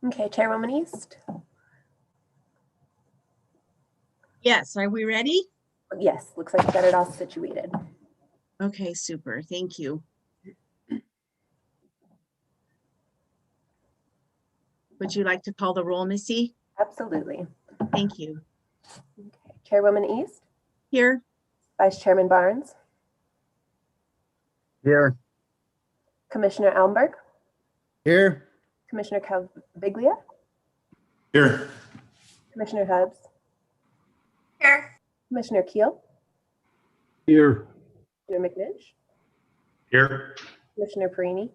Okay, Chairwoman East? Yes, are we ready? Yes, looks like we got it all situated. Okay, super, thank you. Would you like to call the roll, Missy? Absolutely. Thank you. Okay, Chairwoman East? Here. Vice Chairman Barnes? Here. Commissioner Almberg? Here. Commissioner Calviglia? Here. Commissioner Hubbs? Here. Commissioner Keel? Here. Commissioner McNish? Here. Commissioner Perini?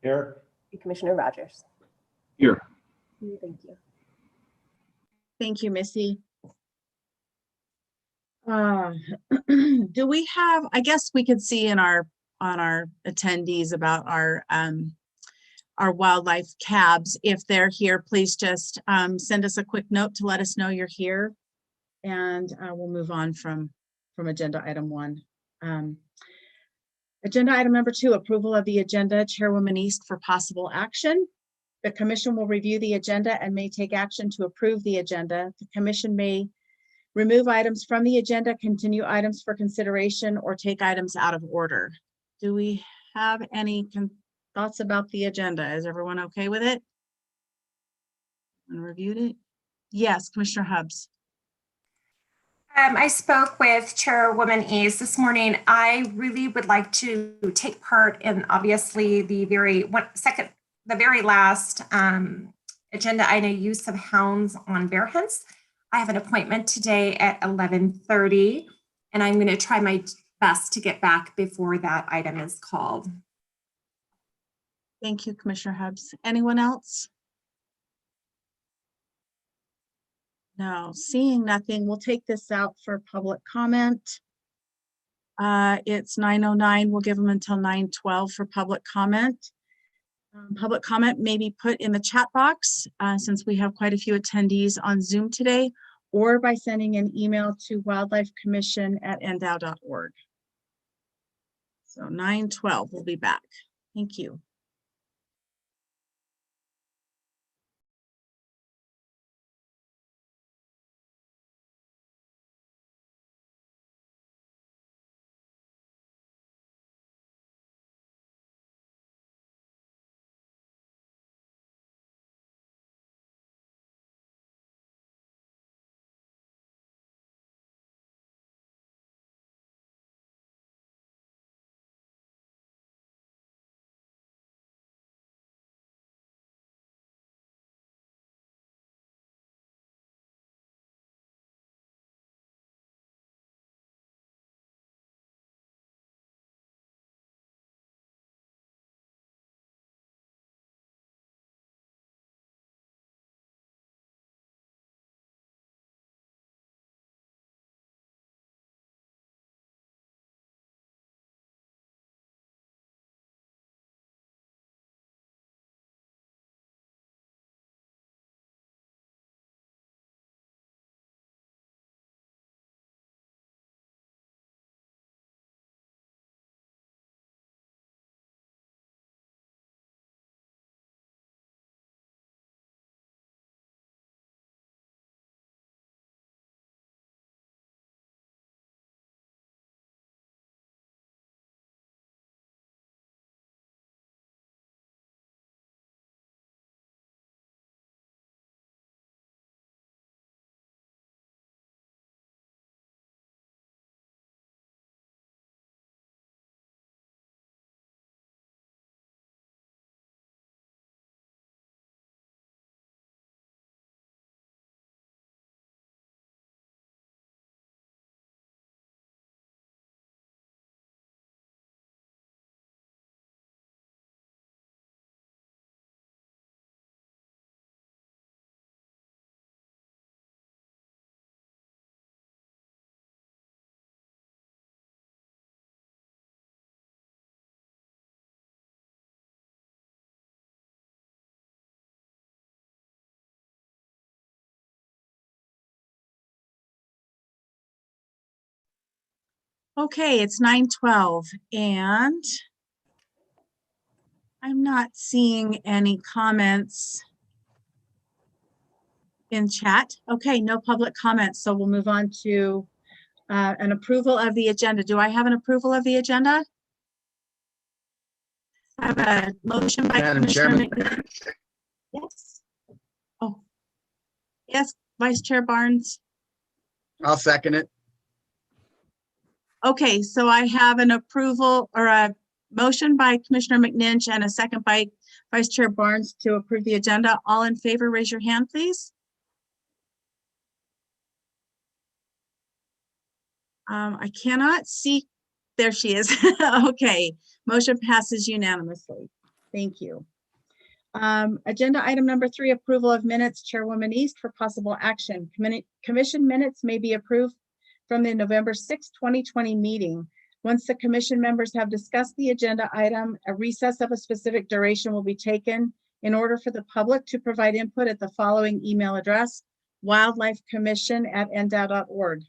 Here. And Commissioner Rogers? Here. Thank you. Thank you, Missy. Do we have, I guess we could see in on our attendees about our wildlife cabs. If they're here, please just send us a quick note to let us know you're here, and we'll move on from agenda item 1. Agenda item number 2, approval of the agenda. Chairwoman East for possible action. The commission will review the agenda and may take action to approve the agenda. The commission may remove items from the agenda, continue items for consideration, or take items out of order. Do we have any thoughts about the agenda? Is everyone okay with it? And reviewed it? Yes, Commissioner Hubbs. I spoke with Chairwoman East this morning. I really would like to take part in, obviously, the very last agenda item, use of hounds on bear hunts. I have an appointment today at 11:30, and I'm going to try my best to get back before that item is called. Thank you, Commissioner Hubbs. Anyone else? No, seeing nothing, we'll take this out for public comment. It's 9:09. We'll give them until 9:12 for public comment. Public comment may be put in the chat box since we have quite a few attendees on Zoom today, or by sending an email to wildlifecommission@ndow.org. So 9:12, we'll be back. Thank you. Okay, it's 9:12 and I'm not seeing any comments in chat. Okay, no public comments, so we'll move on to an approval of the agenda. Do I have an approval of the agenda? I have a motion by Madam Commissioner Chairman. McNish. Yes. Oh. Yes, Vice Chair Barnes. I'll second it. Okay, so I have an approval or a motion by Commissioner McNinch and a second by Vice Chair Barnes to approve the agenda. All in favor, raise your hand, please. I cannot see. There she is. Okay, motion passes unanimously. Thank you. Agenda item number 3, approval of minutes. Chairwoman East for possible action. Commission minutes may be approved from the November 6, 2020 meeting. Once the commission members have discussed the agenda item, a recess of a specific duration will be taken in order for the public to provide input at the following email address: wildlifecommission@ndow.org.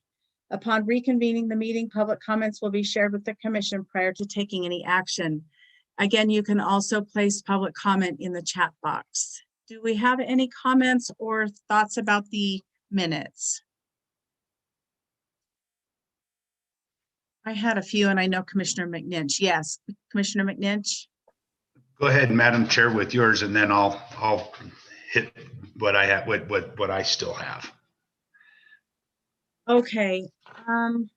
Upon reconvening the meeting, public comments will be shared with the commission prior to taking any action. Again, you can also place public comment in the chat box. Do we have any comments or thoughts about the minutes? I had a few, and I know Commissioner McNinch. Yes, Commissioner McNinch. Go ahead, Madam Chair, with yours, and then I'll hit what I have, what I still have. Okay, I'm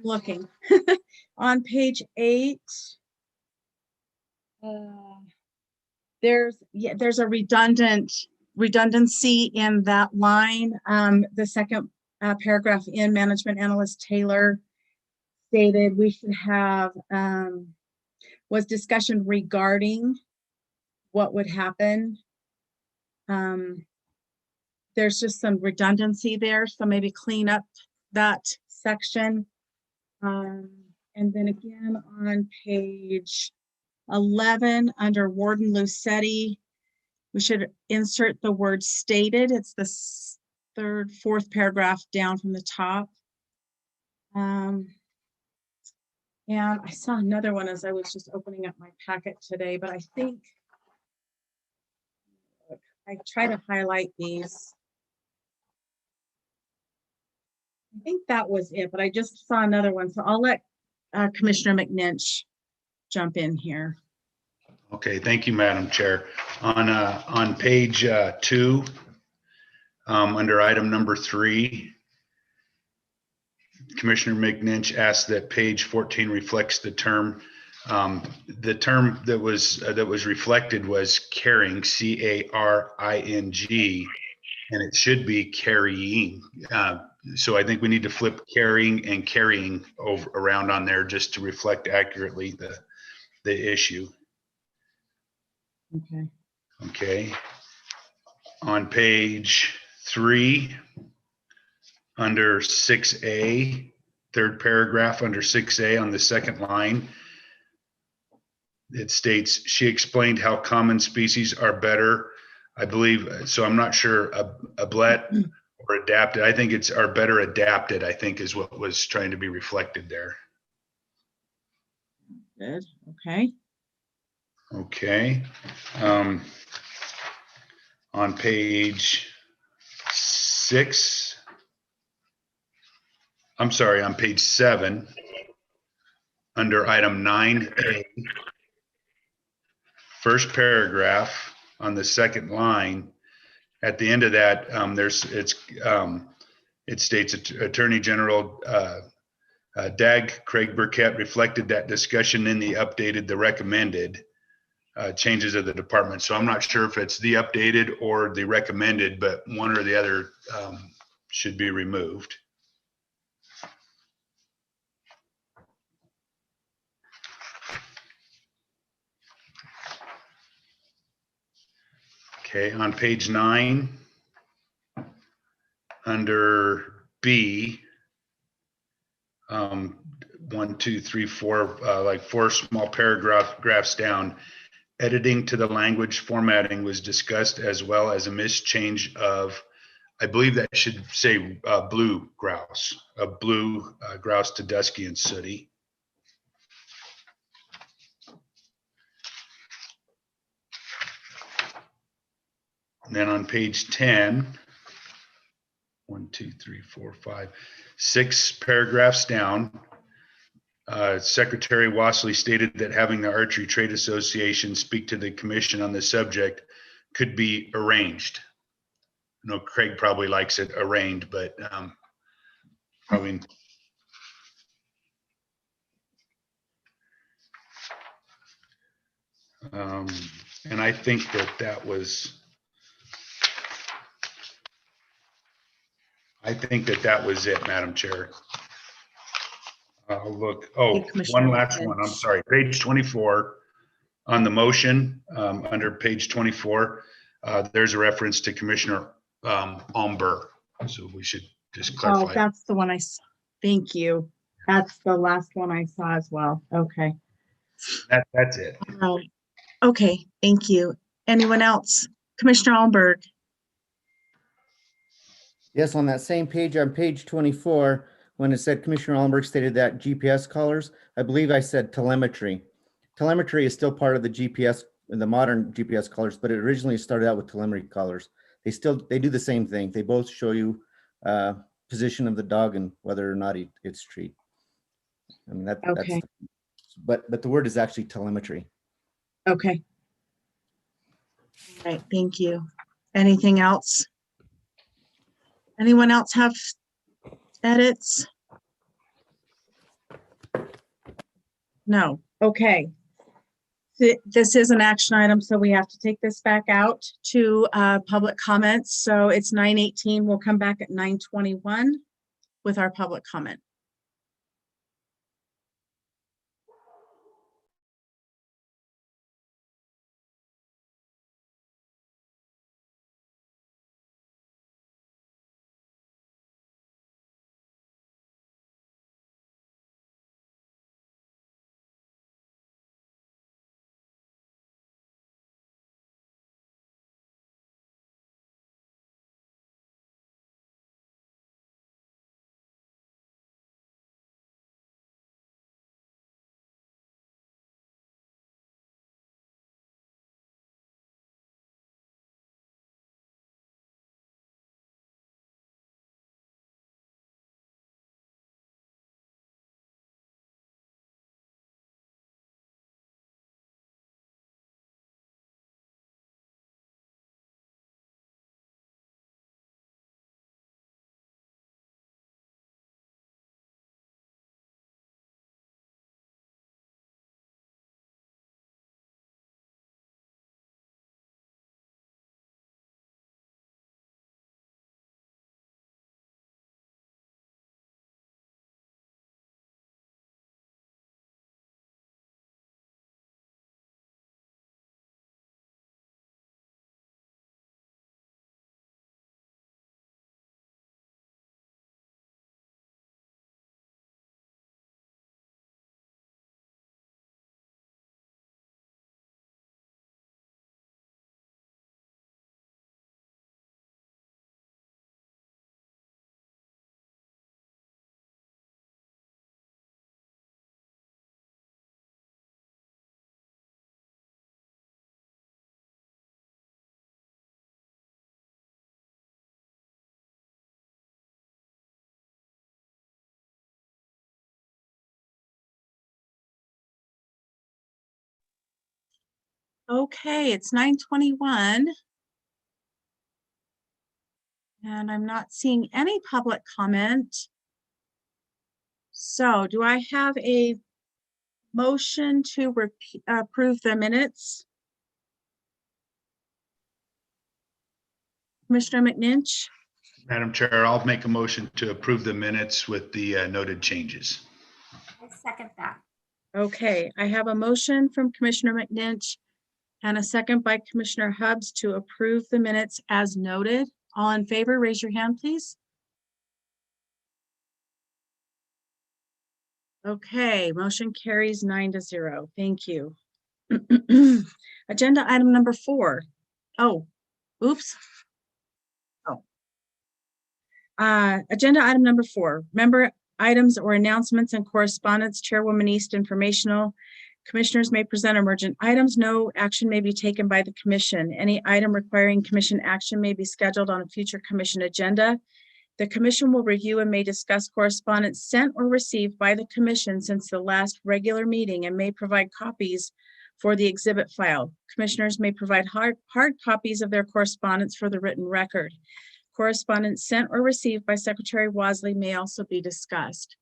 looking. On page 8, there's a redundancy in that line. The second paragraph in Management Analyst Taylor stated we should have was discussion regarding what would happen. There's just some redundancy there, so maybe clean up that section. And then again on page 11 under Warden Lucetti, we should insert the word stated. It's the fourth paragraph down from the top. And I saw another one as I was just opening up my packet today, but I think I try to highlight these. I think that was it, but I just saw another one. So I'll let Commissioner McNinch jump in here. Okay, thank you, Madam Chair. On page 2, under item number 3, Commissioner McNinch asked that page 14 reflects the term. The term that was reflected was carrying, C-A-R-I-N-G, and it should be carrying. So I think we need to flip carrying and carrying around on there just to reflect accurately the issue. Okay. Okay. On page 3, under 6A, third paragraph under 6A on the second line, it states, she explained how common species are better, I believe. So I'm not sure, ablet or adapted. I think it's are better adapted, I think is what was trying to be reflected there. Good. Okay. Okay. On page 6, I'm sorry, on page 7, under item 9A, first paragraph on the second line, at the end of that, it states Attorney General DAG Craig Burkett reflected that discussion in the recommended changes of the department. So I'm not sure if it's the updated or the recommended, but one or the other should be removed. Okay, on page 9, under B, 1, 2, 3, 4, like 4 small paragraphs down, editing to the language formatting was discussed, as well as a mischange of, I believe that should say blue grouse, blue grouse to dusky and sooty. And then on page 10, 1, 2, 3, 4, 5, 6 paragraphs down. Secretary Wassley stated that having the Archery Trade Association speak to the commission on the subject could be arranged. I know Craig probably likes it arraigned, but probably. And I think that was it, Madam Chair. I'll look. Oh, Okay, Commissioner one last one. I'm Lynch. sorry. Page 24 on the motion, under page 24, there's a reference to Commissioner Omber. So we should just Oh, clarify. that's the one I saw. Thank you. That's the last one I saw as well. Okay. That's it. Okay, thank you. Anyone else? Commissioner Allenberg. Yes, on that same page, on page 24, when it said Commissioner Allenberg stated that GPS collars, I believe I said telemetry. Telemetry is still part of the GPS, the modern GPS collars, but it originally started out with telemetry collars. They do the same thing. They both show you position of the dog and whether or not it's treat. I mean, Okay. but the word is actually telemetry. Okay. All right, thank you. Anything else? Anyone else have edits? No. Okay. This is an action item, so we have to take this back out to public comments. So it's 9:18. We'll come back at 9:21 with our public comment. Okay, it's 9:21. And I'm not seeing any public comment. So do I have a motion to approve the minutes? Commissioner McNinch? Madam Chair, I'll make a motion to approve the minutes with the noted changes. I second that. Okay, I have a motion from Commissioner McNinch and a second by Commissioner Hubbs to approve the minutes as noted. All in favor, raise your hand, please. Okay, motion carries 9-0. Thank you. Agenda item number 4. Oh, oops. Oh. Agenda item number 4, member items or announcements and correspondence, Chairwoman East informational. Commissioners may present emergent items. No action may be taken by the commission. Any item requiring commission action may be scheduled on a future commission agenda. The commission will review and may discuss correspondence sent or received by the commission since the last regular meeting and may provide copies for the exhibit file. Commissioners may provide hard copies of their correspondence for the written record. Correspondence sent or received by Secretary Wasley may also be discussed.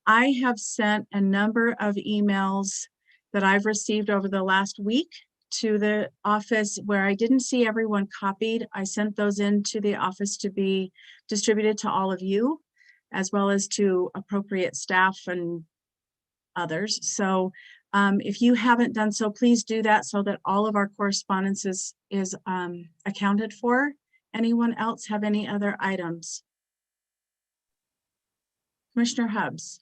I have sent a number of emails that I've received over the last week to the office where I didn't see everyone copied. I sent those into the office to be distributed to all of you, as well as to appropriate staff and others. So if you haven't done so, please do that so that all of our correspondence is accounted for. Anyone else have any other items? Commissioner Hubbs.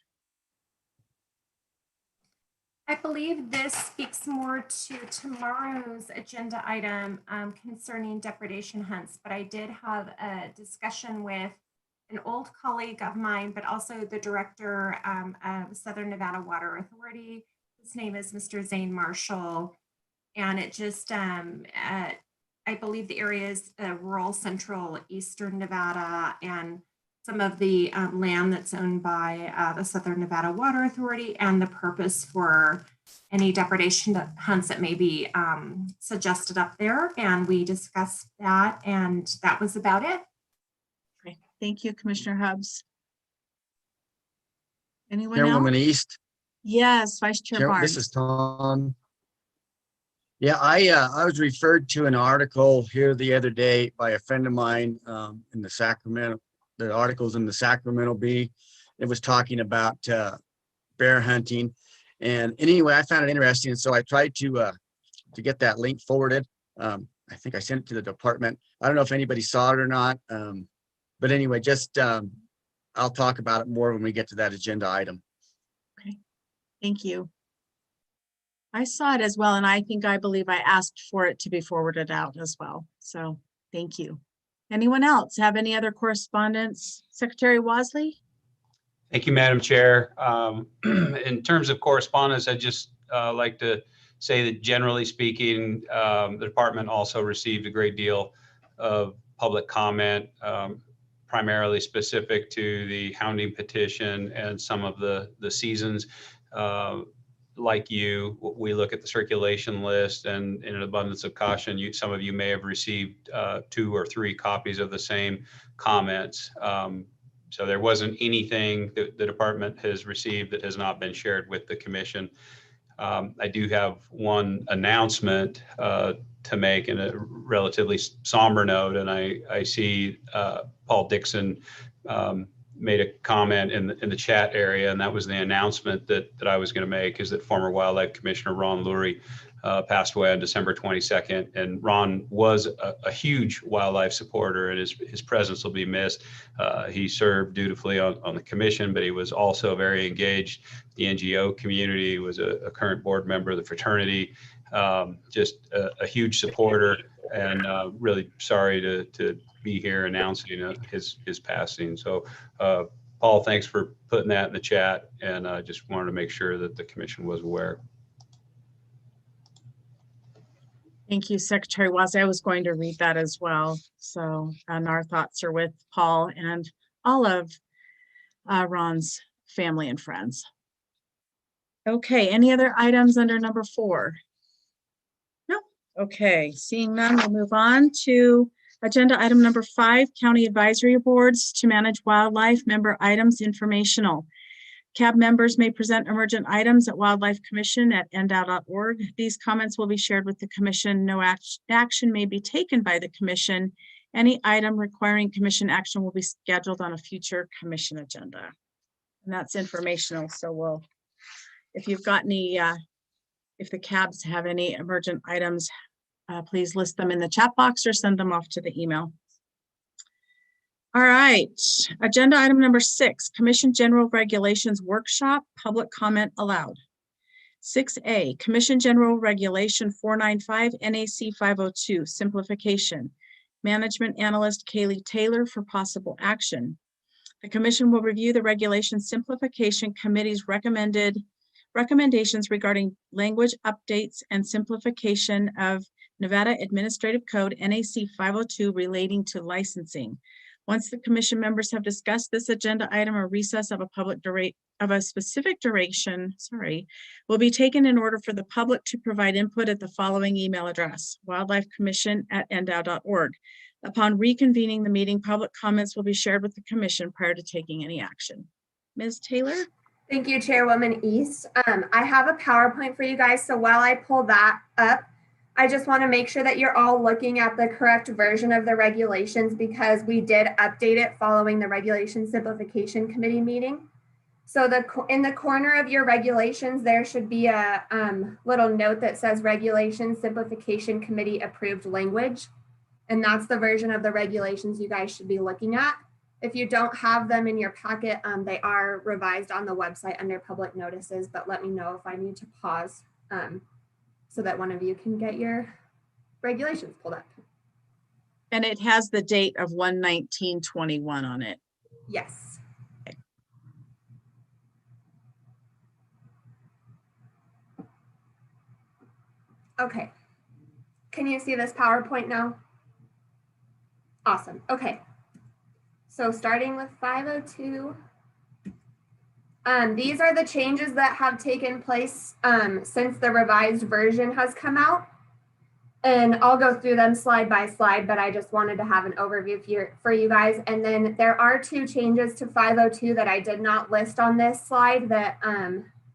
I believe this speaks more to tomorrow's agenda item concerning depredation hunts, but I did have a discussion with an old colleague of mine, but also the director of Southern Nevada Water Authority. His name is Mr. Zane Marshall. And it just, I believe the area is rural central eastern Nevada, and some of the land that's owned by the Southern Nevada Water Authority, and the purpose for any depredation hunts that may be suggested up there. And we discussed that, and that was about it. Okay, thank you, Commissioner Hubbs. Anyone Chairwoman else? East. Yes, Vice Chair Barnes. This is Tom. Yeah, I was referred to an article here the other day by a friend of mine in the Sacramento. The article's in the Sacramento Bee. It was talking about bear hunting, and anyway, I found it interesting, and so I tried to get that link forwarded. I think I sent it to the department. I don't know if anybody saw it or not, but anyway, just I'll talk about it more when we get to that agenda item. Okay, thank you. I saw it as well, and I believe I asked for it to be forwarded out as well. So thank you. Anyone else have any other correspondence? Secretary Wasley? Thank you, Madam Chair. In terms of correspondence, I'd just like to say that generally speaking, the department also received a great deal of public comment, primarily specific to the hounding petition and some of the seasons. Like you, we look at the circulation list, and in an abundance of caution, some of you may have received 2 or 3 copies of the same comments. So there wasn't anything that the department has received that has not been shared with the commission. I do have one announcement to make in a relatively somber note, and I see Paul Dixon made a comment in the chat area, and that was the announcement that I was going to make, is that former Wildlife Commissioner Ron Lurie passed away on December 22nd. And Ron was a huge wildlife supporter, and his presence will be missed. He served dutifully on the commission, but he was also very engaged in the NGO community. He was a current board member of the fraternity, just a huge supporter, and really sorry to be here announcing his passing. So Paul, thanks for putting that in the chat, and I just wanted to make sure that the commission was aware. Thank you, Secretary Wasley. I was going to read that as well. So, and our thoughts are with Paul and all of Ron's family and friends. Okay, any other items under number 4? No. Okay, seeing none, we'll move on to agenda item number 5, County Advisory Boards to Manage Wildlife Member Items Informational. CAB members may present emergent items at Wildlife Commission at NDOW.org. These comments will be shared with the commission. No action may be taken by the commission. Any item requiring commission action will be scheduled on a future commission agenda. And that's informational. So if you've got any, if the CABs have any emergent items, please list them in the chat box or send them off to the email. All right, agenda item number 6, Commission General Regulations Workshop, public comment allowed. 6A, Commission General Regulation 495 NAC 502, simplification. Management Analyst Kaylee Taylor for possible action. The commission will review the Regulation Simplification Committee's recommendations regarding language updates and simplification of Nevada Administrative Code NAC 502 relating to licensing. Once the commission members have discussed this agenda item, a recess of a specific duration, will be taken in order for the public to provide input at the following email address, wildlifecommission@ndow.org. Upon reconvening the meeting, public comments will be shared with the commission prior to taking any action. Ms. Taylor? Thank you, Chairwoman East. I have a PowerPoint for you guys, so while I pull that up, I just want to make sure that you're all looking at the correct version of the regulations because we did update it following the Regulation Simplification Committee meeting. So in the corner of your regulations, there should be a little note that says Regulation Simplification Committee approved language. And that's the version of the regulations you guys should be looking at. If you don't have them in your packet, they are revised on the website under public notices, but let me know if I need to pause so that one of you can get your regulations pulled up. And it has the date of 1/19/21 on it. Yes. Okay. Can you see this PowerPoint now? Awesome. Okay. So starting with 502. These are the changes that have taken place since the revised version has come out. And I'll go through them slide by slide, but I just wanted to have an overview for you guys. And then there are 2 changes to 502 that I did not list on this slide that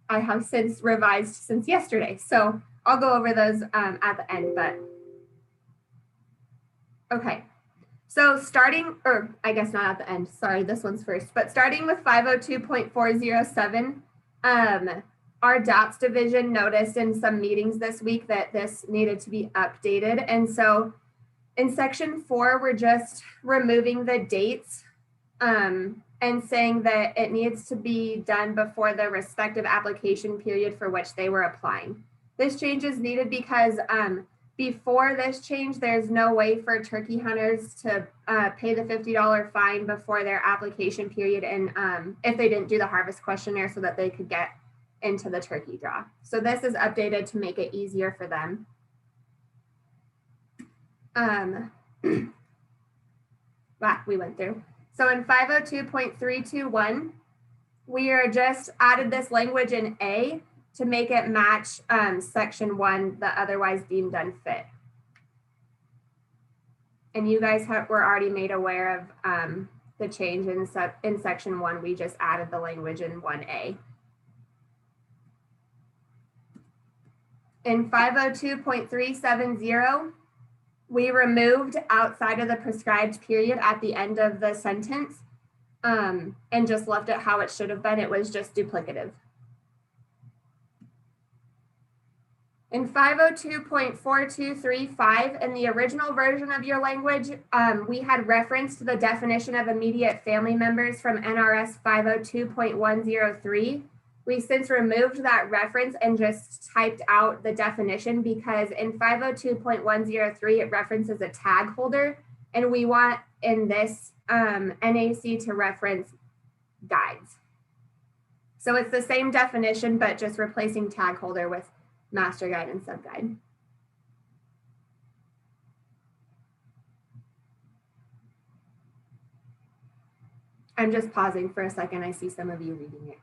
I have since revised since yesterday. So I'll go over those at the end, but okay. So starting, or I guess not at the end, sorry, this one's first, but starting with 502.407, our DAPS division noticed in some meetings this week that this needed to be updated. And so in section 4, we're just removing the dates and saying that it needs to be done before the respective application period for which they were applying. This change is needed because before this change, there's no way for turkey hunters to pay the $50 fine before their application period and if they didn't do the harvest questionnaire so that they could get into the turkey draw. So this is updated to make it easier for them. We went through. So in 502.321, we are just added this language in A to make it match section 1, the otherwise deemed unfit. And you guys were already made aware of the change in section 1. We just added the language in 1A. In 502.370, we removed outside of the prescribed period at the end of the sentence and just left it how it should have been. It was just duplicative. In 502.4235, in the original version of your language, we had referenced the definition of immediate family members from NRS 502.103. We since removed that reference and just typed out the definition because in 502.103, it references a tag holder, and we want in this NAC to reference guides. So it's the same definition, but just replacing tag holder with master guide and sub guide. I'm just pausing for a second. I see some of you reading it.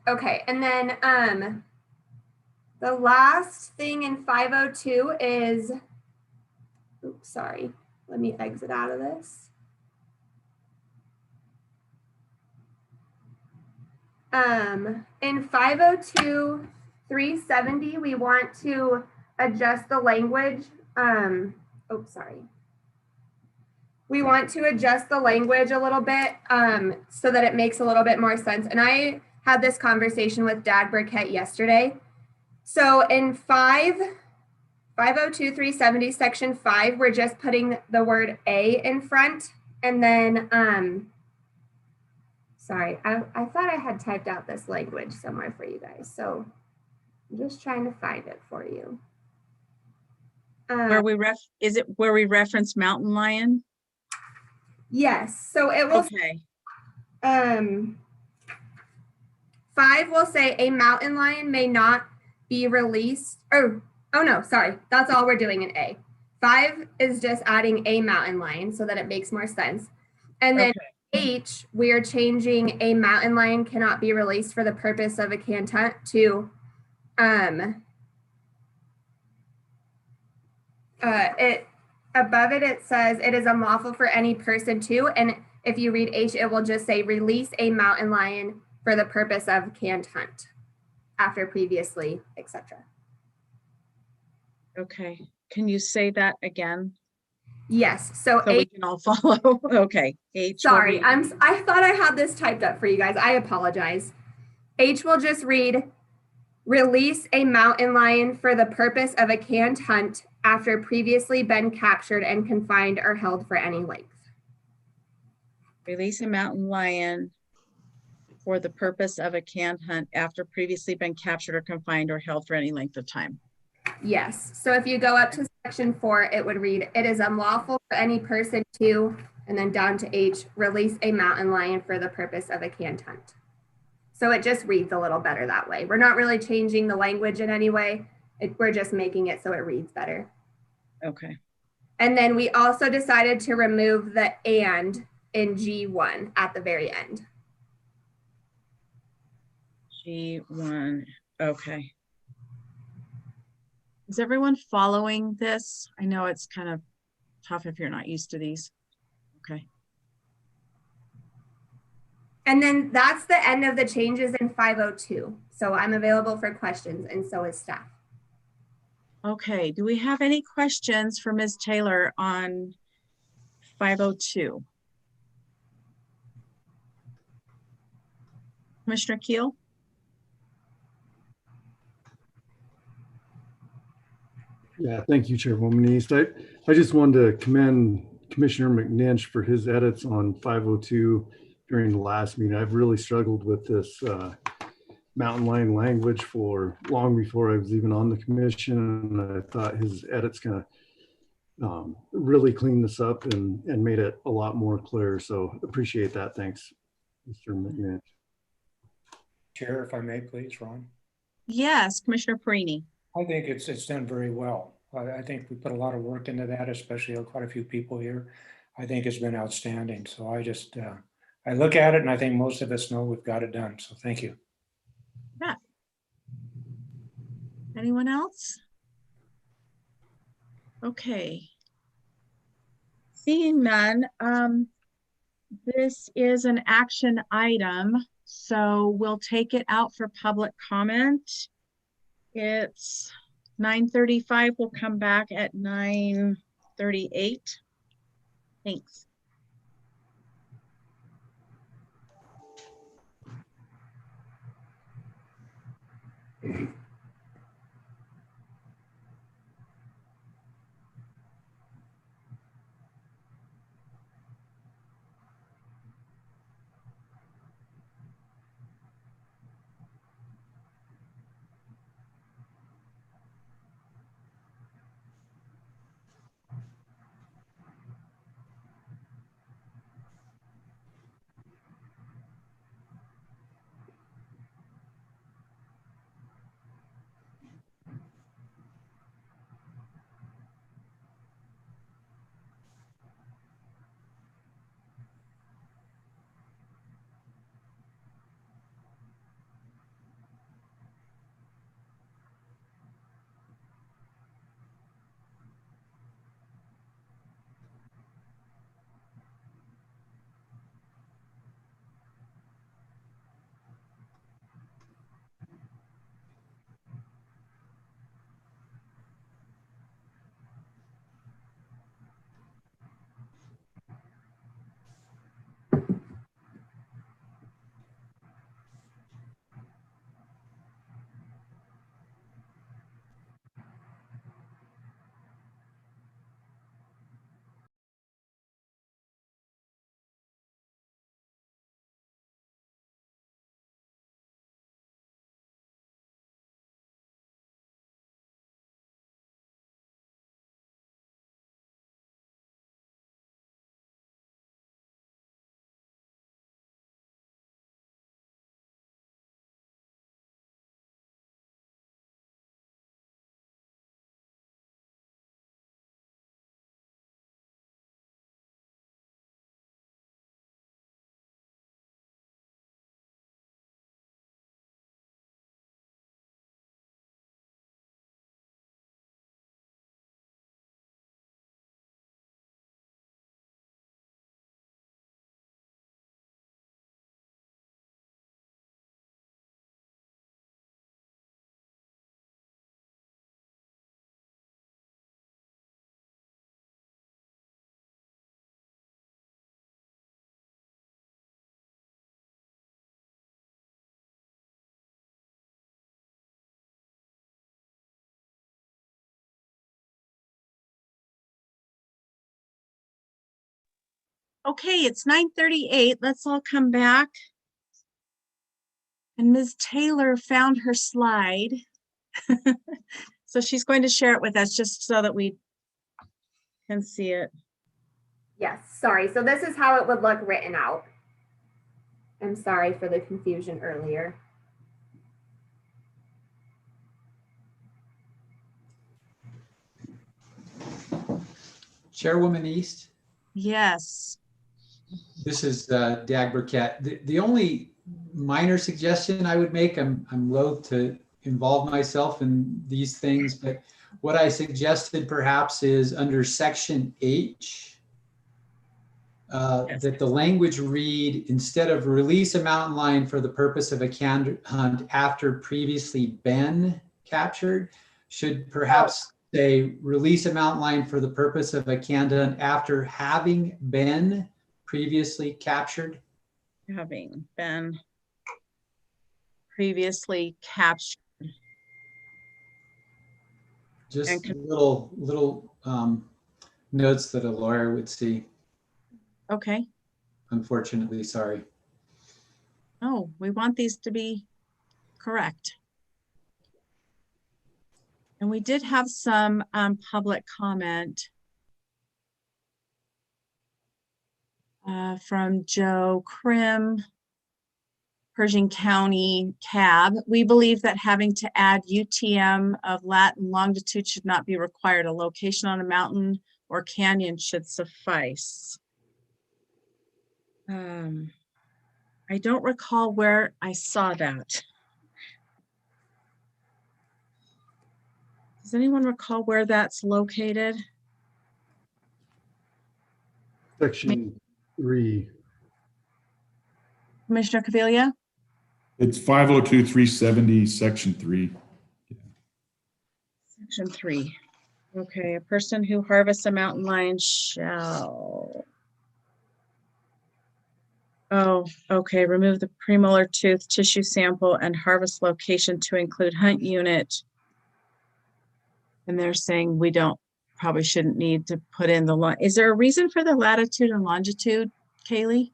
Okay, and then the last thing in 502 is, oops, sorry. Let me exit out of this. In 502.370, we want to adjust the language. We want to adjust the language a little bit so that it makes a little bit more sense. And I had this conversation with Dag Burkett yesterday. So in 502.370 section 5, we're just putting the word A in front. And then, sorry, I thought I had typed out this language somewhere for you guys. So I'm just trying to find it for you. Is it where we reference mountain lion? Yes, so it will, okay. 5 will say a mountain lion may not be released. Oh no, sorry. That's all we're doing in A. 5 is just adding a mountain lion so that it makes more sense. And then H, we are changing a mountain lion cannot be released for the purpose of a canned hunt to it above it says it is unlawful for any person to, and if you read H, it will just say release a mountain lion for the purpose of canned hunt after previously, etc. Okay, can you say that again? Yes, so So we H, can all follow. Okay, H. will sorry, be- I thought I had this typed up for you guys. I apologize. H will just read release a mountain lion for the purpose of a canned hunt after previously been captured and confined or held for any length. Release a mountain lion for the purpose of a canned hunt after previously been captured or confined or held for any length of time. Yes. So if you go up to section 4, it would read, it is unlawful for any person to, and then down to H, release a mountain lion for the purpose of a canned hunt. So it just reads a little better that way. We're not really changing the language in any way. We're just making it so it reads better. Okay, And then we also decided to remove the and in G1 at the very end. G1, okay. Is everyone following this? I know it's kind of tough if you're not used to these. Okay, And then that's the end of the changes in 502. So I'm available for questions, and so is staff. okay. Do we have any questions for Ms. Taylor on 502? Commissioner Keel? Yeah, thank you, Chairwoman East. I just wanted to commend Commissioner McNinch for his edits on 502 during the last meeting. I've really struggled with this mountain lion language for long before I was even on the commission, and I thought his edits kind of really cleaned this up and made it a lot more clear. So appreciate that. Thanks, Mr. McNinch. Chair, if I may, please, Ron. Yes, Commissioner Perini. I think it's done very well. I think we put a lot of work into that, especially quite a few people here. I think it's been outstanding. So I just, I look at it and I think most of us know we've got it done. So thank you. Yeah. Anyone else? Okay. Seeing none, this is an action item, so we'll take it out for public comment. It's 9:35. We'll come back at 9:38. Thanks. Okay, it's 9:38. Let's all come back. And Ms. Taylor found her slide. So she's going to share it with us just so that we can see it. Yes, sorry. So this is how it would look written out. I'm sorry for the confusion earlier. Chairwoman East, Yes. this is Dag Burkett. The only minor suggestion I would make, I'm loath to involve myself in these things, but what I suggested perhaps is under section H, that the language read, instead of release a mountain lion for the purpose of a can hunt after previously been captured, should perhaps say release a mountain lion for the purpose of a can hunt after having been previously captured. Having been previously captured. Just little notes that a lawyer would see. Okay. Unfortunately, sorry. Oh, we want these to be correct. And we did have some public comment from Joe Krim, Pershing County CAB. We believe that having to add UTM of lat and longitude should not be required. A location on a mountain or canyon should suffice. I don't recall where I saw that. Does anyone recall where that's located? Section 3. Commissioner Caviglia? It's 502-370, section 3. Section 3. Okay, a person who harvests a mountain lion shall. Oh, okay, remove the premolar tooth tissue sample and harvest location to include hunt unit. And they're saying we probably shouldn't need to put in the line. Is there a reason for the latitude and longitude, Kaylee?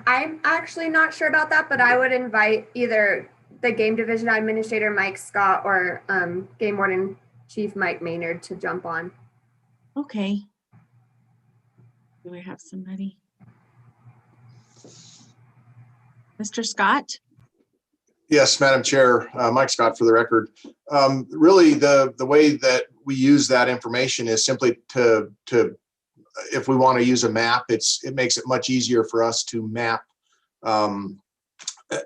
I'm actually not sure about that, but I would invite either the Game Division Administrator, Mike Scott, or Game Warden Chief Mike Maynard to jump on. Okay. Do we have somebody? Mr. Scott? Yes, Madam Chair, Mike Scott for the record. Really, the way that we use that information is simply to if we want to use a map, it makes it much easier for us to map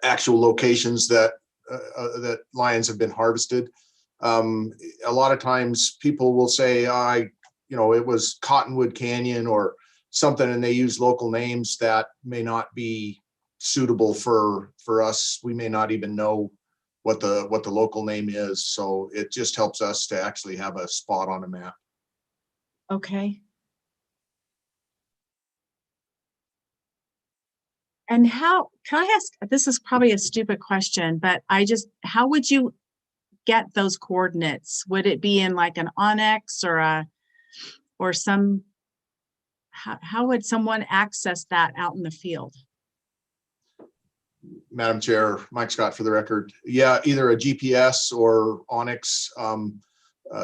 actual locations that lions have been harvested. A lot of times people will say, it was Cottonwood Canyon or something, and they use local names that may not be suitable for us. We may not even know what the local name is. So it just helps us to actually have a spot on a map. Okay. And can I ask, this is probably a stupid question, but how would you get those coordinates? Would it be in like an Onyx or some, how would someone access that out in the field? Madam Chair, Mike Scott for the record. Yeah, either a GPS or Onyx.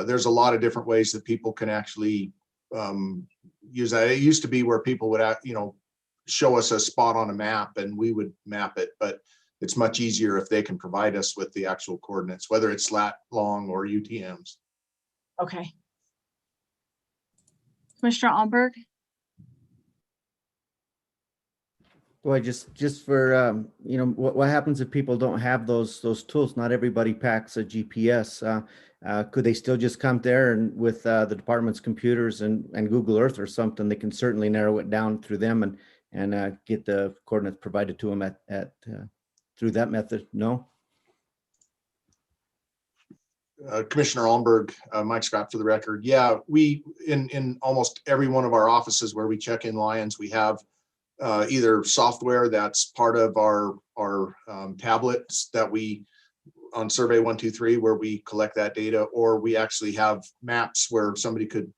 There's a lot of different ways that people can actually use that. It used to be where people would, show us a spot on a map and we would map it, but it's much easier if they can provide us with the actual coordinates, whether it's lat, long, or UTMs. Okay. Commissioner Almberg? Boy, just for, what happens if people don't have those tools? Not everybody packs a GPS. Could they still just come there and with the department's computers and Google Earth or something, they can certainly narrow it down through them and get the coordinates provided to them through that method? No? Commissioner Almberg, Mike Scott for the record. Yeah, we in almost every one of our offices where we check in lions, we have either software that's part of our tablets that we on Survey 123 where we collect that data, or we actually have maps where somebody could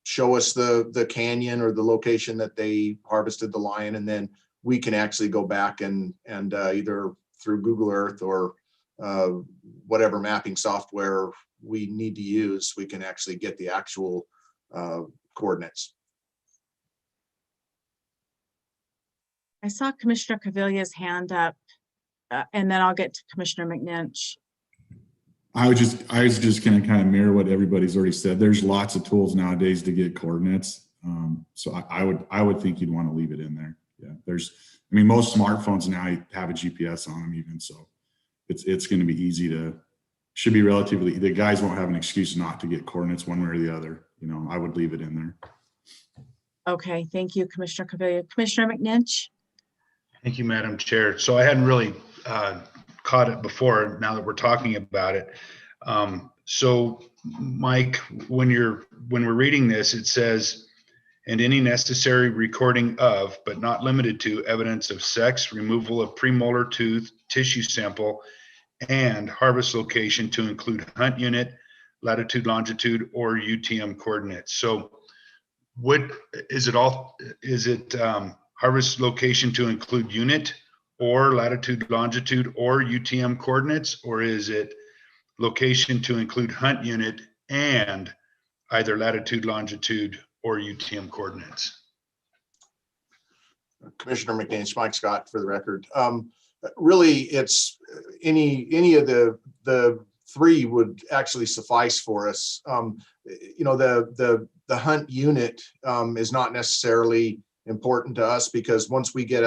show us the canyon or the location that they harvested the lion, and then we can actually go back and either through Google Earth or whatever mapping software we need to use, we can actually get the actual coordinates. I saw Commissioner Cavilla's hand up, and then I'll get to Commissioner McNinch. I was just going to kind of mirror what everybody's already said. There's lots of tools nowadays to get coordinates. So I would think you'd want to leave it in there. Yeah. I mean, most smartphones now have a GPS on them even. So it's going to be easy should be relatively, the guys won't have an excuse not to get coordinates one way or the other. You know, I would leave it in there. Okay, thank you, Commissioner Cavilla. Commissioner McNinch? Thank you, Madam Chair. So I hadn't really caught it before, now that we're talking about it. So Mike, when we're reading this, it says, and any necessary recording of, but not limited to, evidence of sex, removal of premolar tooth, tissue sample, and harvest location to include hunt unit, latitude, longitude, or UTM coordinates. So what is it all? Is it harvest location to include unit or latitude, longitude, or UTM coordinates? Or is it location to include hunt unit and either latitude, longitude, or UTM coordinates? Commissioner McNinch, Mike Scott for the record. Really, it's any of the three would actually suffice for us. You know, the hunt unit is not necessarily important to us, because once we get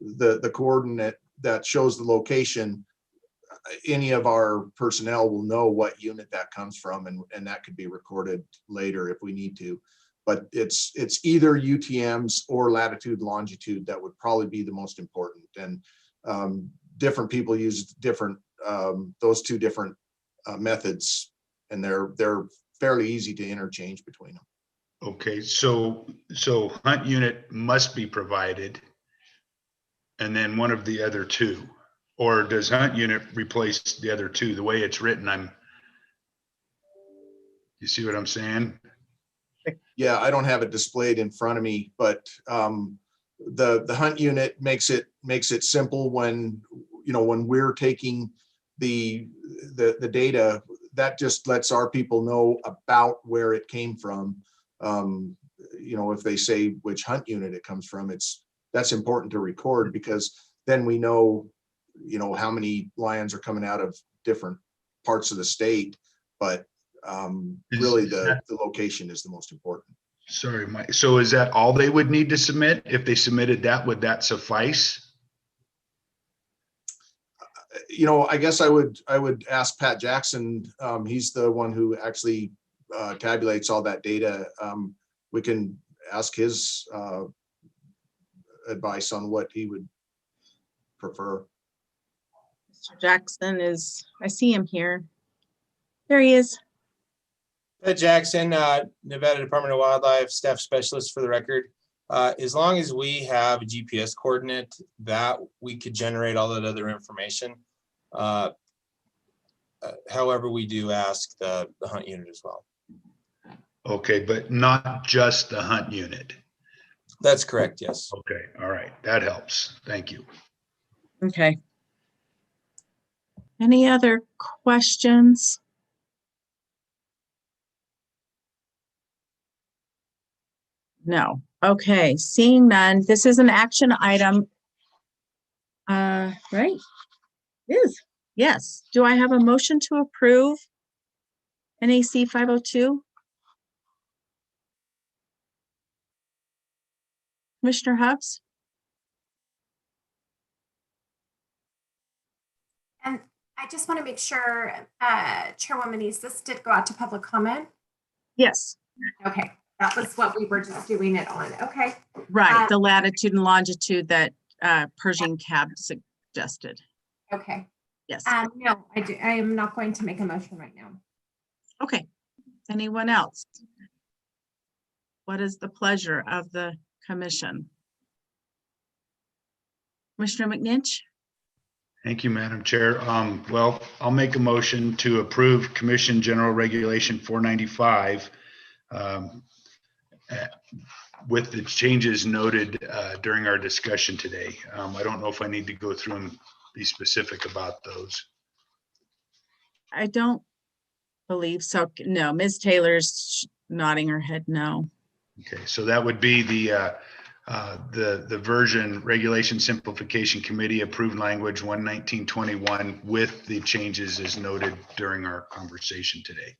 the coordinate that shows the location, any of our personnel will know what unit that comes from, and that could be recorded later if we need to. But it's either UTMs or latitude, longitude that would probably be the most important. And different people use different those two different methods, and they're fairly easy to interchange between them. Okay, so hunt unit must be provided, and then one of the other two, or does hunt unit replace the other two? The way it's written, you see what I'm saying? Yeah, I don't have it displayed in front of me, but the hunt unit makes it simple when, you know, when we're taking the data, that just lets our people know about where it came from. You know, if they say which hunt unit it comes from, that's important to record, because then we know, you know, how many lions are coming out of different parts of the state. But really the location is the most important. Sorry, Mike. So is that all they would need to submit? If they submitted that, would that suffice? You know, I guess I would ask Pat Jackson. He's the one who actually tabulates all that data. We can ask his advice on what he would prefer. Mr. Jackson I see him here. There he is. Pat Jackson, Nevada Department of Wildlife Staff Specialist for the record. As long as we have a GPS coordinate, that we could generate all that other information. However, we do ask the hunt unit as well. Okay, but not just the hunt unit. That's correct, yes. Okay, all right, that helps. Thank you. Okay. Any other questions? No. Okay, seeing none, this is an action item. Right? Is. Yes. Do I have a motion to approve NAC 502? Commissioner Hubbs? And I just want to make sure, Chairwoman East, this did go out to public comment. Yes. Okay, that was what we were just doing it on. Okay. Right, the latitude and longitude that Pershing Cab suggested. Okay. Yes. No, I am not going to make a motion right now. Okay. Anyone else? What is the pleasure of the commission? Commissioner McNinch? Thank you, Madam Chair. Well, I'll make a motion to approve Commission General Regulation 495, with the changes noted during our discussion today. I don't know if I need to go through and be specific about those. I don't believe so. No, Ms. Taylor's nodding her head no. Okay, so that would be the version regulation simplification committee approved language 11921 with the changes as noted during our conversation today.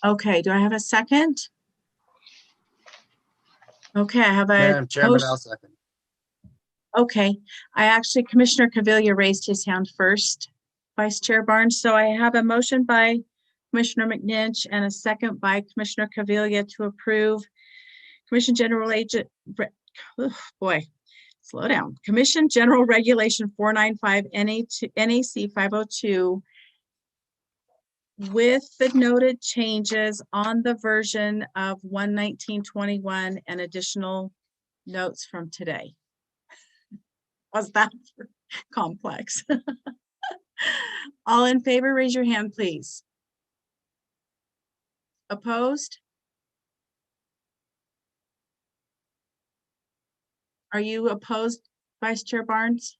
Okay, do I have a second? Okay, I have a Madam Chairman, motion. I'll second. Okay, Commissioner Cavilla raised his hand first, Vice Chair Barnes. So I have a motion by Commissioner McNinch and a second by Commissioner Cavilla to approve Commission General Agent, slow down. Commission General Regulation 495 NAC 502 with the noted changes on the version of 11921 and additional notes from today. Was that complex? All in favor, raise your hand, please. Opposed? Are you opposed, Vice Chair Barnes?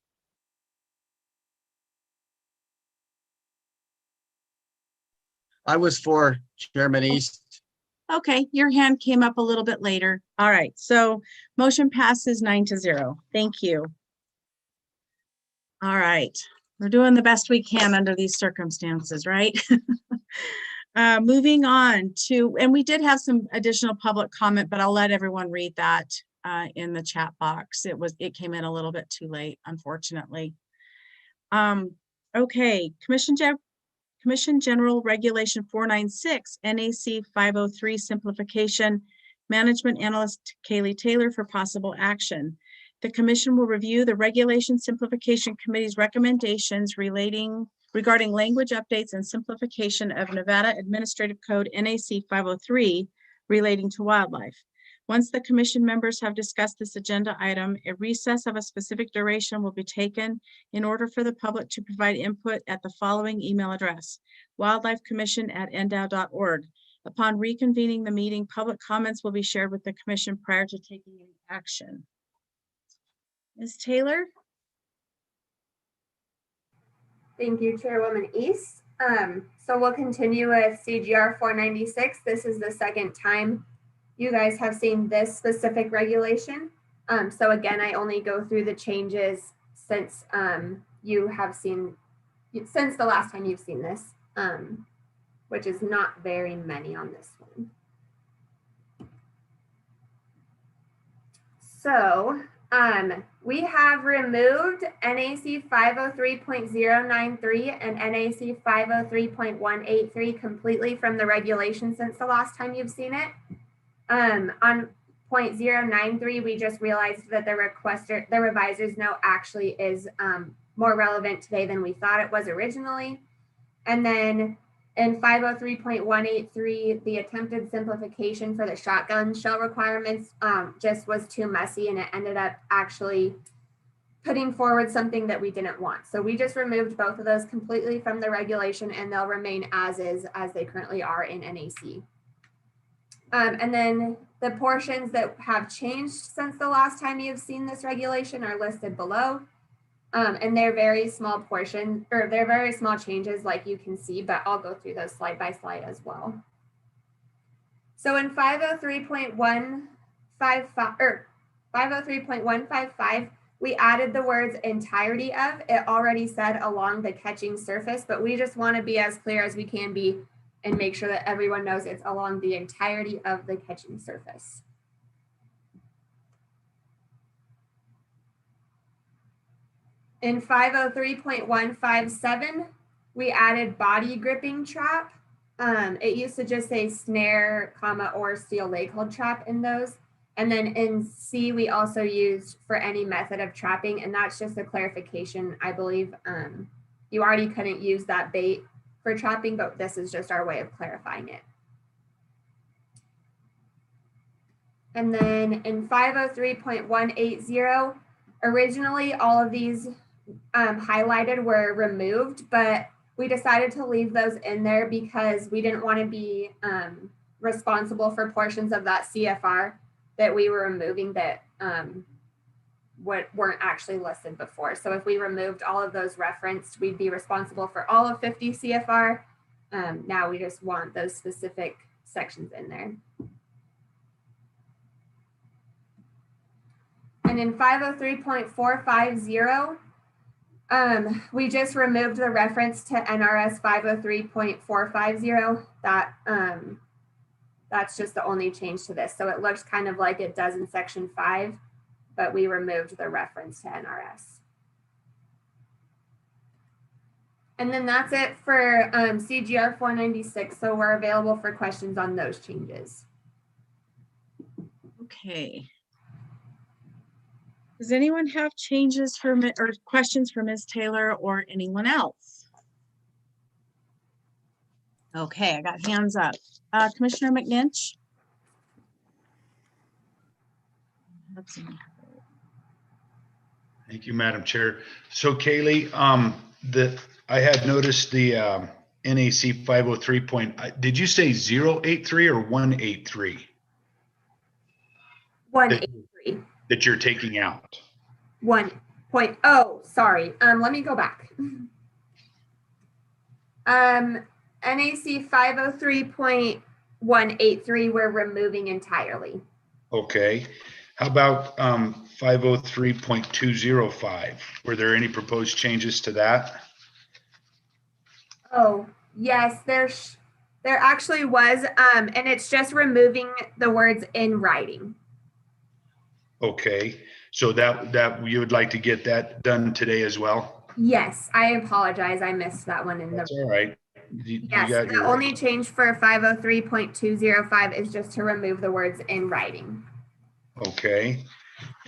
I was for Chairman East. Okay, your hand came up a little bit later. All right, so motion passes 9-0. Thank you. All right, we're doing the best we can under these circumstances, right? Moving on to, and we did have some additional public comment, but I'll let everyone read that in the chat box. It came in a little bit too late, unfortunately. Okay, Commission General Regulation 496, NAC 503 Simplification, Management Analyst Kaylee Taylor for possible action. The Commission will review the Regulation Simplification Committee's recommendations regarding language updates and simplification of Nevada Administrative Code NAC 503 relating to wildlife. Once the Commission members have discussed this agenda item, a recess of a specific duration will be taken in order for the public to provide input at the following email address: wildlifecommission@ndow.org. Upon reconvening the meeting, public comments will be shared with the Commission prior to taking any action. Ms. Taylor? Thank you, Chairwoman East. So we'll continue with CGR 496. This is the second time you guys have seen this specific regulation. So again, I only go through the changes since since the last time you've seen this, which is not very many on this one. So we have removed NAC 503.093 and NAC 503.183 completely from the regulation since the last time you've seen it. On 0.093, we just realized that the reviser's note actually is more relevant today than we thought it was originally. And then in 503.183, the attempted simplification for the shotgun shell requirements just was too messy, and it ended up actually putting forward something that we didn't want. So we just removed both of those completely from the regulation, and they'll remain as is, as they currently are in NAC. And then the portions that have changed since the last time you've seen this regulation are listed below. And they're very small portions, or they're very small changes like you can see, but I'll go through those slide by slide as well. So in 503.155, we added the words entirety of. It already said along the catching surface, but we just want to be as clear as we can be and make sure that everyone knows it's along the entirety of the catching surface. In 503.157, we added body gripping trap. It used to just say snare, comma, or steel leg hold trap in those. And then in C, we also used for any method of trapping, and that's just a clarification, I believe. You already couldn't use that bait for trapping, but this is just our way of clarifying it. And then in 503.180, originally all of these highlighted were removed, but we decided to leave those in there because we didn't want to be responsible for portions of that CFR that we were removing that weren't actually listed before. So if we removed all of those referenced, we'd be responsible for all of 50 CFR. Now we just want those specific sections in there. And in 503.450, we just removed the reference to NRS 503.450. That's just the only change to this. So it looks kind of like it does in section 5, but we removed the reference to NRS. And then that's it for CGR 496. So we're available for questions on those changes. Okay. Does anyone have changes for or questions for Ms. Taylor or anyone else? Okay, I got hands up. Commissioner McNinch? Let's see. Thank you, Madam Chair. So Kaylee, I had noticed the NAC 503 did you say 083 or 183? 183. That you're taking out? 1.0, sorry. Let me go back. NAC 503.183, we're removing entirely. Okay. How about 503.205? Were there any proposed changes to that? Oh, yes, there actually was, and it's just removing the words "in writing." Okay, so that you would like to get that done today as well? Yes, I apologize. I missed that one in That's the. all right. You Yes, got the your- only change for 503.205 is just to remove the words "in writing." Okay,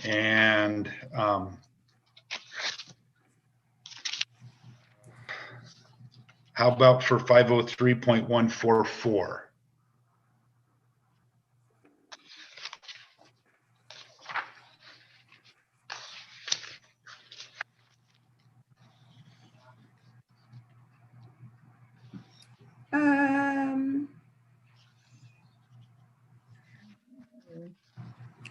and how about for 503.144?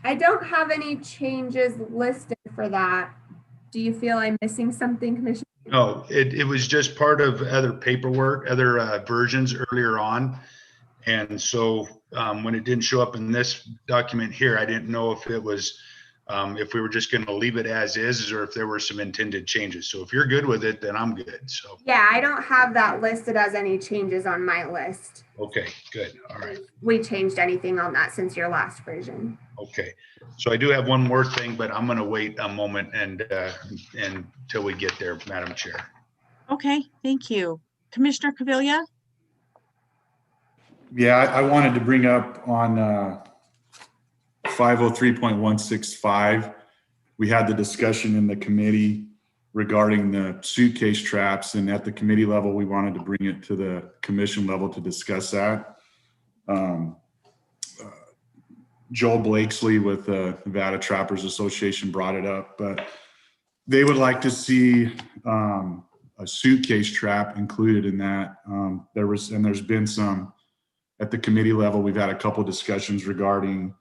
I don't have any changes listed for that. Do you feel I'm missing something, Commissioner? No, it was just part of other paperwork, other versions earlier on. And so when it didn't show up in this document here, I didn't know if it was, if we were just going to leave it as is, or if there were some intended changes. So if you're good with it, then I'm good. So. Yeah, I don't have that listed as any changes on my list. Okay, good. All right. We changed anything on that since your last version. Okay. So I do have one more thing, but I'm going to wait a moment and until we get there, Madam Chair. Okay, thank you. Commissioner Cavilla? Yeah, I wanted to bring up on 503.165, we had the discussion in the committee regarding the suitcase traps, and at the committee level, we wanted to bring it to the commission level to discuss that. Joel Blakesley with the Nevada Trappers Association brought it up, but they would like to see a suitcase trap included in that. There's been some at the committee level. We've had a couple discussions regarding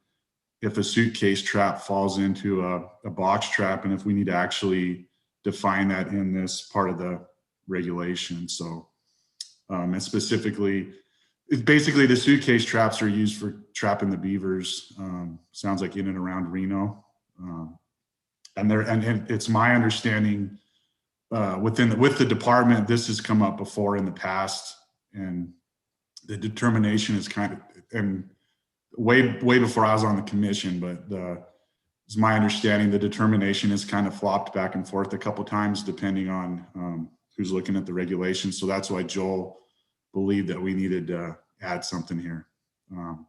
if a suitcase trap falls into a box trap, and if we need to actually define that in this part of the regulation. So, and specifically, it's basically the suitcase traps are used for trapping the beavers. Sounds like in and around Reno, and it's my understanding with the department, this has come up before in the past, and the determination is kind of, and way before I was on the commission, but it's my understanding the determination is kind of flopped back and forth a couple times depending on who's looking at the regulations. So that's why Joel believed that we needed to add something here. And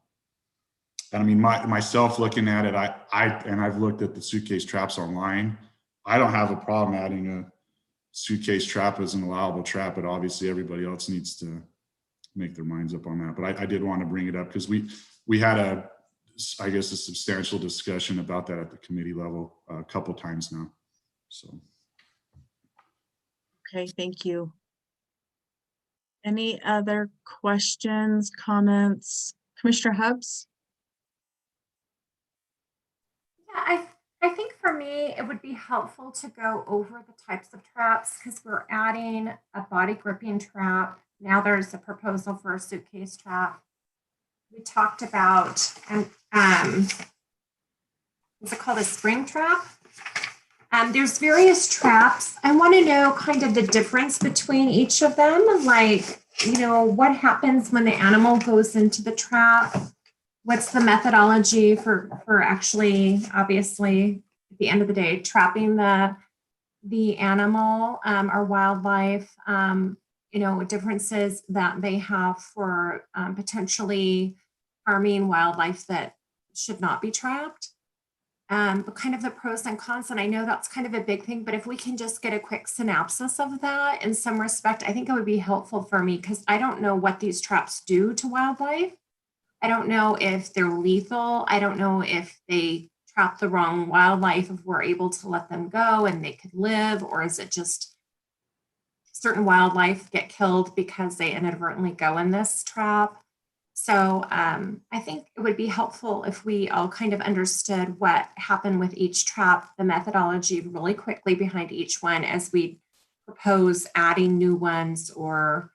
I mean, myself looking at it, I've looked at the suitcase traps online. I don't have a problem adding a suitcase trap as an allowable trap, but obviously everybody else needs to make their minds up on that. But I did want to bring it up because we had a substantial discussion about that at the committee level a couple times now. So. Okay, thank you. Any other questions, comments? Commissioner Hubbs? I think for me, it would be helpful to go over the types of traps because we're adding a body gripping trap. Now there's a proposal for a suitcase trap. We talked about, what's it called, a spring trap? There's various traps. I want to know kind of the difference between each of them. Like, you know, what happens when the animal goes into the trap? What's the methodology for actually, obviously, at the end of the day, trapping the animal or wildlife? You know, differences that they have for potentially harming wildlife that should not be trapped. But kind of the pros and cons, and I know that's kind of a big thing, but if we can just get a quick synopsis of that in some respect, I think it would be helpful for me because I don't know what these traps do to wildlife. I don't know if they're lethal. I don't know if they trap the wrong wildlife, if we're able to let them go and they could live, or is it just certain wildlife get killed because they inadvertently go in this trap? So I think it would be helpful if we all kind of understood what happened with each trap, the methodology really quickly behind each one as we propose adding new ones or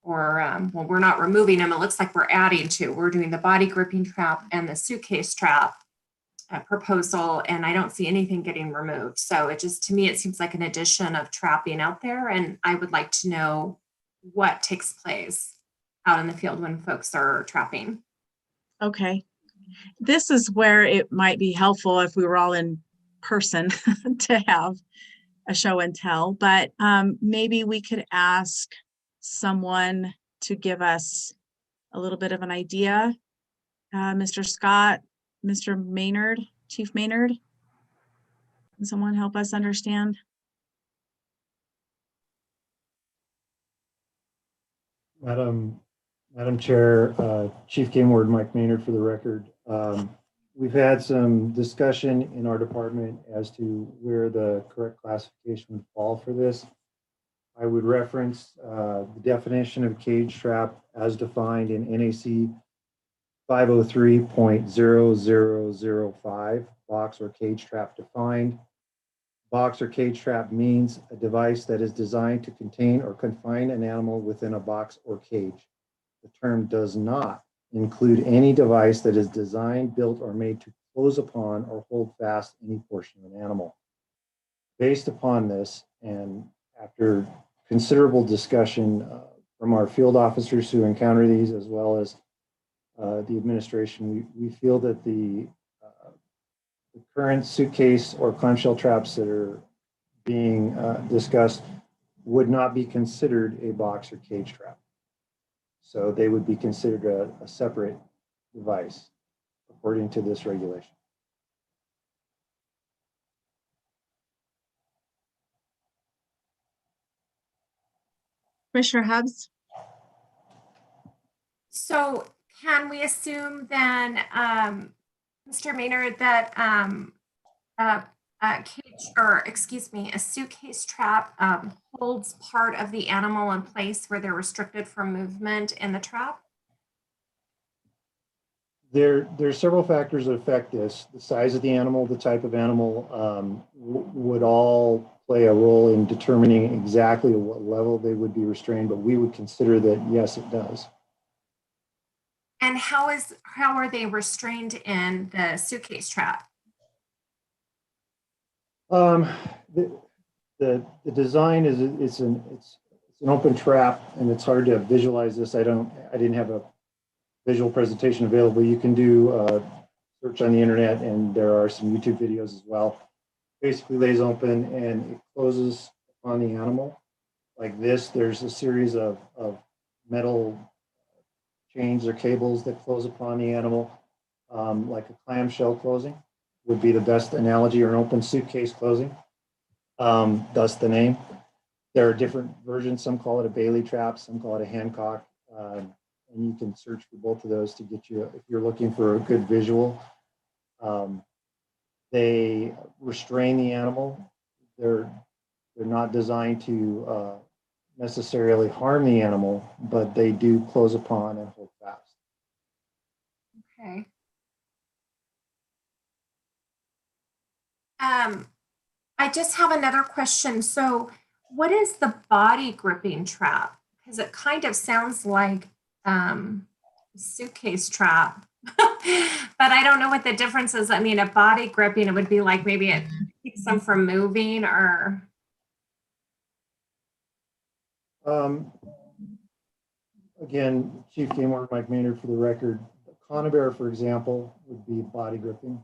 well, we're not removing them. It looks like we're adding to. We're doing the body gripping trap and the suitcase trap proposal, and I don't see anything getting removed. So it just, to me, it seems like an addition of trapping out there, and I would like to know what takes place out in the field when folks are trapping. Okay. This is where it might be helpful if we were all in person to have a show and tell, but maybe we could ask someone to give us a little bit of an idea. Mr. Scott, Mr. Maynard, Chief Maynard, can someone help us understand? Madam Chair, Chief Game Warden Mike Maynard for the record. We've had some discussion in our department as to where the correct classification would fall for this. I would reference the definition of cage trap as defined in NAC 503.0005, box or cage trap defined. Box or cage trap means a device that is designed to contain or confine an animal within a box or cage. The term does not include any device that is designed, built, or made to close upon or hold fast any portion of an animal. Based upon this, and after considerable discussion from our field officers who encounter these, as well as the administration, we feel that the current suitcase or clamshell traps that are being discussed would not be considered a box or cage trap. So they would be considered a separate device according to this regulation. Commissioner Hubbs? So can we assume then, Mr. Maynard, that a suitcase trap holds part of the animal in place where they're restricted from movement in the trap? There's several factors that affect this. The size of the animal, the type of animal would all play a role in determining exactly at what level they would be restrained, but we would consider that, yes, it does. And how are they restrained in the suitcase trap? The design is it's an open trap, and it's hard to visualize this. I didn't have a visual presentation available. You can do search on the internet, and there are some YouTube videos as well. Basically lays open and it closes on the animal like this. There's a series of metal chains or cables that close upon the animal, like a clamshell closing would be the best analogy, or an open suitcase closing, thus the name. There are different versions. Some call it a Bailey trap, some call it a Hancock, and you can search for both of those to get you, if you're looking for a good visual. They restrain the animal. They're not designed to necessarily harm the animal, but they do close upon and hold fast. Okay. I just have another question. So what is the body gripping trap? Because it kind of sounds like a suitcase trap, but I don't know what the difference is. I mean, a body gripping, it would be like maybe it keeps them from moving or. Again, Chief Game Warden Mike Maynard for the record. Conibear, for example, would be body gripping.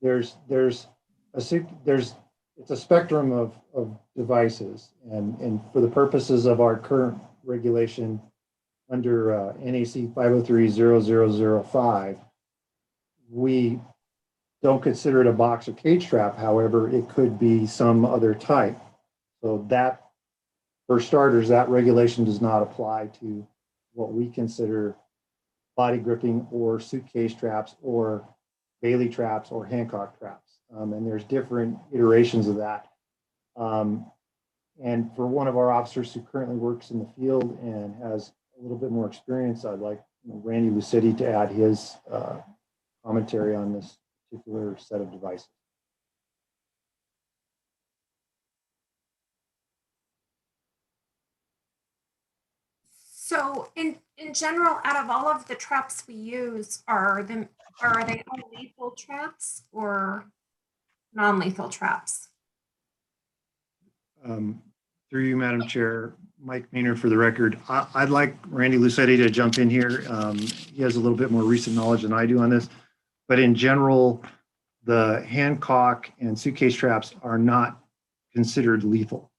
It's a spectrum of devices, and for the purposes of our current regulation under NAC 503-0005, we don't consider it a box or cage trap. However, it could be some other type. So that, for starters, that regulation does not apply to what we consider body gripping or suitcase traps or Bailey traps or Hancock traps. And there's different iterations of that. And for one of our officers who currently works in the field and has a little bit more experience, I'd like Randy Lucetti to add his commentary on this particular set of devices. So in general, out of all of the traps we use, are they all lethal traps or non-lethal traps? Through you, Madam Chair, Mike Maynard for the record. I'd like Randy Lucetti to jump in here. He has a little bit more recent knowledge than I do on this, but in general, the Hancock and suitcase traps are not considered lethal.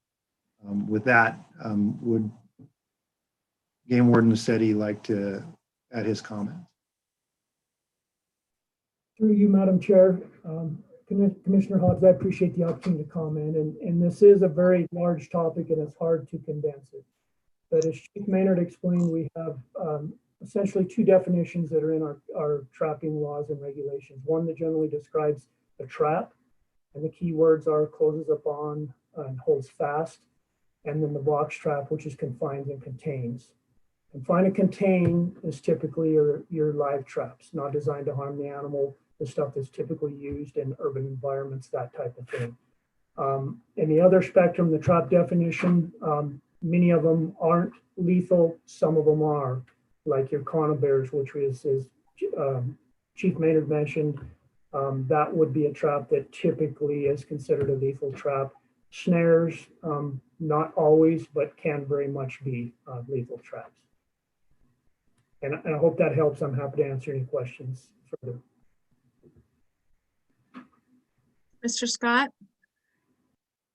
With that, would Game Warden Lucetti like to add his comment? Through you, Madam Chair, Commissioner Hobbs, I appreciate the opportunity to comment, and this is a very large topic and it's hard to condense it. But as Chief Maynard explained, we have essentially two definitions that are in our trapping laws and regulations. One that generally describes a trap, and the key words are closes up on and holds fast, and then the box trap, which is confines and contains. Confine and contain is typically your live traps, not designed to harm the animal, the stuff that's typically used in urban environments, that type of thing. In the other spectrum, the trap definition, many of them aren't lethal, some of them are, like your conibears, which is Chief Maynard mentioned, that would be a trap that typically is considered a lethal trap. Snares, not always, but can very much be lethal traps. And I hope that helps. I'm happy to answer any questions further. Mr. Scott?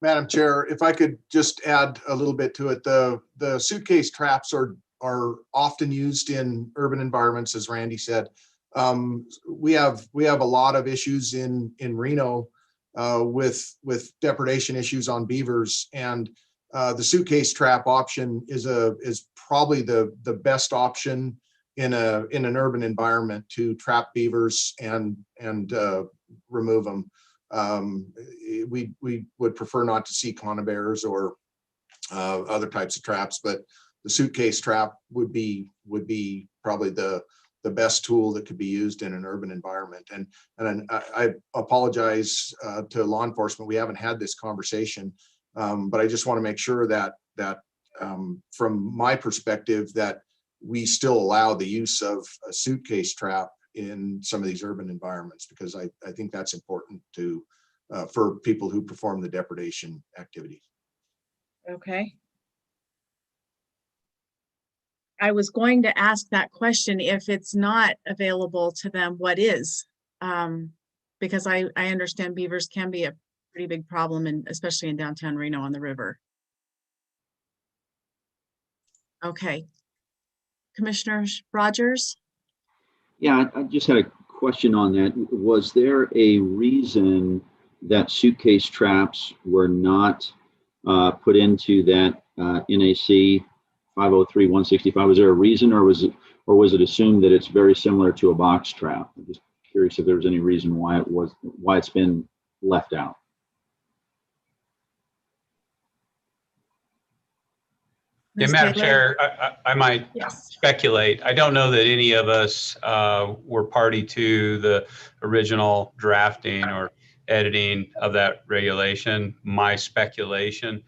Madam Chair, if I could just add a little bit to it, the suitcase traps are often used in urban environments, as Randy said. We have a lot of issues in Reno with depredation issues on beavers, and the suitcase trap option is probably the best option in an urban environment to trap beavers and remove them. We would prefer not to see conibears or other types of traps, but the suitcase trap would be probably the best tool that could be used in an urban environment. And I apologize to law enforcement, we haven't had this conversation, but I just want to make sure that from my perspective, that we still allow the use of a suitcase trap in some of these urban environments, because I think that's important to for people who perform the depredation activities. Okay. I was going to ask that question, if it's not available to them, what is? Because I understand beavers can be a pretty big problem, and especially in downtown Reno on the river. Okay. Commissioner Rogers? Yeah, I just had a question on that. Was there a reason that suitcase traps were not put into that NAC 503-165? Was there a reason, or was it assumed that it's very similar to a box trap? I'm just curious if there was any reason why it's been left out. Yeah, Madam Chair, I might speculate. I don't know that any of us were party to the original drafting, editing of that regulation. My speculation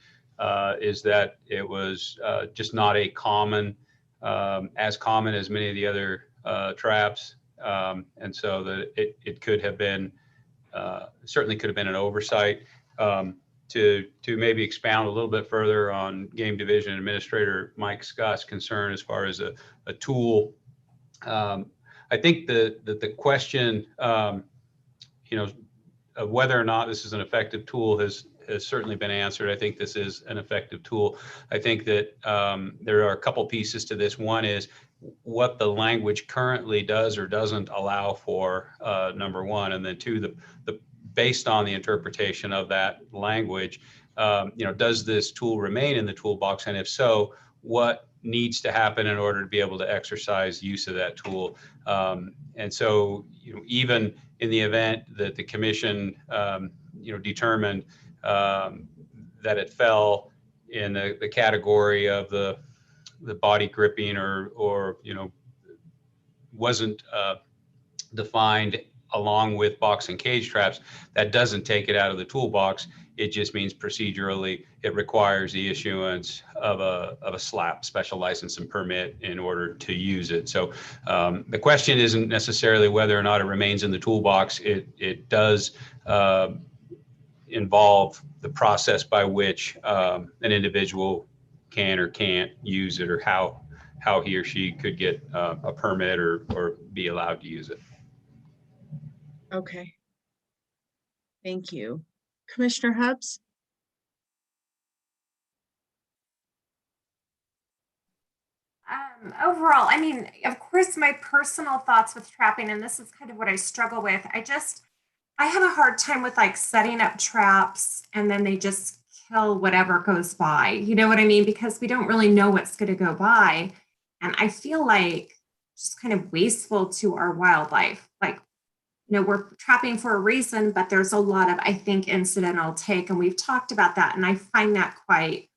is that it was just not a common, as common as many of the other traps. And so that it could have been, certainly could have been an oversight. To maybe expound a little bit further on Game Division Administrator Mike Scott's concern as far as a tool. I think the question, you know, of whether or not this is an effective tool has certainly been answered. I think this is an effective tool. I think that there are a couple pieces to this. One is what the language currently does or doesn't allow for, number one, and then two, the based on the interpretation of that language, you know, does this tool remain in the toolbox? And if so, what needs to happen in order to be able to exercise use of that tool? And so, you know, even in the event that the commission, you know, determined that it fell in the category of the body gripping or you know, wasn't defined along with box and cage traps, that doesn't take it out of the toolbox. It just means procedurally it requires the issuance of a SLAP, special license and permit, in order to use it. So the question isn't necessarily whether or not it remains in the toolbox. It does involve the process by which an individual can or can't use it, or how he or she could get a permit or be allowed to use it. Okay. Thank you. Commissioner Hubbs? Overall, I mean, of course, my personal thoughts with trapping, and this is kind of what I struggle with. I have a hard time with like setting up traps and then they just kill whatever goes by. You know what I mean? Because we don't really know what's going to go by. And I feel like just kind of wasteful to our wildlife. Like, you know, we're trapping for a reason, but there's a lot of, I think, incidental take. And we've talked about that. And I find that quite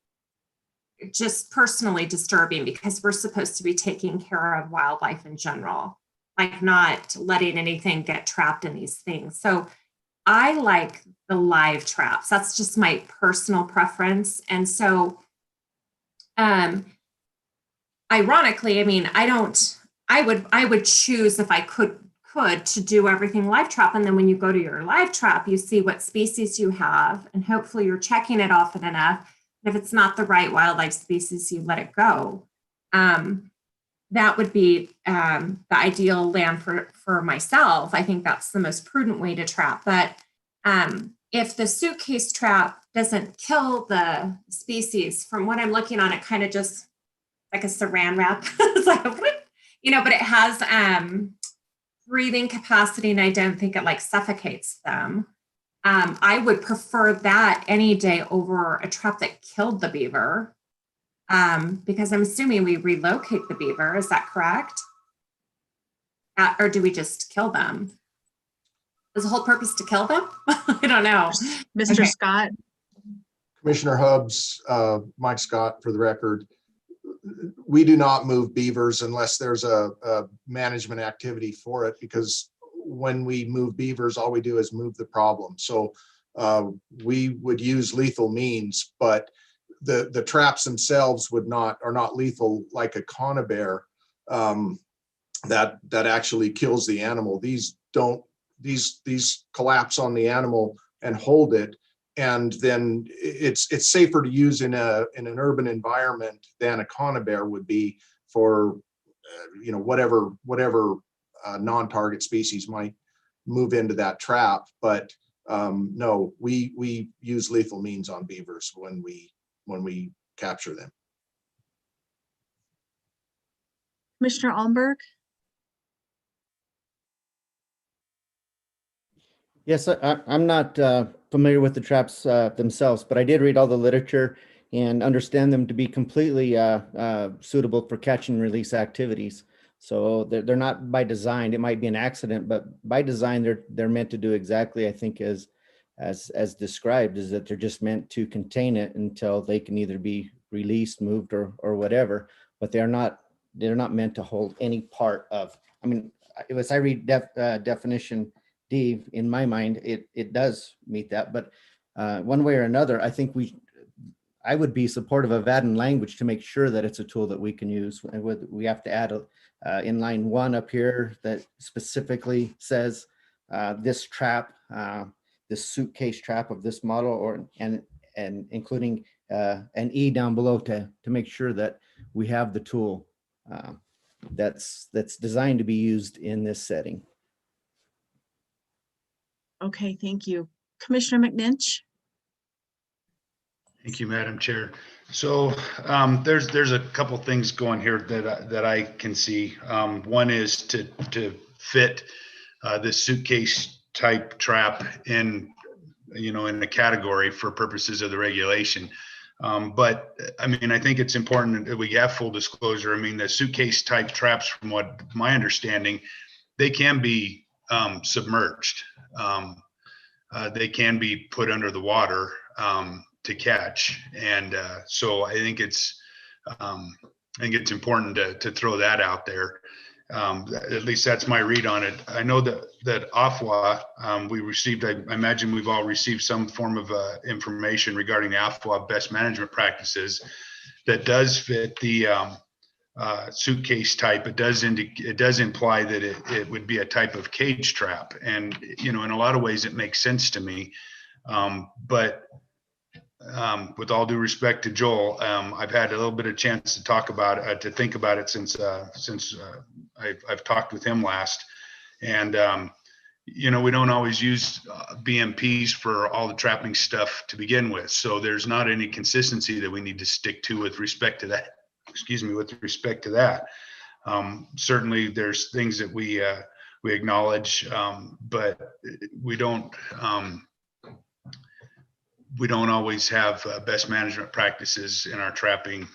just personally disturbing, because we're supposed to be taking care of wildlife in general, like not letting anything get trapped in these things. So I like the live traps. That's just my personal preference. And so ironically, I mean, I would choose, if I could to do everything live trap. And then when you go to your live trap, you see what species you have, and hopefully you're checking it often enough. And if it's not the right wildlife species, you let it go. That would be the ideal land for myself. I think that's the most prudent way to trap. But if the suitcase trap doesn't kill the species, from what I'm looking on, it kind of just like a saran wrap. It's like a whip, you know, but it has breathing capacity, and I don't think it like suffocates them. I would prefer that any day over a trap that killed the beaver, because I'm assuming we relocate the beaver. Is that correct? Or do we just kill them? Is the whole purpose to kill them? I don't know. Mr. Okay. Scott? Commissioner Hubbs, Mike Scott for the record. We do not move beavers unless there's a management activity for it, because when we move beavers, all we do is move the problem. So we would use lethal means, but the traps themselves are not lethal like a conibear that actually kills the animal. These collapse on the animal and hold it. And then it's safer to use in an urban environment than a conibear would be for you know, whatever non-target species might move into that trap. But no, we use lethal means on beavers when we capture them. Commissioner Almberg? Yes, I'm not familiar with the traps themselves, but I did read all the literature and understand them to be completely suitable for catch and release activities. So they're not by design. It might be an accident, but by design, they're meant to do exactly, I think, as described, is that they're just meant to contain it until they can either be released, moved, or whatever. But they're not meant to hold any part of. I mean, as I read definition D, in my mind, it does meet that, but one way or another, I think I would be supportive of adding language to make sure that it's a tool that we can use. And we have to add in line 1 up here that specifically says this trap, this suitcase trap of this model, and including an E down below to make sure that we have the tool that's designed to be used in this setting. Okay, thank you. Commissioner McNinch? Thank you, Madam Chair. So there's a couple things going here that I can see. One is to fit this suitcase type trap in the category for purposes of the regulation. But I mean, I think it's important that we have full disclosure. I mean, the suitcase type traps, from what my understanding, they can be submerged. They can be put under the water to catch, and so I think it's important to throw that out there. At least that's my read on it. I know that AFWA, we received, I imagine we've all received some form of information regarding the AFWA best management practices that does fit the suitcase type. It does imply that it would be a type of cage trap, and in a lot of ways it makes sense to me. But with all due respect to Joel, I've had a little bit of chance to talk about it, to think about it since I've talked with him last, and we don't always use BMPs for all the trapping stuff to begin with, so there's not any consistency that we need to stick to with respect to that. With respect to that, certainly there's things that we acknowledge, but we don't always have best management practices in our trapping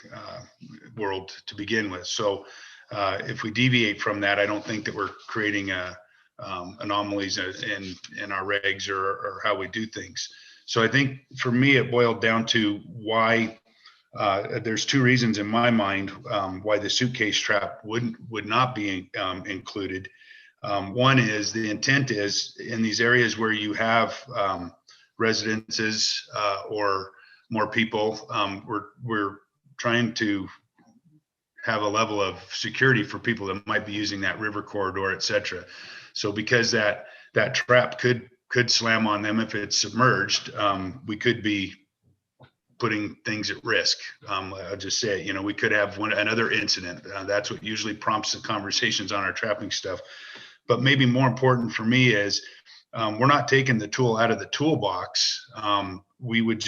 world to begin with. So if we deviate from that, I don't think that we're creating anomalies in our regs or how we do things. So I think for me, it boiled down to why there's two reasons in my mind why the suitcase trap would not be included. One is the intent is in these areas where you have residences or more people, we're trying to have a level of security for people that might be using that river corridor, et cetera. So because that trap could slam on them if it's submerged, we could be putting things at risk. I'll just say, we could have another incident. That's what usually prompts the conversations on our trapping stuff. But maybe more important for me is we're not taking the tool out of the toolbox. It would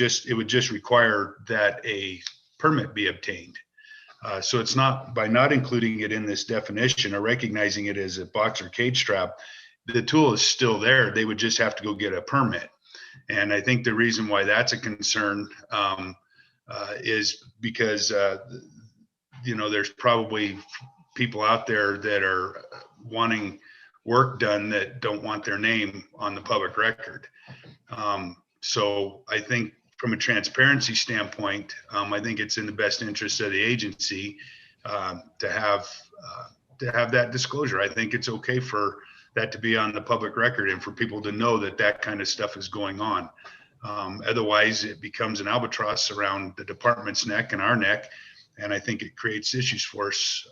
just require that a permit be obtained. So it's not, by not including it in this definition or recognizing it as a box or cage trap, the tool is still there. They would just have to go get a permit. And I think the reason why that's a concern is because, there's probably people out there that are wanting work done that don't want their name on the public record. So I think from a transparency standpoint, I think it's in the best interest of the agency to have that disclosure. I think it's okay for that to be on the public record and for people to know that kind of stuff is going on. Otherwise, it becomes an albatross around the department's neck and our neck, and I think it creates issues for us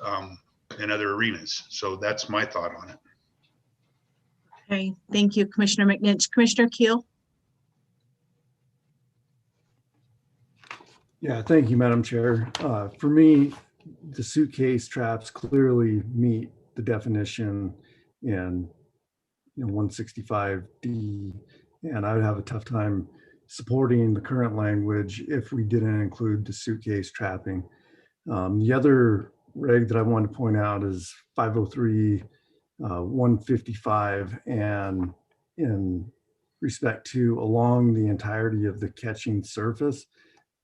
in other arenas. So that's my thought on it. Okay, thank you, Commissioner McNinch. Commissioner Keel? Yeah, thank you, Madam Chair. For me, the suitcase traps clearly meet the definition in 165D, and I would have a tough time supporting the current language if we didn't include the suitcase trapping. The other reg that I want to point out is 503 155, and in respect to along the entirety of the catching surface,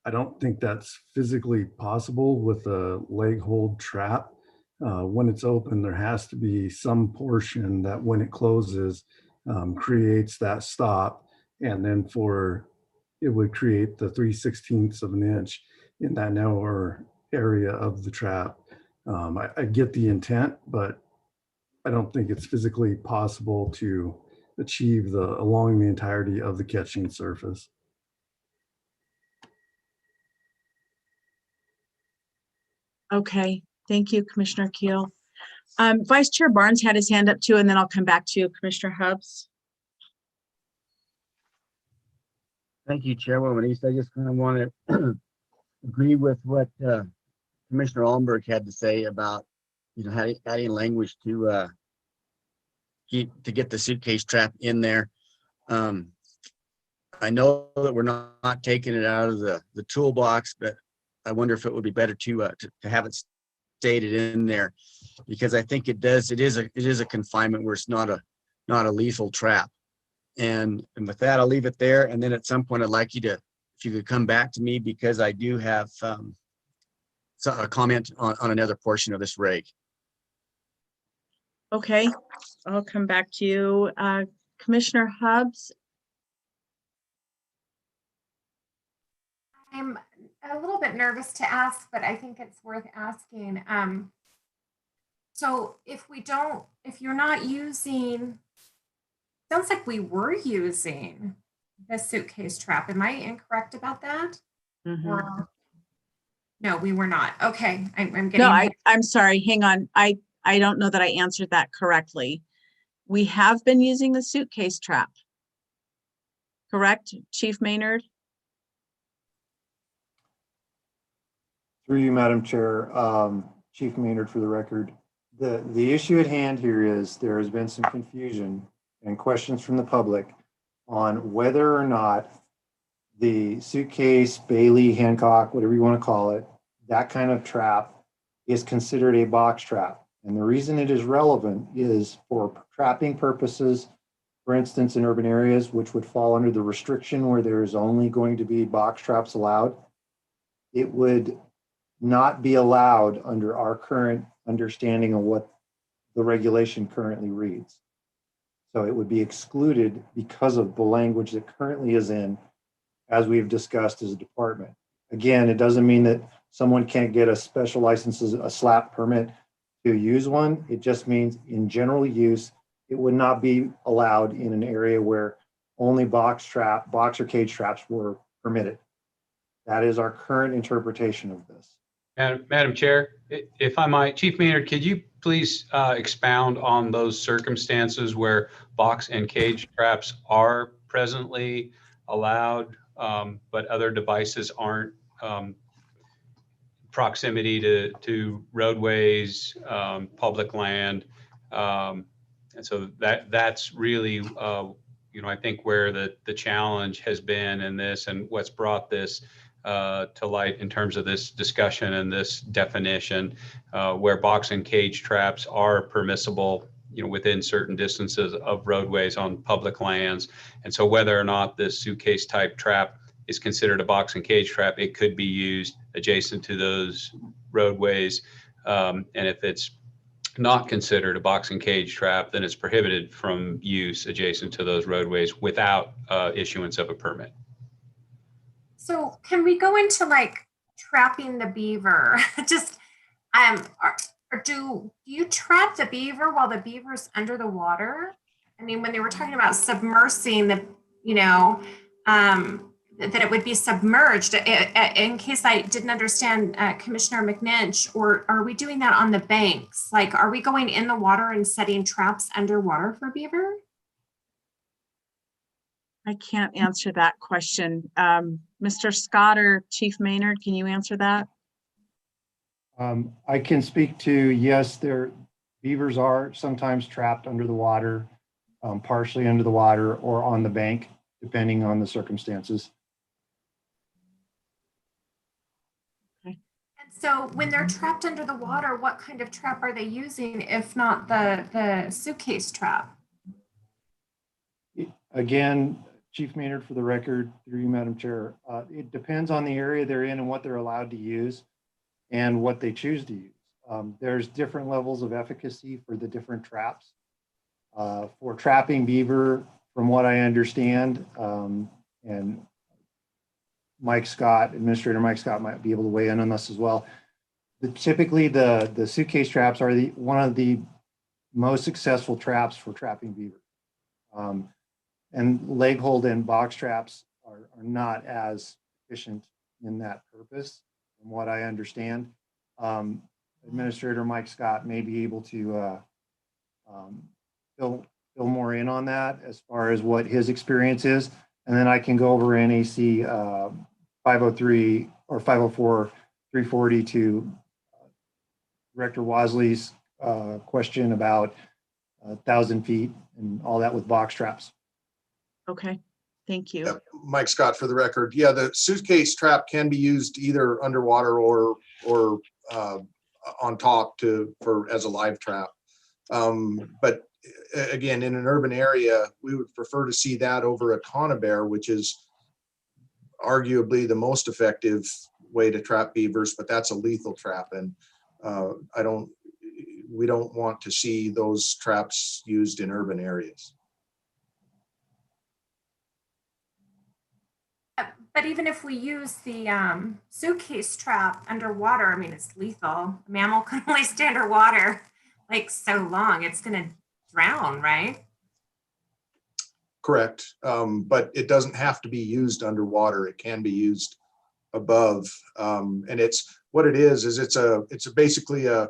I don't think that's physically possible with a leg hold trap. When it's open, there has to be some portion that when it closes creates that stop, and then it would create the 3/16 of an inch in that narrower area of the trap. I get the intent, but I don't think it's physically possible to achieve along the entirety of the catching surface. Okay, thank you, Commissioner Keel. Vice Chair Barnes had his hand up too, and then I'll come back to you, Commissioner Hubbs. Thank you, Chairwoman East. I just kind of want to agree with what Commissioner Allenberg had to say about, adding language to get the suitcase trap in there. I know that we're not taking it out of the toolbox, but I wonder if it would be better to have it stated in there, because I think it is a confinement where it's not a lethal trap. And with that, I'll leave it there. And then at some point, I'd like you to, if you could come back to me, because I do have a comment on another portion of this reg. Okay, I'll come back to you. Commissioner Hubbs. I'm a little bit nervous to ask, but I think it's worth asking. So if you're not using, sounds like we were using the suitcase trap. Am I incorrect about that? Mm-hmm. No, we were not. Okay, I'm getting. No, I'm sorry. Hang on. I don't know that I answered that correctly. We have been using the suitcase trap. Correct, Chief Maynard? Through you, Madam Chair, Chief Maynard for the record. The issue at hand here is there has been some confusion and questions from the public on whether or not the suitcase, Bailey, Hancock, whatever you want to call it, that kind of trap is considered a box trap. And the reason it is relevant is for trapping purposes, for instance, in urban areas, which would fall under the restriction where there is only going to be box traps allowed, it would not be allowed under our current understanding of what the regulation currently reads. So it would be excluded because of the language that currently is in, as we've discussed as a department. Again, it doesn't mean that someone can't get a special license, a SLAP permit to use one. It just means in general use, it would not be allowed in an area where only box or cage traps were permitted. That is our current interpretation of this. Madam Chair, if I might, Chief Maynard, could you please expound on those circumstances where box and cage traps are presently allowed, but other devices aren't? Proximity to roadways, public land. And so that's really, I think where the challenge has been in this, and what's brought this to light in terms of this discussion and this definition, where box and cage traps are permissible, within certain distances of roadways on public lands. And so whether or not this suitcase type trap is considered a box and cage trap, it could be used adjacent to those roadways. And if it's not considered a box and cage trap, then it's prohibited from use adjacent to those roadways without issuance of a permit. So can we go into like trapping the beaver? Just, or do you trap the beaver while the beaver's under the water? I mean, when they were talking about submersing the, that it would be submerged. In case I didn't understand, Commissioner McNinch, or are we doing that on the banks? Like, are we going in the water and setting traps underwater for beaver? I can't answer that question. Mr. Scott or Chief Maynard, can you answer that? I can speak to, yes, beavers are sometimes trapped under the water, partially under the water or on the bank, depending on the circumstances. And so when they're trapped under the water, what kind of trap are they using if not the suitcase trap? Again, Chief Maynard, for the record, through you, Madam Chair, it depends on the area they're in and what they're allowed to use and what they choose to use. There's different levels of efficacy for the different traps. For trapping beaver, from what I understand, and Mike Scott, Administrator Mike Scott might be able to weigh in on this as well. Typically, the suitcase traps are one of the most successful traps for trapping beaver. And leg hold and box traps are not as efficient in that purpose, from what I understand. Administrator Mike Scott may be able to fill more in on that as far as what his experience is. And then I can go over NAC 503 or 504 340 to Director Wasley's question about 1,000 feet and all that with box traps. Okay, thank you. Yep. Mike Scott for the record. Yeah, the suitcase trap can be used either underwater or on top as a live trap. But again, in an urban area, we would prefer to see that over a conibear, which is arguably the most effective way to trap beavers, but that's a lethal trap. And we don't want to see those traps used in urban areas. But even if we use the suitcase trap underwater, I mean, it's lethal. A mammal can only stay underwater like so long. It's going to drown, right? Correct. But it doesn't have to be used underwater. It can be used above. And it's what it is it's basically a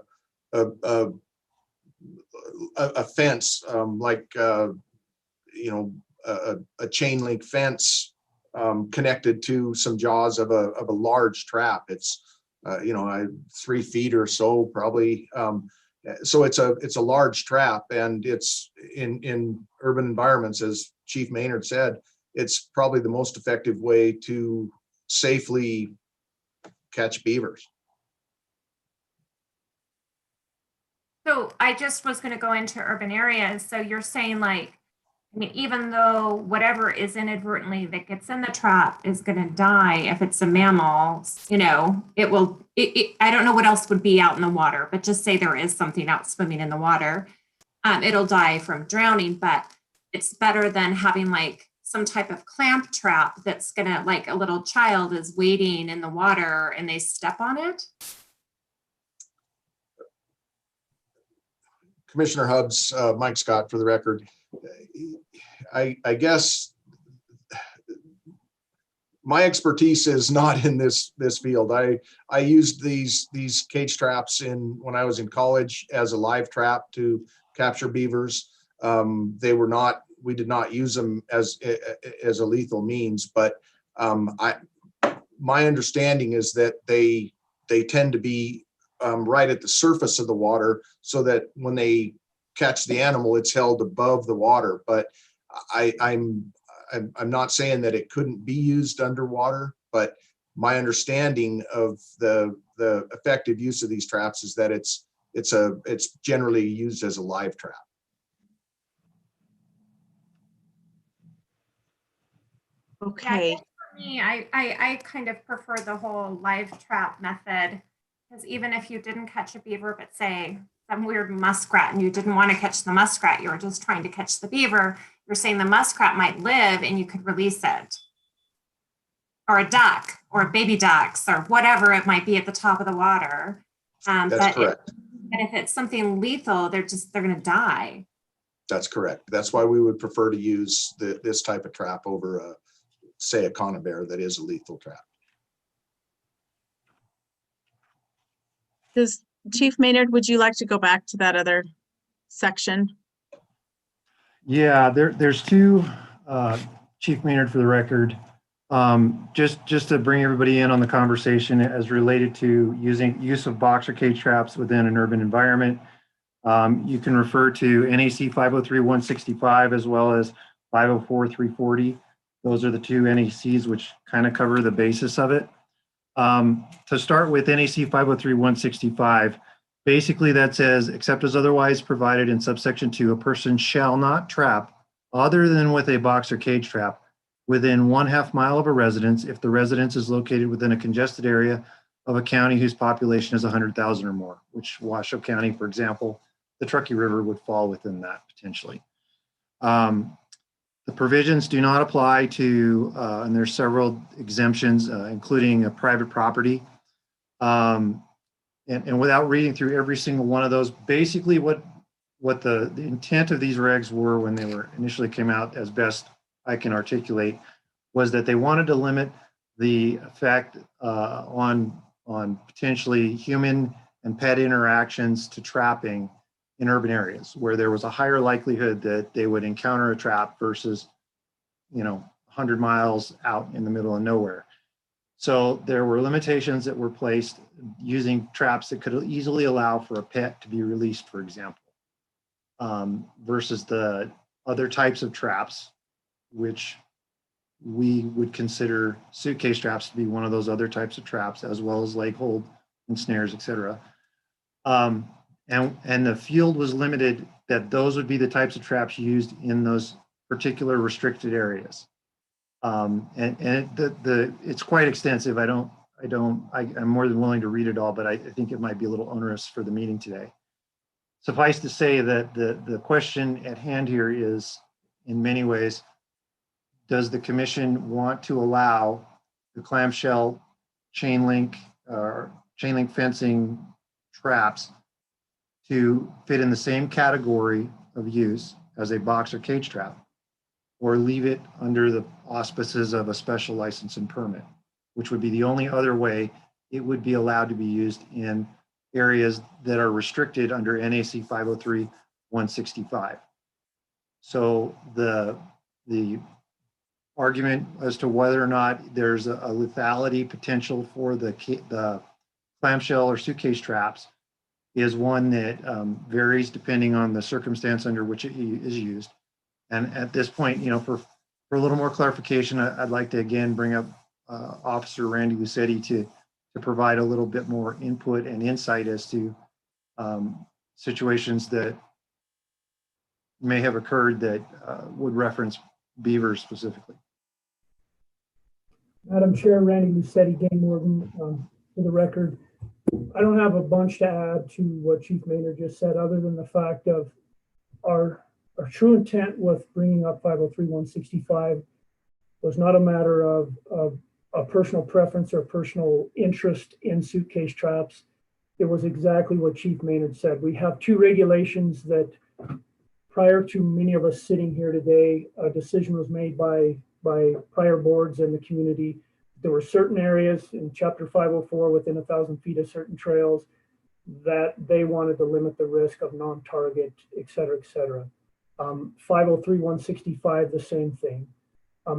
fence, like, a chain link fence connected to some jaws of a large trap. It's 3 feet or so probably. So it's a large trap, and it's in urban environments, as Chief Maynard said, it's probably the most effective way to safely catch beavers. So I just was going to go into urban areas. So you're saying, like, I mean, even though whatever is inadvertently that gets in the trap is going to die, if it's a mammal, it will, I don't know what else would be out in the water, but just say there is something out swimming in the water, it'll die from drowning. But it's better than having like some type of clamp trap that's going to, like, a little child is wading in the water and they step on it. Commissioner Hubbs, Mike Scott for the record. I guess my expertise is not in this field. I used these cage traps when I was in college as a live trap to capture beavers. We did not use them as a lethal means, but my understanding is that they tend to be right at the surface of the water, so that when they catch the animal, it's held above the water. But I'm not saying that it couldn't be used underwater, but my understanding of the effective use of these traps is that it's generally used as a live trap. Okay. Yeah, for me, I kind of prefer the whole live trap method, because even if you didn't catch a beaver, but say some weird muskrat and you didn't want to catch the muskrat, you were just trying to catch the beaver, you're saying the muskrat might live and you could release it. Or a duck or baby ducks or whatever it might be at the top of the water. That's correct. And if it's something lethal, they're going to die. That's correct. That's why we would prefer to use this type of trap over say a conibear that is a lethal trap. Does Chief Maynard, would you like to go back to that other section? Yeah, there's two, Chief Maynard for the record. Just to bring everybody in on the conversation as related to use of boxer cage traps within an urban environment. You can refer to NAC 503-165 as well as 504-340. Those are the two NACs which kind of cover the basis of it. To start with NAC 503-165, basically that says, except as otherwise provided in subsection 2, a person shall not trap other than with a box or cage trap within 1/2 mile of a residence if the residence is located within a congested area of a county whose population is 100,000 or more, which Washoe County, for example, the Truckee River would fall within that potentially. The provisions do not apply to, and there's several exemptions, including a private property. And without reading through every single one of those, basically what what the intent of these regs were when they were initially came out, as best I can articulate, was that they wanted to limit the effect on potentially human and pet interactions to trapping in urban areas where there was a higher likelihood that they would encounter a trap versus, 100 miles out in the middle of nowhere. So there were limitations that were placed using traps that could easily allow for a pet to be released, for example, versus the other types of traps, which we would consider suitcase traps to be one of those other types of traps, as well as leg hold and snares, et cetera. And the field was limited that those would be the types of traps used in those particular restricted areas. It's quite extensive. I'm more than willing to read it all, but I think it might be a little onerous for the meeting today. Suffice to say that the question at hand here is, in many ways, does the commission want to allow the clamshell chain link fencing traps to fit in the same category of use as a box or cage trap, or leave it under the auspices of a special license and permit, which would be the only other way it would be allowed to be used in areas that are restricted under NAC 503-165. So the argument as to whether or not there's a lethality potential for the clamshell or suitcase traps is one that varies depending on the circumstance under which it is used. And at this point, for a little more clarification, I'd like to again bring up Officer Randy Lucetti to provide a little bit more input and insight as to situations that may have occurred that would reference beavers specifically. Madam Chair, Randy Lucetti, Game Warden. For the record, I don't have a bunch to add to what Chief Maynard just said, other than the fact of our true intent with bringing up 503-165 was not a matter of a personal preference or personal interest in suitcase traps. It was exactly what Chief Maynard said. We have two regulations that, prior to many of us sitting here today, a decision was made by prior boards and the community. There were certain areas in Chapter 504 within 1,000 feet of certain trails that they wanted to limit the risk of non-target, et cetera, et cetera. 503-165, the same thing.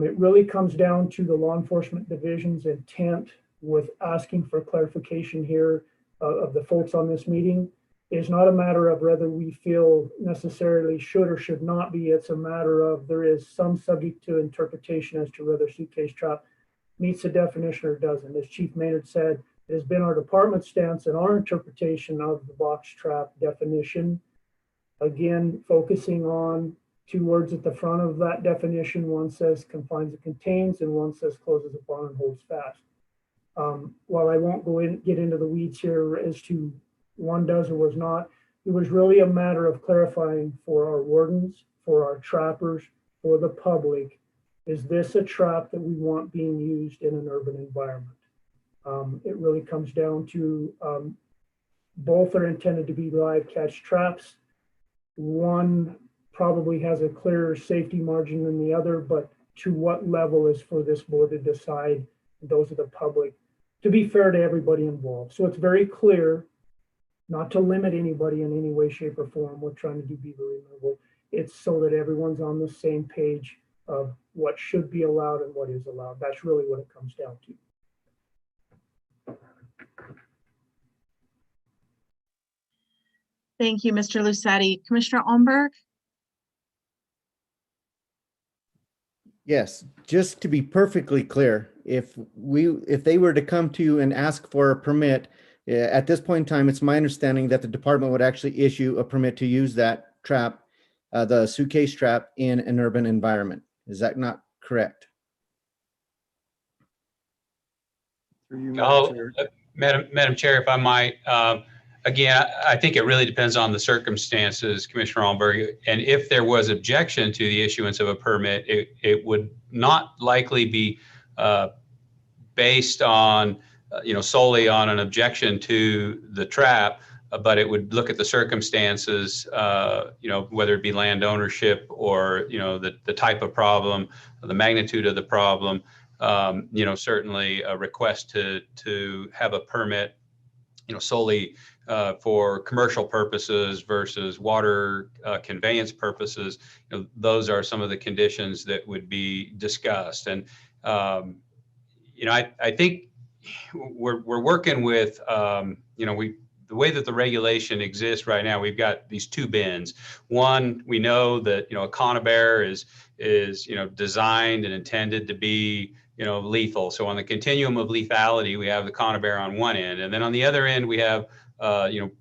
It really comes down to the law enforcement division's intent with asking for clarification here of the folks on this meeting. Is not a matter of whether we feel necessarily should or should not be. It's a matter of there is some subject to interpretation as to whether suitcase trap meets the definition or doesn't. As Chief Maynard said, it has been our department's stance and our interpretation of the box trap definition. Again, focusing on two words at the front of that definition. One says confines and contains, and one says closes upon and holds fast. While I won't get into the weeds here as to one does or was not, it was really a matter of clarifying for our wardens, for our trappers, for the public. Is this a trap that we want being used in an urban environment? It really comes down to both are intended to be live catch traps. One probably has a clearer safety margin than the other, but to what level is for this board to decide. Those are the public, to be fair to everybody involved. So it's very clear, not to limit anybody in any way, shape, or form. We're trying to do beaver removal. It's so that everyone's on the same page of what should be allowed and what is allowed. That's really what it comes down to. Thank you, Mr. Lucetti. Commissioner Olmberg? Yes, just to be perfectly clear, if they were to come to you and ask for a permit, at this point in time, it's my understanding that the department would actually issue a permit to use that trap, the suitcase trap, in an urban environment. Is that not correct? Madam Chair, if I might, again, I think it really depends on the circumstances, Commissioner Allenberg. And if there was objection to the issuance of a permit, it would not likely be based on, solely on an objection to the trap, but it would look at the circumstances, whether it be land ownership or, the type of problem, the magnitude of the problem. Certainly a request to have a permit, solely for commercial purposes versus water conveyance purposes. Those are some of the conditions that would be discussed. And, I think we're working with, the way that the regulation exists right now, we've got these two bins. One, we know that, a conibear is designed and intended to be, lethal. So on the continuum of lethality, we have the conibear on one end, and then on the other end, we have,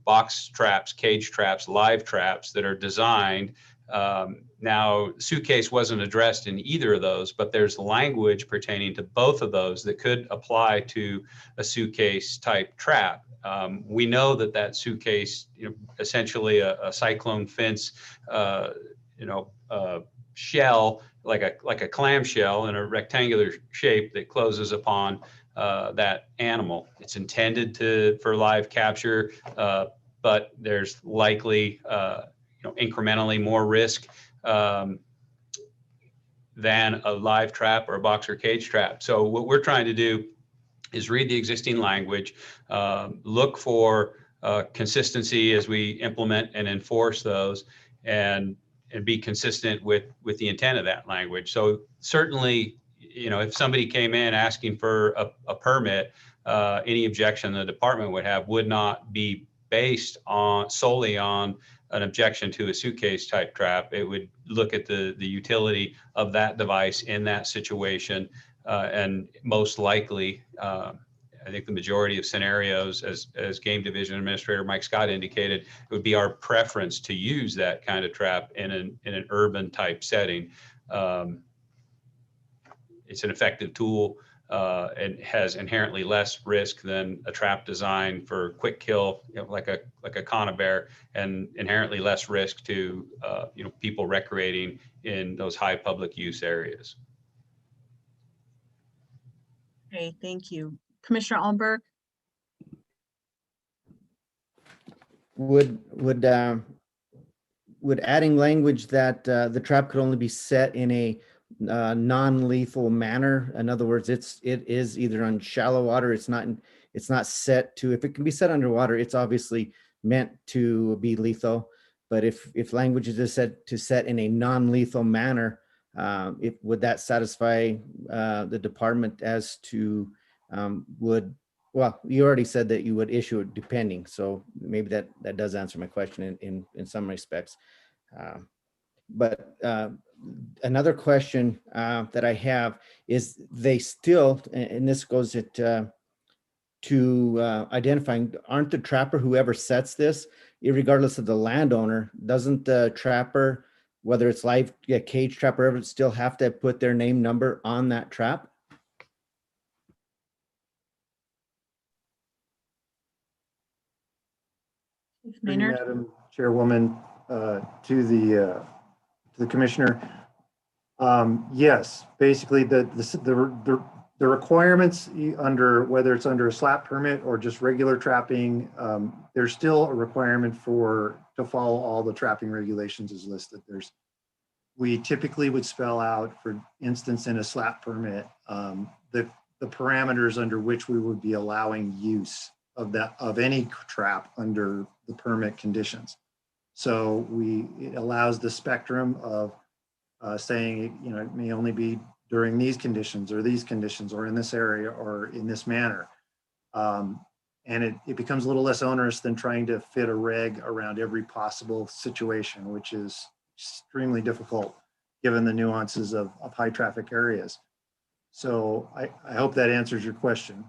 box traps, cage traps, live traps that are designed. Now, suitcase wasn't addressed in either of those, but there's language pertaining to both of those that could apply to a suitcase type trap. We know that suitcase, essentially a cyclone fence, shell, like a clam shell in a rectangular shape that closes upon that animal. It's intended for live capture, but there's likely incrementally more risk than a live trap or a box or cage trap. So what we're trying to do is read the existing language, look for consistency as we implement and enforce those, and be consistent with the intent of that language. So certainly, if somebody came in asking for a permit, any objection the department would have would not be based solely on an objection to a suitcase type trap. It would look at the utility of that device in that situation. And most likely, I think the majority of scenarios, as Game Division Administrator Mike Scott indicated, it would be our preference to use that kind of trap in an urban type setting. It's an effective tool and has inherently less risk than a trap designed for quick kill, like a conibear, and inherently less risk to people recreating in those high public use areas. Okay, thank you. Commissioner Allenberg? Would adding language that the trap could only be set in a non-lethal manner, in other words, it is either on shallow water, it's not set to, if it can be set underwater, it's obviously meant to be lethal. But if language is set to set in a non-lethal manner, would that satisfy the department as to well, you already said that you would issue it depending, so maybe that does answer my question in some respects. But another question that I have is, they still, and this goes to identifying, aren't the trapper, whoever sets this, regardless of the landowner, doesn't the trapper, whether it's live cage trap or ever, still have to put their name, number on that trap? Maynard? Madam Chairwoman, to the commissioner. Yes, basically the requirements under, whether it's under a slap permit or just regular trapping, there's still a requirement to follow all the trapping regulations as listed. We typically would spell out, for instance, in a slap permit, the parameters under which we would be allowing use of any trap under the permit conditions. So it allows the spectrum of saying, it may only be during these conditions or in this area or in this manner. And it becomes a little less onerous than trying to fit a reg around every possible situation, which is extremely difficult given the nuances of high traffic areas. So I hope that answers your question.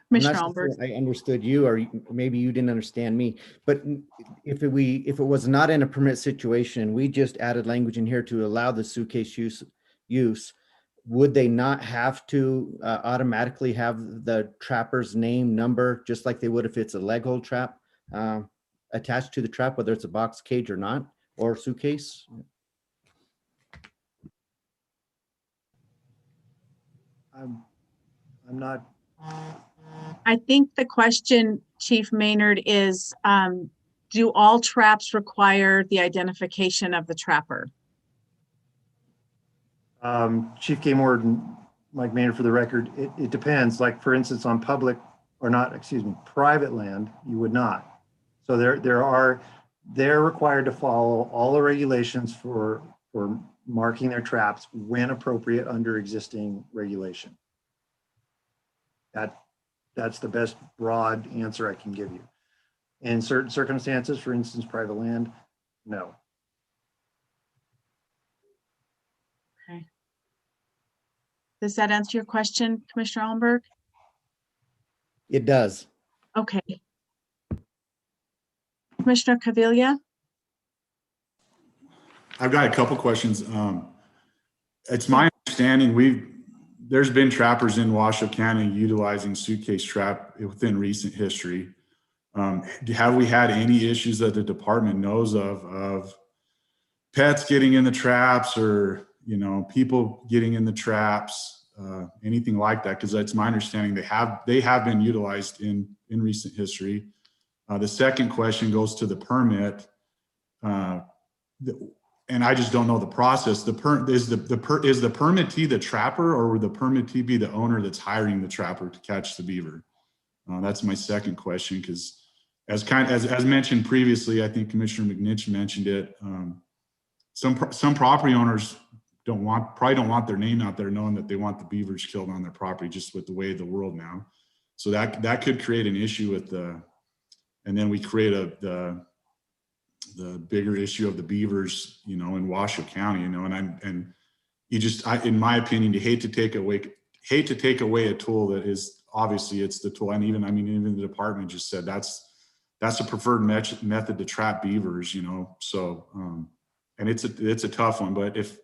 Commissioner Allenberg? I understood you, or maybe you didn't understand me. But if it was not in a permit situation, we just added language in here to allow the suitcase use, would they not have to automatically have the trapper's name, number, just like they would if it's a leg hold trap attached to the trap, whether it's a box, cage or not, or suitcase? I'm not I think the question, Chief Maynard, is do all traps require the identification of the trapper? Chief Game Warden Mike Maynard, for the record, it depends. Like, for instance, on public or not, excuse me, private land, you would not. So they're required to follow all the regulations for marking their traps when appropriate under existing regulation. That's the best broad answer I can give you. In certain circumstances, for instance, private land, no. Okay. Does that answer your question, Commissioner Allenberg? It does. Okay. Commissioner Caviglia? I've got a couple questions. It's my understanding there's been trappers in Washoe County utilizing suitcase trap within recent history. Have we had any issues that the department knows of pets getting in the traps, or people getting in the traps, anything like that? Because that's my understanding they have been utilized in recent history. The second question goes to the permit, and I just don't know the process. Is the permittee the trapper, or would the permittee be the owner that's hiring the trapper to catch the beaver? That's my second question, because as mentioned previously, I think Commissioner McNinch mentioned it. Some property owners probably don't want their name out there knowing that they want the beavers killed on their property, just with the way of the world now. So that could create an issue with and then we create the bigger issue of the beavers, in Washoe County, and in my opinion, you hate to take away a tool that is obviously it's the tool. And even the department just said that's a preferred method to trap beavers, so, and it's a tough one, but if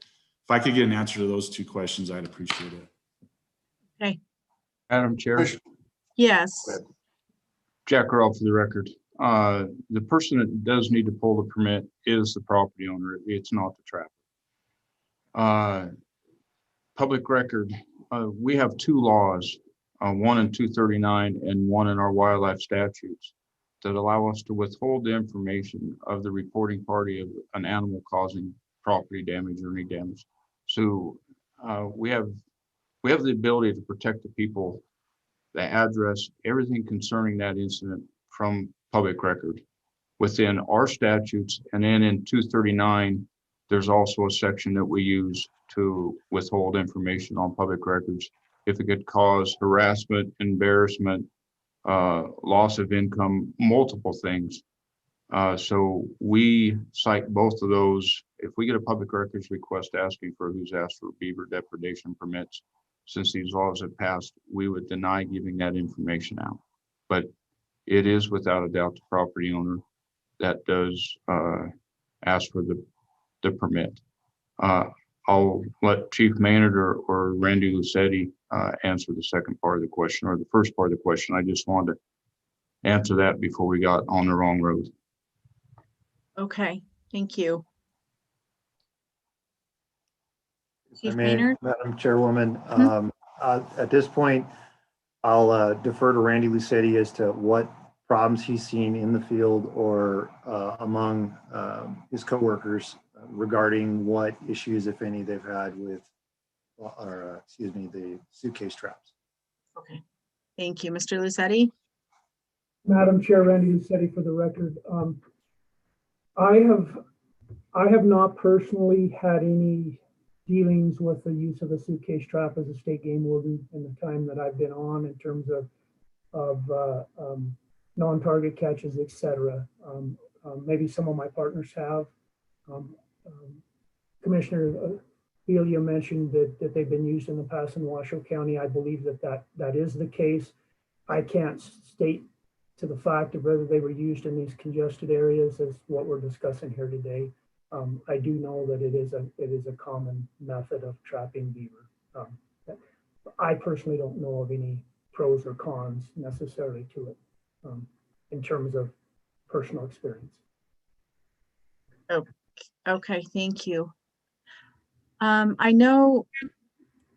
I could get an answer to those two questions, I'd appreciate it. Okay. Madam Chair. Yes. Jack Earl for the record. The person that does need to pull the permit is the property owner. It's not the trapper. Public record. We have two laws, one in 239 and one in our wildlife statutes, that allow us to withhold the information of the reporting party of an animal causing property damage or any damage. So we have the ability to protect the people, the address, everything concerning that incident from public record within our statutes. And then in 239, there's also a section that we use to withhold information on public records if it could cause harassment, embarrassment, loss of income, multiple things. So we cite both of those. If we get a public records request asking for who's asked for beaver depredation permits, since these laws have passed, we would deny giving that information out. But it is without a doubt the property owner that does ask for the permit. I'll let Chief Maynard or Randy Lucetti answer the second part of the question, or the first part of the question. I just wanted to answer that before we got on the wrong road. Okay, thank you. Chief Madam Maynard? Chairwoman, at this point, I'll defer to Randy Lucetti as to what problems he's seen in the field or among his coworkers regarding what issues, if any, they've had with, the suitcase traps. Okay, thank you. Mr. Lucetti? Madam Chair, Randy Lucetti for the record. I have not personally had any dealings with the use of a suitcase trap as a state game warden in the time that I've been on in terms of non-target catches, etc. Maybe some of my partners have. Commissioner Belia mentioned that they've been used in the past in Washoe County. I believe that is the case. I can't state to the fact of whether they were used in these congested areas as what we're discussing here today. I do know that it is a common method of trapping beaver. I personally don't know of any pros or cons necessarily to it in terms of personal experience. Oh, okay, thank you. I know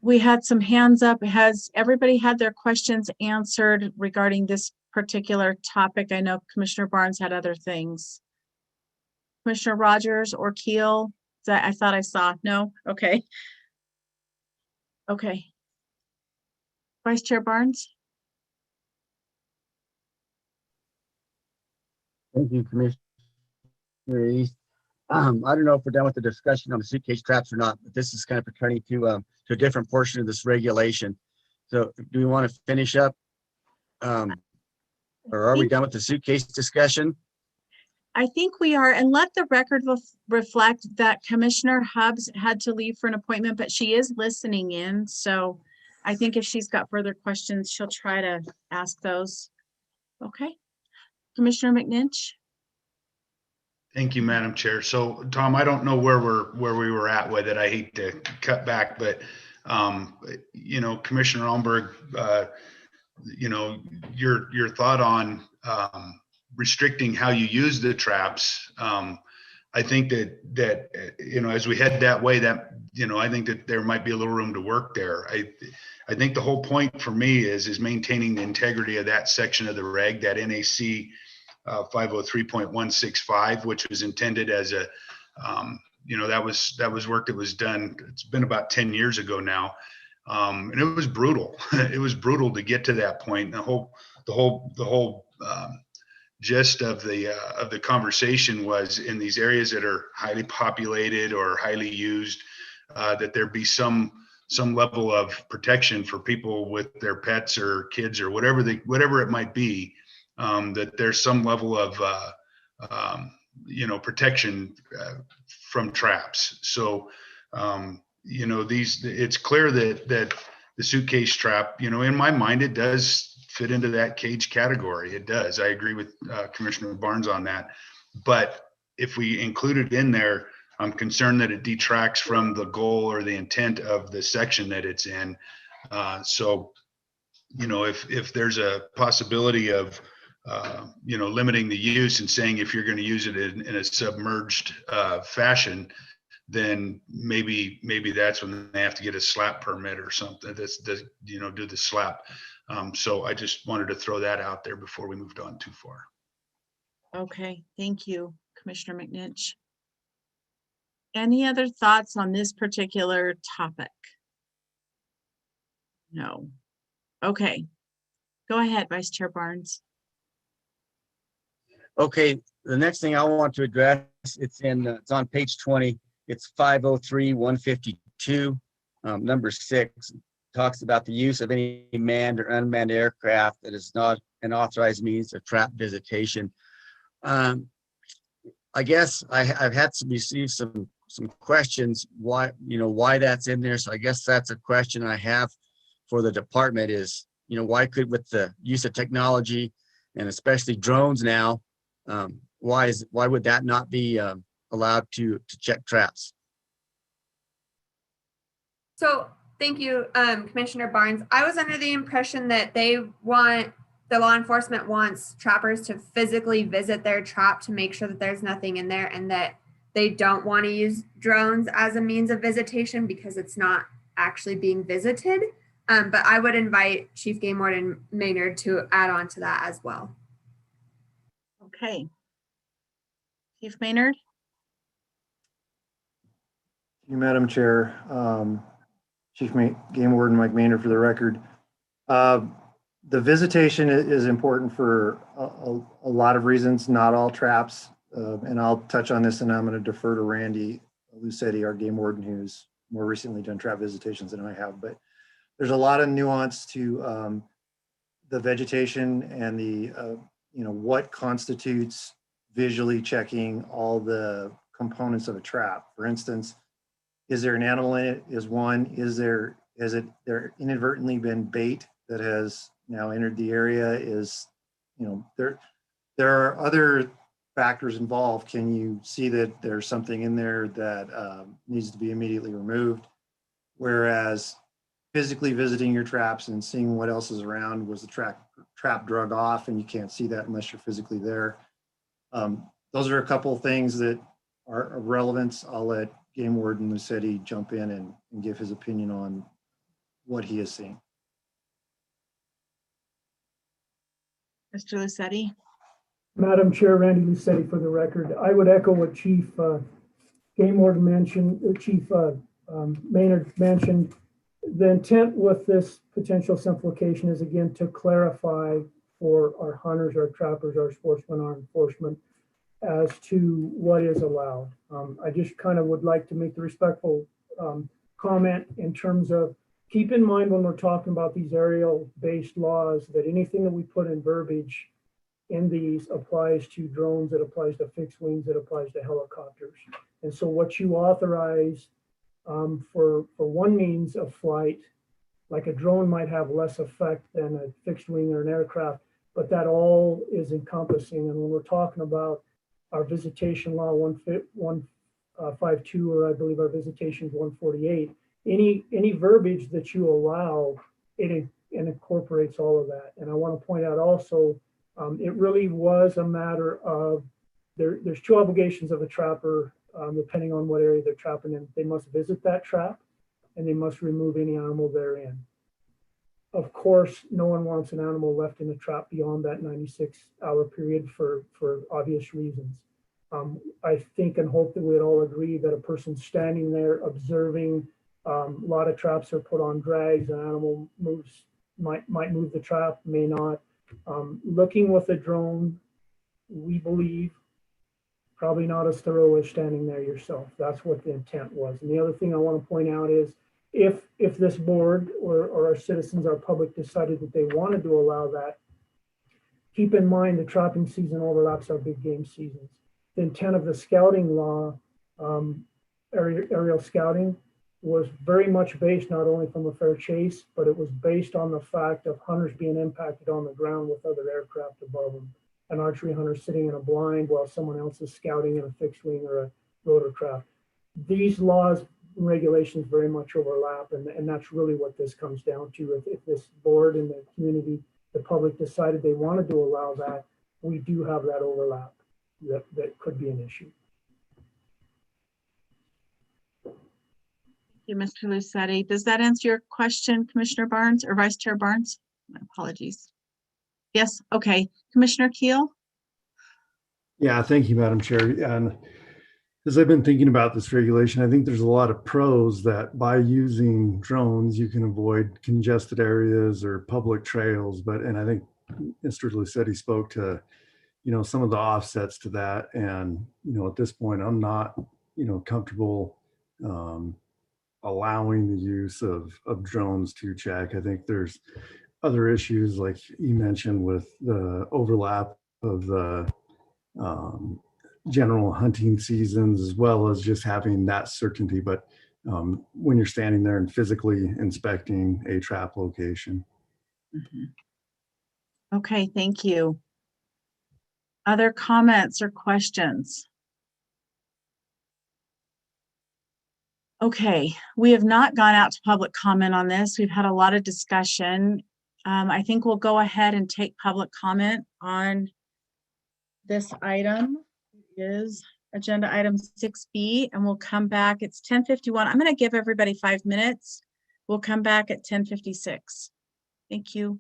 we had some hands up. Has everybody had their questions answered regarding this particular topic? I know Commissioner Barnes had other things. Commissioner Rogers or Keel? That I thought I saw. No? Okay. Okay. Vice Chair Barnes? Thank you, Commissioner East. I don't know if we're done with the discussion on the suitcase traps or not, but this is kind of pertaining to a different portion of this regulation. So do we want to finish up? Or are we done with the suitcase discussion? I think we are, and let the record reflect that Commissioner Hubbs had to leave for an appointment, but she is listening in. So I think if she's got further questions, she'll try to ask those. Okay. Commissioner McNinch? Thank you, Madam Chair. So Tom, I don't know where we were at with it. I hate to cut back, but you know, Commissioner Almberg, you know, your thought on restricting how you use the traps. I think that you know, as we head that way, that, you know, I think that there might be a little room to work there. I think the whole point for me is maintaining the integrity of that section of the reg, that NAC 503.165, which was intended as a, you know, that was work that was done. It's been about 10 years ago now. And it was brutal. It was brutal to get to that point. The whole gist of the conversation was, in these areas that are highly populated or highly used, that there be some level of protection for people with their pets or kids or whatever it might be, that there's some level of you know, protection from traps. So you know, it's clear that the suitcase trap, you know, in my mind, it does fit into that cage category. It does. I agree with Commissioner Barnes on that. But if we include it in there, I'm concerned that it detracts from the goal or the intent of the section that it's in. So, you know, if there's a possibility of, you know, limiting the use and saying if you're going to use it in a submerged fashion, then maybe that's when they have to get a slap permit or something. That's you know, do the slap. So I just wanted to throw that out there before we moved on too far. Okay, thank you, Commissioner McNinch. Any other thoughts on this particular topic? No. Okay. Go ahead, Vice Chair Barnes. Okay, the next thing I want to address, it's on page 20. It's 503-152, number 6, talks about the use of any manned or unmanned aircraft that is not an authorized means of trap visitation. I guess I've had to receive some questions why that's in there. So I guess that's a question I have for the department is, you know, why could, with the use of technology and especially drones now, why would that not be allowed to check traps? So thank you, Commissioner Barnes. I was under the impression that the law enforcement wants trappers to physically visit their trap to make sure that there's nothing in there, and that they don't want to use drones as a means of visitation because it's not actually being visited. But I would invite Chief Game Warden Maynard to add on to that as well. Okay. Chief Maynard? Madam Chair, Chief Game Warden Mike Maynard for the record. The visitation is important for a lot of reasons, not all traps. And I'll touch on this, and I'm going to defer to Randy Lucetti, our Game Warden, who's more recently done trap visitations than I have. But there's a lot of nuance to the vegetation and the, you know, what constitutes visually checking all the components of a trap. For instance, is there an animal in it? Is one? Has there inadvertently been bait that has now entered the area? Is, you know, there are other factors involved. Can you see that there's something in there that needs to be immediately removed? Whereas physically visiting your traps and seeing what else is around, was the trap drug off, and you can't see that unless you're physically there. Those are a couple of things that are of relevance. I'll let Game Warden Lucetti jump in and give his opinion on what he is seeing. Mr. Lucetti? Madam Chair, Randy Lucetti for the record. I would echo what Chief Game Warden mentioned, Chief Maynard mentioned. The intent with this potential simplification is again to clarify for our hunters, our trappers, our sportsmen, our enforcement as to what is allowed. I just kind of would like to make the respectful comment in terms of keep in mind when we're talking about these aerial-based laws that anything that we put in verbiage in these applies to drones, it applies to fixed wings, it applies to helicopters. And so what you authorize for one means of flight, like a drone might have less effect than a fixed wing or an aircraft, but that all is encompassing. And when we're talking about our visitation law 152, or I believe our visitation is 148, any verbiage that you allow, it incorporates all of that. And I want to point out also, it really was a matter of, there's two obligations of a trapper, depending on what area they're trapping in. They must visit that trap and they must remove any animal therein. Of course, no one wants an animal left in a trap beyond that 96-hour period for obvious reasons. I think and hope that we'd all agree that a person standing there observing, a lot of traps are put on drags, an animal might move the trap, may not. Looking with a drone, we believe, probably not as thorough as standing there yourself. That's what the intent was. And the other thing I want to point out is if this board or our citizens, our public decided that they wanted to allow that, keep in mind the trapping season overlaps our big game seasons. The intent of the scouting law, aerial scouting, was very much based not only from a fair chase, but it was based on the fact of hunters being impacted on the ground with other aircraft above them. An archery hunter sitting in a blind while someone else is scouting in a fixed wing or a rotorcraft. These laws and regulations very much overlap, and that's really what this comes down to. If this board and the community, the public decided they wanted to allow that, we do have that overlap that could be an issue. Thank you, Mr. Lucetti. Does that answer your question, Commissioner Barnes or Vice Chair Barnes? My apologies. Yes, okay. Commissioner Keel? Yeah, thank you, Madam Chair. And as I've been thinking about this regulation, I think there's a lot of pros that by using drones, you can avoid congested areas or public trails. And I think Mr. Lucetti spoke to, some of the offsets to that. And, at this point, I'm not, comfortable allowing the use of drones to check. I think there's other issues like you mentioned with the overlap of the general hunting seasons, as well as just having that certainty. But when you're standing there and physically inspecting a trap location. Okay, thank you. Other comments or questions? Okay, we have not gone out to public comment on this. We've had a lot of discussion. I think we'll go ahead and take public comment on this item. It is agenda item 6B, and we'll come back. It's 10:51. I'm going to give everybody 5 minutes. We'll come back at 10:56. Thank you.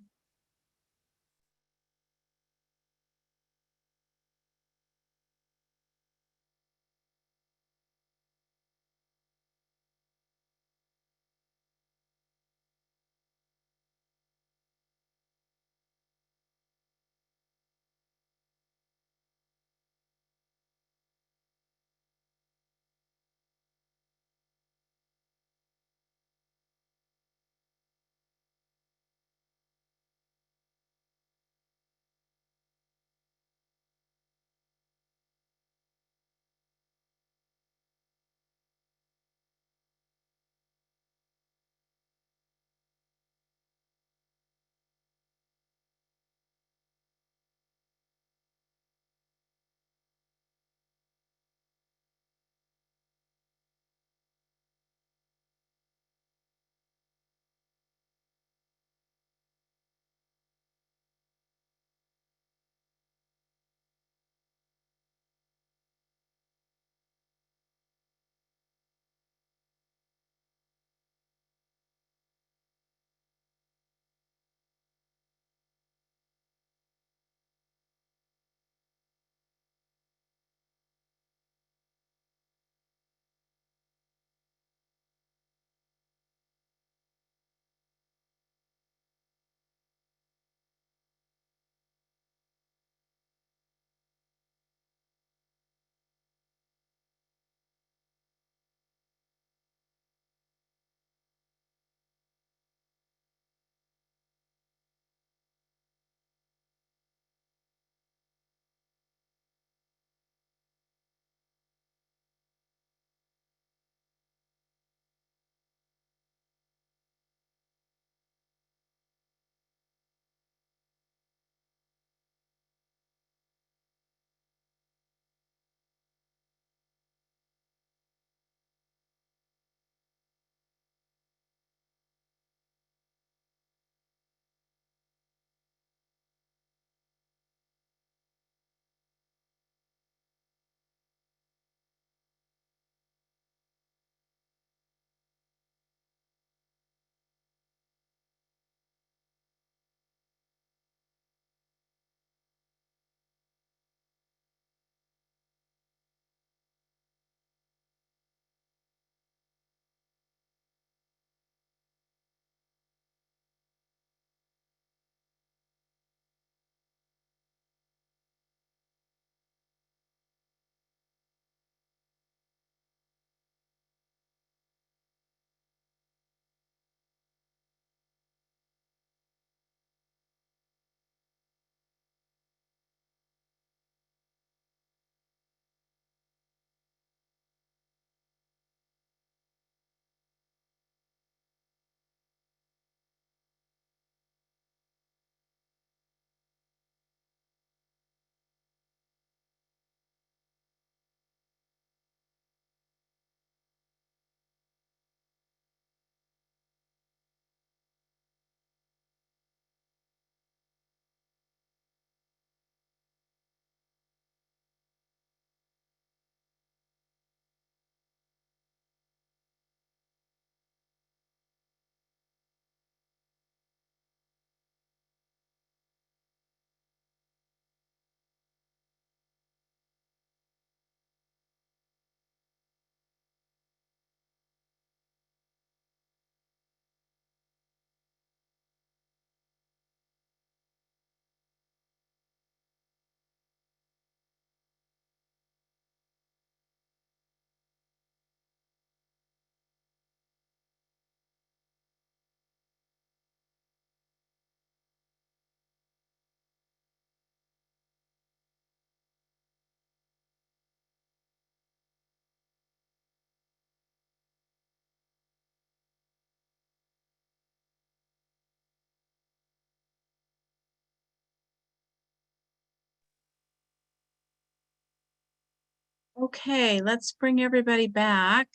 Okay, let's bring everybody back.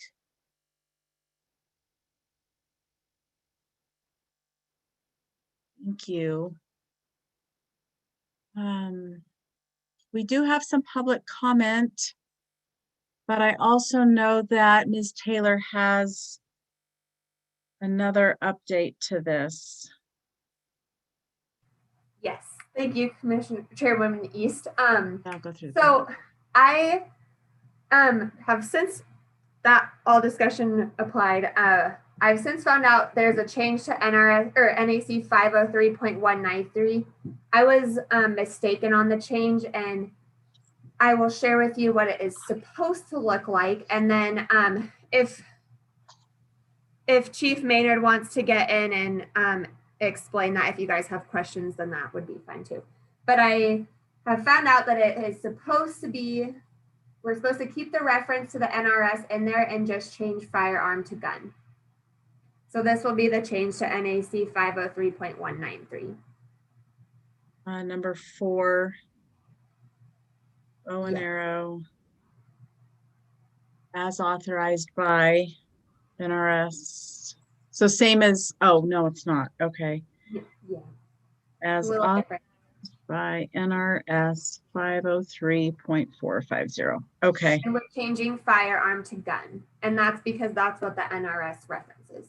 Thank you. We do have some public comment, but I also know that Ms. Taylor has another update to this. Yes, thank you, Commissioner Chairwoman East. I'll go through. So I have since that all discussion applied. I've since found out there's a change to NRS or NAC 503.193. I was mistaken on the change, and I will share with you what it is supposed to look like. And then if Chief Maynard wants to get in and explain that, if you guys have questions, then that would be fine too. But I have found out that it is supposed to be, we're supposed to keep the reference to the NRS in there and just change firearm to gun. So this will be the change to NAC 503.193. Number 4, bow and arrow, as authorized by NRS. So same as, oh, no, it's not. Okay. Yeah. As authorized by NRS 503.450. Okay. And we're changing firearm to gun. And that's because that's what the NRS references.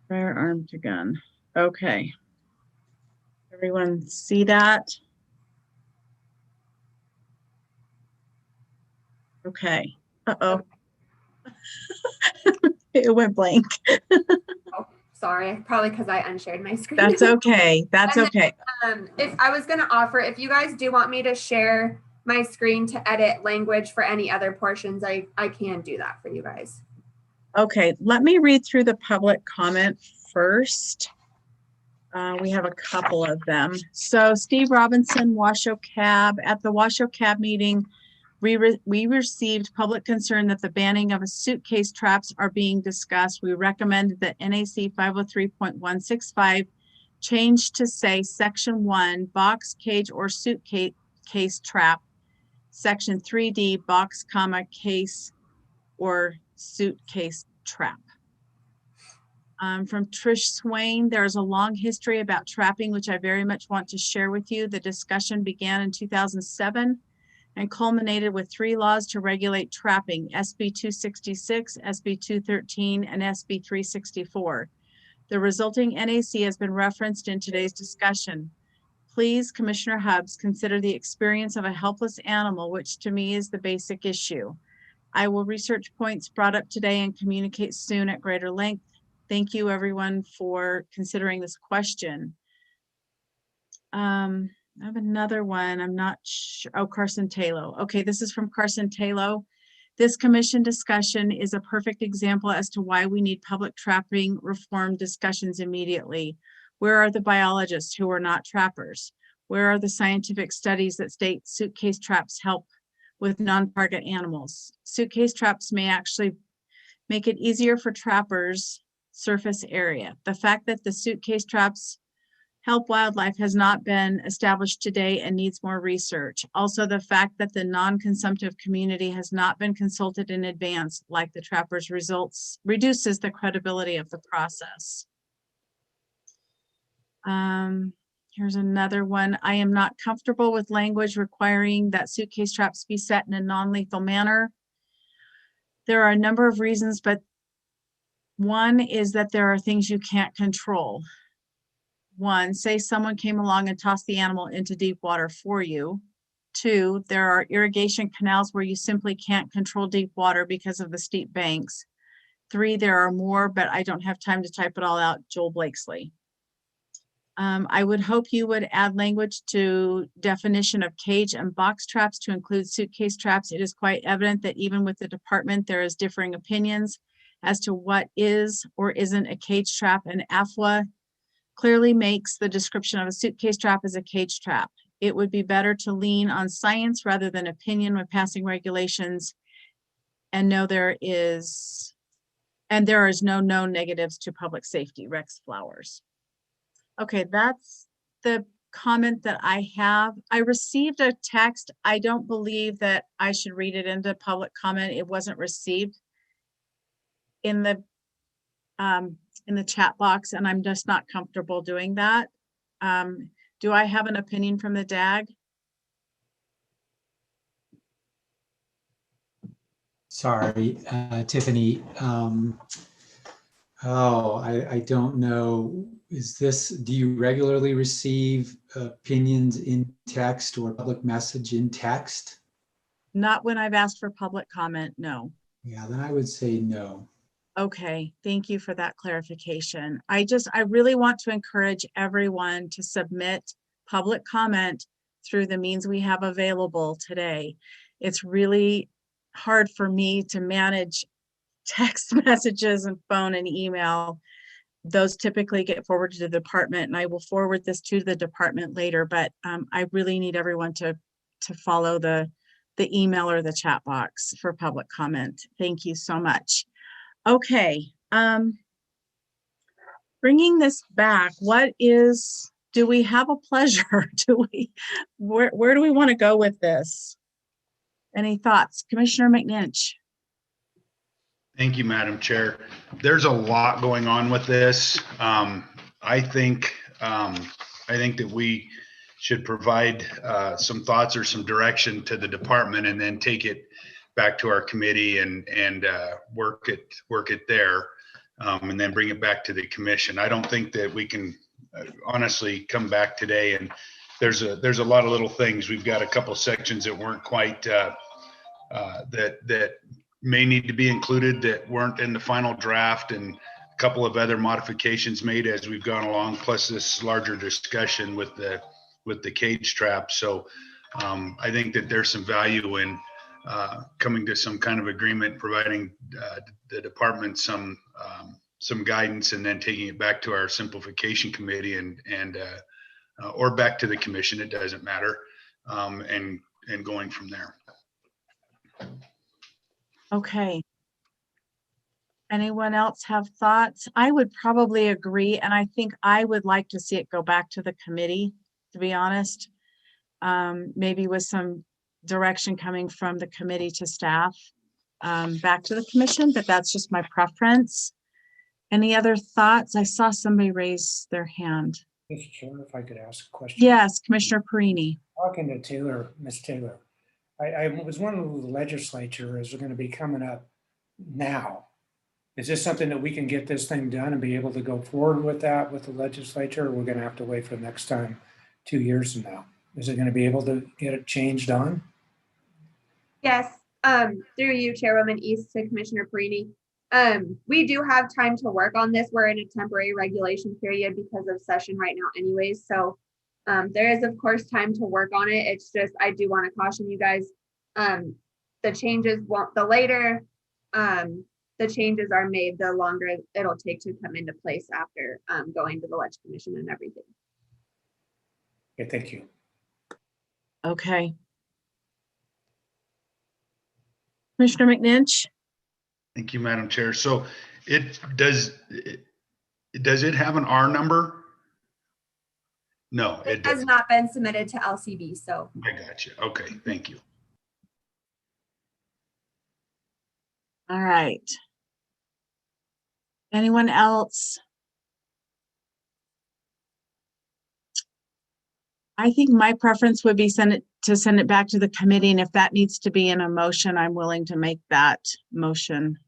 Firearm to gun. Okay. Everyone see that? Okay. Uh-oh. It went blank. Oh, sorry. Probably because I unshared my screen. That's okay. That's okay. If I was going to offer, if you guys do want me to share my screen to edit language for any other portions, I can do that for you guys. Okay, let me read through the public comment first. We have a couple of them. So Steve Robinson, Washoe Cab. At the Washoe Cab meeting, we received public concern that the banning of suitcase traps are being discussed. We recommended that NAC 503.165 change to say Section 1, box, cage, or suitcase trap, Section 3D, box, comma, case, or suitcase trap. From Trish Swain, there's a long history about trapping, which I very much want to share with you. The discussion began in 2007 and culminated with 3 laws to regulate trapping, SB 266, SB 213, and SB 364. The resulting NAC has been referenced in today's discussion. Please, Commissioner Hubbs, consider the experience of a helpless animal, which to me is the basic issue. I will research points brought up today and communicate soon at greater length. Thank you, everyone, for considering this question. I have another one. I'm not sure. Oh, Carson Taylor. Okay, this is from Carson Taylor. This commission discussion is a perfect example as to why we need public trapping reform discussions immediately. Where are the biologists who are not trappers? Where are the scientific studies that state suitcase traps help with non-target animals? Suitcase traps may actually make it easier for trappers' surface area. The fact that the suitcase traps help wildlife has not been established today and needs more research. Also, the fact that the non-consumptive community has not been consulted in advance, like the trappers' results, reduces the credibility of the process. Here's another one. I am not comfortable with language requiring that suitcase traps be set in a non-lethal manner. There are a number of reasons, but one is that there are things you can't control. One, say someone came along and tossed the animal into deep water for you. 2, there are irrigation canals where you simply can't control deep water because of the steep banks. 3, there are more, but I don't have time to type it all out. Joel Blakesley. I would hope you would add language to definition of cage and box traps to include suitcase traps. It is quite evident that even with the department, there is differing opinions as to what is or isn't a cage trap, and AFWA clearly makes the description of a suitcase trap as a cage trap. It would be better to lean on science rather than opinion when passing regulations, and there is no known negatives to public safety. Rex Flowers. Okay, that's the comment that I have. I received a text. I don't believe that I should read it into public comment. It wasn't received in the chat box, and I'm just not comfortable doing that. Do I have an opinion from the DAG? Sorry, Tiffany. I don't know. Do you regularly receive opinions in text or public message in text? Not when I've asked for public comment, no. Yeah, then I would say no. Okay, thank you for that clarification. I really want to encourage everyone to submit public comment through the means we have available today. It's really hard for me to manage text messages and phone and email. Those typically get forwarded to the department, and I will forward this to the department later, but I really need everyone to follow the email or the chat box for public comment. Thank you so much. Okay, bringing this back, do we have a pleasure? Where do we want to go with this? Any thoughts? Commissioner McNinch? Thank you, Madam Chair. There's a lot going on with this. I think that we should provide some thoughts or some direction to the department and then take it back to our committee and work it there, and then bring it back to the commission. I don't think that we can honestly come back today, and there's a lot of little things. We've got a couple sections that weren't quite that may need to be included that weren't in the final draft, and a couple of other modifications made as we've gone along, plus this larger discussion with the cage trap. So I think that there's some value in coming to some kind of agreement, providing the department some guidance, and then taking it back to our simplification committee and or back to the commission. It doesn't matter, and going from there. Okay. Anyone else have thoughts? I would probably agree, and I think I would like to see it go back to the committee, to be honest. Maybe with some direction coming from the committee to staff, back to the commission, but that's just my preference. Any other thoughts? I saw somebody raise their hand. Mr. Chair, if I could ask a question. Yes, Commissioner Perini. Talking to Taylor, Ms. Taylor, I was wondering, the legislature is going to be coming up now. Is this something that we can get this thing done and be able to go forward with that with the legislature, or we're going to have to wait for next time, 2 years from now? Is it going to be able to get it changed on? Yes, through you, Chairwoman East, to Commissioner Perini. We do have time to work on this. We're in a temporary regulation period because of session right now anyways. So there is, of course, time to work on it. It's just, I do want to caution you guys, the changes the later the changes are made, the longer it'll take to come into place after going to the Ledge Commission and everything. Okay, thank you. Okay. Commissioner McNinch? Thank you, Madam Chair. So does it have an R number? No, It has not been submitted to LCB, so. I got you. Okay, thank you. All right. Anyone else? I think my preference would be send it back to the committee, and if that needs to be in a motion, I'm willing to make that motion.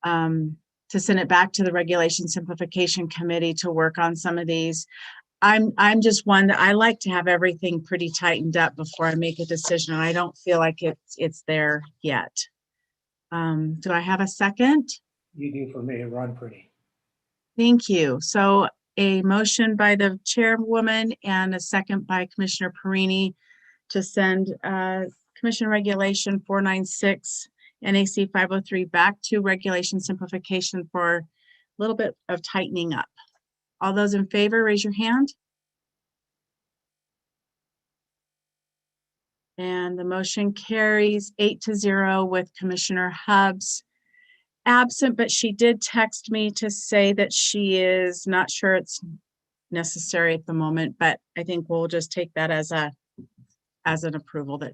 To send it back to the Regulation Simplification Committee to work on some of these. I'm just one that I like to have everything pretty tightened up before I make a decision. I don't feel like it's there yet. Do I have a second? You do for me, Ron Pretty. Thank you. So a motion by the chairwoman and a second by Commissioner Perini to send Commission Regulation 496 NAC 503 back to Regulation Simplification for a little bit of tightening up. All those in favor, raise your hand. And the motion carries 8-0 with Commissioner Hubbs absent, but she did text me to say that she is not sure it's necessary at the moment, but I think we'll just take that as an approval that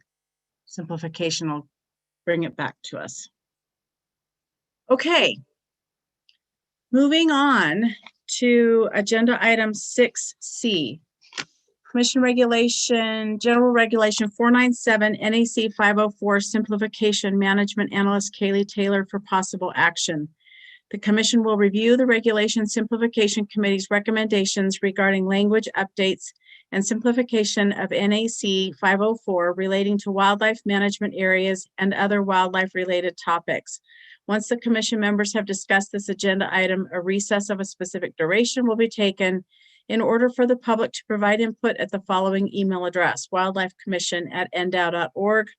simplification will bring it back to us. Okay. Moving on to agenda item 6C. Commission Regulation, General Regulation 497, NAC 504, Simplification Management Analyst Kaylee Taylor for possible action. The commission will review the Regulation Simplification Committee's recommendations regarding language updates and simplification of NAC 504 relating to wildlife management areas and other wildlife-related topics. Once the commission members have discussed this agenda item, a recess of a specific duration will be taken in order for the public to provide input at the following email address, wildlifecommission@ndow.org.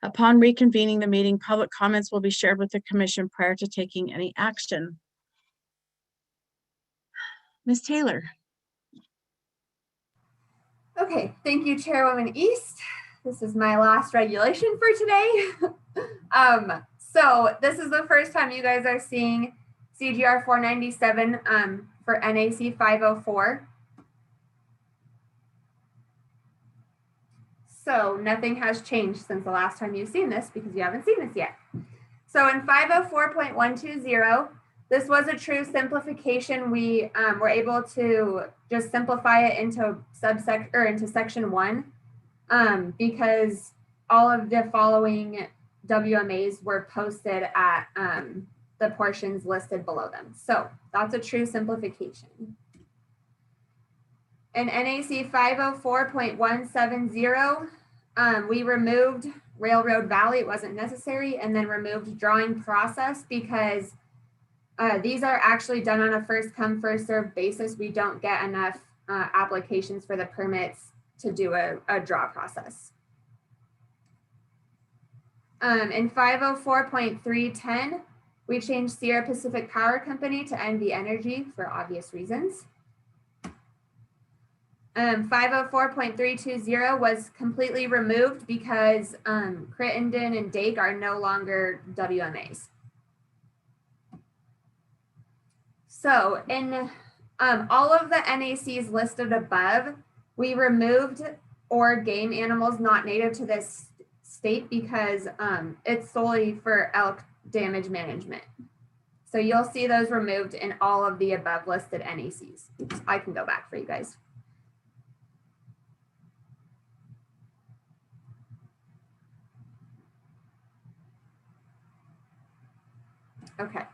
Upon reconvening the meeting, public comments will be shared with the commission prior to taking any action. Ms. Taylor. Okay, thank you, Chairwoman East. This is my last regulation for today. So this is the first time you guys are seeing CGR 497 for NAC 504. So nothing has changed since the last time you've seen this because you haven't seen this yet. So in 504.120, this was a true simplification. We were able to just simplify it into section 1 because all of the following WMAs were posted at the portions listed below them. So that's a true simplification. In NAC 504.170, we removed Railroad Valley, it wasn't necessary, and then removed drawing process because these are actually done on a first come, first served basis. We don't get enough applications for the permits to do a draw process. In 504.310, we changed Sierra Pacific Power Company to NV Energy for obvious reasons. 504.320 was completely removed because Crittenden and Dake are no longer WMAs. So in all of the NACs listed above, we removed or game animals not native to this state because it's solely for elk damage management. So you'll see those removed in all of the above listed NACs. Oops, I can go back for you guys. Okay.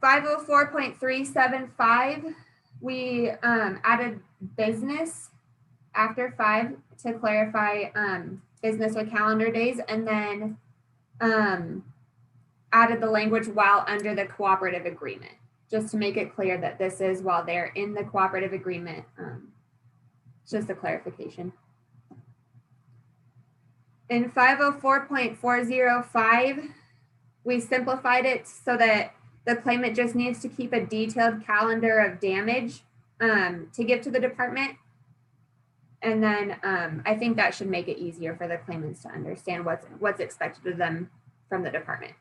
504.375, we added business after 5 to clarify business or calendar days, and then added the language while under the cooperative agreement, just to make it clear that this is while they're in the cooperative agreement. It's just a clarification. In 504.405, we simplified it so that the claimant just needs to keep a detailed calendar of damage to give to the department. And then I think that should make it easier for the claimants to understand what's expected of them from the department.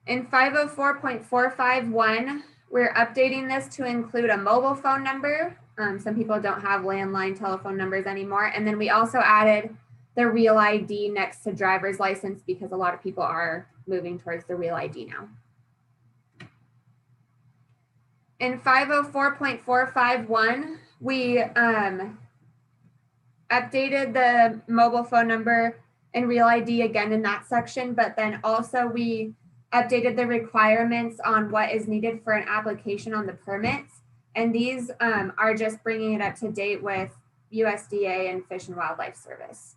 In 504.451, we're updating this to include a mobile phone number. Some people don't have landline telephone numbers anymore. And then we also added the real ID next to driver's license because a lot of people are moving towards the real ID now. In 504.451, we updated the mobile phone number and real ID again in that section, but then also we updated the requirements on what is needed for an application on the permits. And these are just bringing it up to date with USDA and Fish and Wildlife Service.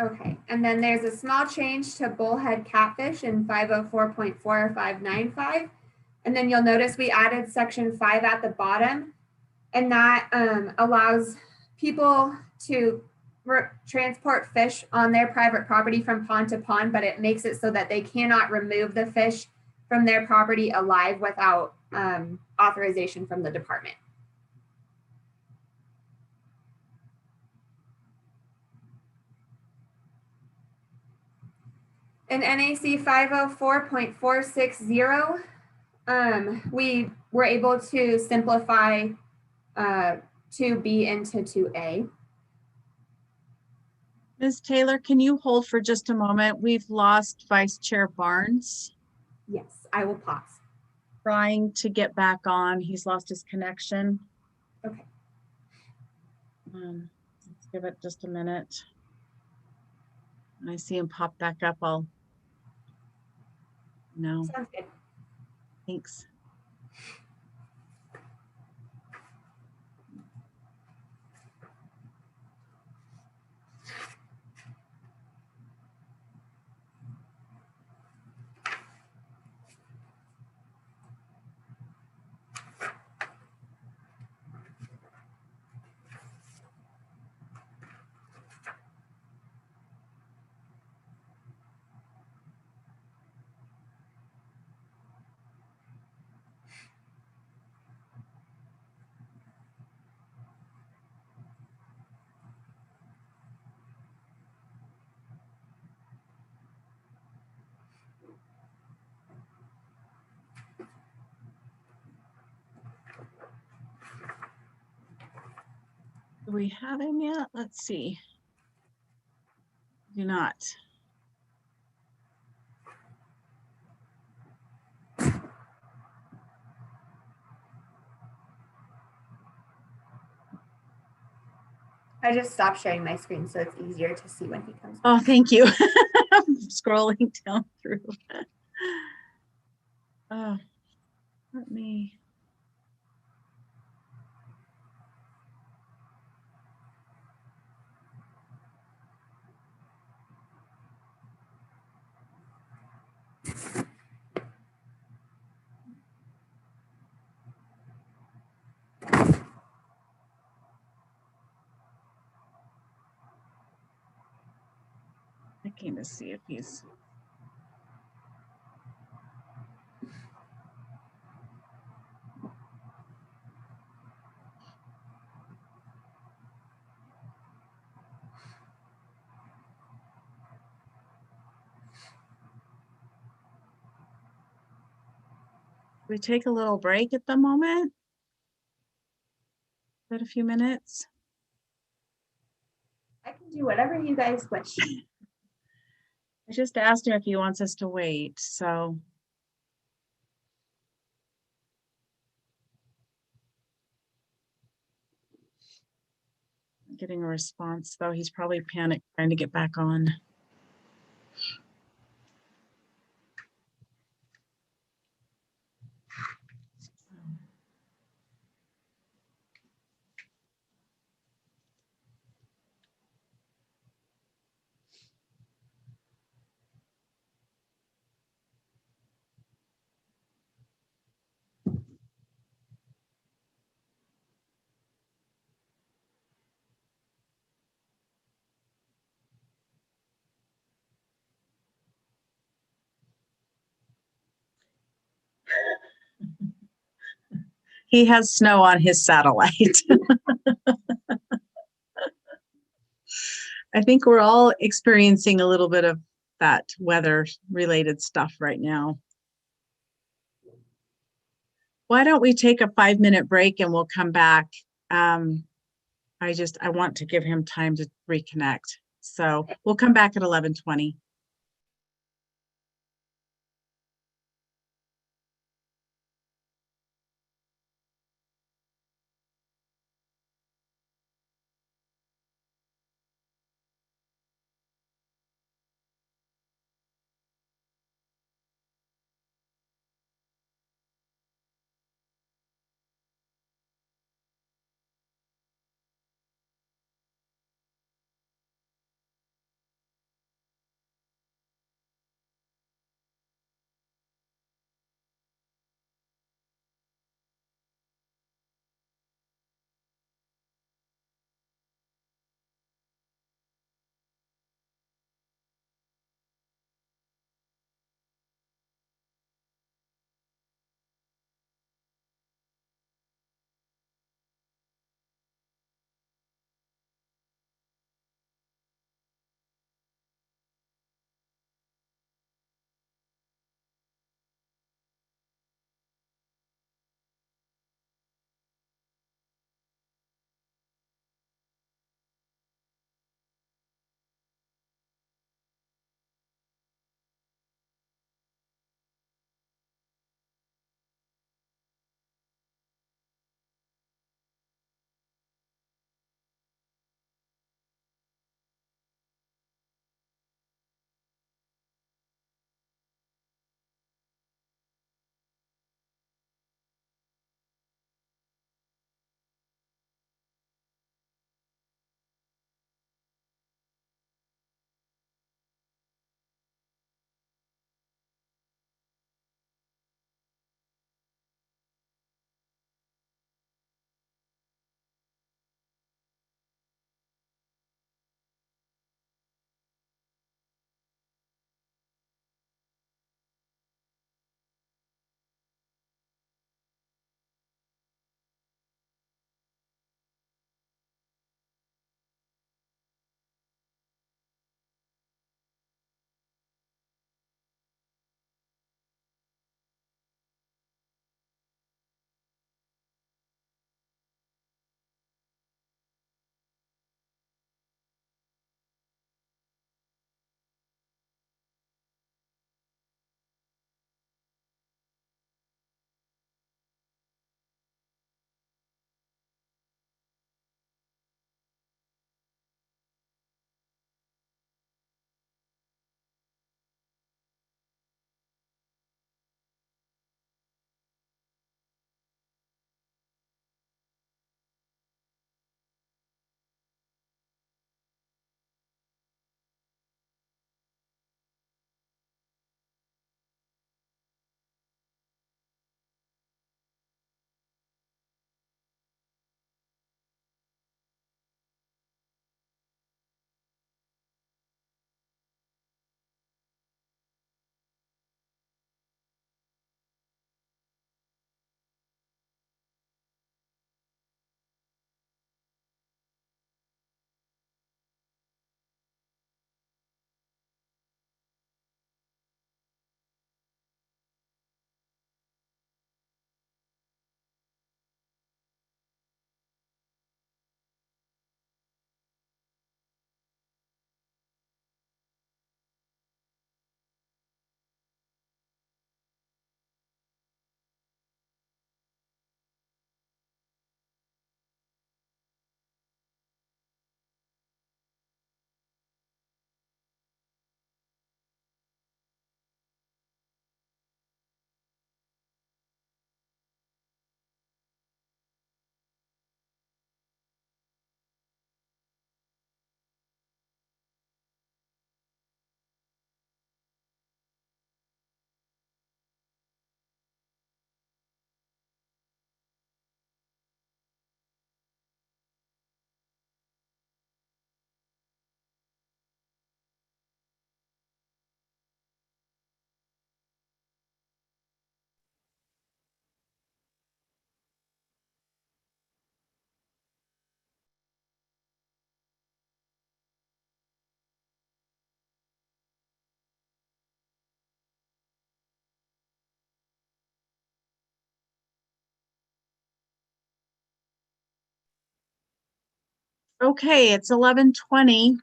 Okay, and then there's a small change to bullhead catfish in 504.4595. And then you'll notice we added section 5 at the bottom, and that allows people to transport fish on their private property from pond to pond, but it makes it so that they cannot remove the fish from their property alive without authorization from the department. In NAC 504.460, we were able to simplify 2B into 2A. Ms. Taylor, can you hold for just a moment? We've lost Vice Chair Barnes. Yes, I will pause. Trying to get back on. He's lost his connection. Okay. Let's give it just a minute. When I see him pop back up, I'll. No. Sounds good. Thanks. Do we have him yet? Let's see. Do not. I just stopped sharing my screen so it's easier to see when he comes. Oh, thank you. I'm scrolling down through. Oh, let me. Checking to see if he's. We take a little break at the moment. But a few minutes. I can do whatever you guys wish. I just asked him if he wants us to wait, so. Getting a response, though. He's probably panicked trying to get back on. He has snow on his satellite. I think we're all experiencing a little bit of that weather related stuff right now. Why don't we take a 5-minute break and we'll come back. I want to give him time to reconnect. So we'll come back at 11:20. Okay, it's 11:20. Let's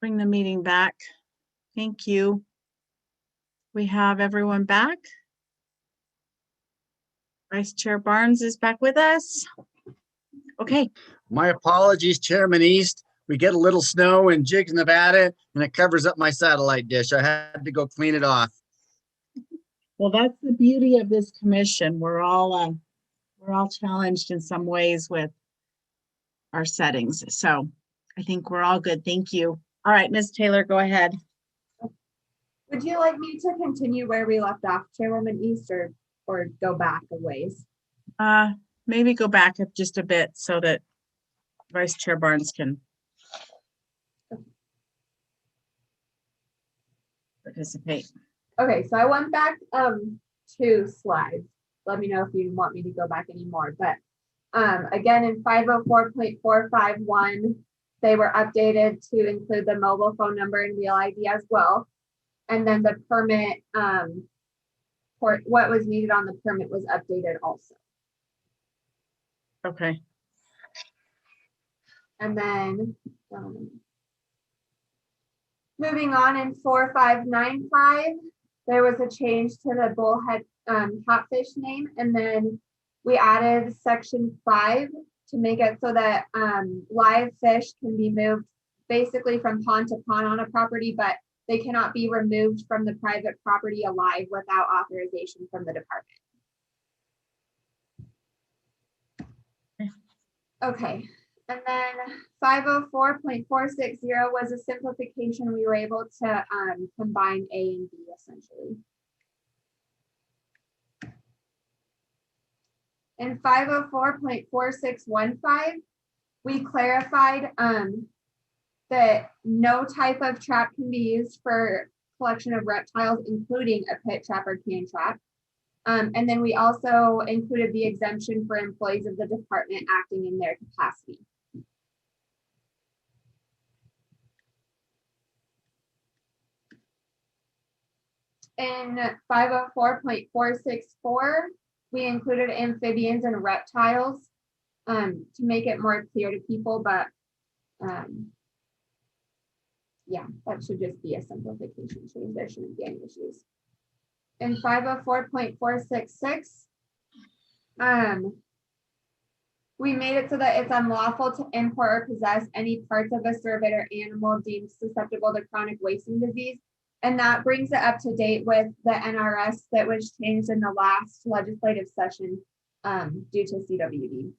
bring the meeting back. Thank you. We have everyone back. Vice Chair Barnes is back with us. Okay, My apologies, Chairman East. We get a little snow in Jigs, Nevada, and it covers up my satellite dish. I had to go clean it off. well, that's the beauty of this commission. We're all challenged in some ways with our settings. So I think we're all good. Thank you. All right, Ms. Taylor, go ahead. Would you like me to continue where we left off, Chairwoman East, or go back a ways? Maybe go back up just a bit so that Vice Chair Barnes can participate. Okay, so I went back 2 slides. Let me know if you want me to go back anymore. But again, in 504.451, they were updated to include the mobile phone number and real ID as well. And then the permit, for what was needed on the permit was updated also. Okay. And then moving on in 4595, there was a change to the bullhead catfish name. And then we added section 5 to make it so that live fish can be moved basically from pond to pond on a property, but they cannot be removed from the private property alive without authorization from the department. Okay, and then 504.460 was a simplification. We were able to combine A and B essentially. In 504.4615, we clarified that no type of trap can be used for collection of reptiles, including a pit trap or can trap. And then we also included the exemption for employees of the department acting in their capacity. In 504.464, we included amphibians and reptiles to make it more clear to people, but yeah, that should just be a simplification change. There shouldn't be any issues. In 504.466, we made it so that it's unlawful to import or possess any parts of a cervid or animal deemed susceptible to chronic wasting disease. And that brings it up to date with the NRS that was changed in the last legislative session due to CWD.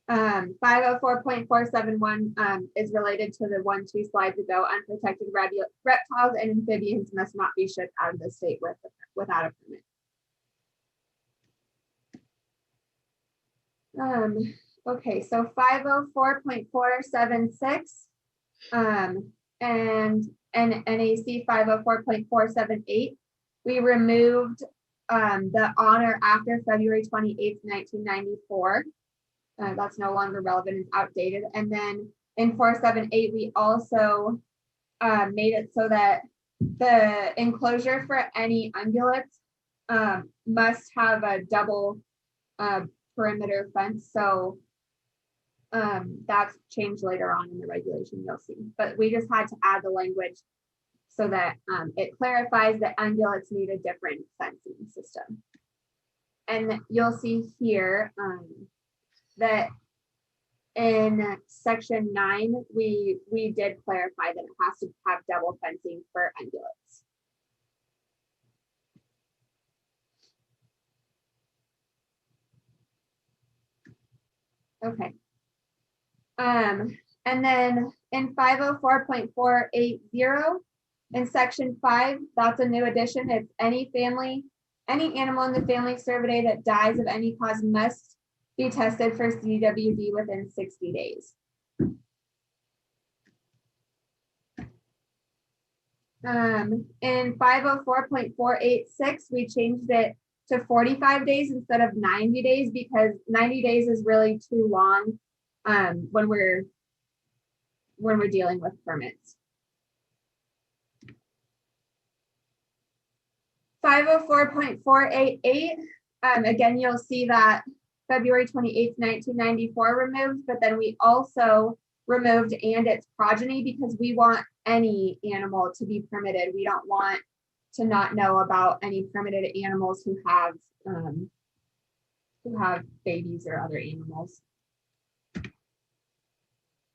Um, 504.471 is related to the 2 slides ago. Unprotected reptiles and amphibians must not be shipped out of the state without a permit. Okay, so 504.476 and NAC 504.478, we removed the on or after February 28th, 1994. That's no longer relevant, it's outdated. And then in 478, we also made it so that the enclosure for any ungulates must have a double perimeter fence. So that's changed later on in the regulation, you'll see. But we just had to add the language so that it clarifies that ungulates need a different fencing system. And you'll see here that in section 9, we did clarify that it has to have double fencing for ungulates. Okay. And then in 504.480, in section 5, that's a new addition. It's any animal in the family cervidae that dies of any cause must be tested for CWD within 60 days. In 504.486, we changed it to 45 days instead of 90 days because 90 days is really too long when we're dealing with permits. 504.488, again, you'll see that February 28th, 1994 removed, but then we also removed and its progeny because we want any animal to be permitted. We don't want to not know about any permitted animals who have babies or other animals.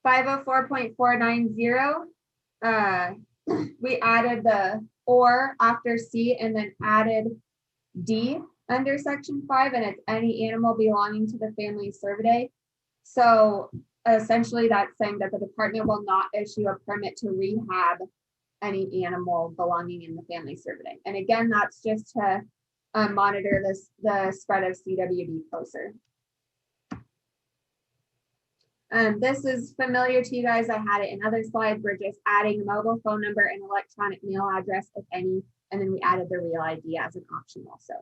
504.490, we added the or after C and then added D under section 5, and it's any animal belonging to the family survey. So essentially that's saying that the department will not issue a permit to rehab any animal belonging in the family survey. And again, that's just to monitor the spread of CWD closer. This is familiar to you guys. I had it in other slides. We're just adding a mobile phone number and electronic mail address, if any, and then we added the real ID as an option also.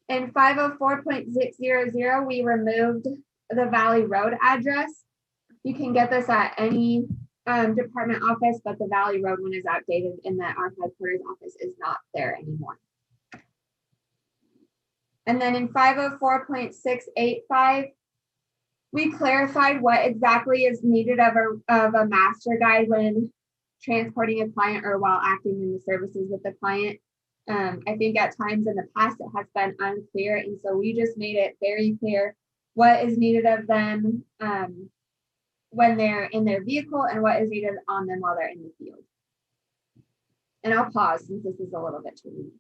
In 504.600, we removed the Valley Road address. You can get this at any department office, but the Valley Road one is outdated and the our headquarters office is not there anymore. And then in 504.685, we clarified what exactly is needed of a master guide when transporting a client or while acting in the services with the client. I think at times in the past it has been unclear, and so we just made it very clear what is needed of them when they're in their vehicle and what is needed on them while they're in the field. And I'll pause since this is a little bit too long.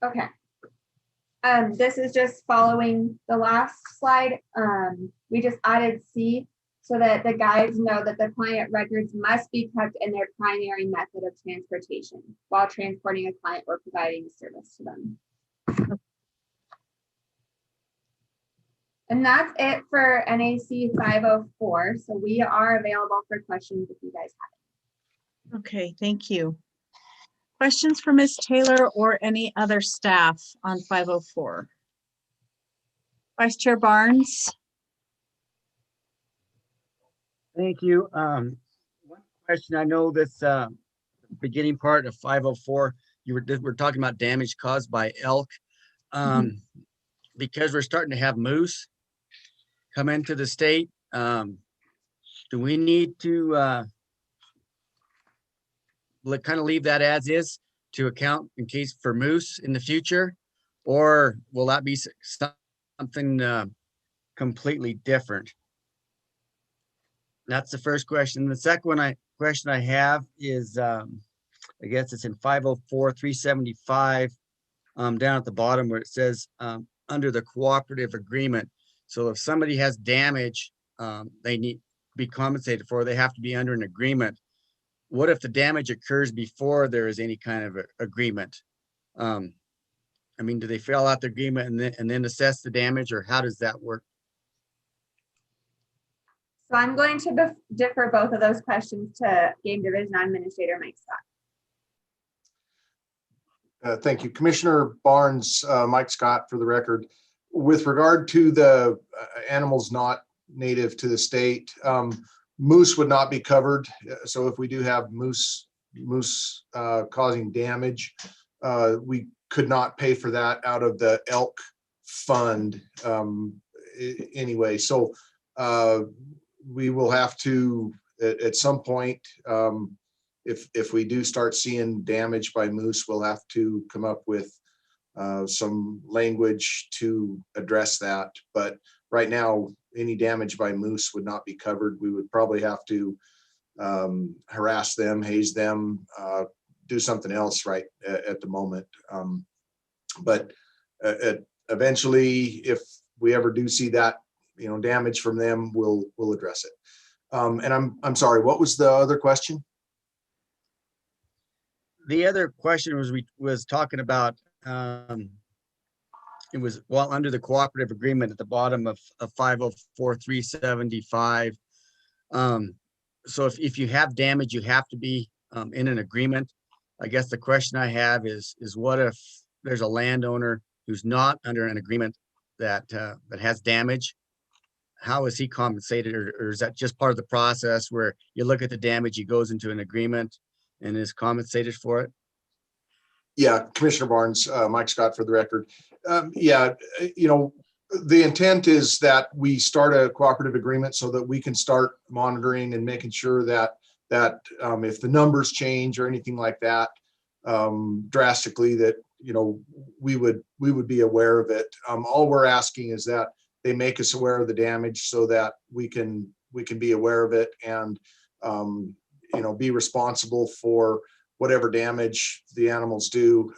Okay. This is just following the last slide. We just added C so that the guides know that the client records must be kept in their primary method of transportation while transporting a client or providing a service to them. And that's it for NAC 504. So we are available for questions if you guys have it. Okay, thank you. Questions for Ms. Taylor or any other staff on 504? Vice Chair Barnes? Thank you. One question, I know this beginning part of 504, we're talking about damage caused by elk. Because we're starting to have moose come into the state, do we need to kind of leave that as is to account in case for moose in the future? Or will that be something completely different? That's the first question. The second question I have is, I guess it's in 504.375, down at the bottom where it says under the cooperative agreement. So if somebody has damage they need to be compensated for, they have to be under an agreement. What if the damage occurs before there is any kind of agreement? I mean, do they fill out the agreement and then assess the damage, or how does that work? So I'm going to defer both of those questions to Game Division Administrator Mike Scott. Thank you. Commissioner Barnes, Mike Scott for the record. With regard to the animals not native to the state, moose would not be covered. So if we do have moose causing damage, we could not pay for that out of the elk fund anyway. So we will have to, at some point, if we do start seeing damage by moose, we'll have to come up with some language to address that. But right now, any damage by moose would not be covered. We would probably have to harass them, haze them, do something else right at the moment. But eventually, if we ever do see that, damage from them, we'll address it. And I'm sorry, what was the other question? The other question was talking about it was well under the cooperative agreement at the bottom of 504-375. So if you have damage, you have to be in an agreement. I guess the question I have is what if there's a landowner who's not under an agreement that has damage? How is he compensated, or is that just part of the process where you look at the damage, he goes into an agreement and is compensated for it? Yeah, Commissioner Barnes, Mike Scott for the record. Yeah, you know, the intent is that we start a cooperative agreement so that we can start monitoring and making sure that if the numbers change or anything like that drastically, that, you know, we would be aware of it. All we're asking is that they make us aware of the damage so that we can be aware of it and you know, be responsible for whatever damage the animals do.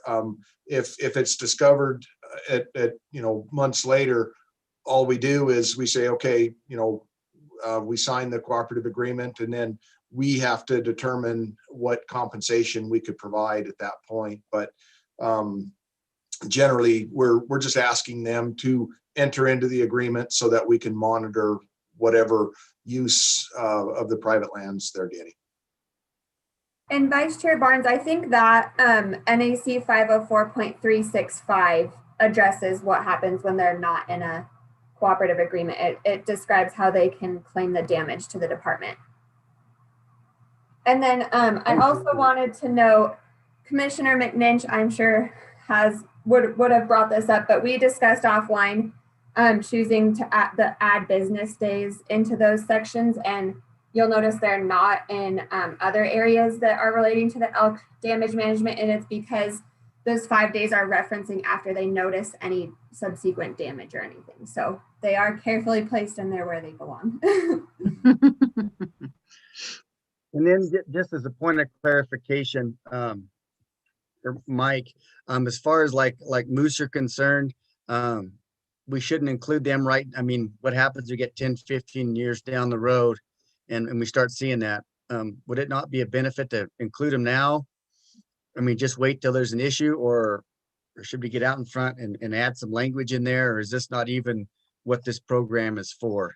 If it's discovered at you know, months later, all we do is we say, okay, you know, we sign the cooperative agreement, and then we have to determine what compensation we could provide at that point. But generally, we're just asking them to enter into the agreement so that we can monitor whatever use of the private lands they're getting. And Vice Chair Barnes, I think that NAC 504.365 addresses what happens when they're not in a cooperative agreement. It describes how they can claim the damage to the department. And then I also wanted to note, Commissioner McNinch, I'm sure would have brought this up, but we discussed offline choosing to add business days into those sections, and you'll notice they're not in other areas that are relating to the elk damage management, and it's because those 5 days are referencing after they notice any subsequent damage or anything. So they are carefully placed in there where they belong. And then just as a point of clarification, for Mike, as far as like moose are concerned, we shouldn't include them, right? I mean, what happens, we get 10, 15 years down the road and we start seeing that? Would it not be a benefit to include them now? I mean, just wait till there's an issue, or should we get out in front and add some language in there? Or is this not even what this program is for?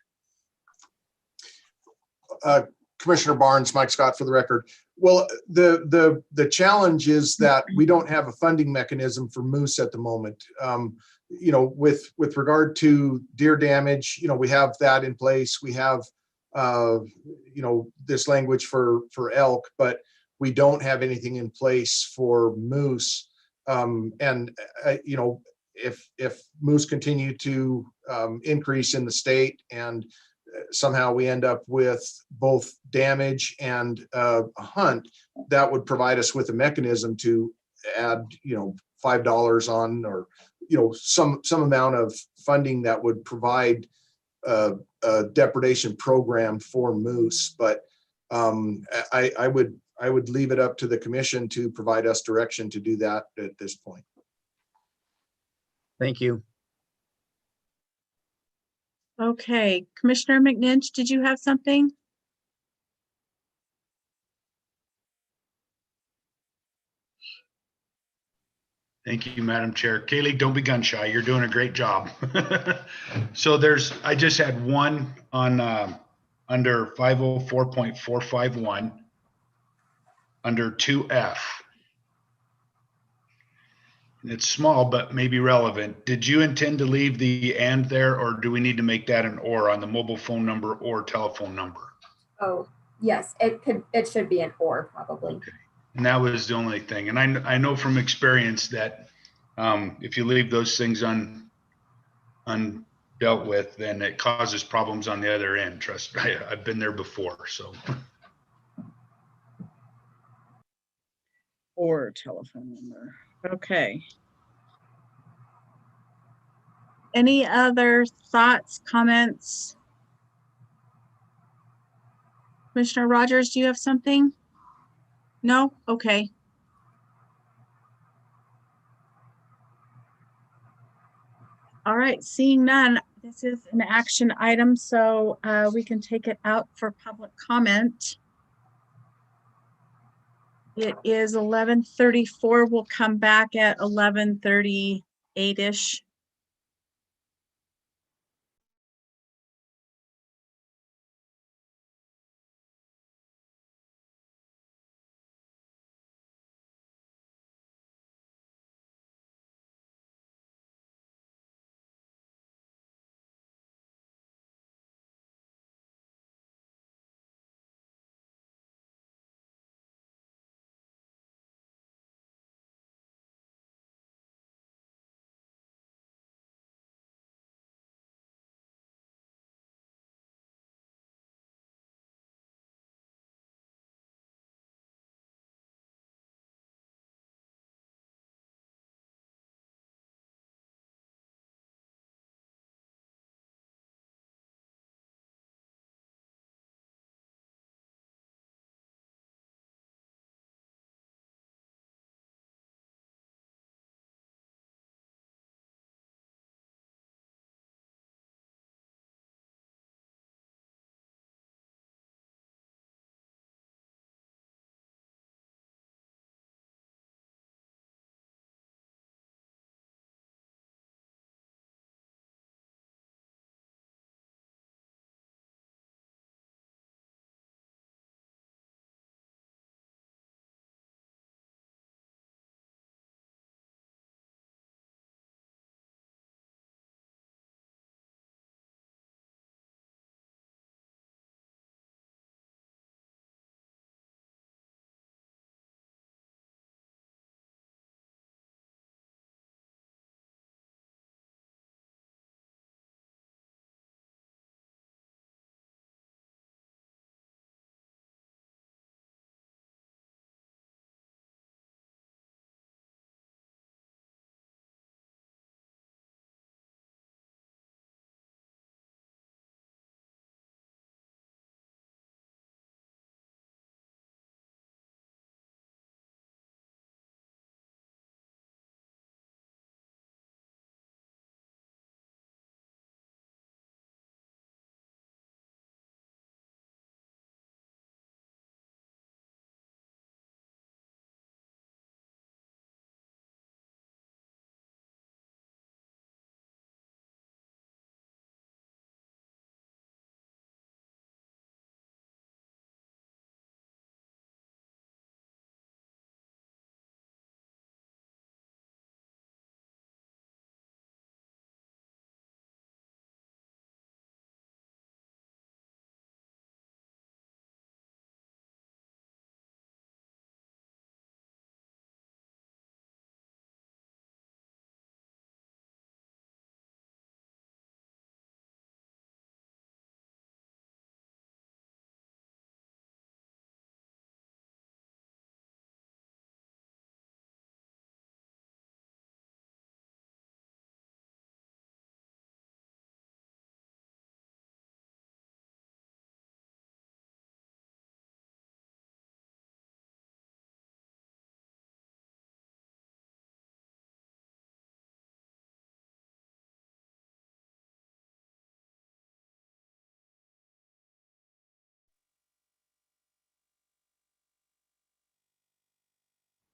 Commissioner Barnes, Mike Scott for the record. Well, the challenge is that we don't have a funding mechanism for moose at the moment. You know, with regard to deer damage, you know, we have that in place. We have you know, this language for elk, but we don't have anything in place for moose. And you know, if moose continue to increase in the state, and somehow we end up with both damage and a hunt, that would provide us with a mechanism to add, you know, $5 on, or, you know, some amount of funding that would provide a depredation program for moose. But I would leave it up to the commission to provide us direction to do that at this point. Thank you. Okay, Commissioner McNinch, did you have something? Thank you, Madam Chair. Kaylee, don't be gun shy. You're doing a great job. So I just had one on under 504.451 under 2F. It's small, but maybe relevant. Did you intend to leave the "and" there, or do we need to make that an "or" on the mobile phone number or telephone number? Oh, yes, it should be an "or" probably. Okay. And that was the only thing. And I know from experience that if you leave those things undealt with, then it causes problems on the other end. Trust me, I've been there before. So. Or telephone number. Okay. Any other thoughts, comments? Commissioner Rogers, do you have something? No? Okay. All right, seeing none, this is an action item, so we can take it out for public comment. It is 11:34. We'll come back at 11:38-ish.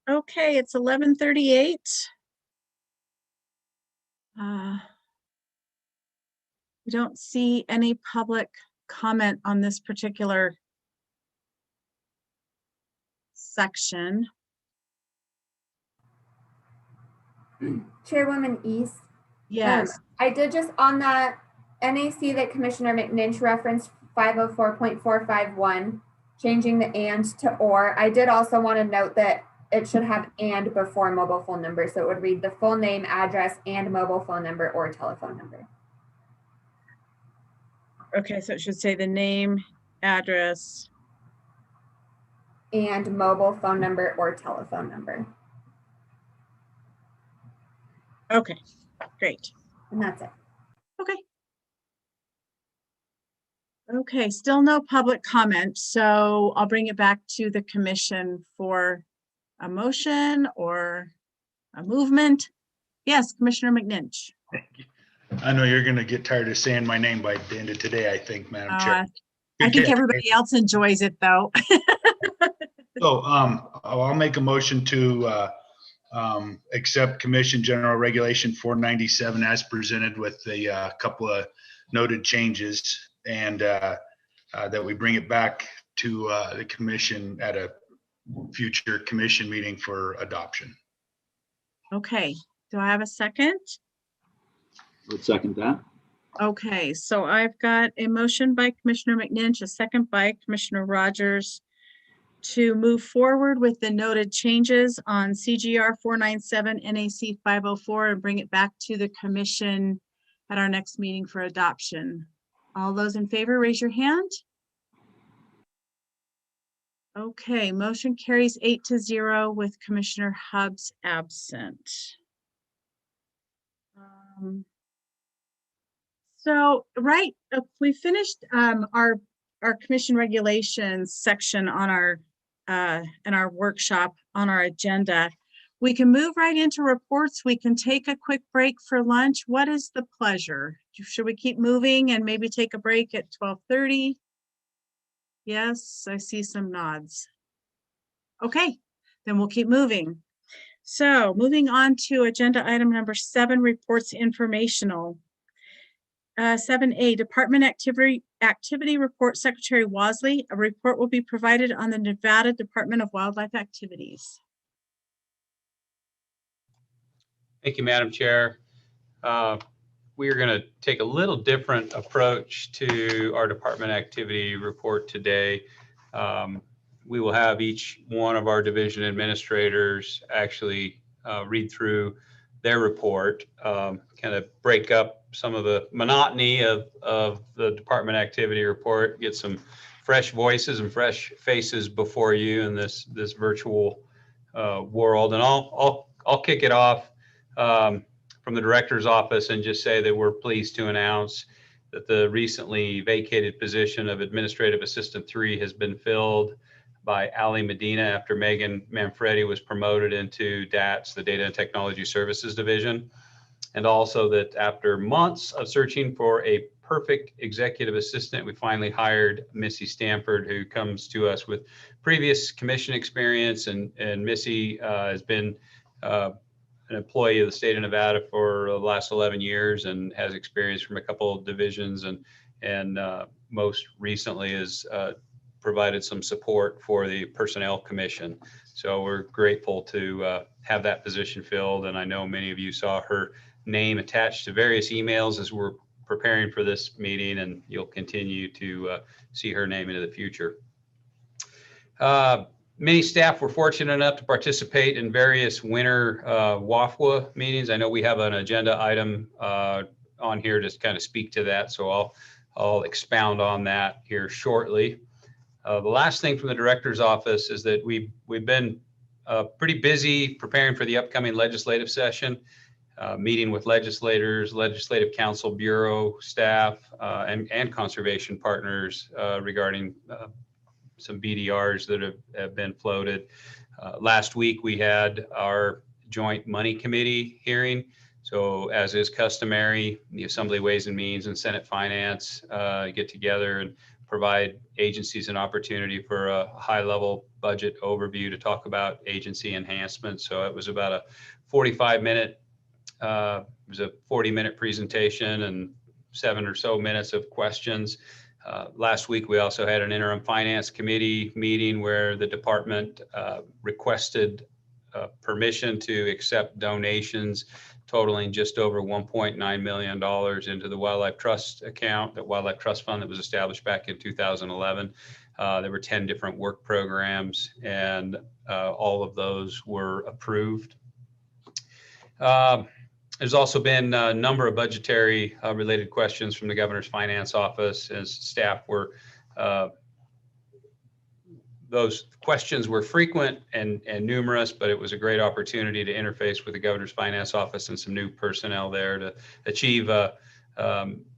Okay, it's 11:38. We don't see any public comment on this particular section. Chairwoman East. Yes. I did just on that NAC that Commissioner McNinch referenced 504.451, changing the and to or. I did also want to note that it should have and before mobile phone number. So it would read the full name, address, and mobile phone number or telephone number. Okay, so it should say the name, address. And mobile phone number or telephone number. Okay, great. And that's it. Okay. Okay, still no public comment, so I'll bring it back to the commission for a motion or a movement. Yes, Commissioner McNinch. I know you're gonna get tired of saying my name by the end of today, I think, Madam Chair. I think everybody else enjoys it though. So I'll make a motion to accept Commission General Regulation 497 as presented with the couple of noted changes, and that we bring it back to the commission at a future commission meeting for adoption. Okay, do I have a second? I would second that. Okay, so I've got a motion by Commissioner McNinch, a second by Commissioner Rogers to move forward with the noted changes on CGR 497 NAC 504 and bring it back to the commission at our next meeting for adoption. All those in favor, raise your hand. Okay, motion carries 8-0 with Commissioner Hubbs absent. So, right, we finished our commission regulations section on our in our workshop on our agenda. We can move right into reports. We can take a quick break for lunch. What is the pleasure? Should we keep moving and maybe take a break at 12:30? Yes, I see some nods. Okay, then we'll keep moving. So moving on to agenda item number 7, reports informational. 7A, Department Activity Report, Secretary Wasley. A report will be provided on the Nevada Department of Wildlife Activities. Thank you, Madam Chair. We are going to take a little different approach to our department activity report today. We will have each one of our division administrators actually read through their report, kind of break up some of the monotony of the department activity report, get some fresh voices and fresh faces before you in this virtual world. And I'll kick it off from the director's office and just say that we're pleased to announce that the recently vacated position of Administrative Assistant 3 has been filled by Ali Medina after Megan Manfredi was promoted into DATS, the Data and Technology Services Division. And also that after months of searching for a perfect executive assistant, we finally hired Missy Stanford, who comes to us with previous commission experience. And Missy has been an employee of the state of Nevada for the last 11 years and has experience from a couple of divisions, and most recently has provided some support for the Personnel Commission. So we're grateful to have that position filled. And I know many of you saw her name attached to various emails as we're preparing for this meeting, and you'll continue to see her name into the future. Many staff were fortunate enough to participate in various winter WAFWA meetings. I know we have an agenda item on here to kind of speak to that, so I'll expound on that here shortly. The last thing from the director's office is that we've been pretty busy preparing for the upcoming legislative session, meeting with legislators, Legislative Council Bureau staff, and conservation partners regarding some BDRs that have been floated. Last week, we had our joint money committee hearing. So as is customary, the Assembly Ways and Means and Senate Finance get together and provide agencies an opportunity for a high-level budget overview to talk about agency enhancement. So it was about a 45-minute, it was a 40-minute presentation and 7 or so minutes of questions. Last week, we also had an interim finance committee meeting where the department requested permission to accept donations totaling just over $1.9 million into the Wildlife Trust account, that Wildlife Trust Fund that was established back in 2011. There were 10 different work programs, and all of those were approved. There's also been a number of budgetary related questions from the governor's finance office as staff were, those questions were frequent and numerous, but it was a great opportunity to interface with the governor's finance office and some new personnel there to achieve a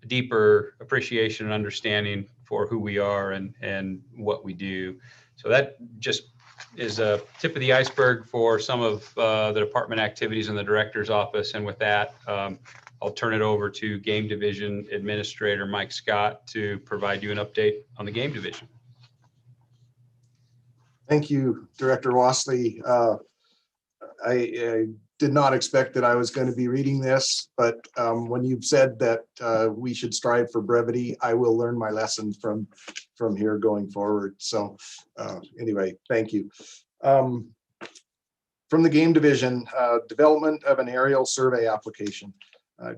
deeper appreciation and understanding for who we are and what we do. So that just is a tip of the iceberg for some of the department activities in the director's office. And with that, I'll turn it over to Game Division Administrator Mike Scott to provide you an update on the Game Division. Thank you, Director Wassley. I did not expect that I was going to be reading this, but when you've said that we should strive for brevity, I will learn my lesson from here going forward. So anyway, thank you. From the Game Division, development of an aerial survey application.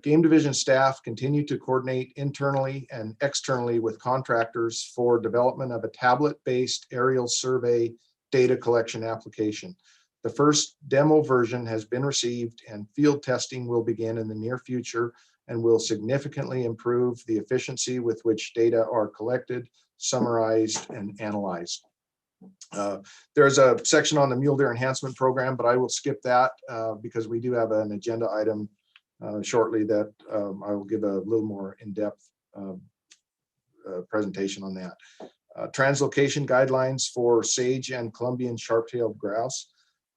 Game Division staff continue to coordinate internally and externally with contractors for development of a tablet-based aerial survey data collection application. The first demo version has been received and field testing will begin in the near future and will significantly improve the efficiency with which data are collected, summarized, and analyzed. There's a section on the Mule Deer Enhancement Program, but I will skip that because we do have an agenda item shortly that I will give a little more in-depth presentation on that. Translocation guidelines for sage and Columbian sharp-tailed grouse.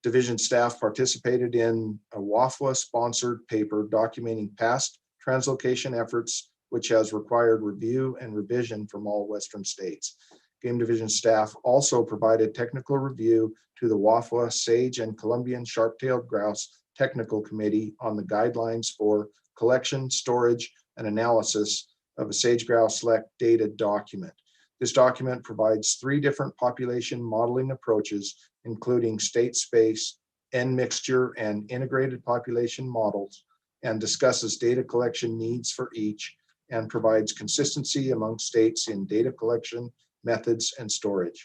Division staff participated in a WAFWA-sponsored paper documenting past translocation efforts, which has required review and revision from all Western states. Game Division staff also provided technical review to the WAFWA Sage and Columbian Sharp-tailed Grouse Technical Committee on the guidelines for collection, storage, and analysis of a sage grouse select data document. This document provides 3 different population modeling approaches, including state space, N mixture, and integrated population models, and discusses data collection needs for each, and provides consistency among states in data collection methods and storage.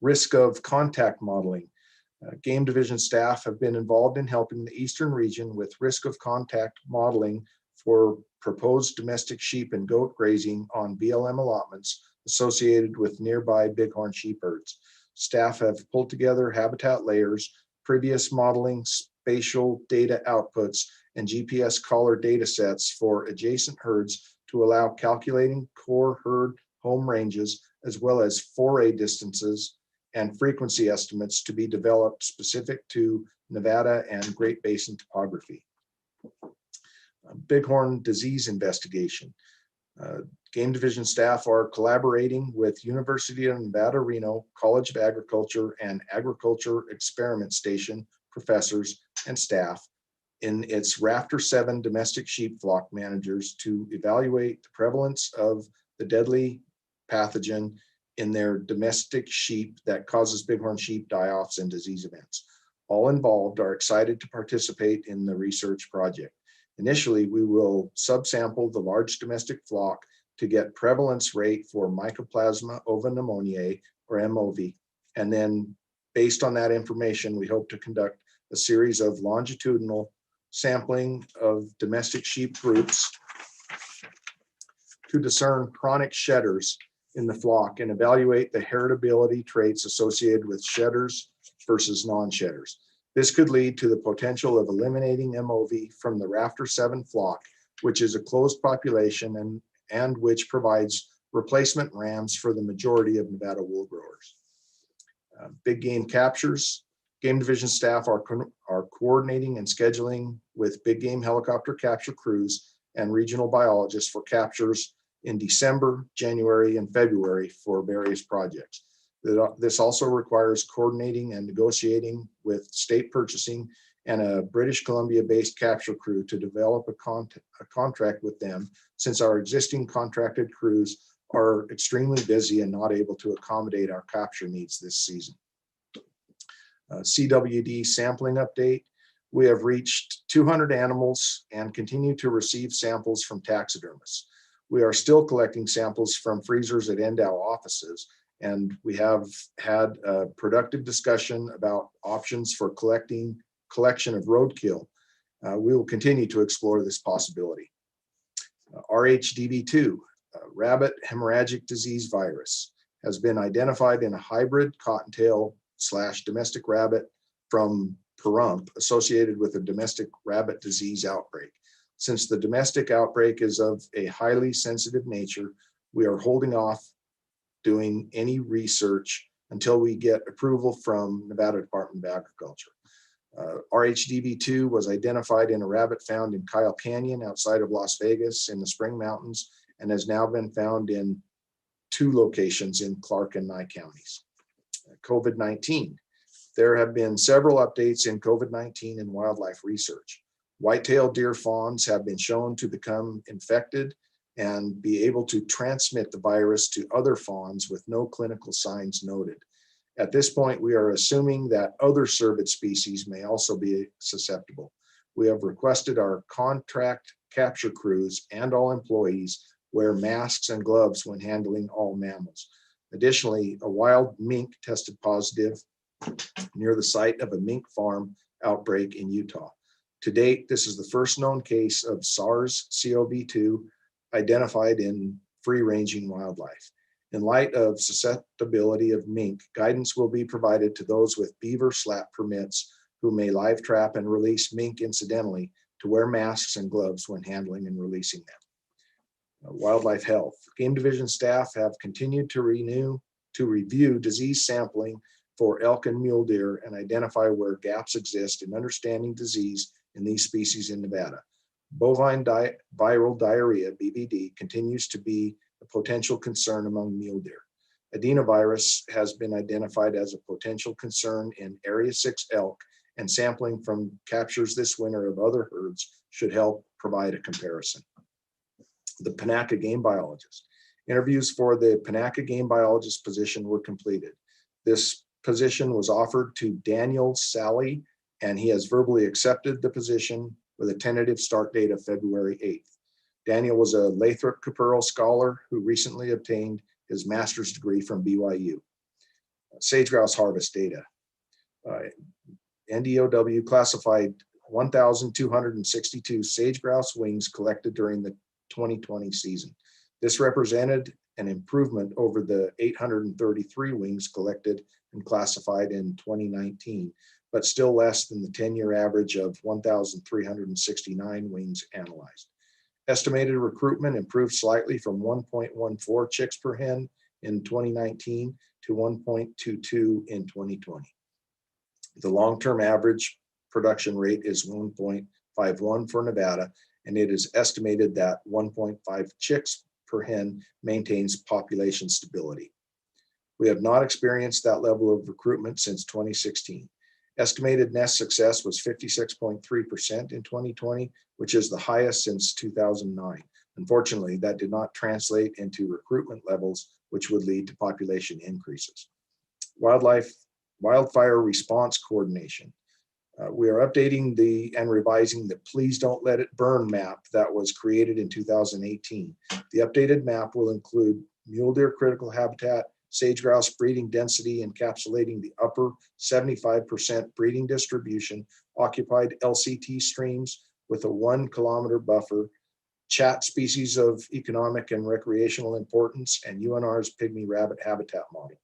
Risk of contact modeling. Game Division staff have been involved in helping the Eastern region with risk of contact modeling for proposed domestic sheep and goat grazing on BLM allotments associated with nearby bighorn sheep herds. Staff have pulled together habitat layers, previous modeling, spatial data outputs, and GPS collar data sets for adjacent herds to allow calculating core herd home ranges, as well as foray distances and frequency estimates to be developed specific to Nevada and Great Basin topography. Bighorn disease investigation. Game Division staff are collaborating with University of Nevada, Reno, College of Agriculture, and Agriculture Experiment Station professors and staff in its Rafter 7 domestic sheep flock managers to evaluate the prevalence of the deadly pathogen in their domestic sheep that causes bighorn sheep die-offs and disease events. All involved are excited to participate in the research project. Initially, we will subsample the large domestic flock to get prevalence rate for Mycoplasma ovipneumoniae, or MOV. And then based on that information, we hope to conduct a series of longitudinal sampling of domestic sheep groups to discern chronic shedders in the flock and evaluate the heritability traits associated with shedders versus non-shedders. This could lead to the potential of eliminating MOV from the Rafter 7 flock, which is a closed population and which provides replacement rams for the majority of Nevada wool growers. Big game captures. Game Division staff are coordinating and scheduling with big game helicopter capture crews and regional biologists for captures in December, January, and February for various projects. This also requires coordinating and negotiating with state purchasing and a British Columbia-based capture crew to develop a contract with them, since our existing contracted crews are extremely busy and not able to accommodate our capture needs this season. CWD sampling update. We have reached 200 animals and continue to receive samples from taxidermists. We are still collecting samples from freezers at NDOW offices, and we have had a productive discussion about options for collection of roadkill. We will continue to explore this possibility. RHDV2, rabbit hemorrhagic disease virus, has been identified in a hybrid cottontail/domestic rabbit from Pahrump associated with a domestic rabbit disease outbreak. Since the domestic outbreak is of a highly sensitive nature, we are holding off doing any research until we get approval from Nevada Department of Agriculture. RHDV2 was identified in a rabbit found in Kyle Canyon outside of Las Vegas in the Spring Mountains, and has now been found in 2 locations in Clark and Nye counties. COVID-19. There have been several updates in COVID-19 and wildlife research. White-tailed deer fawns have been shown to become infected and be able to transmit the virus to other fawns with no clinical signs noted. At this point, we are assuming that other cervid species may also be susceptible. We have requested our contract capture crews and all employees wear masks and gloves when handling all mammals. Additionally, a wild mink tested positive near the site of a mink farm outbreak in Utah. To date, this is the first known case of SARS-CoV-2 identified in free-ranging wildlife. In light of susceptibility of mink, guidance will be provided to those with beaver slap permits who may live trap and release mink incidentally to wear masks and gloves when handling and releasing them. Wildlife health. Game Division staff have continued to review disease sampling for elk and mule deer and identify where gaps exist in understanding disease in these species in Nevada. Bovine viral diarrhea, BVD, continues to be a potential concern among mule deer. Adenovirus has been identified as a potential concern in Area 6 elk, and sampling from captures this winter of other herds should help provide a comparison. The Panaca game biologist. Interviews for the Panaca game biologist position were completed. This position was offered to Daniel Sally, and he has verbally accepted the position with a tentative start date of February 8th. Daniel was a Lathrop Caperl scholar who recently obtained his master's degree from BYU. Sage grouse harvest data. NDOW classified 1,262 sage grouse wings collected during the 2020 season. This represented an improvement over the 833 wings collected and classified in 2019, but still less than the 10-year average of 1,369 wings analyzed. Estimated recruitment improved slightly from 1.14 chicks per hen in 2019 to 1.22 in 2020. The long-term average production rate is 1.51 for Nevada, and it is estimated that 1.5 chicks per hen maintains population stability. We have not experienced that level of recruitment since 2016. Estimated nest success was 56.3% in 2020, which is the highest since 2009. Unfortunately, that did not translate into recruitment levels, which would lead to population increases. Wildfire response coordination. We are updating and revising the Please Don't Let It Burn map that was created in 2018. The updated map will include mule deer critical habitat, sage grouse breeding density encapsulating the upper 75% breeding distribution, occupied LCT streams with a 1 kilometer buffer, chat species of economic and recreational importance, and UNR's pygmy rabbit habitat model.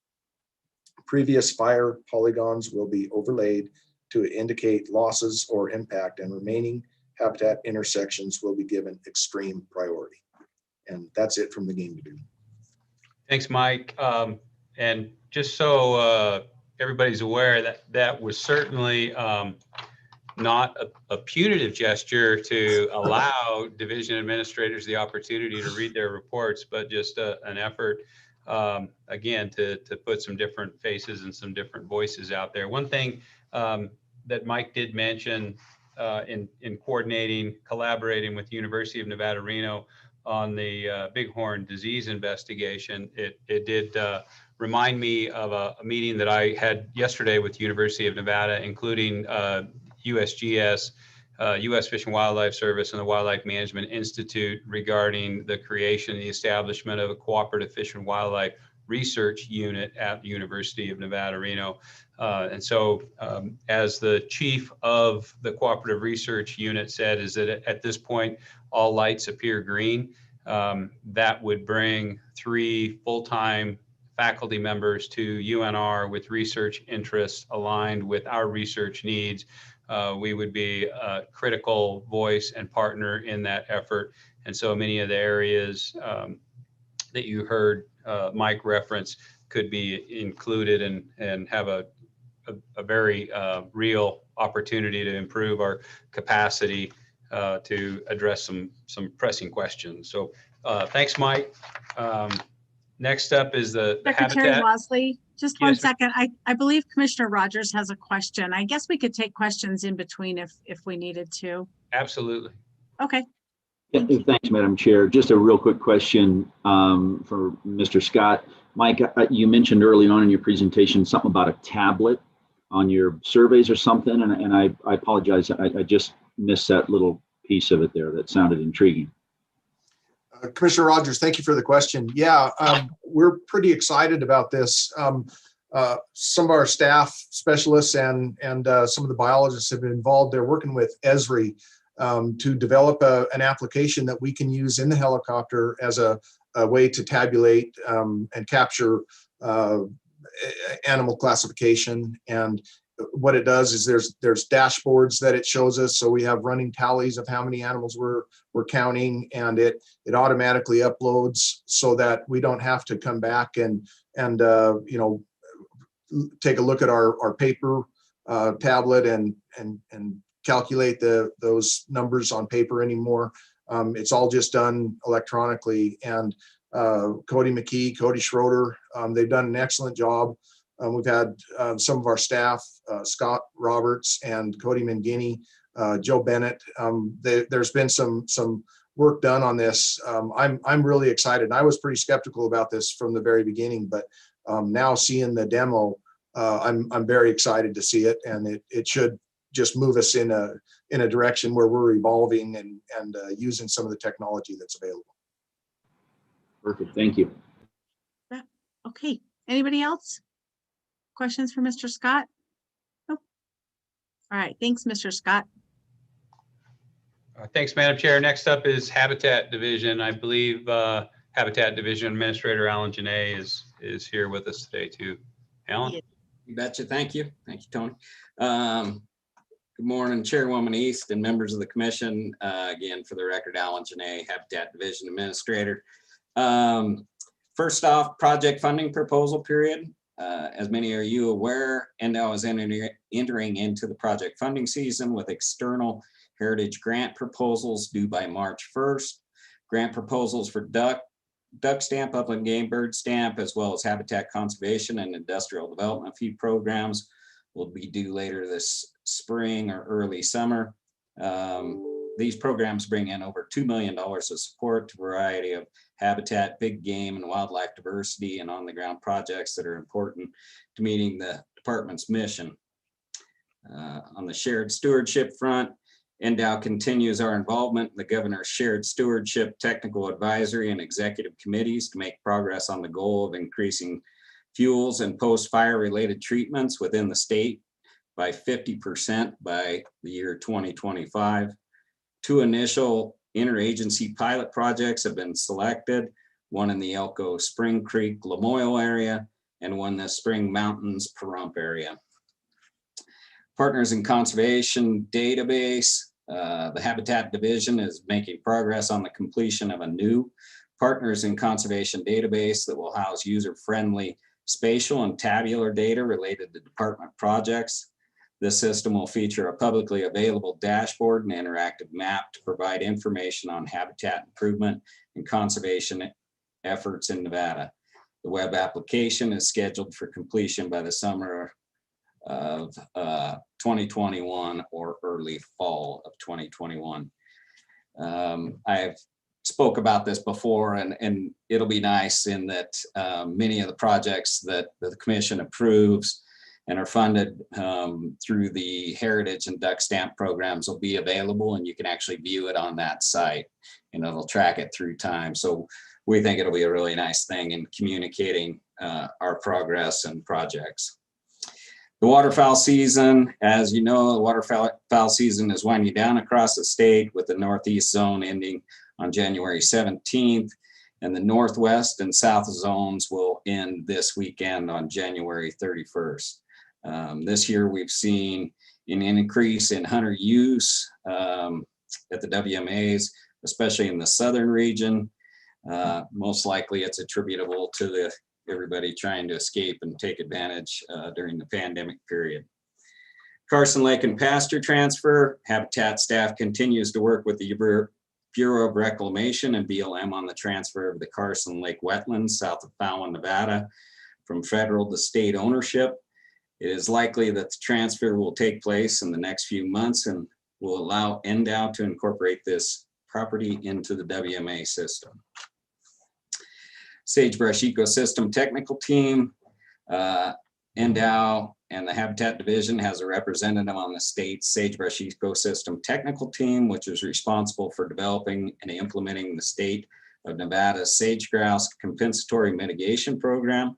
Previous fire polygons will be overlaid to indicate losses or impact, and remaining habitat intersections will be given extreme priority. And that's it from the Game Division. Thanks, Mike. And just so everybody's aware, that was certainly not a punitive gesture to allow division administrators the opportunity to read their reports, but just an effort, again, to put some different faces and some different voices out there. One thing that Mike did mention in coordinating, collaborating with the University of Nevada, Reno on the bighorn disease investigation, it did remind me of a meeting that I had yesterday with the University of Nevada, including USGS, U.S. Fish and Wildlife Service, and the Wildlife Management Institute regarding the creation and the establishment of a cooperative fish and wildlife research unit at the University of Nevada, Reno. And so as the chief of the cooperative research unit said, is that at this point, all lights appear green. That would bring 3 full-time faculty members to UNR with research interests aligned with our research needs. We would be a critical voice and partner in that effort. And so many of the areas that you heard Mike reference could be included and have a very real opportunity to improve our capacity to address some pressing questions. So thanks, Mike. Next up is the Secretary habitat. Losley, just one Yes, ma'am. second. I believe Commissioner Rogers has a question. I guess we could take questions in between if we needed to. Absolutely. Okay. Yeah, thanks, Madam Chair. Just a real quick question for Mr. Scott. Mike, you mentioned early on in your presentation something about a tablet on your surveys or something, and I apologize. I just missed that little piece of it there. That sounded intriguing. Commissioner Rogers, thank you for the question. Yeah, we're pretty excited about this. Some of our staff specialists and some of the biologists have been involved. They're working with Esri to develop an application that we can use in the helicopter as a way to tabulate and capture animal classification. And what it does is there's dashboards that it shows us. So we have running tallies of how many animals we're counting, and it automatically uploads so that we don't have to come back and take a look at our paper tablet and calculate those numbers on paper anymore. It's all just done electronically. And Cody McKee, Cody Schroeder, they've done an excellent job. We've had some of our staff, Scott Roberts and Cody Mangini, Joe Bennett. There's been some work done on this. I'm really excited. I was pretty skeptical about this from the very beginning, but now seeing the demo, I'm very excited to see it, and it should just move us in a direction where we're evolving and using some of the technology that's available. Perfect. Thank you. Okay. Anybody else? Questions for Mr. Scott? Nope. All right. Thanks, Mr. Scott. Thanks, Madam Chair. Next up is Habitat Division. I believe Habitat Division Administrator Alan Janae is here with us today too. Alan? You betcha. Thank you. Thank you, Tony. Good morning, Chairwoman East and members of the commission. Again, for the record, Alan Janae, Habitat Division Administrator. First off, project funding proposal period. As many are you aware, NDOW is entering into the project funding season with external heritage grant proposals due by March 1st. Grant proposals for duck stamp, upland game bird stamp, as well as habitat conservation and industrial development fee programs will be due later this spring or early summer. These programs bring in over $2 million of support to a variety of habitat, big game, and wildlife diversity and on-the-ground projects that are important to meeting the department's mission. On the shared stewardship front, NDOW continues our involvement in the governor's shared stewardship technical advisory and executive committees to make progress on the goal of increasing fuels and post-fire related treatments within the state by 50% by the year 2025. 2 initial interagency pilot projects have been selected, one in the Elko Spring Creek Lamoille area and one in the Spring Mountains Pahrump area. Partners in Conservation Database. The Habitat Division is making progress on the completion of a new Partners in Conservation database that will house user-friendly spatial and tabular data related to department projects. This system will feature a publicly available dashboard and interactive map to provide information on habitat improvement and conservation efforts in Nevada. The web application is scheduled for completion by the summer of 2021 or early fall of 2021. I've spoke about this before, and it'll be nice in that many of the projects that the commission approves and are funded through the Heritage and Duck Stamp programs will be available, and you can actually view it on that site, and it'll track it through time. So we think it'll be a really nice thing in communicating our progress and projects. The waterfowl season, as you know, the waterfowl season is winding down across the state, with the Northeast zone ending on January 17th, and the Northwest and South zones will end this weekend on January 31st. This year, we've seen an increase in hunter use at the WMAs, especially in the southern region. Most likely it's attributable to everybody trying to escape and take advantage during the pandemic period. Carson Lake and pasture transfer. Habitat staff continues to work with the Bureau of Reclamation and BLM on the transfer of the Carson Lake wetlands south of Fallon, Nevada, from federal to state ownership. It is likely that the transfer will take place in the next few months and will allow NDOW to incorporate this property into the WMA system. Sagebrush Ecosystem Technical Team, NDOW and the Habitat Division has a representative on the state's Sagebrush Ecosystem Technical Team, which is responsible for developing and implementing the state of Nevada's sage-grouse compensatory mitigation program.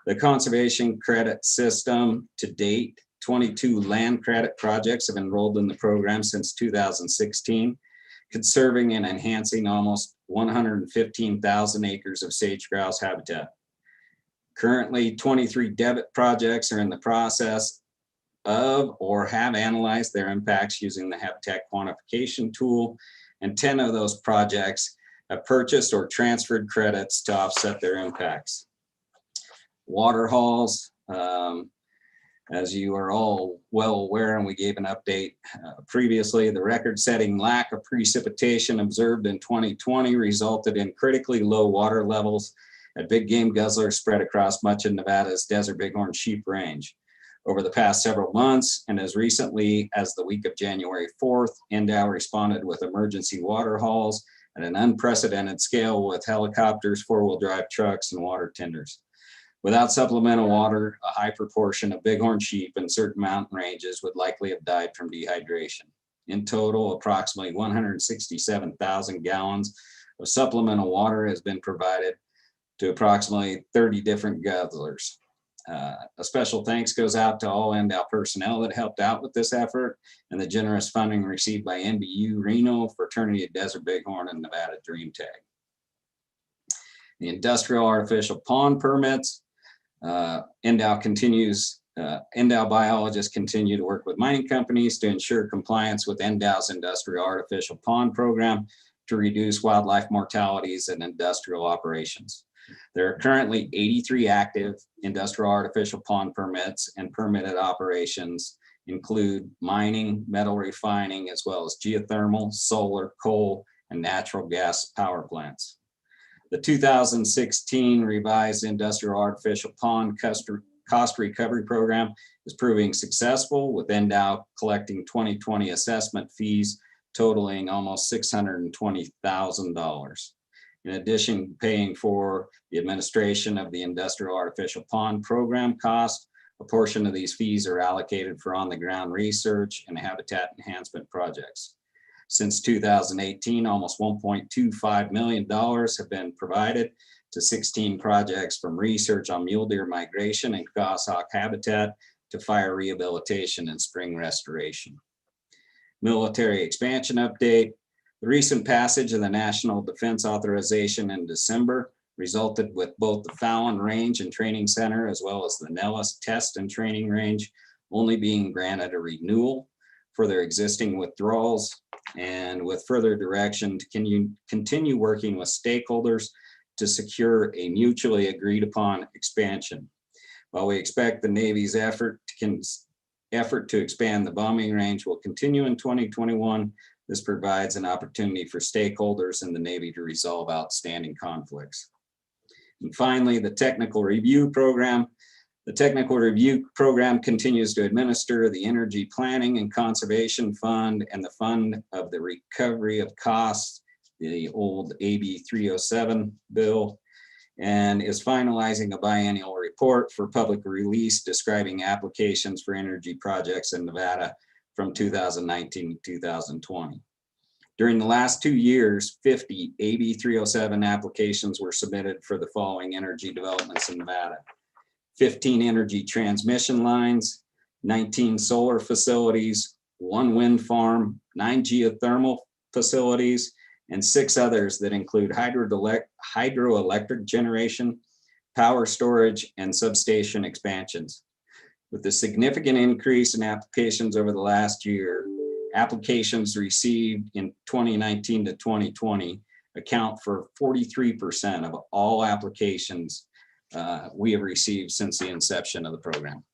The conservation credit system to date, 22 land credit projects have enrolled in the program since 2016, conserving and enhancing almost 115,000 acres of sage-grouse habitat. Currently, 23 debit projects are in the process of or have analyzed their impacts using the habitat quantification tool, and 10 of those projects have purchased or transferred credits to offset their impacts. Water hauls, as you are all well aware, and we gave an update previously, the record-setting lack of precipitation observed in 2020 resulted in critically low water levels at big game guzzlers spread across much of Nevada's desert bighorn sheep range. Over the past several months, and as recently as the week of January 4th, NDOW responded with emergency water hauls at an unprecedented scale with helicopters, four-wheel drive trucks, and water tenders. Without supplemental water, a high proportion of bighorn sheep in certain mountain ranges would likely have died from dehydration. In total, approximately 167,000 gallons of supplemental water has been provided to approximately 30 different guzzlers. A special thanks goes out to all NDOW personnel that helped out with this effort and the generous funding received by NBU Reno, Fraternity of Desert Bighorn, and Nevada Dream Tag. The industrial artificial pond permits. NDOW biologists continue to work with mining companies to ensure compliance with NDOW's industrial artificial pond program to reduce wildlife mortalities in industrial operations. There are currently 83 active industrial artificial pond permits, and permitted operations include mining, metal refining, as well as geothermal, solar, coal, and natural gas power plants. The 2016 revised industrial artificial pond cost recovery program is proving successful, with NDOW collecting 2020 assessment fees totaling almost $620,000. In addition to paying for the administration of the industrial artificial pond program cost, a portion of these fees are allocated for on-the-ground research and habitat enhancement projects. Since 2018, almost $1.25 million have been provided to 16 projects, from research on mule deer migration and goshawk habitat to fire rehabilitation and spring restoration. Military expansion update. The recent passage of the National Defense Authorization in December resulted with both the Fallon Range and Training Center, as well as the Nellis Test and Training Range, only being granted a renewal for their existing withdrawals, and with further direction to continue working with stakeholders to secure a mutually agreed upon expansion. While we expect the Navy's effort to effort to expand the bombing range will continue in 2021. This provides an opportunity for stakeholders in the Navy to resolve outstanding conflicts. And finally, the technical review program. The technical review program continues to administer the Energy Planning and Conservation Fund and the Fund of the Recovery of Costs, the old AB 307 bill, and is finalizing a biennial report for public release describing applications for energy projects in Nevada from 2019 to 2020. During the last 2 years, 50 AB 307 applications were submitted for the following energy developments in Nevada: 15 energy transmission lines, 19 solar facilities, 1 wind farm, 9 geothermal facilities, and 6 others that include hydroelectric generation, power storage, and substation expansions. With the significant increase in applications over the last year, applications received in 2019 to 2020 account for 43% of all applications we have received since the inception of the program.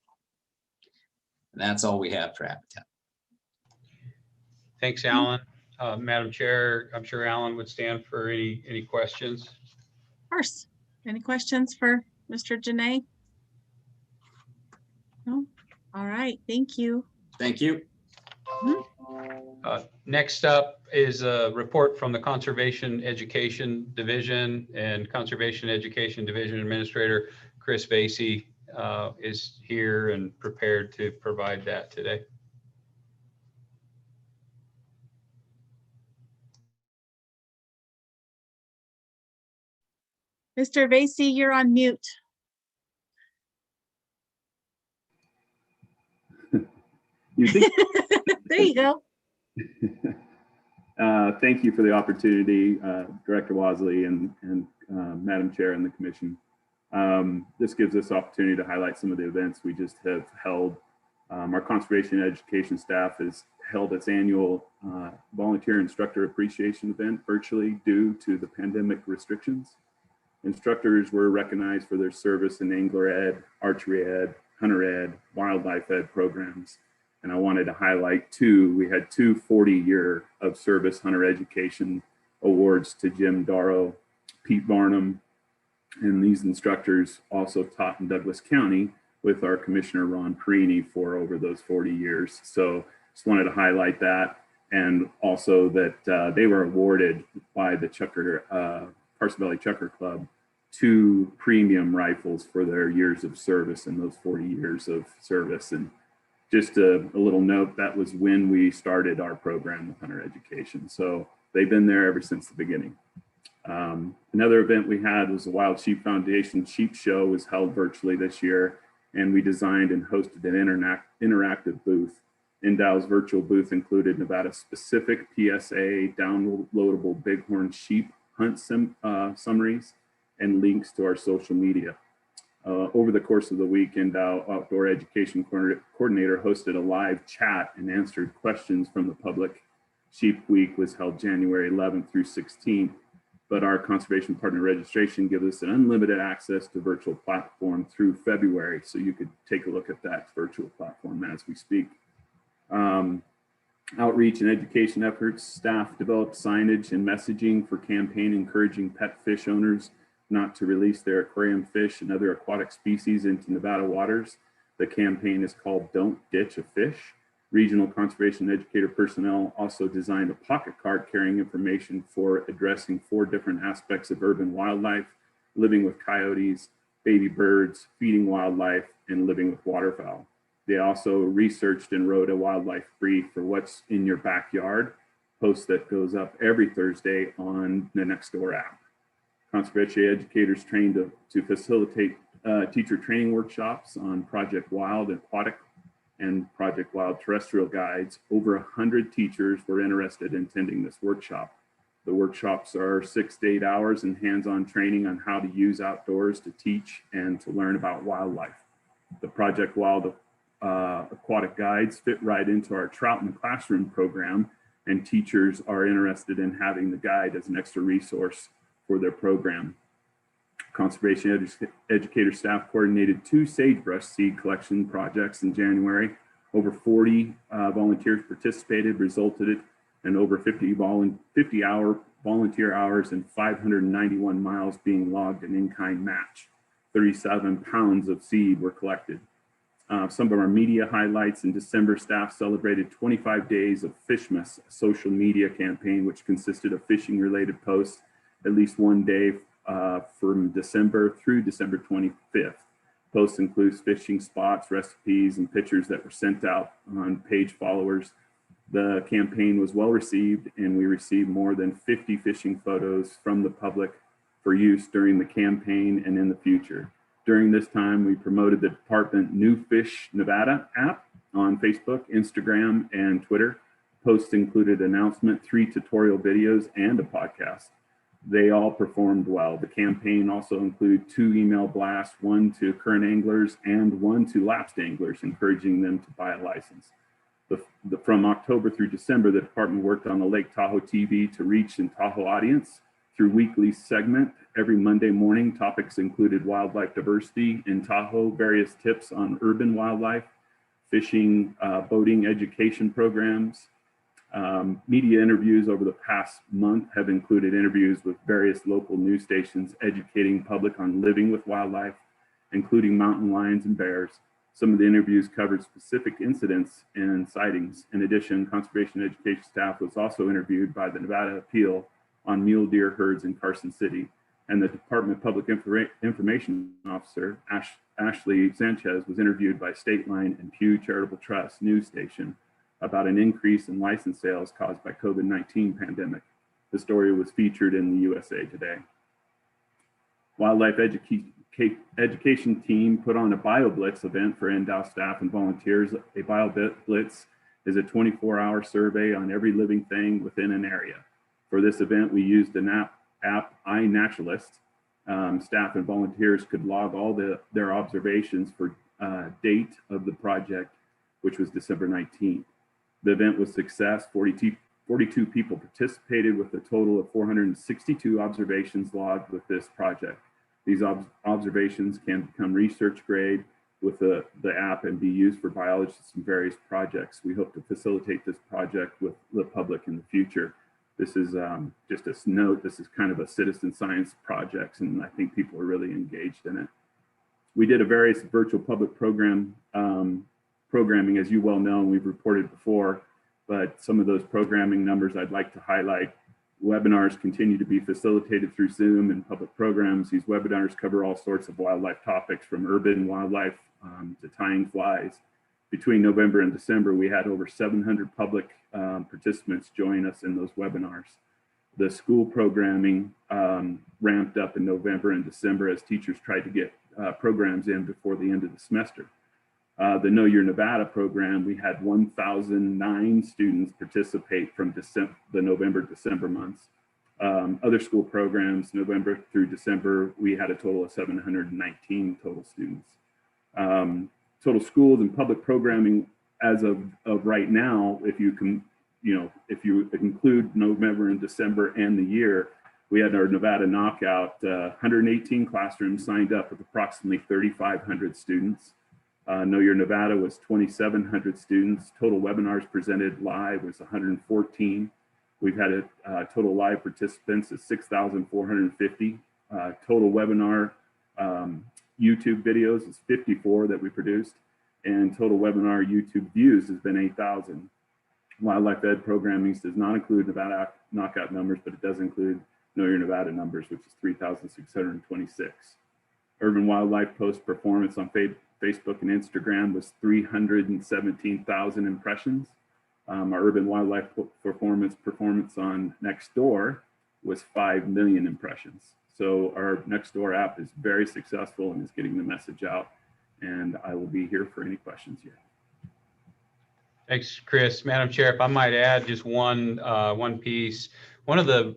And that's all we have for Habitat. Thanks, Alan. Madam Chair, I'm sure Alan would stand for any questions. Of course. Any questions for Mr. Janae? No? All right, thank you. Thank you. Next up is a report from the Conservation Education Division, and Conservation Education Division Administrator Chris Vasey is here and prepared to provide that today. Mr. Vasey, you're on mute. You think? There you go. Thank you for the opportunity, Director Wasley and Madam Chair and the Commission. This gives us opportunity to highlight some of the events we just have held. Our conservation education staff has held its annual volunteer instructor appreciation event virtually due to the pandemic restrictions. Instructors were recognized for their service in angler ed, archery ed, hunter ed, wildlife ed programs. And I wanted to highlight two. We had 2 40-year of service hunter education awards to Jim Darrow, Pete Barnum, and these instructors also taught in Douglas County with our Commissioner Ron Perini for over those 40 years. So just wanted to highlight that, and also that they were awarded by the Carson Valley Chucker Club 2 premium rifles for their years of service in those 40 years of service. And just a little note, that was when we started our program with hunter education. So they've been there ever since the beginning. Another event we had was the Wild Sheep Foundation Sheep Show was held virtually this year, and we designed and hosted an interactive booth. NDOW's virtual booth included Nevada-specific PSA downloadable bighorn sheep hunt summaries and links to our social media. Over the course of the week, NDOW Outdoor Education Coordinator hosted a live chat and answered questions from the public. Sheep Week was held January 11th through 16th, but our conservation partner registration gives us an unlimited access to virtual platform through February. So you could take a look at that virtual platform as we speak. Outreach and education efforts, staff developed signage and messaging for campaign encouraging pet fish owners not to release their aquarium fish and other aquatic species into Nevada waters. The campaign is called Don't Ditch a Fish. Regional conservation educator personnel also designed a pocket card carrying information for addressing 4 different aspects of urban wildlife: living with coyotes, baby birds, feeding wildlife, and living with waterfowl. They also researched and wrote a wildlife brief for What's in Your Backyard, post that goes up every Thursday on the Nextdoor app. Conservation educators trained to facilitate teacher training workshops on Project Wild Aquatic and Project Wild Terrestrial guides. Over 100 teachers were interested in attending this workshop. The workshops are 6 to 8 hours and hands-on training on how to use outdoors to teach and to learn about wildlife. The Project Wild aquatic guides fit right into our Trout in the Classroom program, and teachers are interested in having the guide as an extra resource for their program. Conservation educator staff coordinated 2 sagebrush seed collection projects in January, Over 40 volunteers participated, resulted in over 50-hour volunteer hours and 591 miles being logged an in-kind match. 37 pounds of seed were collected. Some of our media highlights: in December, staff celebrated 25 days of Fishmas, a social media campaign which consisted of fishing related posts at least one day from December through December 25th. Posts include fishing spots, recipes, and pictures that were sent out on page followers. The campaign was well received, and we received more than 50 fishing photos from the public for use during the campaign and in the future. During this time, we promoted the department New Fish Nevada app on Facebook, Instagram, and Twitter. Posts included announcement, 3 tutorial videos, and a podcast. They all performed well. The campaign also included 2 email blasts, 1 to current anglers and 1 to lapsed anglers, encouraging them to buy a license. From October through December, the department worked on the Lake Tahoe TV to reach and Tahoe audience through weekly segment. Every Monday morning, topics included wildlife diversity in Tahoe, various tips on urban wildlife, fishing, boating education programs. Media interviews over the past month have included interviews with various local news stations educating public on living with wildlife, including mountain lions and bears. Some of the interviews covered specific incidents and sightings. In addition, conservation education staff was also interviewed by the Nevada Appeal on mule deer herds in Carson City, and the Department of Public Information Officer, Ashley Sanchez, was interviewed by State Line and Pew Charitable Trust news station about an increase in license sales caused by COVID-19 pandemic. The story was featured in the USA Today. Wildlife education team put on a BioBlitz event for NDOW staff and volunteers. A BioBlitz is a 24-hour survey on every living thing within an area. For this event, we used an app iNaturalist. Staff and volunteers could log all their observations for date of the project, which was December 19th. The event was a success. 42 people participated with a total of 462 observations logged with this project. These observations can become research grade with the app and be used for biologists in various projects. We hope to facilitate this project with the public in the future. This is just a note, this is kind of a citizen science project, and I think people are really engaged in it. We did a various virtual public programming, as you well know, and we've reported before, but some of those programming numbers I'd like to highlight. Webinars continue to be facilitated through Zoom and public programs. These webinars cover all sorts of wildlife topics, from urban wildlife to tying flies. Between November and December, we had over 700 public participants join us in those webinars. The school programming ramped up in November and December as teachers tried to get programs in before the end of the semester. The Know Your Nevada program, we had 1,009 students participate from the November-December months. Other school programs, November through December, we had a total of 719 total students. Total schools and public programming as of right now, if you include November and December and the year, we had our Nevada Knockout, 118 classrooms signed up with approximately 3,500 students. Know Your Nevada was 2,700 students. Total webinars presented live was 114. We've had a total live participants of 6,450. Total webinar YouTube videos is 54 that we produced, and total webinar YouTube views has been 8,000. Wildlife Ed programming does not include Nevada Knockout numbers, but it does include Know Your Nevada numbers, which is 3,626. Urban wildlife post performance on Facebook and Instagram was 317,000 impressions. Our urban wildlife performance on Nextdoor was 5 million impressions. So our Nextdoor app is very successful and is getting the message out, and I will be here for any questions here. Thanks, Chris. Madam Chair, if I might add just one piece. One of the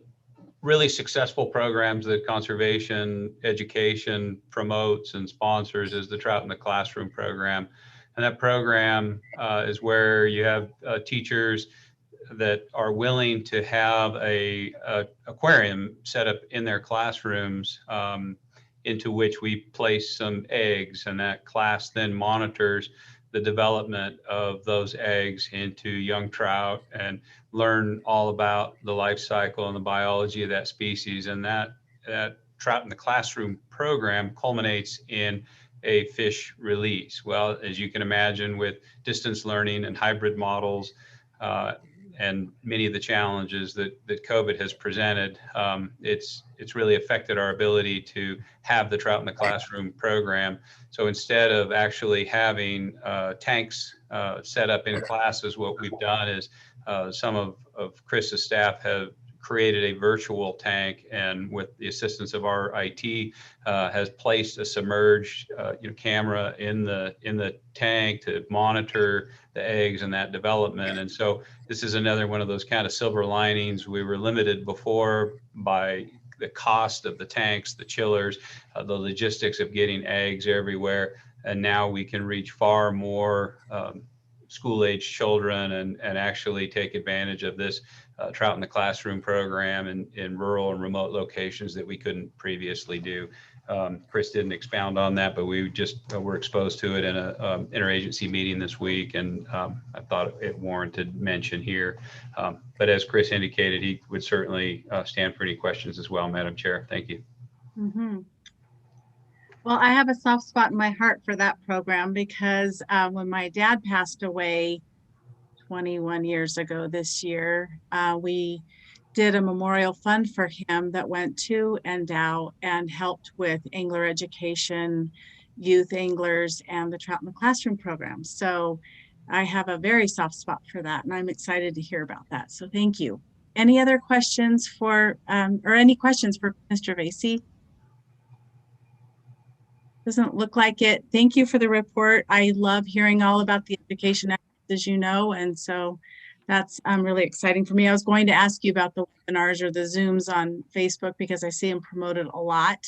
really successful programs that conservation education promotes and sponsors is the Trout in the Classroom program. And that program is where you have teachers that are willing to have a aquarium set up in their classrooms, into which we place some eggs, and that class then monitors the development of those eggs into young trout and learn all about the life cycle and the biology of that species. And that Trout in the Classroom program culminates in a fish release. Well, as you can imagine, with distance learning and hybrid models, and many of the challenges that COVID has presented, it's really affected our ability to have the Trout in the Classroom program. So instead of actually having tanks set up in classes, what we've done is some of Chris's staff have created a virtual tank, and with the assistance of our IT, has placed a submerged camera in the tank to monitor the eggs and that development. And so this is another one of those kind of silver linings. We were limited before by the cost of the tanks, the chillers, the logistics of getting eggs everywhere, and now we can reach far more school-age children and actually take advantage of this Trout in the Classroom program in rural and remote locations that we couldn't previously do. Chris didn't expound on that, but we just were exposed to it in a interagency meeting this week, and I thought it warranted mention here. But as Chris indicated, he would certainly stand for any questions as well, Madam Chair. Thank you. Well, I have a soft spot in my heart for that program because when my dad passed away 21 years ago this year, we did a memorial fund for him that went to NDOW and helped with angler education, youth anglers, and the Trout in the Classroom program. So I have a very soft spot for that, and I'm excited to hear about that. So thank you. Any other questions for, or any questions for Mr. Vasey? Doesn't look like it. Thank you for the report. I love hearing all about the education efforts, as you know, and so that's really exciting for me. I was going to ask you about the webinars or the Zooms on Facebook because I see them promoted a lot.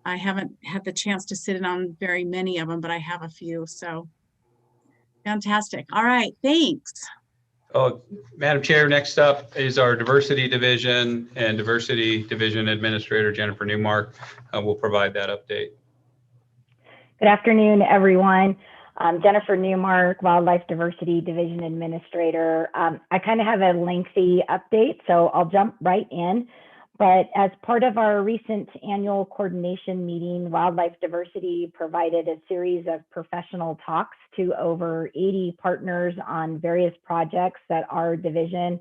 I haven't had the chance to sit in on very many of them, but I have a few, so fantastic. All right, thanks. Oh, Madam Chair, next up is our Diversity Division, and Diversity Division Administrator Jennifer Newmark will provide that update. Good afternoon, everyone. Jennifer Newmark, Wildlife Diversity Division Administrator. I kind of have a lengthy update, so I'll jump right in. But as part of our recent annual coordination meeting, Wildlife Diversity provided a series of professional talks to over 80 partners on various projects that our division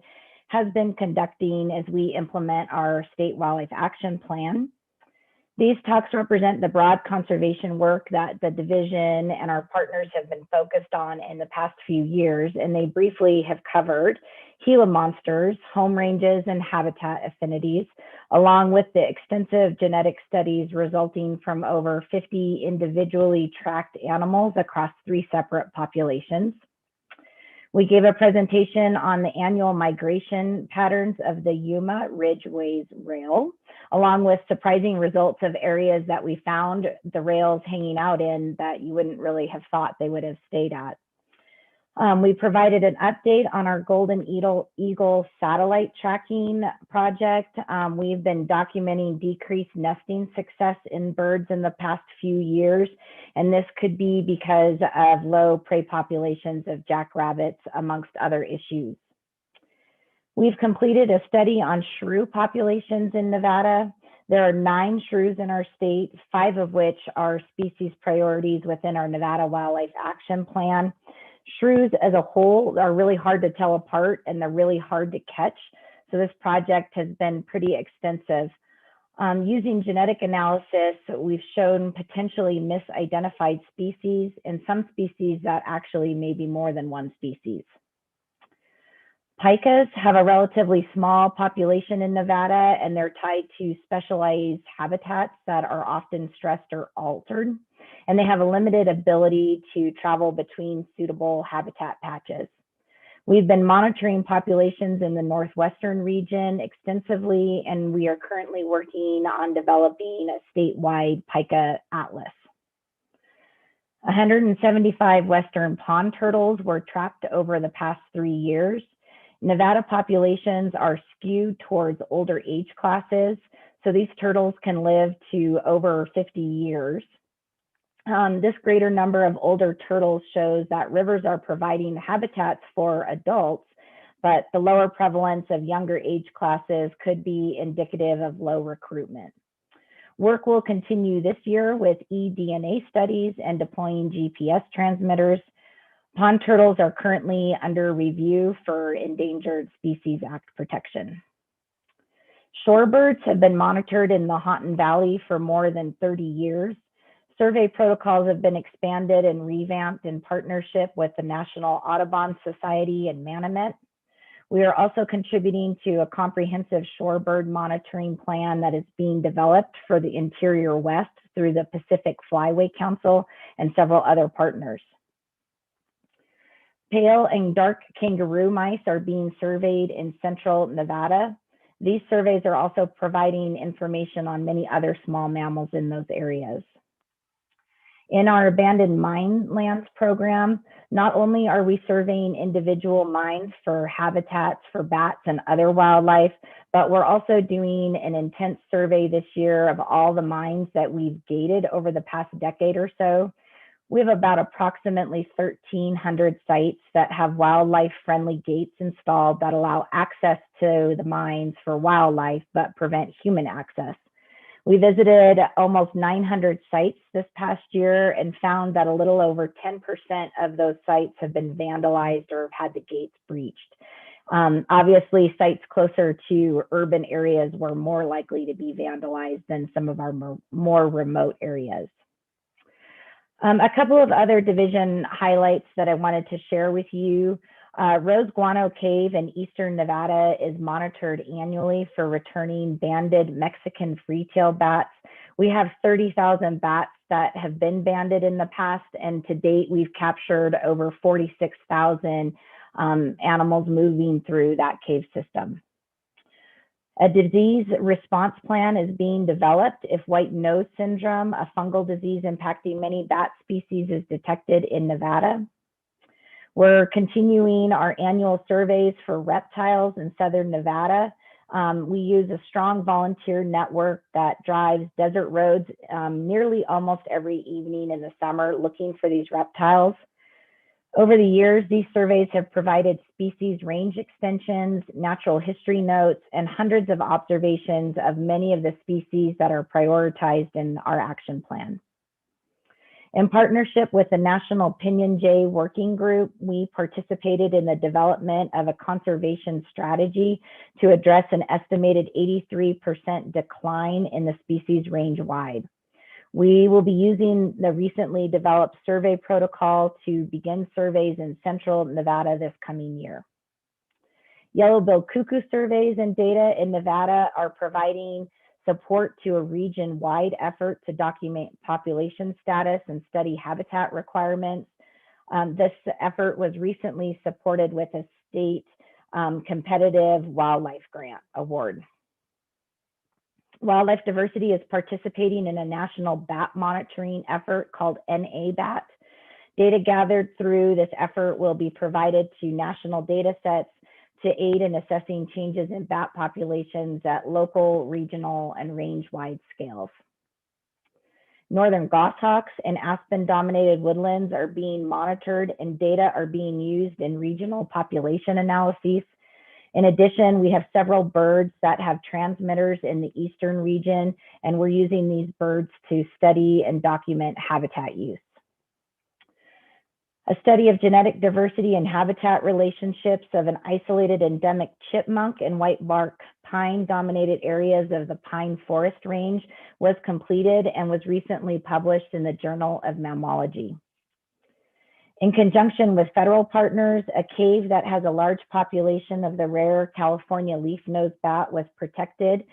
has been conducting as we implement our State Wildlife Action Plan. These talks represent the broad conservation work that the division and our partners have been focused on in the past few years, and they briefly have covered Gila monsters, home ranges, and habitat affinities, along with the extensive genetic studies resulting from over 50 individually tracked animals across 3 separate populations. We gave a presentation on the annual migration patterns of the Yuma Ridgeways rail, along with surprising results of areas that we found the rails hanging out in that you wouldn't really have thought they would have stayed at. We provided an update on our Golden Eagle satellite tracking project. We've been documenting decreased nesting success in birds in the past few years, and this could be because of low prey populations of jackrabbits, amongst other issues. We've completed a study on shrew populations in Nevada. There are 9 shrews in our state, 5 of which are species priorities within our Nevada Wildlife Action Plan. Shrews as a whole are really hard to tell apart, and they're really hard to catch. So this project has been pretty extensive. Using genetic analysis, we've shown potentially misidentified species, and some species that actually may be more than one species. Pikas have a relatively small population in Nevada, and they're tied to specialized habitats that are often stressed or altered, and they have a limited ability to travel between suitable habitat patches. We've been monitoring populations in the northwestern region extensively, and we are currently working on developing a statewide pika atlas. 175 western pond turtles were trapped over the past 3 years. Nevada populations are skewed towards older age classes, so these turtles can live to over 50 years. This greater number of older turtles shows that rivers are providing habitats for adults, but the lower prevalence of younger age classes could be indicative of low recruitment. Work will continue this year with eDNA studies and deploying GPS transmitters. Pond turtles are currently under review for Endangered Species Act protection. Shorebirds have been monitored in the Houghton Valley for more than 30 years. Survey protocols have been expanded and revamped in partnership with the National Audubon Society and Manomet. We are also contributing to a comprehensive shorebird monitoring plan that is being developed for the interior West through the Pacific Flyway Council and several other partners. Pale and dark kangaroo mice are being surveyed in central Nevada. These surveys are also providing information on many other small mammals in those areas. In our abandoned mine lands program, not only are we surveying individual mines for habitats for bats and other wildlife, but we're also doing an intense survey this year of all the mines that we've gated over the past decade or so. We have about approximately 1,300 sites that have wildlife-friendly gates installed that allow access to the mines for wildlife, but prevent human access. We visited almost 900 sites this past year and found that a little over 10% of those sites have been vandalized or have had the gates breached. Obviously, sites closer to urban areas were more likely to be vandalized than some of our more remote areas. A couple of other division highlights that I wanted to share with you. Rose Guano Cave in eastern Nevada is monitored annually for returning banded Mexican free-tailed bats. We have 30,000 bats that have been banded in the past, and to date, we've captured over 46,000 animals moving through that cave system. A disease response plan is being developed if white nose syndrome, a fungal disease impacting many bat species, is detected in Nevada. We're continuing our annual surveys for reptiles in southern Nevada. We use a strong volunteer network that drives desert roads nearly almost every evening in the summer looking for these reptiles. Over the years, these surveys have provided species range extensions, natural history notes, and hundreds of observations of many of the species that are prioritized in our action plan. In partnership with the National Pinyon Jay Working Group, we participated in the development of a conservation strategy to address an estimated 83% decline in the species range wide. We will be using the recently developed survey protocol to begin surveys in central Nevada this coming year. Yellow-billed cuckoo surveys and data in Nevada are providing support to a region-wide effort to document population status and study habitat requirements. This effort was recently supported with a state competitive wildlife grant award. Wildlife Diversity is participating in a national bat monitoring effort called NABAT. Data gathered through this effort will be provided to national data sets to aid in assessing changes in bat populations at local, regional, and range-wide scales. Northern goshawks and aspen-dominated woodlands are being monitored and data are being used in regional population analyses. In addition, we have several birds that have transmitters in the eastern region, and we're using these birds to study and document habitat use. A study of genetic diversity and habitat relationships of an isolated endemic chipmunk and white bark pine dominated areas of the pine forest range was completed and was recently published in the Journal of Mammalogy. In conjunction with federal partners, a cave that has a large population of the rare California leaf-nosed bat was protected.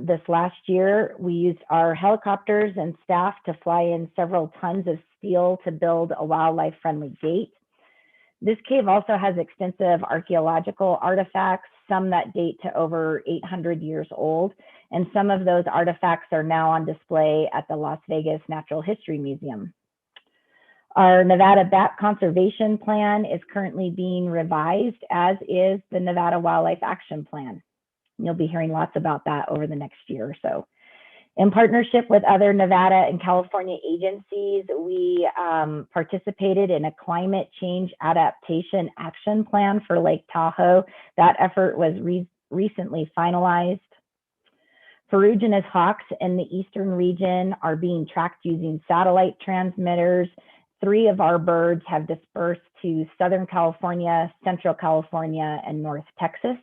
This last year, we used our helicopters and staff to fly in several tons of steel to build a wildlife-friendly gate. This cave also has extensive archaeological artifacts, some that date to over 800 years old, and some of those artifacts are now on display at the Las Vegas Natural History Museum. Our Nevada Bat Conservation Plan is currently being revised, as is the Nevada Wildlife Action Plan. You'll be hearing lots about that over the next year or so. In partnership with other Nevada and California agencies, we participated in a climate change adaptation action plan for Lake Tahoe. That effort was recently finalized. Ferruginous hawks in the eastern region are being tracked using satellite transmitters. 3 of our birds have dispersed to Southern California, Central California, and North Texas.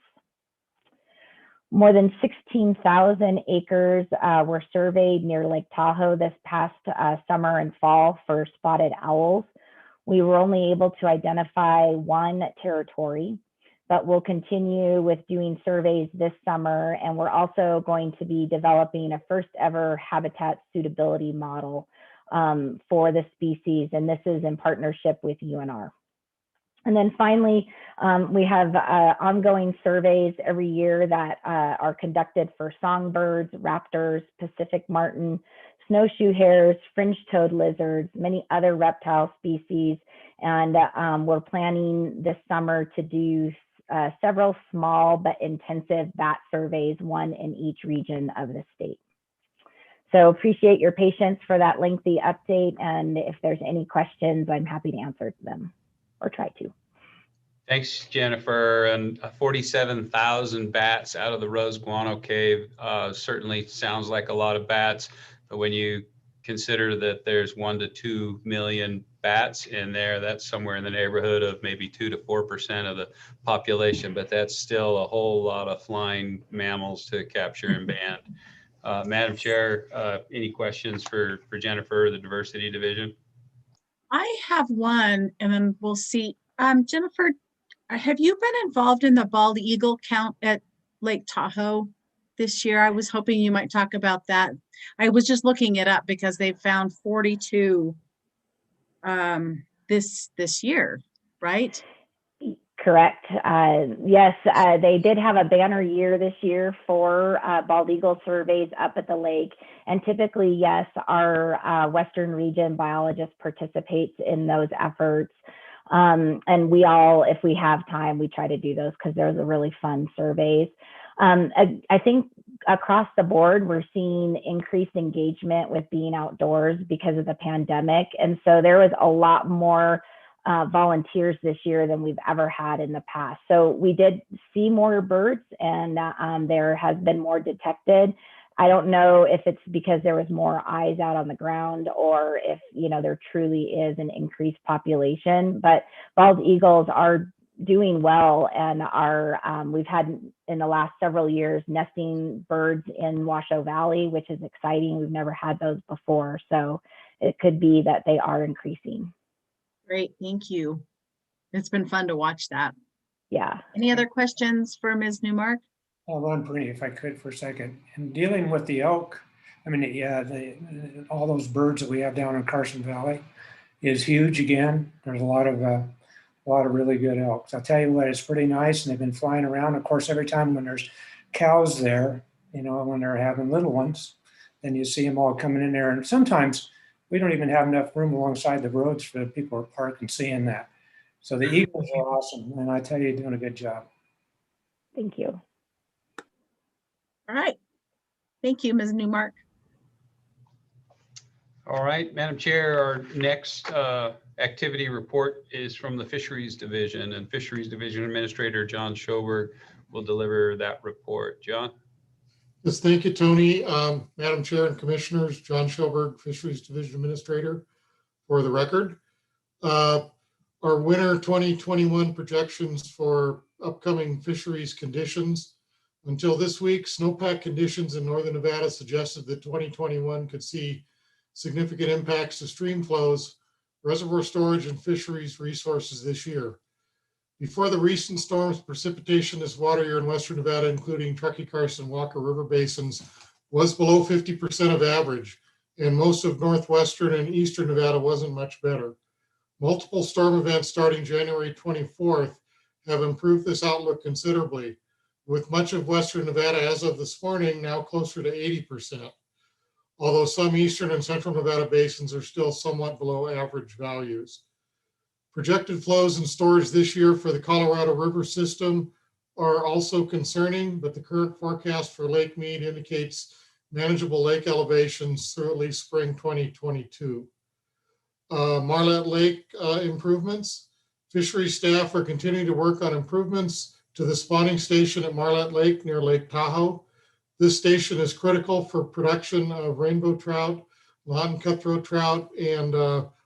More than 16,000 acres were surveyed near Lake Tahoe this past summer and fall for spotted owls. We were only able to identify 1 territory, but we'll continue with doing surveys this summer. And we're also going to be developing a first ever habitat suitability model for the species. And this is in partnership with UNR. And then finally, we have ongoing surveys every year that are conducted for songbirds, raptors, Pacific martin, snowshoe hares, fringe-toed lizards, many other reptile species. And we're planning this summer to do several small but intensive bat surveys, 1 in each region of the state. So appreciate your patience for that lengthy update. And if there's any questions, I'm happy to answer them or try to. Thanks, Jennifer. And 47,000 bats out of the Rose Guano Cave certainly sounds like a lot of bats. But when you consider that there's 1 to 2 million bats in there, that's somewhere in the neighborhood of maybe 2 to 4% of the population. But that's still a whole lot of flying mammals to capture and band. Madam Chair, any questions for Jennifer, the Diversity Division? I have one, and then we'll see. Jennifer, have you been involved in the bald eagle count at Lake Tahoe this year? I was hoping you might talk about that. I was just looking it up because they found 42 this year, right? Correct. Yes, they did have a banner year this year for bald eagle surveys up at the lake. And typically, yes, our Western region biologist participates in those efforts. And we all, if we have time, we try to do those because those are really fun surveys. I think across the board, we're seeing increased engagement with being outdoors because of the pandemic. And so there was a lot more volunteers this year than we've ever had in the past. So we did see more birds, and there has been more detected. I don't know if it's because there was more eyes out on the ground or if, you know, there truly is an increased population, but bald eagles are doing well and are, we've had in the last several years nesting birds in Washoe Valley, which is exciting. We've never had those before. So it could be that they are increasing. Great, thank you. It's been fun to watch that. Yeah. Any other questions for Ms. Newmark? I'll run pretty if I could for a second. In dealing with the elk, I mean, yeah, all those birds that we have down in Carson Valley is huge again. There's a lot of really good elks. I'll tell you what, it's pretty nice, and they've been flying around. Of course, every time when there's cows there, you know, when they're having little ones, then you see them all coming in there. And sometimes we don't even have enough room alongside the roads for the people to park and seeing that. So the eagles are awesome, and I tell you, you're doing a good job. Thank you. All right. Thank you, Ms. Newmark. All right, Madam Chair, our next activity report is from the Fisheries Division, and Fisheries Division Administrator John Schoberg will deliver that report. John? Yes, thank you, Tony. Madam Chair and Commissioners, John Schoberg, Fisheries Division Administrator, for the record. Our winter 2021 projections for upcoming fisheries conditions. Until this week, snowpack conditions in northern Nevada suggested that 2021 could see significant impacts to stream flows, reservoir storage, and fisheries resources this year. Before the recent storms, precipitation this water year in western Nevada, including Truckee, Carson, Walker River basins, was below 50% of average, and most of northwestern and eastern Nevada wasn't much better. Multiple storm events starting January 24th have improved this outlook considerably, with much of western Nevada as of this morning now closer to 80%, although some eastern and central Nevada basins are still somewhat below average values. Projected flows and storage this year for the Colorado River system are also concerning, but the current forecast for Lake Mead indicates manageable lake elevations through at least spring 2022. Marlette Lake improvements. Fisheries staff are continuing to work on improvements to the spawning station at Marlette Lake near Lake Tahoe. This station is critical for production of rainbow trout, Lawton cutthroat trout, and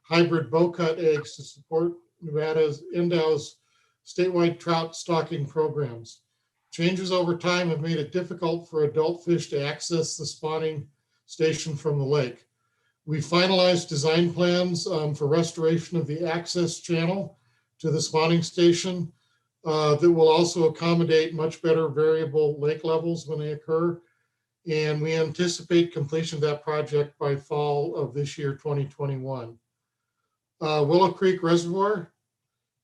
hybrid bowcut eggs to support Nevada's NDOW's statewide trout stocking programs. Changes over time have made it difficult for adult fish to access the spawning station from the lake. We finalized design plans for restoration of the access channel to the spawning station that will also accommodate much better variable lake levels when they occur. And we anticipate completion of that project by fall of this year, 2021. Willow Creek Reservoir.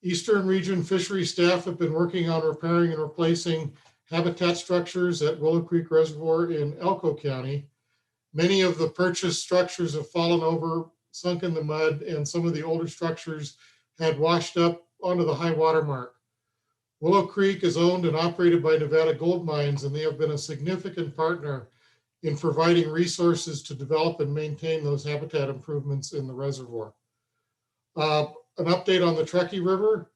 Eastern Region Fishery staff have been working on repairing and replacing habitat structures at Willow Creek Reservoir in Elko County. Many of the purchased structures have fallen over, sunk in the mud, and some of the older structures had washed up onto the high water mark. Willow Creek is owned and operated by Nevada Gold Mines, and they have been a significant partner in providing resources to develop and maintain those habitat improvements in the reservoir. An update on the Truckee River.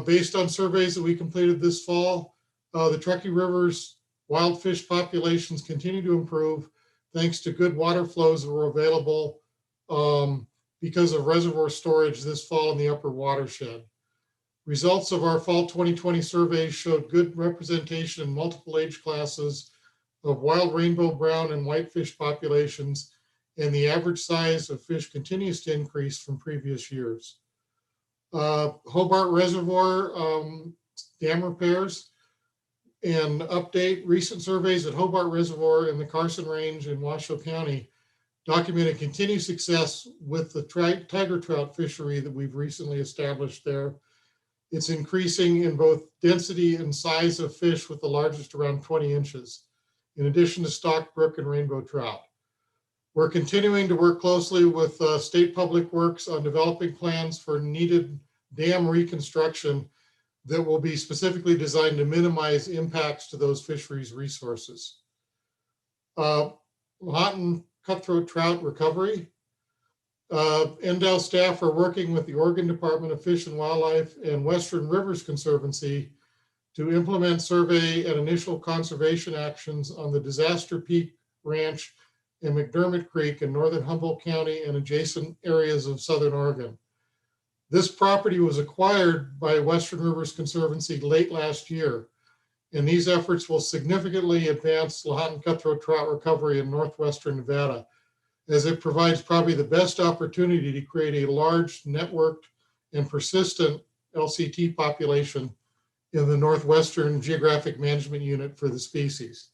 Based on surveys that we completed this fall, the Truckee River's wild fish populations continue to improve thanks to good water flows that were available because of reservoir storage this fall in the upper watershed. Results of our fall 2020 surveys showed good representation in multiple age classes of wild rainbow brown and whitefish populations, and the average size of fish continues to increase from previous years. Hobart Reservoir dam repairs and update. Recent surveys at Hobart Reservoir in the Carson Range in Washoe County documented continued success with the tiger trout fishery that we've recently established there. It's increasing in both density and size of fish, with the largest around 20 inches, in addition to stock brook and rainbow trout. We're continuing to work closely with State Public Works on developing plans for needed dam reconstruction that will be specifically designed to minimize impacts to those fisheries resources. Lawton cutthroat trout recovery. NDOW staff are working with the Oregon Department of Fish and Wildlife and Western Rivers Conservancy to implement survey and initial conservation actions on the Disaster Peak Ranch and McDermott Creek in northern Humboldt County and adjacent areas of southern Oregon. This property was acquired by Western Rivers Conservancy late last year, and these efforts will significantly advance Lawton cutthroat trout recovery in northwestern Nevada, as it provides probably the best opportunity to create a large, networked, and persistent LCT population in the Northwestern Geographic Management Unit for the species.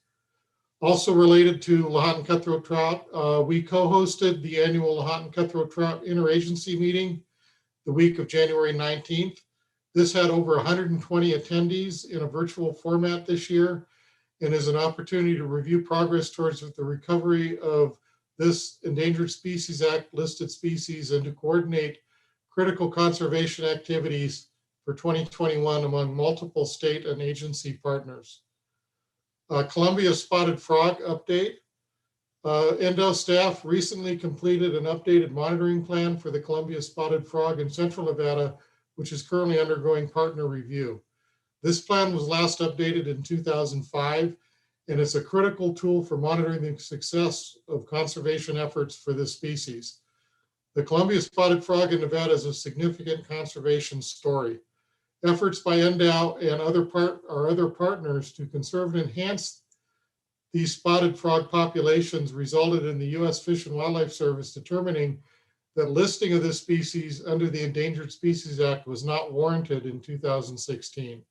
Also related to Lawton cutthroat trout, we co-hosted the annual Lawton cutthroat trout interagency meeting the week of January 19th. This had over 120 attendees in a virtual format this year, and is an opportunity to review progress towards the recovery of this Endangered Species Act listed species and to coordinate critical conservation activities for 2021 among multiple state and agency partners. Columbia spotted frog update. NDOW staff recently completed an updated monitoring plan for the Columbia spotted frog in central Nevada, which is currently undergoing partner review. This plan was last updated in 2005, and it's a critical tool for monitoring the success of conservation efforts for this species. The Columbia spotted frog in Nevada is a significant conservation story. Efforts by NDOW and our other partners to conserve and enhance these spotted frog populations resulted in the U.S. Fish and Wildlife Service determining that listing of this species under the Endangered Species Act was not warranted in 2016.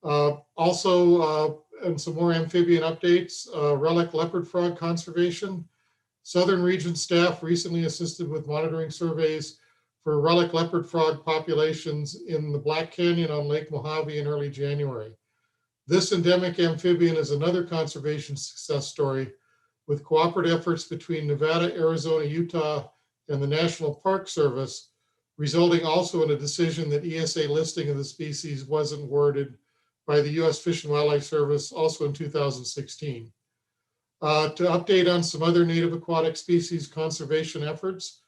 And some more amphibian updates, relic leopard frog conservation. Southern Region staff recently assisted with monitoring surveys for relic leopard frog populations in the Black Canyon on Lake Mojave in early January. This endemic amphibian is another conservation success story, with cooperative efforts between Nevada, Arizona, Utah, and the National Park Service, resulting also in a decision that ESA listing of the species wasn't worded by the U.S. Fish and Wildlife Service also in 2016. to update on some other native aquatic species conservation efforts.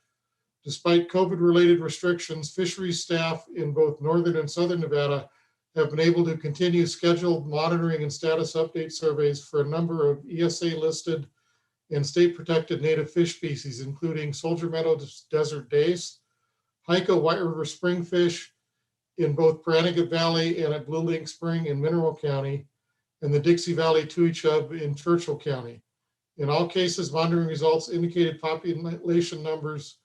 Despite COVID-related restrictions, fisheries staff in both northern and southern Nevada have been able to continue scheduled monitoring and status update surveys for a number of ESA-listed and state-protected native fish species, including Soldier Meadow desert dace, Hyco White River springfish in both Brannigan Valley and at Blue Link Spring in Mineral County, and the Dixie Valley Tui Chub in Churchill County. In all cases, monitoring results indicated population numbers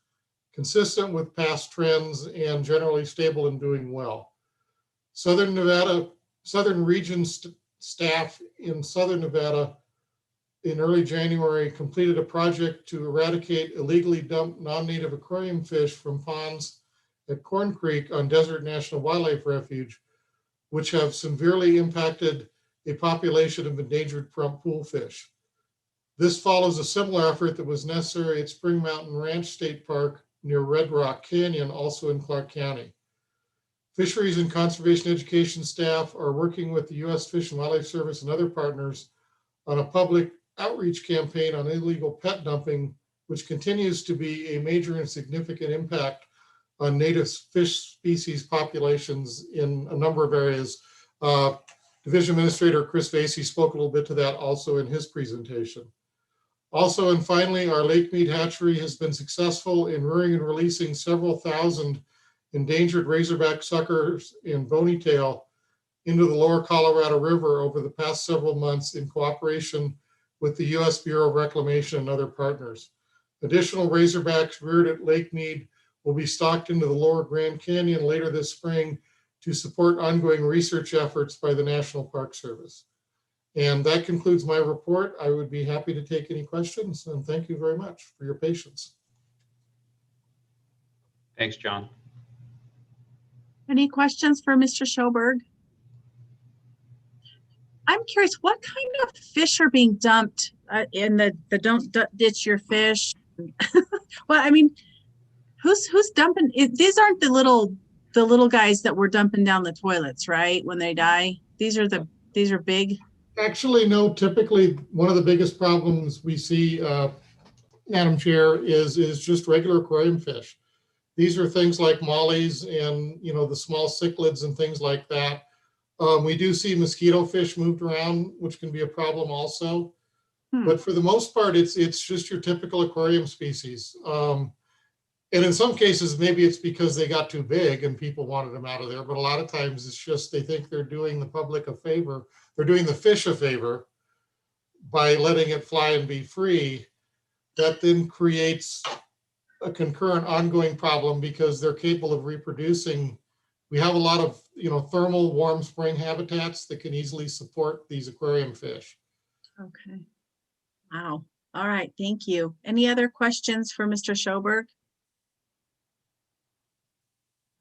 consistent with past trends and generally stable and doing well. Southern region staff in Southern Nevada in early January completed a project to eradicate illegally dumped non-native aquarium fish from ponds at Corn Creek on Desert National Wildlife Refuge, which have severely impacted a population of endangered pool fish. This follows a similar effort that was necessary at Spring Mountain Ranch State Park near Red Rock Canyon, also in Clark County. Fisheries and conservation education staff are working with the U.S. Fish and Wildlife Service and other partners on a public outreach campaign on illegal pet dumping, which continues to be a major and significant impact on native fish species populations in a number of areas. Division Administrator Chris Vasey spoke a little bit to that also in his presentation. Also, and finally, our Lake Mead hatchery has been successful in rearing and releasing several thousand endangered razorback suckers in bonytail into the lower Colorado River over the past several months in cooperation with the U.S. Bureau of Reclamation and other partners. Additional razorbacks reared at Lake Mead will be stocked into the lower Grand Canyon later this spring to support ongoing research efforts by the National Park Service. And that concludes my report. I would be happy to take any questions, and thank you very much for your patience. Thanks, John. Any questions for Mr. Schoberg? I'm curious, what kind of fish are being dumped in the don't ditch your fish? Well, I mean, who's dumping? These aren't the little guys that were dumping down the toilets, right? When they die, these are big. Actually, no. Typically, one of the biggest problems we see, Madam Chair, is just regular aquarium fish. These are things like mollies and the small cichlids and things like that. We do see mosquito fish moved around, which can be a problem also. But for the most part, it's just your typical aquarium species. And in some cases, maybe it's because they got too big and people wanted them out of there. But a lot of times it's just they think they're doing the public a favor. They're doing the fish a favor by letting it fly and be free. That then creates a concurrent ongoing problem because they're capable of reproducing. We have a lot of thermal warm spring habitats that can easily support these aquarium fish. Okay. Wow. All right. Thank you. Any other questions for Mr. Schoberg?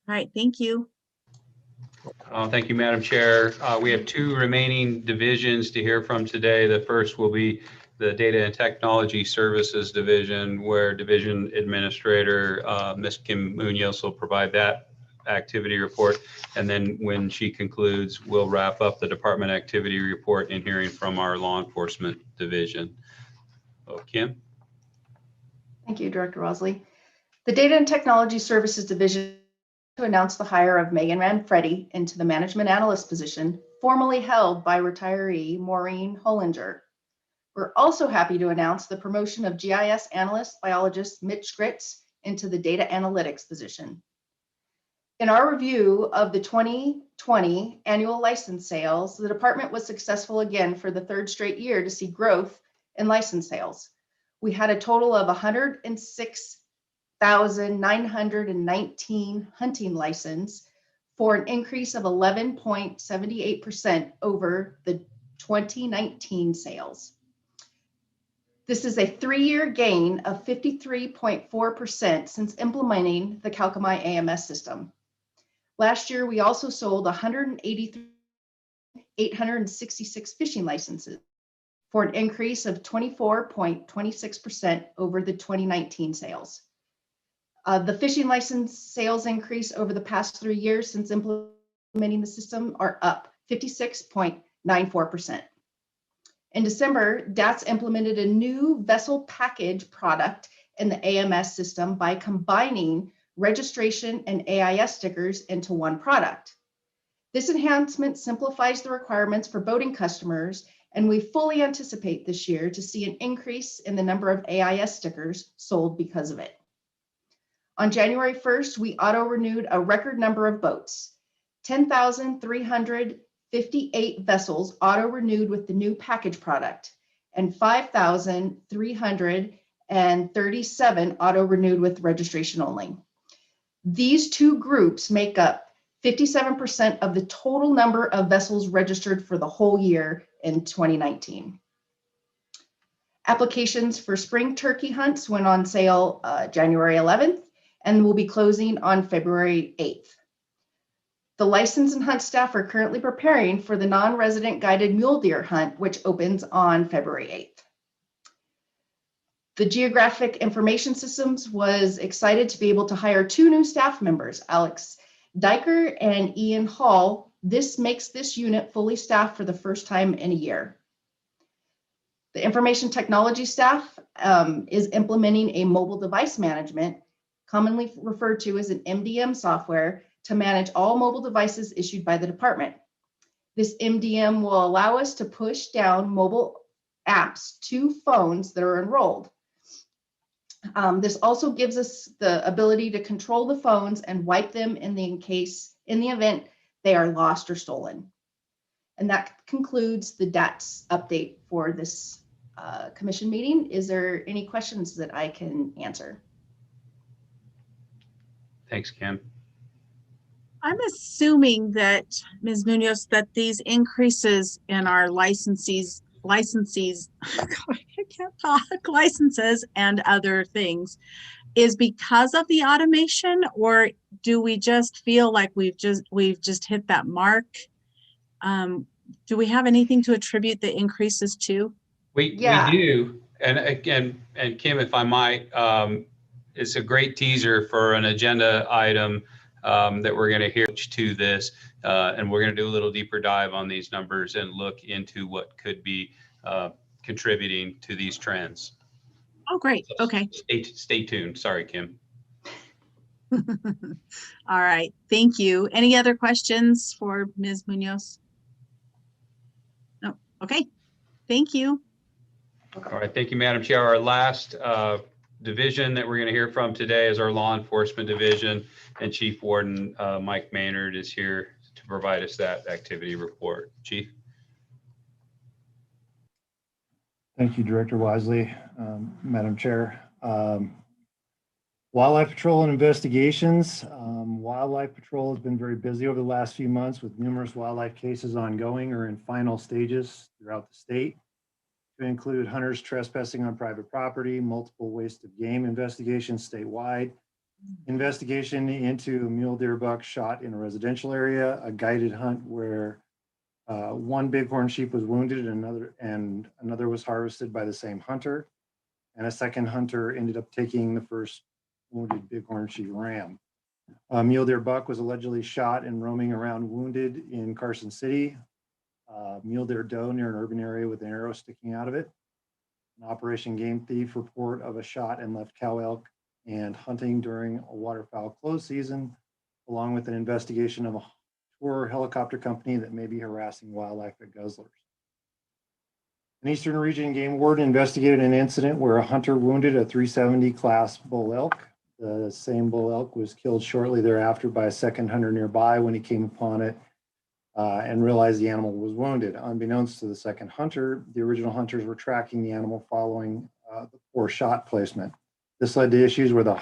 All right. Thank you. Thank you, Madam Chair. We have two remaining divisions to hear from today. The first will be the Data and Technology Services Division, where Division Administrator Ms. Kim Munoz will provide that activity report. And then when she concludes, we'll wrap up the department activity report and hearing from our Law Enforcement Division. Kim? Thank you, Director Rosley. The Data and Technology Services Division to announce the hire of Megan Manfredi into the management analyst position, formerly held by retiree Maureen Hollinger. We're also happy to announce the promotion of GIS analyst biologist Mitch Gritz into the data analytics position. In our review of the 2020 annual license sales, the department was successful again for the third straight year to see growth in license sales. We had a total of 106,919 hunting license for an increase of 11.78% over the 2019 sales. This is a 3-year gain of 53.4% since implementing the Calcami AMS system. Last year, we also sold 183,866 fishing licenses for an increase of 24.26% over the 2019 sales. The fishing license sales increase over the past 3 years since implementing the system are up 56.94%. In December, DATS implemented a new vessel package product in the AMS system by combining registration and AIS stickers into one product. This enhancement simplifies the requirements for boating customers, and we fully anticipate this year to see an increase in the number of AIS stickers sold because of it. On January 1st, we auto-renewed a record number of boats. 10,358 vessels auto-renewed with the new package product, and 5,337 auto-renewed with registration only. These two groups make up 57% of the total number of vessels registered for the whole year in 2019. Applications for spring turkey hunts went on sale January 11th and will be closing on February 8th. The license and hunt staff are currently preparing for the non-resident guided mule deer hunt, which opens on February 8th. The Geographic Information Systems was excited to be able to hire 2 new staff members, Alex Diker and Ian Hall. This makes this unit fully staffed for the first time in a year. The information technology staff is implementing a mobile device management, commonly referred to as an MDM software, to manage all mobile devices issued by the department. This MDM will allow us to push down mobile apps to phones that are enrolled. This also gives us the ability to control the phones and wipe them in the event they are lost or stolen. And that concludes the DATS update for this commission meeting. Is there any questions that I can answer? Thanks, Kim. I'm assuming that, Ms. Munoz, that these increases in our licensees, I can't talk, licenses and other things is because of the automation, or do we just feel like we've just hit that mark? Do we have anything to attribute the increases to? We do. And Kim, if I might, it's a great teaser for an agenda item that we're going to hear to this. And we're going to do a little deeper dive on these numbers and look into what could be contributing to these trends. Oh, great. Okay. Stay tuned. Sorry, Kim. All right. Thank you. Any other questions for Ms. Munoz? No. Okay. Thank you. All right. Thank you, Madam Chair. Our last division that we're going to hear from today is our Law Enforcement Division, and Chief Warden Mike Maynard is here to provide us that activity report. Chief. Thank you, Director Wisely, Madam Chair. Wildlife Patrol and investigations. Wildlife Patrol has been very busy over the last few months with numerous wildlife cases ongoing or in final stages throughout the state, to include hunters trespassing on private property, multiple waste of game investigations statewide, investigation into a mule deer buck shot in a residential area, a guided hunt where one bighorn sheep was wounded and another was harvested by the same hunter, and a second hunter ended up taking the first wounded bighorn sheep ram. A mule deer buck was allegedly shot and roaming around wounded in Carson City. Mule deer doe near an urban area with an arrow sticking out of it. An Operation Game Thief report of a shot and left cow elk and hunting during a waterfowl close season, along with an investigation of a tour helicopter company that may be harassing wildlife at Guzzlers. An Eastern Region Game Warden investigated an incident where a hunter wounded a 370 class bull elk. The same bull elk was killed shortly thereafter by a second hunter nearby when he came upon it and realized the animal was wounded. Unbeknownst to the second hunter, the original hunters were tracking the animal following the poor shot placement. This led to issues where the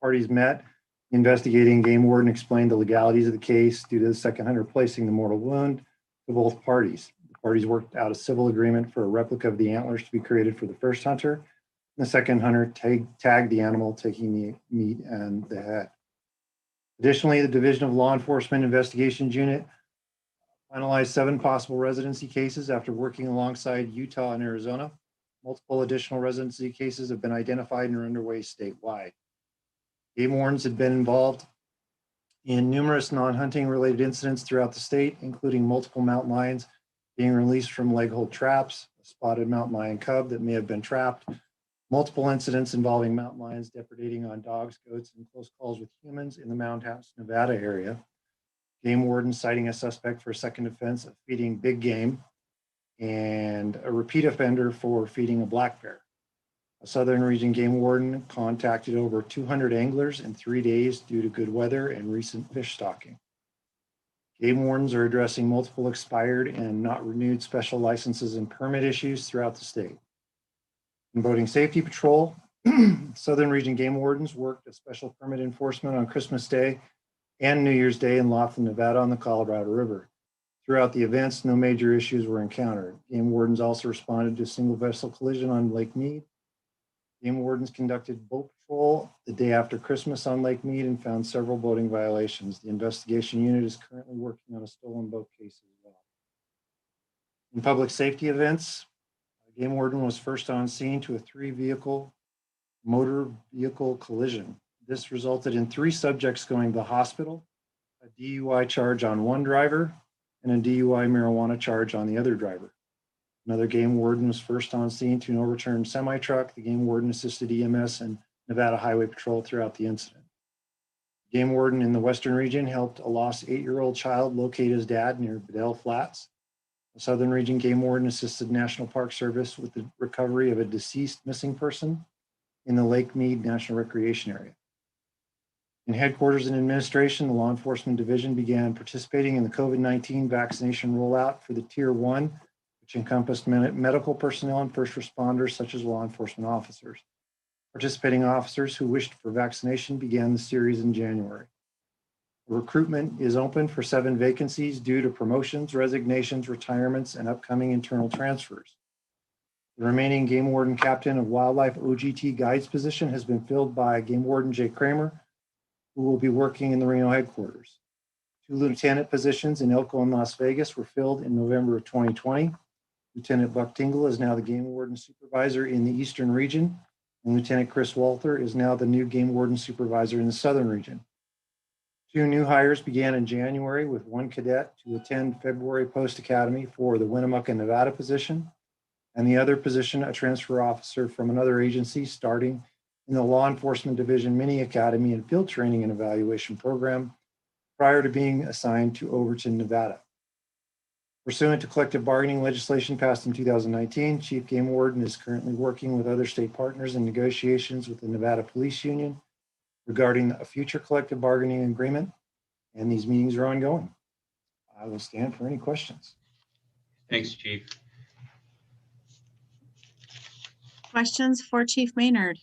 parties met. The investigating game warden explained the legalities of the case due to the second hunter placing the mortal wound to both parties. The parties worked out a civil agreement for a replica of the antlers to be created for the first hunter. The second hunter tagged the animal, taking the meat and the head. Additionally, the Division of Law Enforcement Investigations Unit finalized 7 possible residency cases after working alongside Utah and Arizona. Multiple additional residency cases have been identified and are underway statewide. Game wardens had been involved in numerous non-hunting related incidents throughout the state, including multiple mountain lions being released from leg hold traps, a spotted mountain lion cub that may have been trapped, multiple incidents involving mountain lions depredating on dogs, goats, and close calls with humans in the Mound House, Nevada area. Game warden citing a suspect for a second offense of feeding big game, and a repeat offender for feeding a black bear. A Southern Region Game Warden contacted over 200 anglers in 3 days due to good weather and recent fish stocking. Game wardens are addressing multiple expired and not renewed special licenses and permit issues throughout the state. In Boating Safety Patrol, Southern Region Game Wardens worked a special permit enforcement on Christmas Day and New Year's Day in Laughlin, Nevada on the Colorado River. Throughout the events, no major issues were encountered. Game wardens also responded to a single vessel collision on Lake Mead. Game wardens conducted boat patrol the day after Christmas on Lake Mead and found several boating violations. The investigation unit is currently working on a stolen boat case as well. In public safety events, a game warden was first on scene to a 3-vehicle motor vehicle collision. This resulted in 3 subjects going to the hospital, a DUI charge on one driver, and a DUI marijuana charge on the other driver. Another game warden was first on scene to an overturned semi-truck. The game warden assisted EMS and Nevada Highway Patrol throughout the incident. Game warden in the Western region helped a lost 8-year-old child locate his dad near Bedell Flats. The Southern Region Game Warden assisted National Park Service with the recovery of a deceased missing person in the Lake Mead National Recreation Area. In headquarters and administration, the Law Enforcement Division began participating in the COVID-19 vaccination rollout for the Tier 1, which encompassed medical personnel and first responders such as law enforcement officers. Participating officers who wished for vaccination began the series in January. Recruitment is open for 7 vacancies due to promotions, resignations, retirements, and upcoming internal transfers. The remaining Game Warden Captain of Wildlife OGT Guides position has been filled by Game Warden Jay Kramer, who will be working in the Reno headquarters. 2 lieutenant positions in Elko and Las Vegas were filled in November of 2020. Lieutenant Buck Tingle is now the Game Warden Supervisor in the Eastern Region, and Lieutenant Chris Walther is now the new Game Warden Supervisor in the Southern Region. 2 new hires began in January, with 1 cadet to attend February Post Academy for the Winnemucca, Nevada position, and the other position, a transfer officer from another agency starting in the Law Enforcement Division Mini Academy and Field Training and Evaluation Program prior to being assigned to Overton, Nevada. Pursuant to collective bargaining legislation passed in 2019, Chief Game Warden is currently working with other state partners in negotiations with the Nevada Police Union regarding a future collective bargaining agreement, and these meetings are ongoing. I will stand for any questions. Thanks, Chief. Questions for Chief Maynard?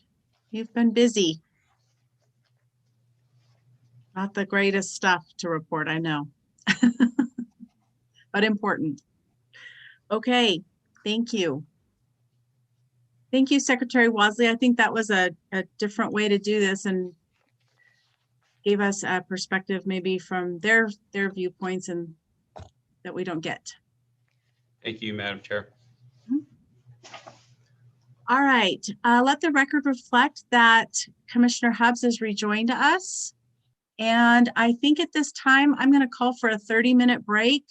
You've been busy. Not the greatest stuff to report, I know, but important. Okay, thank you. Thank you, Secretary Wasley. I think that was a different way to do this and gave us a perspective maybe from their viewpoints and that we don't get. Thank you, Madam Chair. All right, let the record reflect that Commissioner Hubbs has rejoined us. And I think at this time, I'm going to call for a 30-minute break.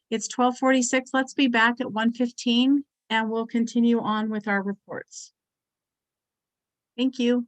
It's 12:46. Let's be back at 1:15 and we'll continue on with our reports. Thank you.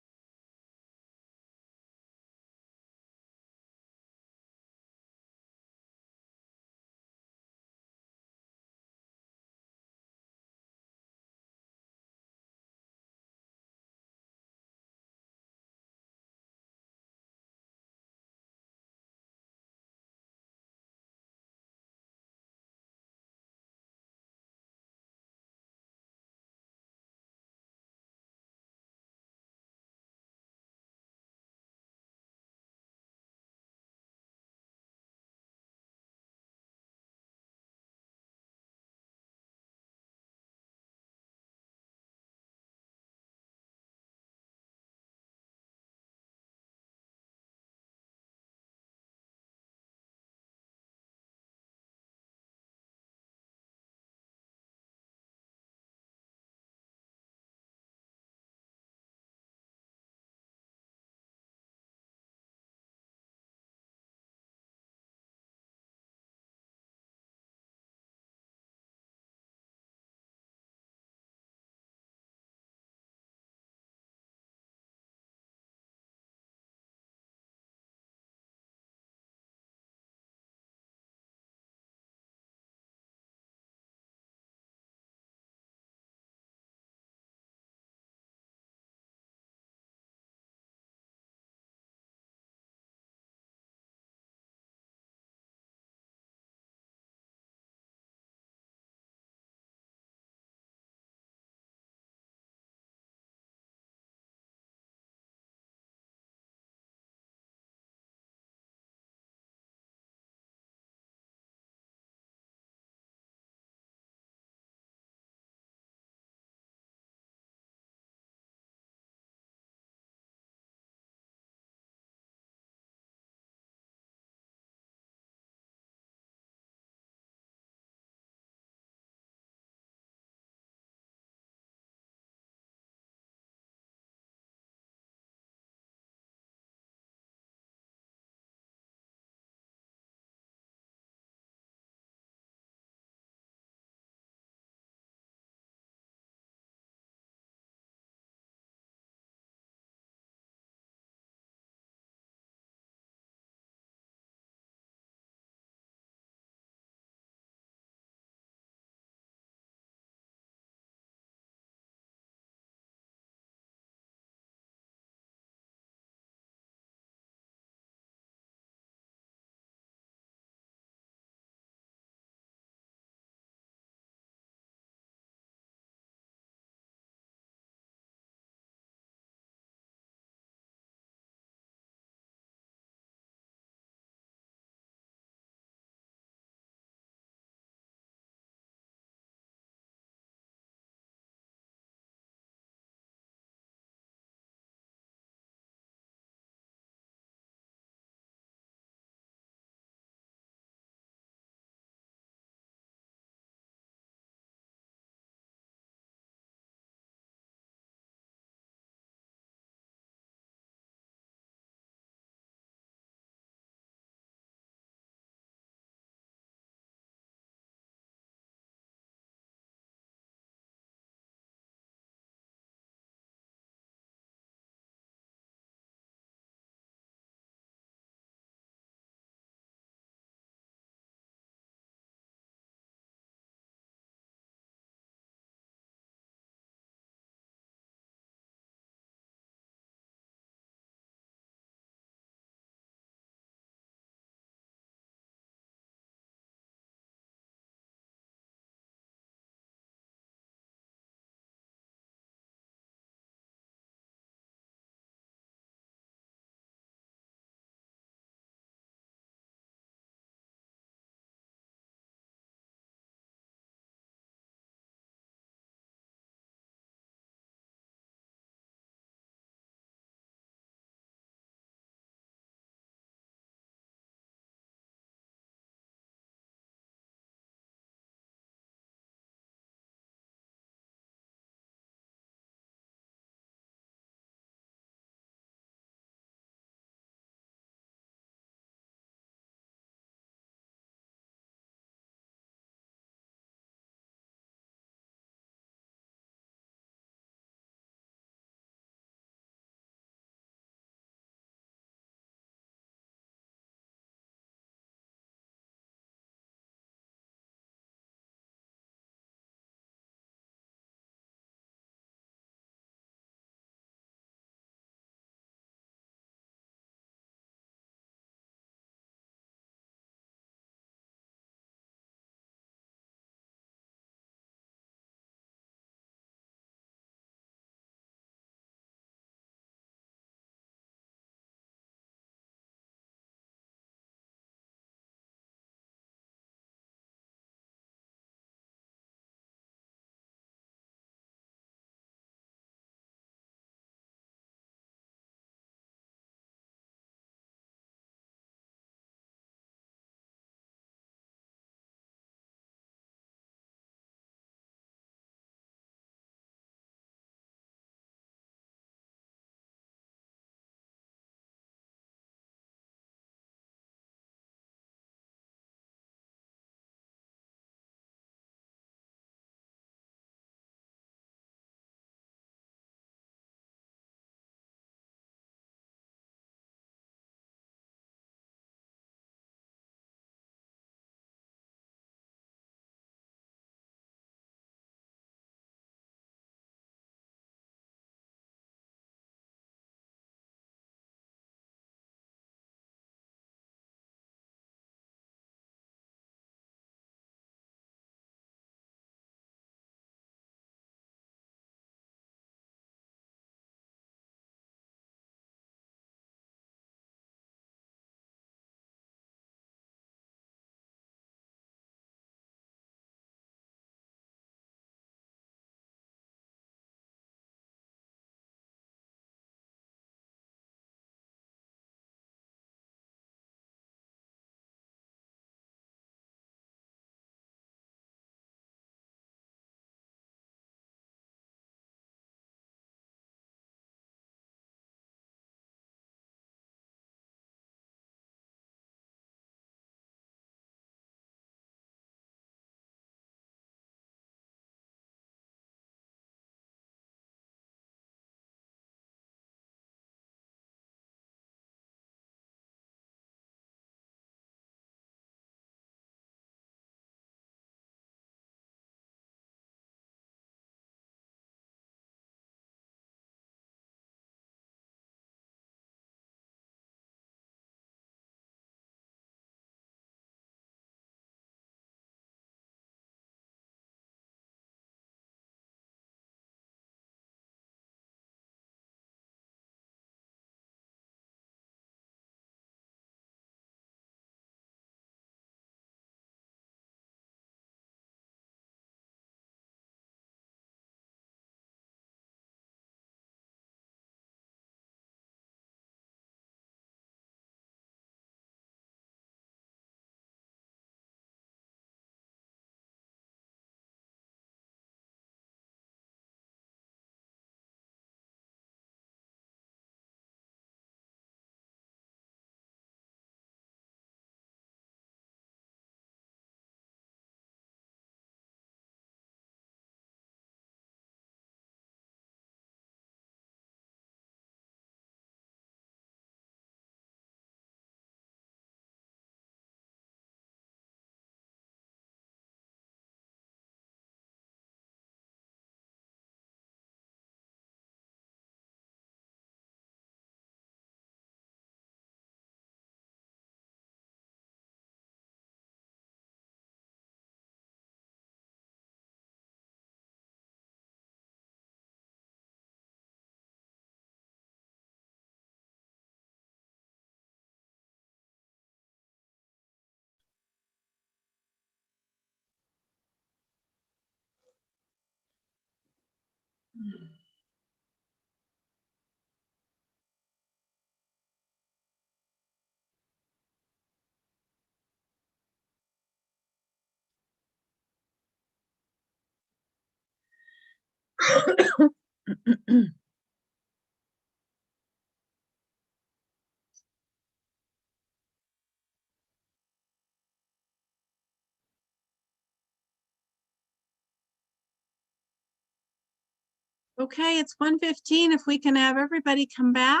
Okay, it's 1:15. If we can have everybody come back.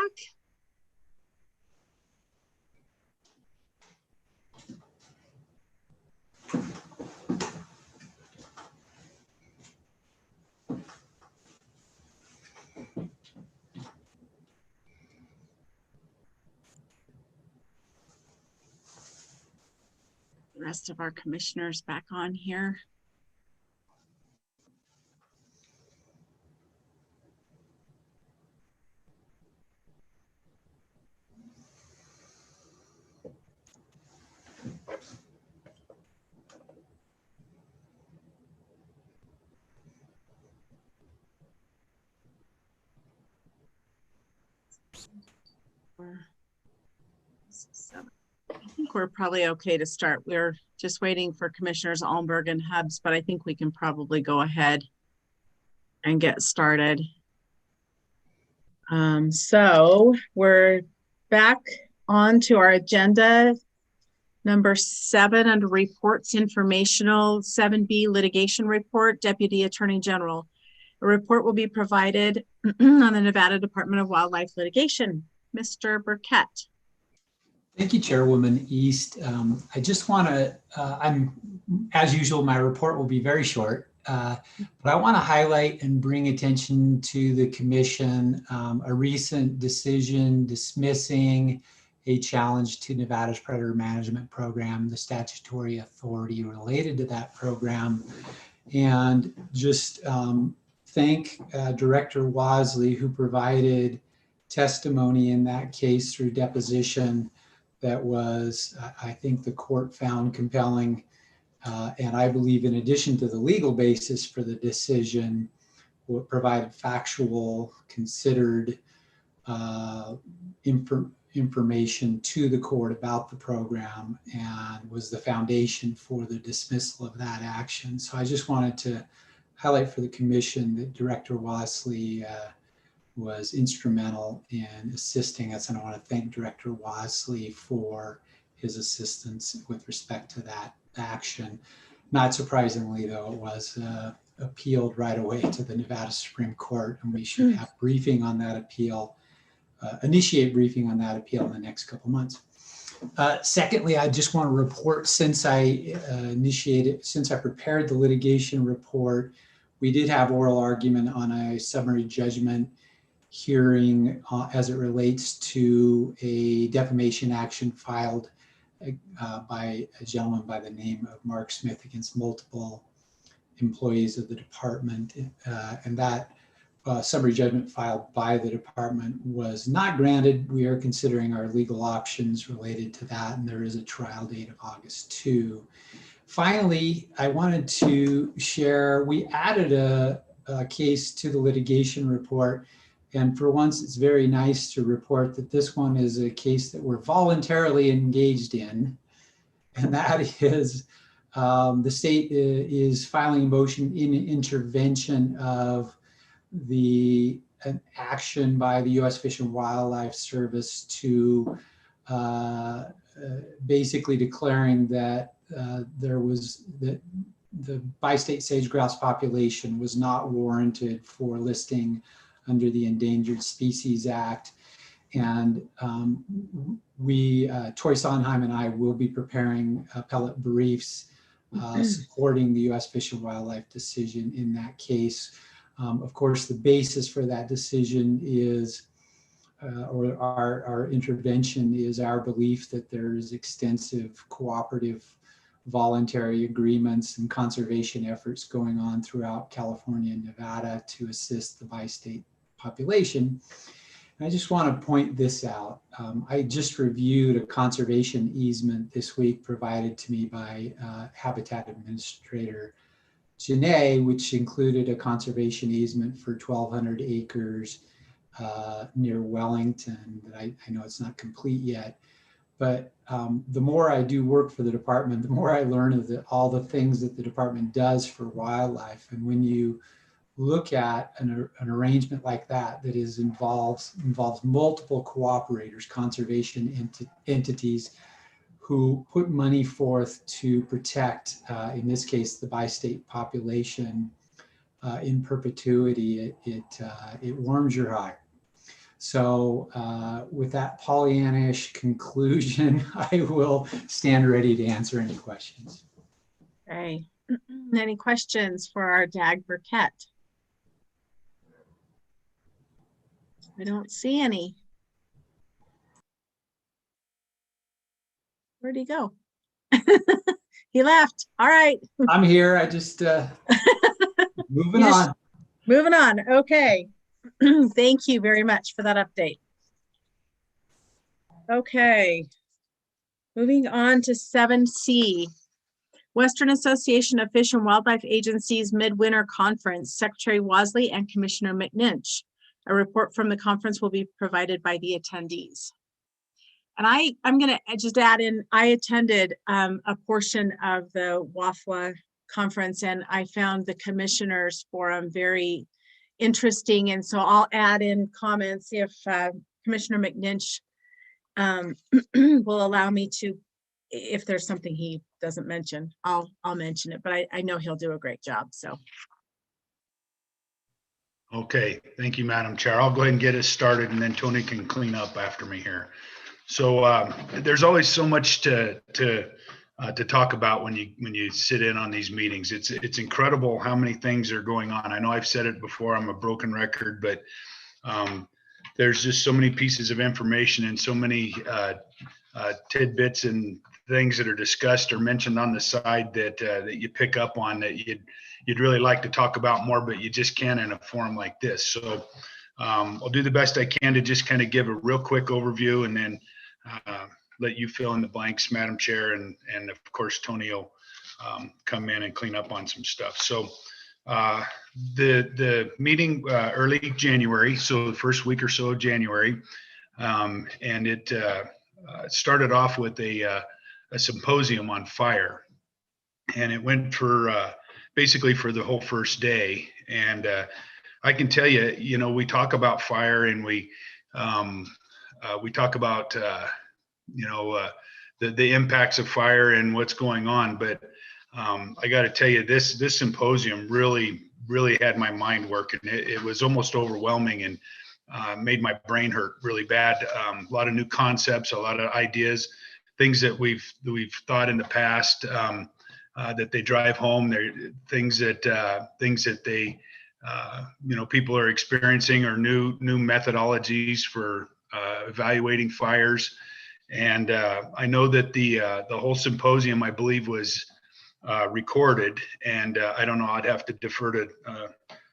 The rest of our commissioners back on here. I think we're probably okay to start. We're just waiting for Commissioners Almberg and Hubbs, but I think we can probably go ahead and get started. So we're back on to our agenda. Number 7 under reports, informational 7B litigation report, Deputy Attorney General. A report will be provided on the Nevada Department of Wildlife Litigation. Mr. Burkett. Thank you, Chairwoman East. I just want to, as usual, my report will be very short, but I want to highlight and bring attention to the Commission a recent decision dismissing a challenge to Nevada's Predator Management Program, the statutory authority related to that program, and just thank Director Wasley, who provided testimony in that case through deposition that was, I think the court found compelling. And I believe in addition to the legal basis for the decision, what provided factual, considered information to the court about the program and was the foundation for the dismissal of that action. So I just wanted to highlight for the Commission that Director Wasley was instrumental in assisting us, and I want to thank Director Wasley for his assistance with respect to that action. Not surprisingly, though, it was appealed right away to the Nevada Supreme Court, and we should have briefing on that appeal, initiate briefing on that appeal in the next couple months. Secondly, I just want to report, since I prepared the litigation report, we did have oral argument on a summary judgment hearing as it relates to a defamation action filed by a gentleman by the name of Mark Smith against multiple employees of the department. And that summary judgment filed by the department was not granted. We are considering our legal options related to that, and there is a trial date of August 2. Finally, I wanted to share, we added a case to the litigation report. And for once, it's very nice to report that this one is a case that we're voluntarily engaged in. And that is the state is filing a motion in intervention of an action by the U.S. Fish and Wildlife Service to basically declaring that the bi-state sage-grouse population was not warranted for listing under the Endangered Species Act. And Troy Sondheim and I will be preparing appellate briefs supporting the U.S. Fish and Wildlife decision in that case. Of course, the basis for that decision is, or our intervention is our belief that there is extensive cooperative voluntary agreements and conservation efforts going on throughout California and Nevada to assist the bi-state population. And I just want to point this out. I just reviewed a conservation easement this week provided to me by Habitat Administrator Janae, which included a conservation easement for 1,200 acres near Wellington. I know it's not complete yet, but the more I do work for the department, the more I learn of all the things that the department does for wildlife. And when you look at an arrangement like that involves multiple cooperators, conservation entities who put money forth to protect, in this case, the bi-state population in perpetuity, it warms your heart. So with that Pollyannish conclusion, I will stand ready to answer any questions. Okay. Any questions for our DAG Burkett? I don't see any. Where'd he go? He left. All right. I'm here. I just moving on. Moving on. Okay. Thank you very much for that update. Okay. Moving on to 7C. Western Association of Fish and Wildlife Agencies Midwinter Conference, Secretary Wasley and Commissioner McNinch. A report from the conference will be provided by the attendees. And I'm going to just add in, I attended a portion of the WAFLA conference, and I found the commissioners forum very interesting. And so I'll add in comments if Commissioner McNinch will allow me to, if there's something he doesn't mention, I'll mention it, but I know he'll do a great job, so. Okay, thank you, Madam Chair. I'll go ahead and get us started, and then Tony can clean up after me here. So there's always so much to talk about when you sit in on these meetings. It's incredible how many things are going on. I know I've said it before. I'm a broken record, but there's just so many pieces of information and so many tidbits and things that are discussed or mentioned on the side that you pick up on that you'd really like to talk about more, but you just can't in a forum like this. So I'll do the best I can to just kind of give a real quick overview, and then let you fill in the blanks, Madam Chair, and of course Tony will come in and clean up on some stuff. So the meeting early January, so the first week or so of January, and it started off with a symposium on fire, and it went for basically for the whole first day. And I can tell you, we talk about fire, and we talk about the impacts of fire and what's going on, but I got to tell you, this symposium really had my mind working. It was almost overwhelming and made my brain hurt really bad. A lot of new concepts, a lot of ideas, things that we've thought in the past that they drive home. They're things that they people are experiencing, or new methodologies for evaluating fires. And I know that the whole symposium, I believe, was recorded, and I don't know, I'd have to defer to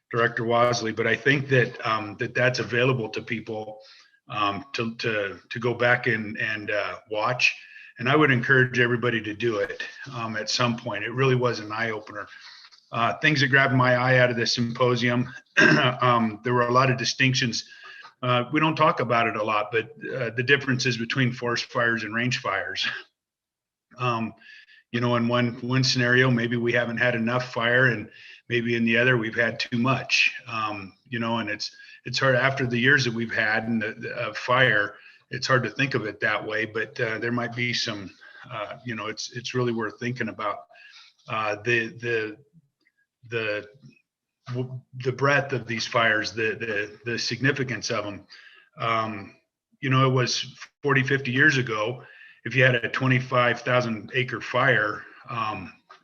Director Wasley, but I think that that's available to people to go back and watch. And I would encourage everybody to do it at some point. It really was an eye-opener. Things that grabbed my eye out of the symposium, there were a lot of distinctions. We don't talk about it a lot, but the differences between forest fires and range fires. In one scenario, maybe we haven't had enough fire, and maybe in the other we've had too much. And it's hard after the years that we've had and the fire. It's hard to think of it that way, but there might be some. It's really worth thinking about the breadth of these fires, the significance of them. It was 40, 50 years ago. If you had a 25,000 acre fire,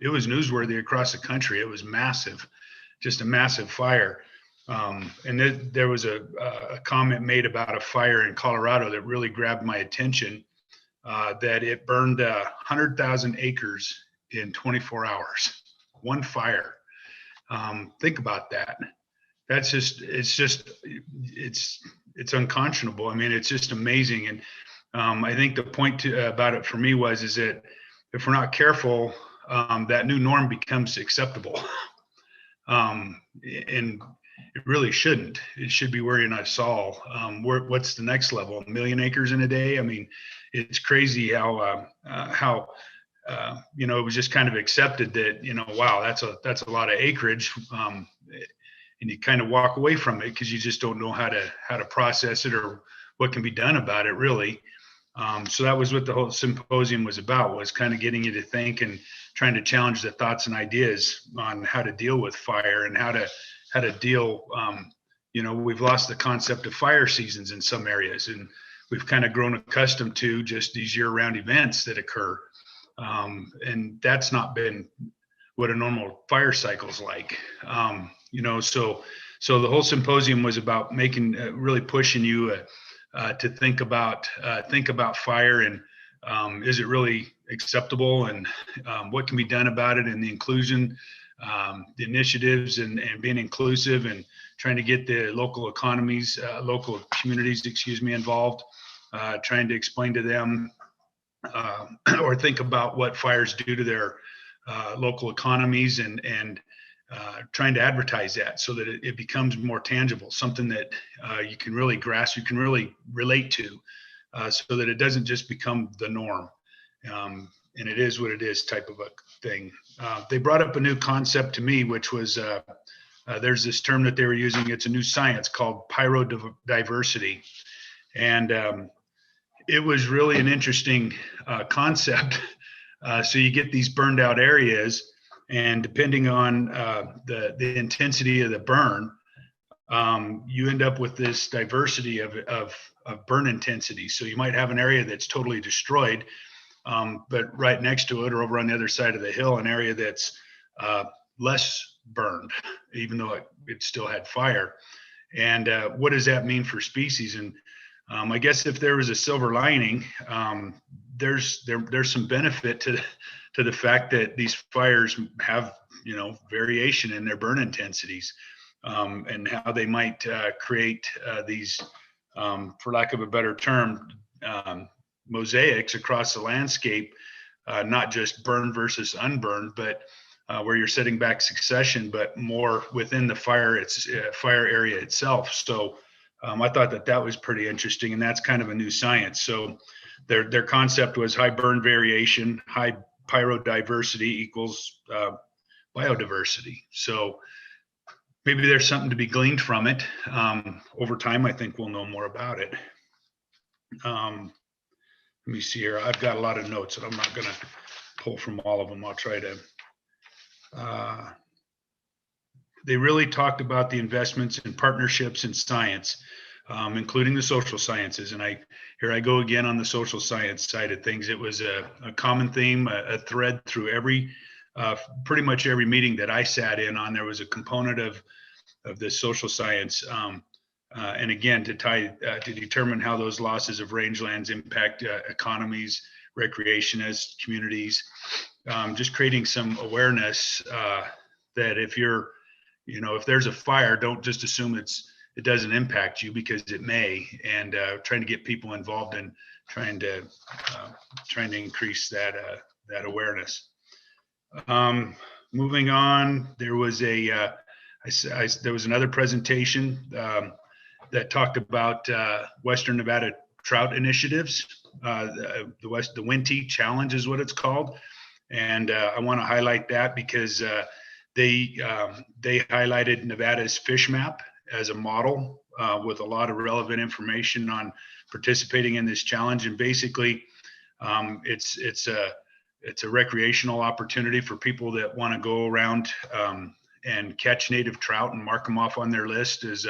it was newsworthy across the country. It was massive, just a massive fire. And there was a comment made about a fire in Colorado that really grabbed my attention, that it burned 100,000 acres in 24 hours, one fire. Think about that. It's unconscionable. I mean, it's just amazing. And I think the point about it for me is that if we're not careful, that new norm becomes acceptable. And it really shouldn't. It should be worrying us all. What's the next level? 1 million acres in a day? I mean, it's crazy how it was just kind of accepted that, wow, that's a lot of acreage. And you kind of walk away from it because you just don't know how to process it or what can be done about it, really. So that was what the whole symposium was about, was kind of getting you to think and trying to challenge the thoughts and ideas on how to deal with fire and how to deal. We've lost the concept of fire seasons in some areas, and we've kind of grown accustomed to just these year-round events that occur. And that's not been what a normal fire cycle is like. So the whole symposium was about making, really pushing you to think about fire and is it really acceptable, and what can be done about it, and the inclusion, the initiatives, and being inclusive and trying to get the local communities, involved, trying to explain to them or think about what fires do to their local economies, and trying to advertise that so that it becomes more tangible, something that you can really grasp, you can really relate to, so that it doesn't just become the norm. And it is what it is type of a thing. They brought up a new concept to me, which was there's this term that they were using. It's a new science called pyrodiversity. And it was really an interesting concept. So you get these burned out areas, and depending on the intensity of the burn, you end up with this diversity of burn intensity. So you might have an area that's totally destroyed, but right next to it or over on the other side of the hill, an area that's less burned, even though it still had fire. And what does that mean for species? And I guess if there was a silver lining, there's some benefit to the fact that these fires have, variation in their burn intensities, and how they might create these, for lack of a better term, mosaics across the landscape, not just burn versus unburned, but where you're setting back succession, but more within the fire area itself. So I thought that was pretty interesting, and that's kind of a new science. So their concept was high burn variation, high pyrodiversity equals biodiversity. So maybe there's something to be gleaned from it. Over time, I think we'll know more about it. Let me see here. I've got a lot of notes, and I'm not going to pull from all of them. I'll try to. They really talked about the investments and partnerships in science, including the social sciences. And here I go again on the social science side of things. It was a common theme, a thread through pretty much every meeting that I sat in on. There was a component of this social science. And again, to determine how those losses of rangelands impact economies, recreationists, communities, just creating some awareness that if there's a fire, don't just assume it doesn't impact you, because it may, and trying to get people involved in trying to increase that awareness. Moving on, there was there was another presentation that talked about Western Nevada trout initiatives. The WNT Challenge is what it's called, and I want to highlight that because they highlighted Nevada's fish map as a model with a lot of relevant information on participating in this challenge. And basically, it's a recreational opportunity for people that want to go around and catch native trout and mark them off on their list as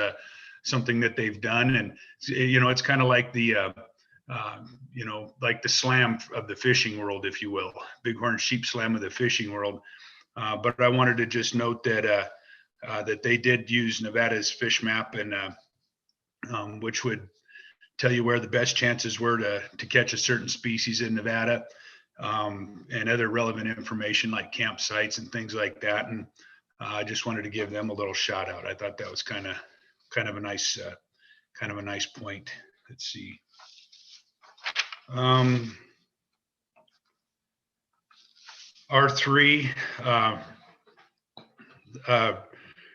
something that they've done. And it's kind of like the like the slam of the fishing world, if you will, bighorn sheep slam of the fishing world. But I wanted to just note that that they did use Nevada's fish map, and which would tell you where the best chances were to catch a certain species in Nevada, and other relevant information like campsites and things like that. And I just wanted to give them a little shout out. I thought that was kind of a nice point. Let's see. R3,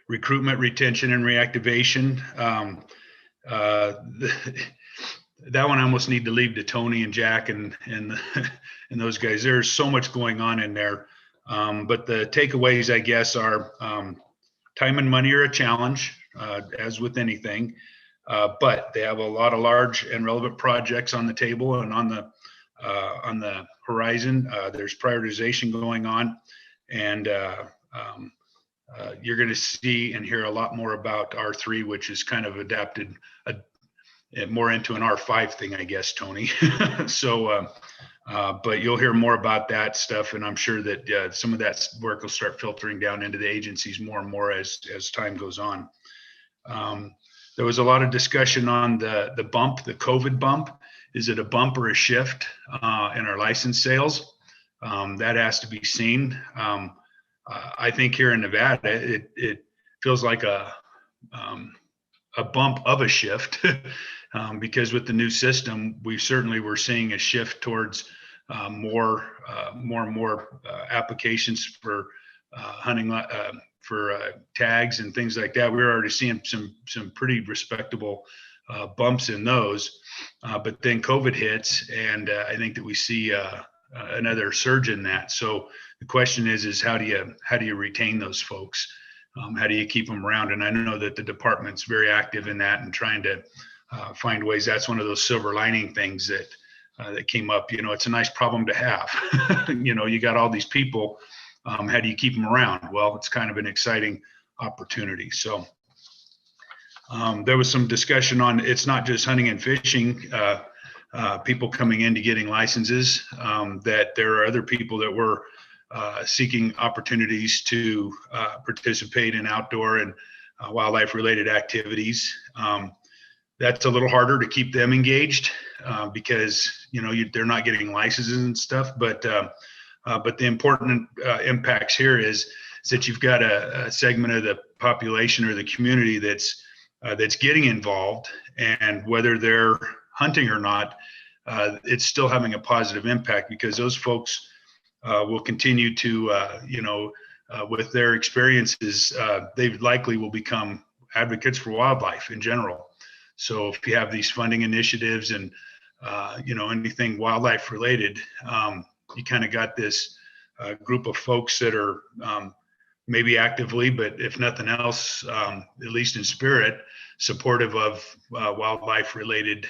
recruitment, retention, and reactivation. That one I almost need to leave to Tony and Jack and and those guys. There's so much going on in there. But the takeaways, I guess, are time and money are a challenge, as with anything. But they have a lot of large and relevant projects on the table and on the horizon. There's prioritization going on, and you're going to see and hear a lot more about R3, which is kind of adapted more into an R5 thing, I guess, Tony. So, but you'll hear more about that stuff, and I'm sure that some of that work will start filtering down into the agencies more and more as time goes on. There was a lot of discussion on the bump, the COVID bump. Is it a bump or a shift in our license sales? That has to be seen. I think here in Nevada, it feels like a bump of a shift because with the new system, we certainly were seeing a shift towards more and more applications for hunting for tags and things like that. We're already seeing some pretty respectable bumps in those, but then COVID hits, and I think that we see another surge in that. So the question is how do you retain those folks? How do you keep them around? And I know that the department's very active in that and trying to find ways. That's one of those silver lining things that came up. You know, it's a nice problem to have. You know, you got all these people. How do you keep them around? Well, it's kind of an exciting opportunity. So there was some discussion on it's not just hunting and fishing. People coming into getting licenses. That there are other people that were seeking opportunities to participate in outdoor and wildlife related activities. That's a little harder to keep them engaged because, you know, they're not getting licenses and stuff. But the important impacts here is that you've got a segment of the population or the community that's getting involved, and whether they're hunting or not, it's still having a positive impact because those folks will continue to, with their experiences, they likely will become advocates for wildlife in general. So if you have these funding initiatives and, anything wildlife related, you kind of got this group of folks that are maybe actively, but if nothing else, at least in spirit, supportive of wildlife related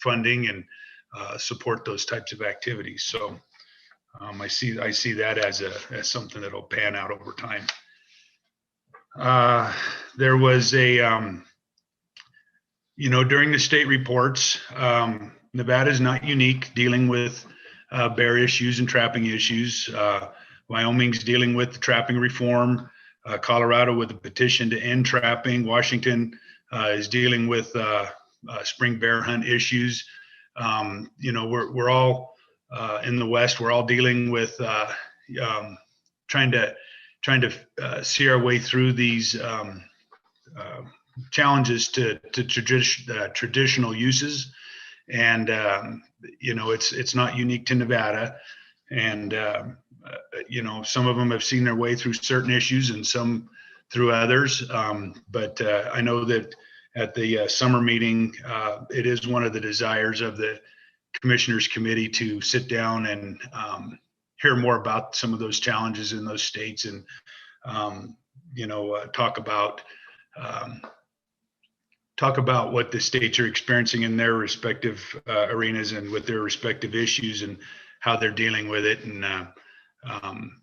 funding and support those types of activities. So I see that as something that'll pan out over time. There was during the state reports, Nevada is not unique dealing with bear issues and trapping issues. Wyoming's dealing with trapping reform. Colorado with a petition to end trapping. Washington is dealing with spring bear hunt issues. We're all in the West. We're all dealing with trying to see our way through these challenges to traditional uses, and it's not unique to Nevada, and some of them have seen their way through certain issues and some through others, but I know that at the summer meeting, it is one of the desires of the Commissioners Committee to sit down and hear more about some of those challenges in those states and talk about what the states are experiencing in their respective arenas and with their respective issues and how they're dealing with it. And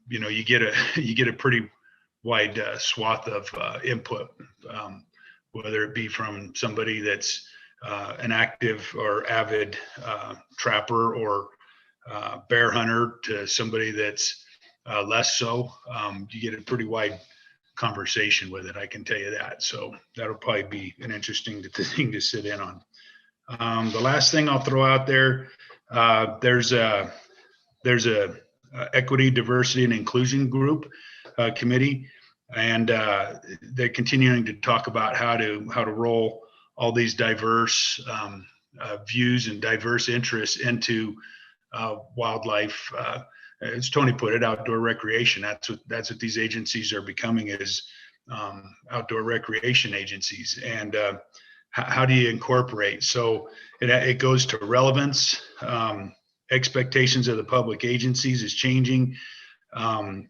you get a pretty wide swath of input, whether it be from somebody that's an active or avid trapper or bear hunter to somebody that's less so. You get a pretty wide conversation with it, I can tell you that. So that'll probably be an interesting thing to sit in on. The last thing I'll throw out there, there's a equity, diversity, and inclusion group committee, and they're continuing to talk about how to roll all these diverse views and diverse interests into wildlife. As Tony put it, outdoor recreation. That's what these agencies are becoming, is outdoor recreation agencies, and how do you incorporate? So it goes to relevance. Expectations of the public agencies is changing, and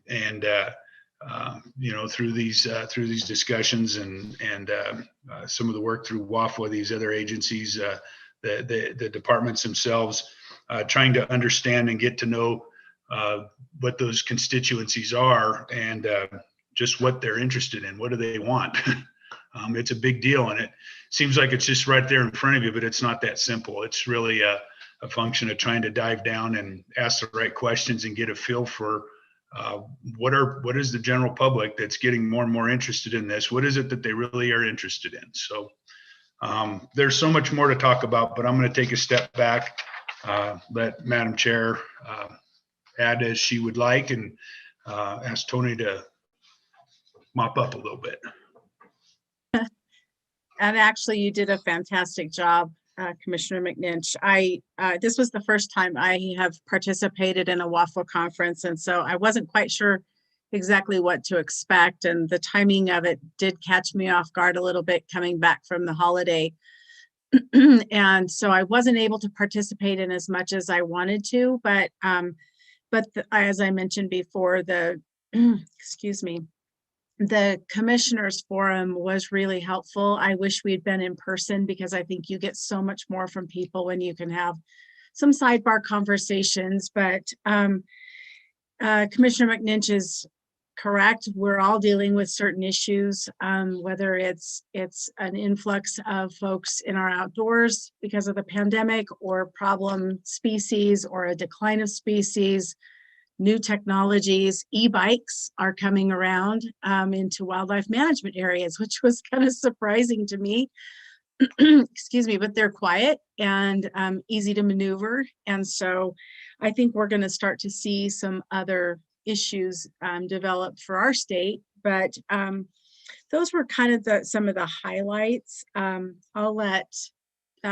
through these discussions and some of the work through WAFWA, these other agencies, the departments themselves, trying to understand and get to know what those constituencies are, and just what they're interested in. What do they want? It's a big deal, and it seems like it's just right there in front of you, but it's not that simple. It's really a function of trying to dive down and ask the right questions and get a feel for what is the general public that's getting more and more interested in this? What is it that they really are interested in? So there's so much more to talk about, but I'm going to take a step back, let Madam Chair add as she would like, and ask Tony to mop up a little bit. And actually, you did a fantastic job, Commissioner McNinch. This was the first time I have participated in a WAFWA conference, and so I wasn't quite sure exactly what to expect, and the timing of it did catch me off guard a little bit coming back from the holiday. And so I wasn't able to participate in as much as I wanted to, but as I mentioned before, excuse me, the commissioners forum was really helpful. I wish we'd been in person, because I think you get so much more from people when you can have some sidebar conversations. But Commissioner McNinch is correct. We're all dealing with certain issues, whether it's an influx of folks in our outdoors because of the pandemic, or problem species, or a decline of species. New technologies, e-bikes are coming around into wildlife management areas, which was kind of surprising to me. Excuse me, but they're quiet and easy to maneuver. And so I think we're going to start to see some other issues develop for our state. But those were kind of some of the highlights. I'll let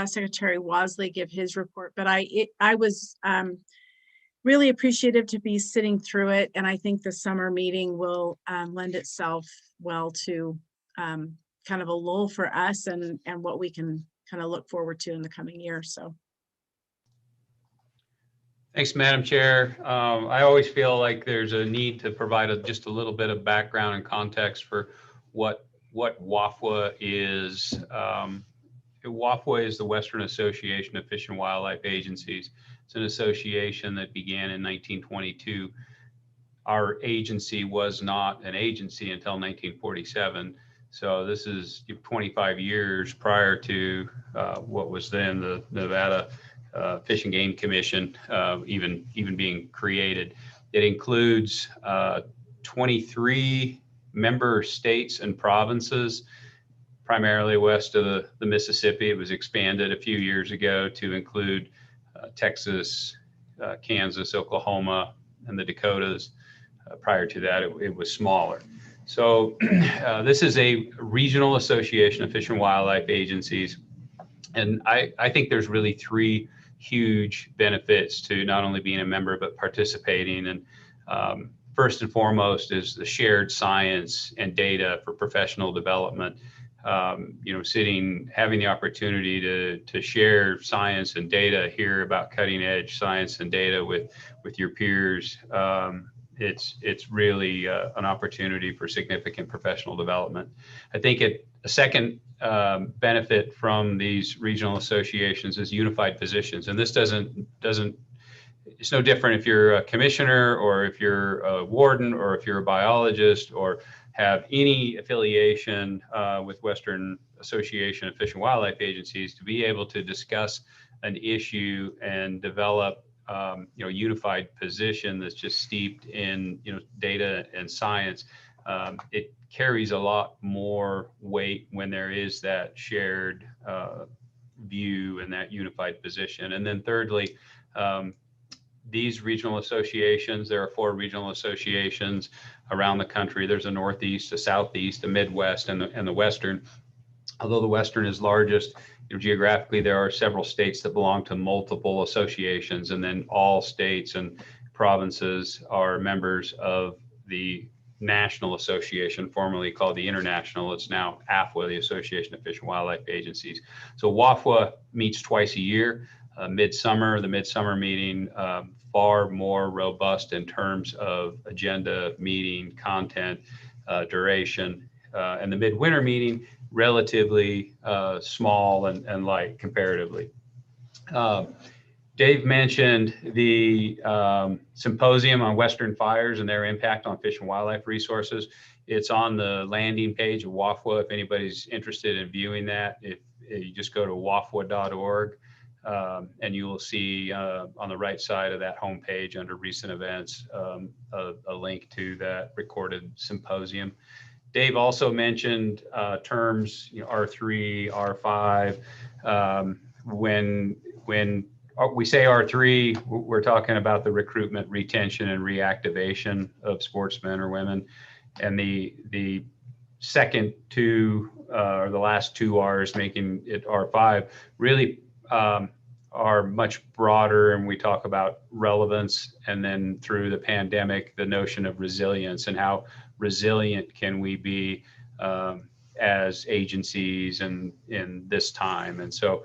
Secretary Wasley give his report, but I was really appreciative to be sitting through it. And I think the summer meeting will lend itself well to kind of a lull for us, and what we can kind of look forward to in the coming year. So. Thanks, Madam Chair. I always feel like there's a need to provide just a little bit of background and context for what WAFWA is. WAFWA is the Western Association of Fish and Wildlife Agencies. It's an association that began in 1922. Our agency was not an agency until 1947. So this is 25 years prior to what was then the Nevada Fish and Game Commission even being created. It includes 23 member states and provinces, primarily west of the Mississippi. It was expanded a few years ago to include Texas, Kansas, Oklahoma, and the Dakotas. Prior to that, it was smaller. So this is a regional association of fish and wildlife agencies. And I think there's really three huge benefits to not only being a member, but participating. And first and foremost is the shared science and data for professional development. Having the opportunity to share science and data, hear about cutting edge science and data with your peers. It's really an opportunity for significant professional development. I think a second benefit from these regional associations is unified positions. And this it's no different if you're a commissioner, or if you're a warden, or if you're a biologist, or have any affiliation with Western Association of Fish and Wildlife Agencies, to be able to discuss an issue and develop unified position that's just steeped in data and science. It carries a lot more weight when there is that shared view and that unified position. And then thirdly, these regional associations, there are 4 regional associations around the country. There's a Northeast, a Southeast, a Midwest, and the Western. Although the Western is largest, geographically, there are several states that belong to multiple associations, and then all states and provinces are members of the national association, formerly called the International. It's now AFWA, the Association of Fish and Wildlife Agencies. So WAFWA meets twice a year. The midsummer meeting, far more robust in terms of agenda, meeting, content, duration. And the midwinter meeting, relatively small and light comparatively. Dave mentioned the symposium on Western fires and their impact on fish and wildlife resources. It's on the landing page of WAFWA. If anybody's interested in viewing that, if you just go to wafwa.org, and you will see on the right side of that homepage under recent events, a link to that recorded symposium. Dave also mentioned terms, R3, R5. When we say R3, we're talking about the recruitment, retention, and reactivation of sportsmen or women. And the second two, or the last two R's, making it R5, really are much broader. And we talk about relevance, and then through the pandemic, the notion of resilience and how resilient can we be as agencies and in this time. And so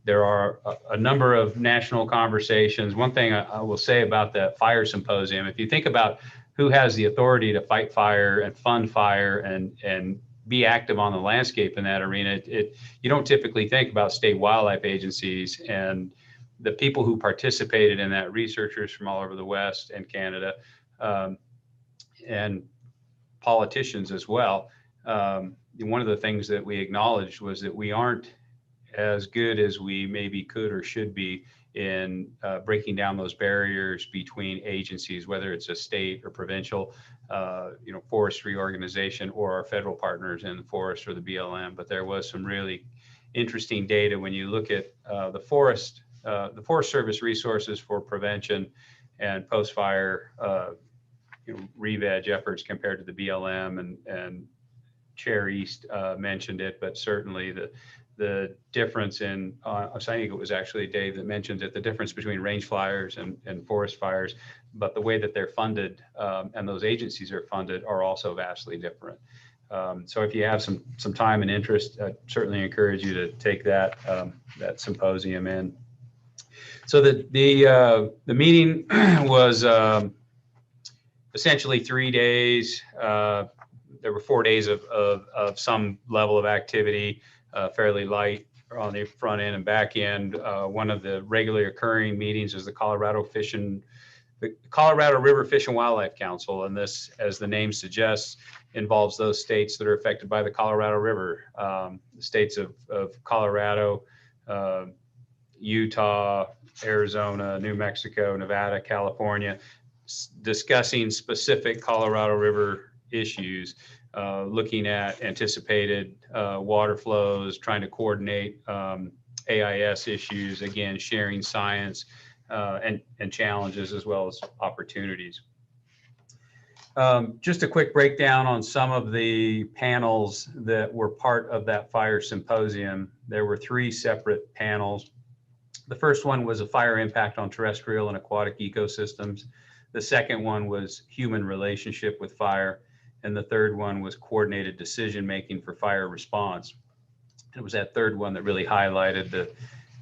there are a number of national conversations. One thing I will say about the fire symposium, if you think about who has the authority to fight fire and fund fire and be active on the landscape in that arena, you don't typically think about state wildlife agencies, and the people who participated in that, researchers from all over the West and Canada, and politicians as well. One of the things that we acknowledged was that we aren't as good as we maybe could or should be in breaking down those barriers between agencies, whether it's a state or provincial, forestry organization, or our federal partners in the forest or the BLM. But there was some really interesting data when you look at the Forest Service resources for prevention and post-fire re-veg efforts compared to the BLM, and Chair East mentioned it, but certainly the difference in, I think it was actually Dave that mentioned it, the difference between range fires and forest fires, but the way that they're funded and those agencies are funded are also vastly different. So if you have some time and interest, I certainly encourage you to take that symposium in. So the meeting was essentially 3 days. There were 4 days of some level of activity, fairly light on the front end and back end. One of the regularly occurring meetings is the Colorado River Fish and Wildlife Council, and this, as the name suggests, involves those states that are affected by the Colorado River. The states of Colorado, Utah, Arizona, New Mexico, Nevada, California, discussing specific Colorado River issues, looking at anticipated water flows, trying to coordinate AIS issues, again, sharing science and challenges as well as opportunities. Just a quick breakdown on some of the panels that were part of that fire symposium. There were 3 separate panels. The first one was a fire impact on terrestrial and aquatic ecosystems. The second one was human relationship with fire. And the third one was coordinated decision-making for fire response. It was that third one that really highlighted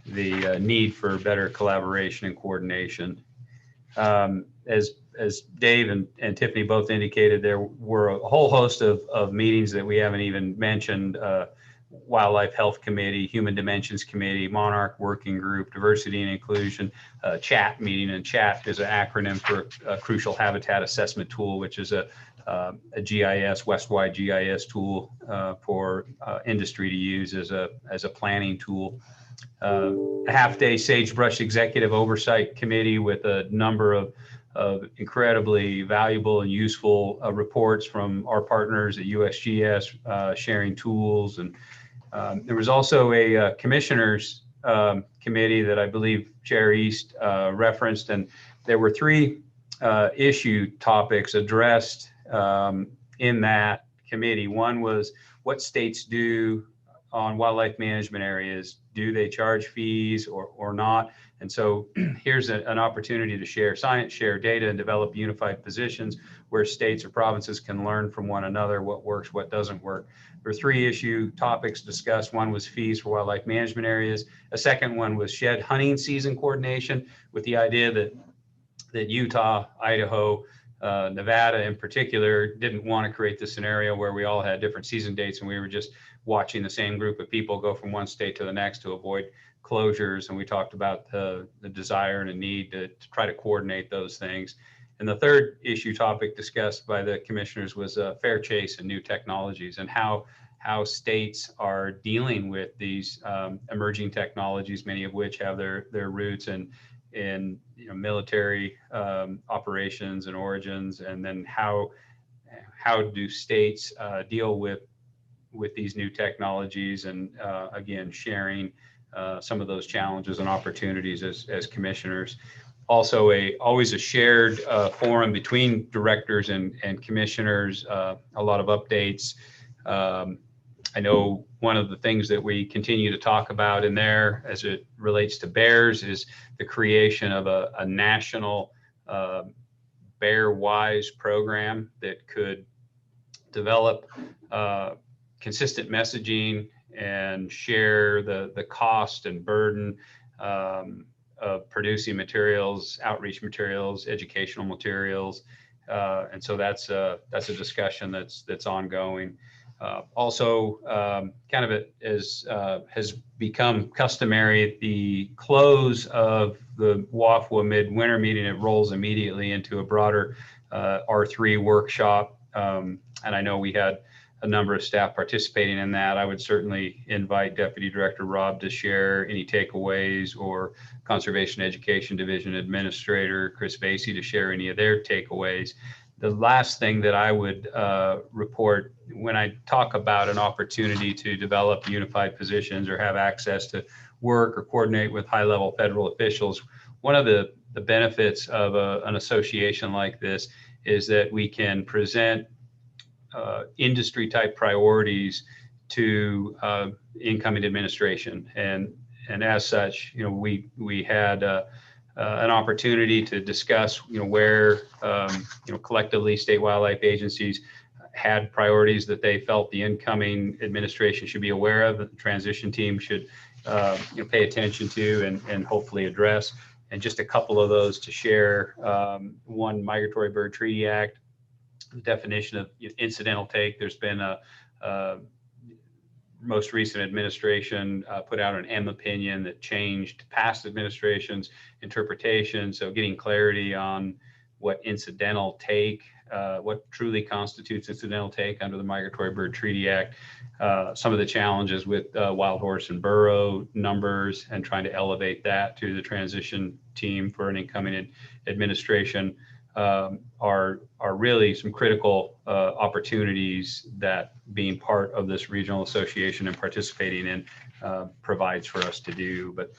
the need for better collaboration and coordination. As Dave and Tiffany both indicated, there were a whole host of meetings that we haven't even mentioned. Wildlife Health Committee, Human Dimensions Committee, Monarch Working Group, Diversity and Inclusion, CHAT meeting. And CHAT is an acronym for a Crucial Habitat Assessment Tool, which is a GIS, West-wide GIS tool for industry to use as a planning tool. A half-day Sagebrush Executive Oversight Committee with a number of incredibly valuable and useful reports from our partners at USGS, sharing tools. And there was also a commissioners committee that I believe Chair East referenced, and there were 3 issue topics addressed in that committee. One was what states do on wildlife management areas. Do they charge fees or not? And so here's an opportunity to share science, share data, and develop unified positions. where states or provinces can learn from one another what works, what doesn't work. There were 3 issue topics discussed. One was fees for wildlife management areas. A second one was shed hunting season coordination, with the idea that Utah, Idaho, Nevada in particular didn't want to create the scenario where we all had different season dates and we were just watching the same group of people go from one state to the next to avoid closures. And we talked about the desire and a need to try to coordinate those things. And the third issue topic discussed by the commissioners was fair chase and new technologies, and how states are dealing with these emerging technologies, many of which have their roots in military operations and origins, and then how do states deal with these new technologies, and again, sharing some of those challenges and opportunities as commissioners. Also, always a shared forum between directors and commissioners, a lot of updates. I know one of the things that we continue to talk about in there as it relates to bears is the creation of a national Bear Wise program that could develop consistent messaging and share the cost and burden of producing materials, outreach materials, educational materials. And so that's a discussion that's ongoing. Also, kind of as has become customary at the close of the WAFWA midwinter meeting, it rolls immediately into a broader R3 workshop. And I know we had a number of staff participating in that. I would certainly invite Deputy Director Rob to share any takeaways, or Conservation Education Division Administrator Chris Vasey to share any of their takeaways. The last thing that I would report when I talk about an opportunity to develop unified positions or have access to work or coordinate with high-level federal officials, one of the benefits of an association like this is that we can present industry type priorities to incoming administration, and as such, we had an opportunity to discuss where collectively state wildlife agencies had priorities that they felt the incoming administration should be aware of, that the transition team should pay attention to and hopefully address. And just a couple of those to share. One, Migratory Bird Treaty Act, the definition of incidental take. There's been a most recent administration put out an M opinion that changed past administrations' interpretation. So getting clarity on what incidental take, what truly constitutes incidental take under the Migratory Bird Treaty Act, some of the challenges with wild horse and burrow numbers, and trying to elevate that to the transition team for an incoming administration. Are really some critical opportunities that being part of this regional association and participating in provides for us to do. But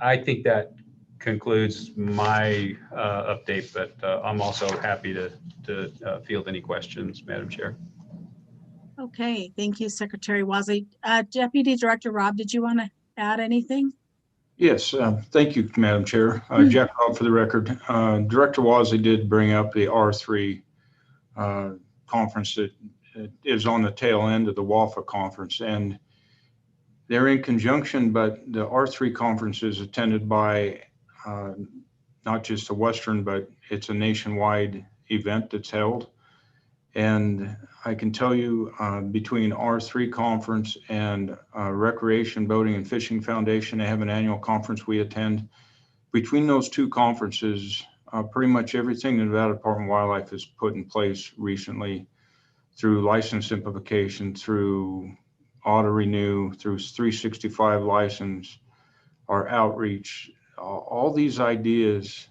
I think that concludes my update, but I'm also happy to field any questions, Madam Chair. Okay, thank you, Secretary Wazley. Deputy Director Rob, did you want to add anything? Yes, thank you, Madam Chair. Jack Robb for the record. Director Wazley did bring up the R3 conference that is on the tail end of the WAFA conference, and they're in conjunction, but the R3 conference is attended by not just a Western, but it's a nationwide event that's held. And I can tell you between R3 conference and Recreation, Boating and Fishing Foundation, they have an annual conference we attend. Between those two conferences, pretty much everything the Nevada Department of Wildlife has put in place recently through license simplification, through auto renew, through 365 license, our outreach, all these ideas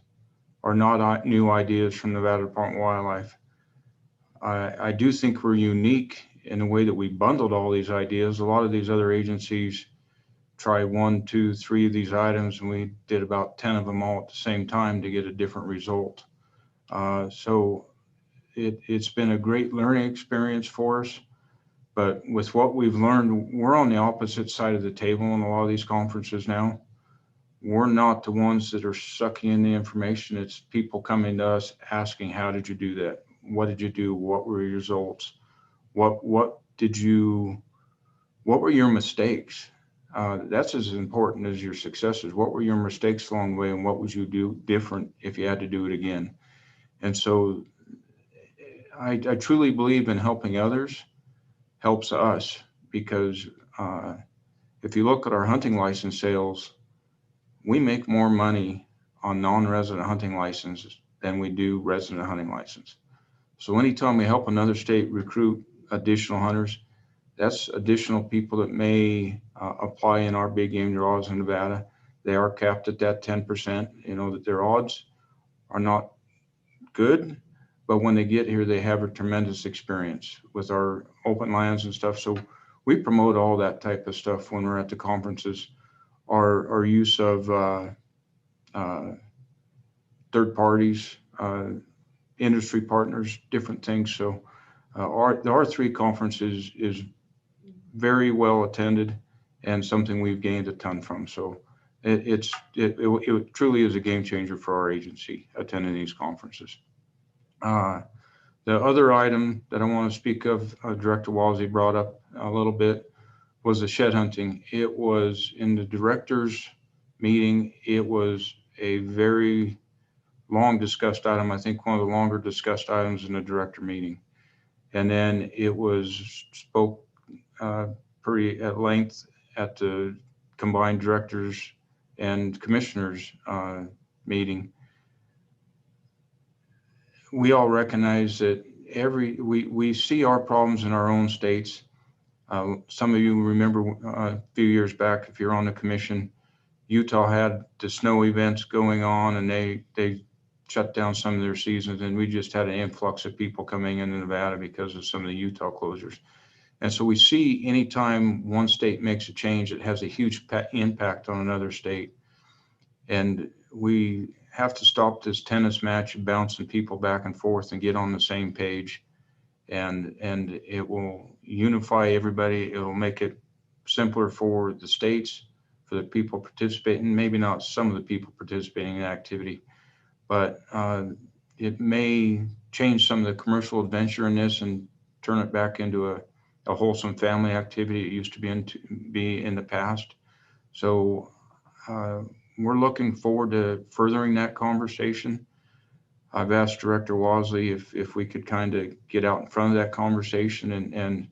are not new ideas from the Nevada Department of Wildlife. I do think we're unique in the way that we bundled all these ideas. A lot of these other agencies try 1, 2, 3 of these items, and we did about 10 of them all at the same time to get a different result. So it's been a great learning experience for us. But with what we've learned, we're on the opposite side of the table in a lot of these conferences now. we're not the ones that are sucking in the information. It's people coming to us asking, how did you do that? What did you do? What were your results? What were your mistakes? That's as important as your successes. What were your mistakes along the way, and what would you do different if you had to do it again? And so I truly believe in helping others helps us, because if you look at our hunting license sales, we make more money on non-resident hunting licenses than we do resident hunting license. So anytime we help another state recruit additional hunters, that's additional people that may apply in our big game draws in Nevada. They are capped at that 10%. You know that their odds are not good, but when they get here, they have a tremendous experience with our open lands and stuff. So we promote all that type of stuff when we're at the conferences. Our use of third parties, industry partners, different things. So the R3 conference is very well attended and something we've gained a ton from. So it truly is a game changer for our agency attending these conferences. The other item that I want to speak of, Director Walsey brought up a little bit, was the shed hunting. It was in the director's meeting. It was a very long discussed item. I think one of the longer discussed items in the director meeting. And then it was spoke pretty at length at the combined directors and commissioners meeting. We all recognize that we see our problems in our own states. Some of you remember a few years back, if you're on the commission, Utah had the snow events going on, and they shut down some of their seasons, and we just had an influx of people coming into Nevada because of some of the Utah closures. And so we see anytime one state makes a change, it has a huge impact on another state. And we have to stop this tennis match of bouncing people back and forth and get on the same page. And it will unify everybody. It will make it simpler for the states, for the people participating, maybe not some of the people participating in the activity, but it may change some of the commercial adventure in this and turn it back into a wholesome family activity it used to be in the past. So we're looking forward to furthering that conversation. I've asked Director Walsey if we could kind of get out in front of that conversation and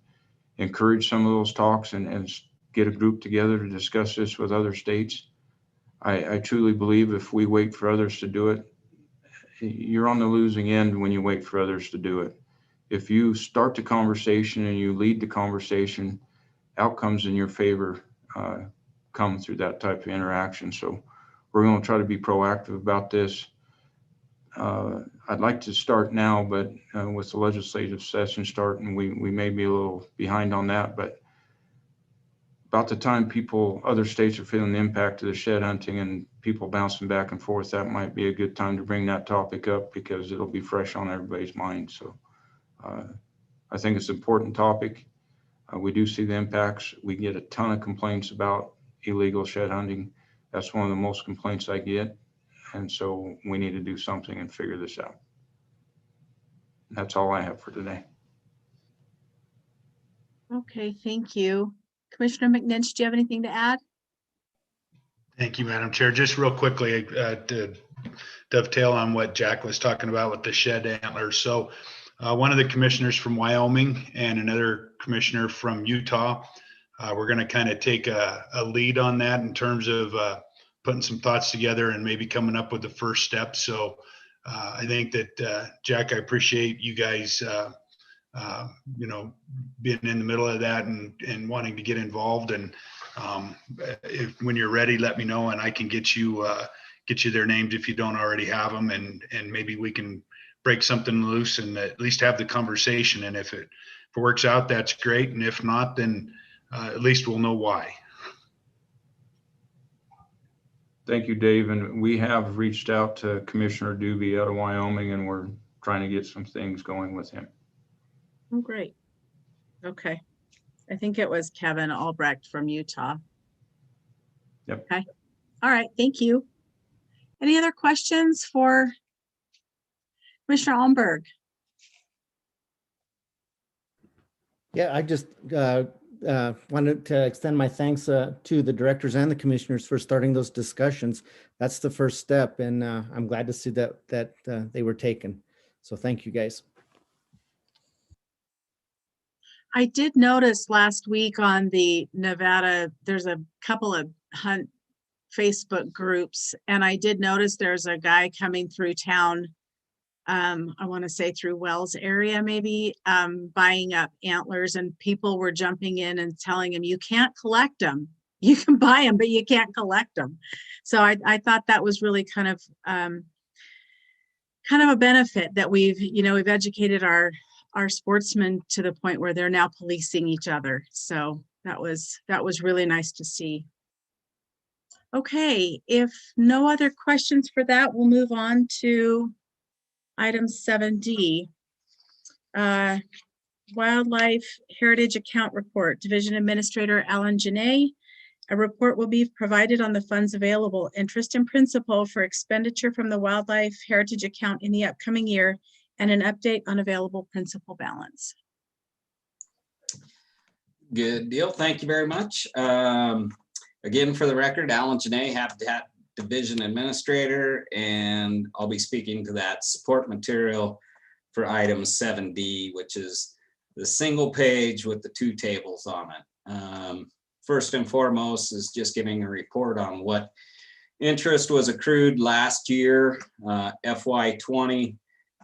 encourage some of those talks and get a group together to discuss this with other states. I truly believe if we wait for others to do it, you're on the losing end when you wait for others to do it. If you start the conversation and you lead the conversation, outcomes in your favor come through that type of interaction. So we're going to try to be proactive about this. I'd like to start now, but with the legislative session starting, we may be a little behind on that. But about the time other states are feeling the impact of the shed hunting and people bouncing back and forth, that might be a good time to bring that topic up because it'll be fresh on everybody's mind. So I think it's an important topic. We do see the impacts. We get a ton of complaints about illegal shed hunting. That's one of the most complaints I get. And so we need to do something and figure this out. That's all I have for today. Okay, thank you. Commissioner McNinch, do you have anything to add? Thank you, Madam Chair. Just real quickly to dovetail on what Jack was talking about with the shed antlers. So one of the commissioners from Wyoming and another commissioner from Utah, we're going to kind of take a lead on that in terms of putting some thoughts together and maybe coming up with the first step. So I think that, Jack, I appreciate you guys, being in the middle of that and wanting to get involved. And when you're ready, let me know and I can get you their names if you don't already have them. And maybe we can break something loose and at least have the conversation. And if it works out, that's great. And if not, then at least we'll know why. Thank you, Dave. And we have reached out to Commissioner Doobie out of Wyoming, and we're trying to get some things going with him. Oh, great. Okay. I think it was Kevin Albrecht from Utah. Yep. Okay. All right, thank you. Any other questions for Commissioner Almberg? Yeah, I just wanted to extend my thanks to the directors and the commissioners for starting those discussions. That's the first step, and I'm glad to see that they were taken. So thank you, guys. I did notice last week on the Nevada, there's a couple of hunt Facebook groups, and I did notice there's a guy coming through town. I want to say through Wells area, maybe, buying up antlers, and people were jumping in and telling him, you can't collect them. You can buy them, but you can't collect them. So I thought that was really kind of a benefit that we've educated our sportsmen to the point where they're now policing each other. So that was really nice to see. Okay, if no other questions for that, we'll move on to item 7D. Wildlife Heritage Account Report, Division Administrator Alan Janae. A report will be provided on the funds available, interest and principal for expenditure from the Wildlife Heritage Account in the upcoming year, and an update on available principal balance. Good deal. Thank you very much. Again, for the record, Alan Janae, Habitat Division Administrator, and I'll be speaking to that support material for item 7D, which is the single page with the 2 tables on it. First and foremost is just giving a report on what interest was accrued last year, FY20.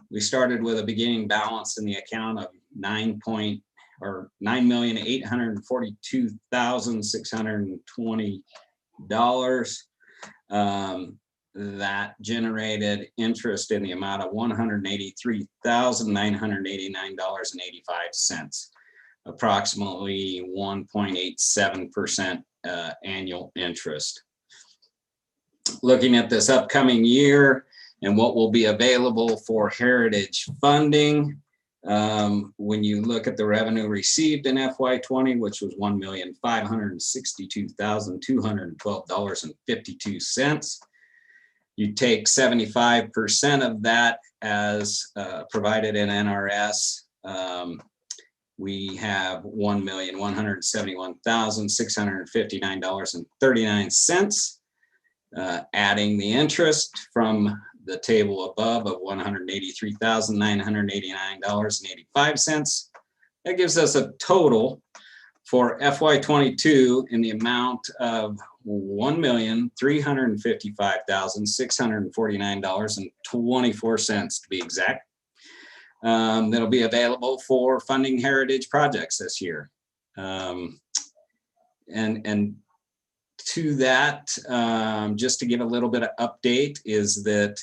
We started with a beginning balance in the account of $9,842,620. That generated interest in the amount of $183,989.85, approximately 1.87% annual interest. Looking at this upcoming year and what will be available for heritage funding, when you look at the revenue received in FY20, which was $1,562,212.52, you take 75% of that as provided in NRS. We have $1,171,659.39, adding the interest from the table above of $183,989.85. That gives us a total for FY22 in the amount of $1,355,649.24 to be exact. That'll be available for funding heritage projects this year. And to that, just to give a little bit of update, is that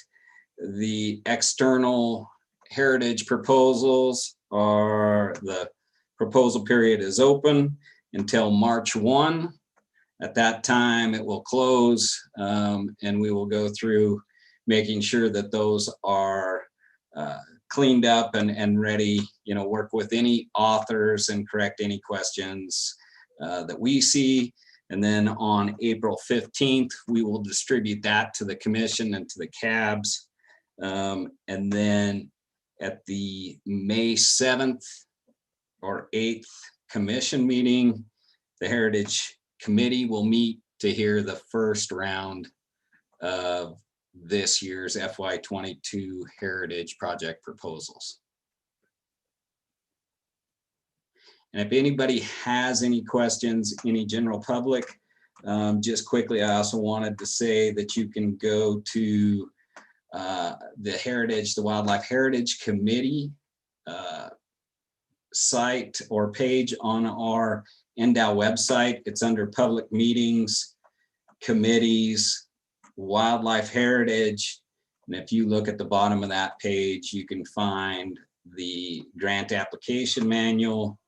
the external heritage proposals the proposal period is open until March 1. At that time, it will close, and we will go through making sure that those are cleaned up and ready, work with any authors and correct any questions that we see. And then on April 15th, we will distribute that to the commission and to the cabs. And then at the May 7th or 8th commission meeting, the Heritage Committee will meet to hear the first round of this year's FY22 Heritage Project proposals. And if anybody has any questions, any general public, just quickly, I also wanted to say that you can go to the Wildlife Heritage Committee site or page on our NDOW website. It's under public meetings, committees, wildlife heritage. And if you look at the bottom of that page, you can find the grant application manual,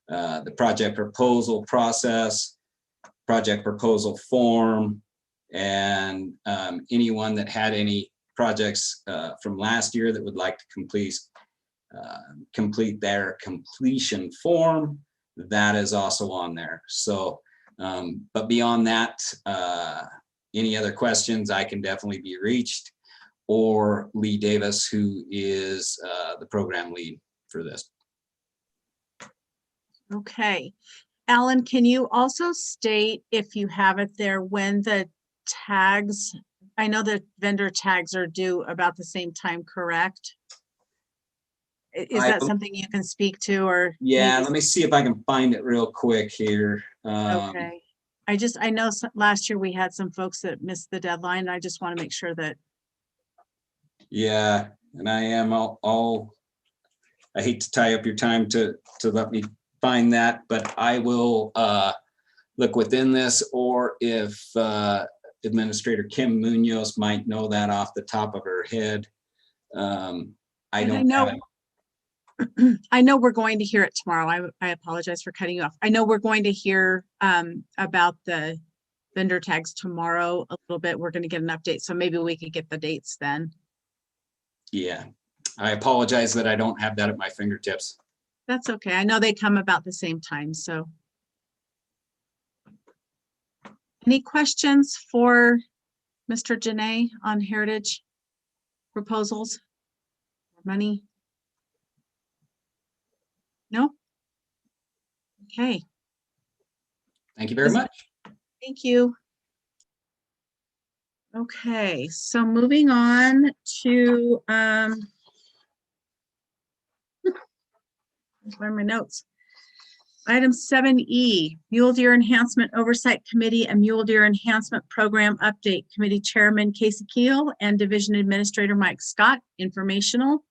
the project proposal process, project proposal form, and anyone that had any projects from last year that would like to complete their completion form, that is also on there. So, but beyond that, any other questions, I can definitely be reached, or Lee Davis, who is the program lead for this. Okay. Alan, can you also state, if you have it there, when the tags, I know the vendor tags are due about the same time, correct? Is that something you can speak to, or? Yeah, let me see if I can find it real quick here. Okay. I know last year we had some folks that missed the deadline. And I just want to make sure that. Yeah, and I am all I hate to tie up your time to let me find that, but I will look within this, or if Administrator Kim Munoz might know that off the top of her head. I don't have it. I know we're going to hear it tomorrow. I apologize for cutting you off. I know we're going to hear about the vendor tags tomorrow a little bit. We're going to get an update, so maybe we could get the dates then. Yeah, I apologize that I don't have that at my fingertips. That's okay. I know they come about the same time, so. Any questions for Mr. Janae on heritage proposals? Money? No? Okay. Thank you very much. Thank you. Okay, so moving on to where are my notes? Item 7E, Mule Deer Enhancement Oversight Committee and Mule Deer Enhancement Program Update. Committee Chairman Casey Keel and Division Administrator Mike Scott. Informational.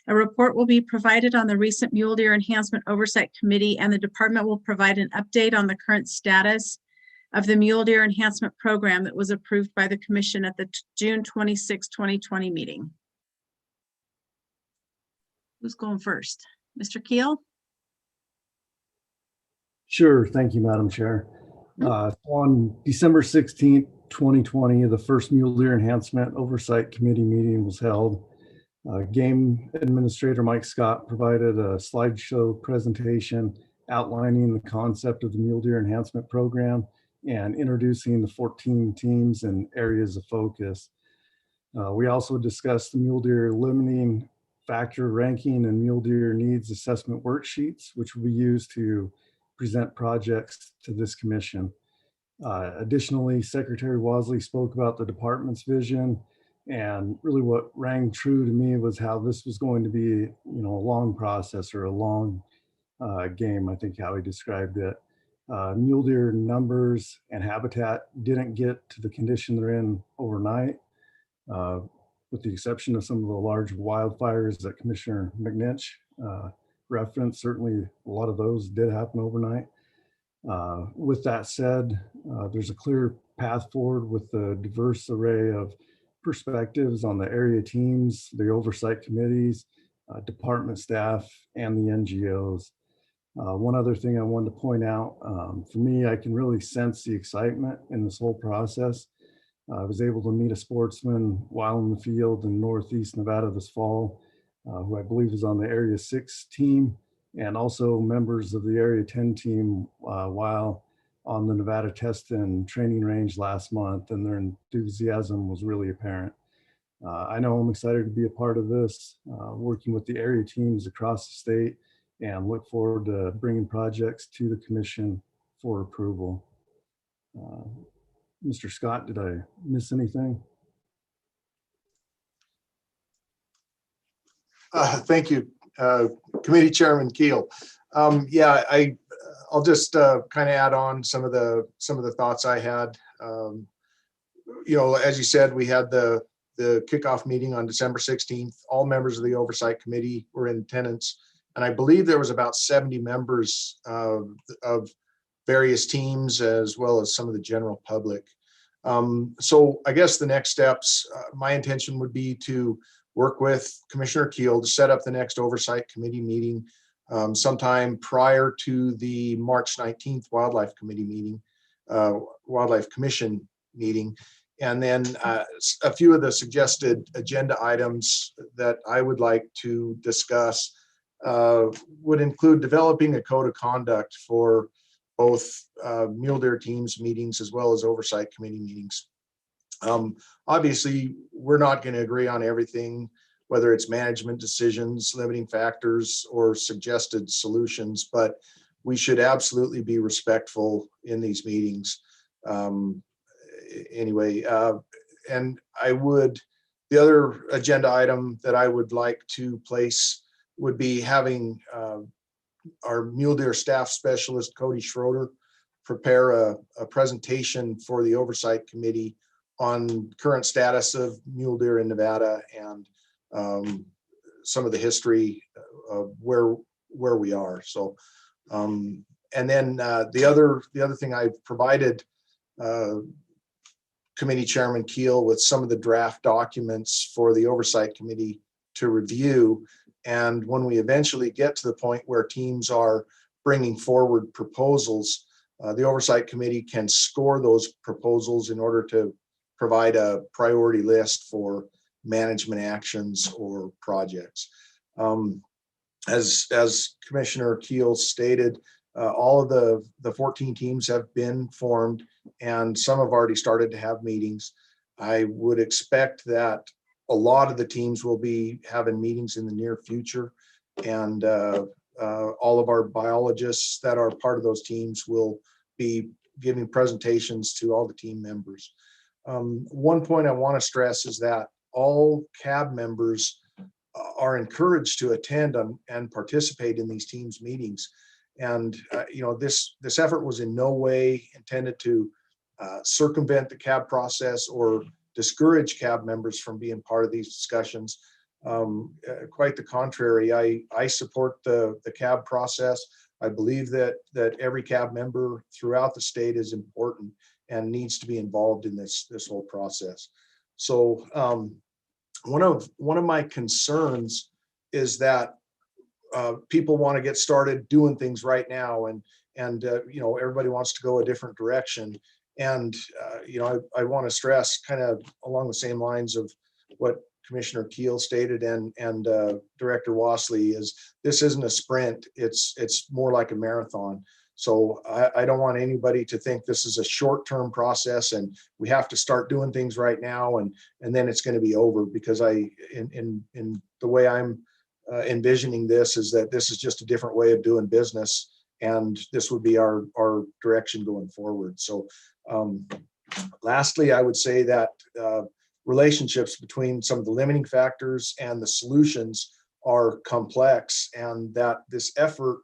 A report will be provided on the recent Mule Deer Enhancement Oversight Committee, and the department will provide an update on the current status of the Mule Deer Enhancement Program that was approved by the Commission at the June 26, 2020 meeting. Who's going first? Mr. Keel? Sure. Thank you, Madam Chair. On December 16th, 2020, the first Mule Deer Enhancement Oversight Committee meeting was held. Game Administrator Mike Scott provided a slideshow presentation outlining the concept of the Mule Deer Enhancement Program and introducing the 14 teams and areas of focus. We also discussed the Mule Deer limiting factor ranking and Mule Deer needs assessment worksheets, which will be used to present projects to this commission. Additionally, Secretary Wasley spoke about the department's vision, and really what rang true to me was how this was going to be, a long process or a long game, I think how he described it. Mule deer numbers and habitat didn't get to the condition they're in overnight, with the exception of some of the large wildfires that Commissioner McNinch referenced. Certainly a lot of those did happen overnight. With that said, there's a clear path forward with the diverse array of perspectives on the area teams, the oversight committees, department staff, and the NGOs. One other thing I wanted to point out, for me, I can really sense the excitement in this whole process. I was able to meet a sportsman while in the field in Northeast Nevada this fall, who I believe is on the Area 6 team, and also members of the Area 10 team while on the Nevada Test and Training Range last month, and their enthusiasm was really apparent. I know I'm excited to be a part of this, working with the area teams across the state, and look forward to bringing projects to the commission for approval. Mr. Scott, did I miss anything? Thank you, Committee Chairman Keel. Yeah, I'll just kind of add on some of the thoughts I had. As you said, we had the kickoff meeting on December 16th. All members of the Oversight Committee were in attendance, and I believe there was about 70 members of various teams, as well as some of the general public. So I guess the next steps, my intention would be to work with Commissioner Keel to set up the next Oversight Committee meeting sometime prior to the March 19th Wildlife Committee meeting, Wildlife Commission meeting. And then a few of the suggested agenda items that I would like to discuss would include developing a code of conduct for both mule deer teams meetings as well as Oversight Committee meetings. Obviously, we're not going to agree on everything, whether it's management decisions, limiting factors, or suggested solutions, but we should absolutely be respectful in these meetings. Anyway, and the other agenda item that I would like to place would be having our mule deer staff specialist, Cody Schroeder, prepare a presentation for the oversight committee on current status of mule deer in Nevada and some of the history of where we are. So, and then the other thing I've provided Committee Chairman Keel with some of the draft documents for the oversight committee to review. And when we eventually get to the point where teams are bringing forward proposals, the oversight committee can score those proposals in order to provide a priority list for management actions or projects. As Commissioner Keel stated, all of the 14 teams have been formed and some have already started to have meetings. I would expect that a lot of the teams will be having meetings in the near future, and all of our biologists that are part of those teams will be giving presentations to all the team members. One point I want to stress is that all CAB members are encouraged to attend and participate in these teams meetings. And this effort was in no way intended to circumvent the CAB process or discourage CAB members from being part of these discussions. Quite the contrary, I support the CAB process. I believe that every CAB member throughout the state is important and needs to be involved in this whole process. So one of my concerns is that people want to get started doing things right now, and everybody wants to go a different direction. And I want to stress, kind of along the same lines of what Commissioner Keel stated and Director Wassley, is this isn't a sprint. It's more like a marathon. So I don't want anybody to think this is a short-term process and we have to start doing things right now and then it's going to be over, because in the way I'm envisioning this is that this is just a different way of doing business, and this would be our direction going forward. So lastly, I would say that relationships between some of the limiting factors and the solutions are complex, and that this effort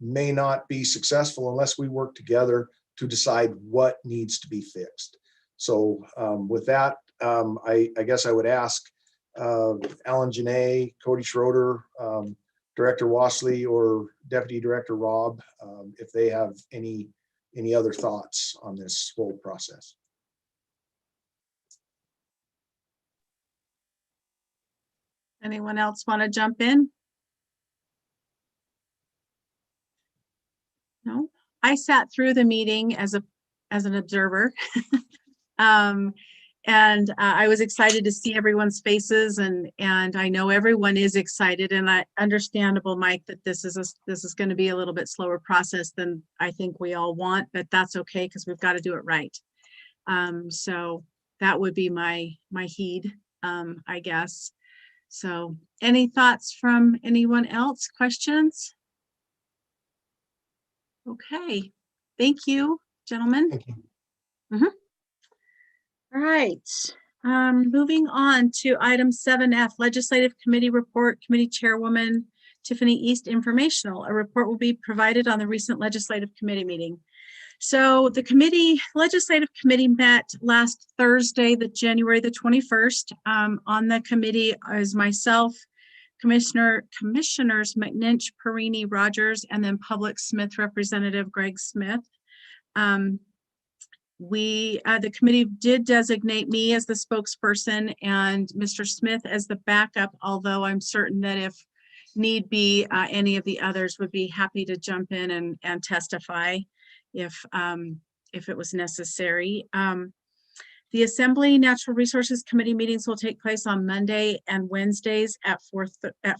may not be successful unless we work together to decide what needs to be fixed. So with that, I guess I would ask Alan Janae, Cody Schroeder, Director Wassley, or Deputy Director Rob, if they have any other thoughts on this whole process. Anyone else want to jump in? No, I sat through the meeting as an observer. And I was excited to see everyone's faces, and I know everyone is excited, and understandable, Mike, that this is going to be a little bit slower process than I think we all want, but that's okay because we've got to do it right. So that would be my heed, I guess. So any thoughts from anyone else? Questions? Okay, thank you, gentlemen. Thank you. All right, moving on to item 7F, Legislative Committee Report, Committee Chairwoman Tiffany East informational. A report will be provided on the recent Legislative Committee meeting. So the Legislative Committee met last Thursday, January the 21st. On the committee is myself, Commissioners McNinch, Perini, Rogers, and then Public Smith Representative Greg Smith. The committee did designate me as the spokesperson and Mr. Smith as the backup, although I'm certain that if need be, any of the others would be happy to jump in and testify if it was necessary. The Assembly Natural Resources Committee meetings will take place on Monday and Wednesdays at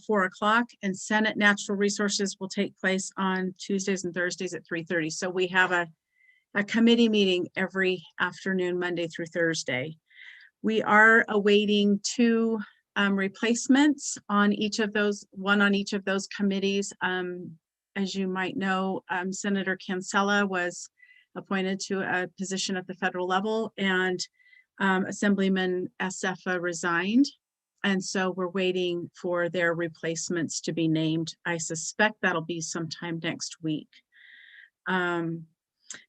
4 o'clock, and Senate Natural Resources will take place on Tuesdays and Thursdays at 3:30. So we have a committee meeting every afternoon, Monday through Thursday. We are awaiting two replacements on each of those, one on each of those committees. As you might know, Senator Cancela was appointed to a position at the federal level, and Assemblyman Acefa resigned. And so we're waiting for their replacements to be named. I suspect that'll be sometime next week.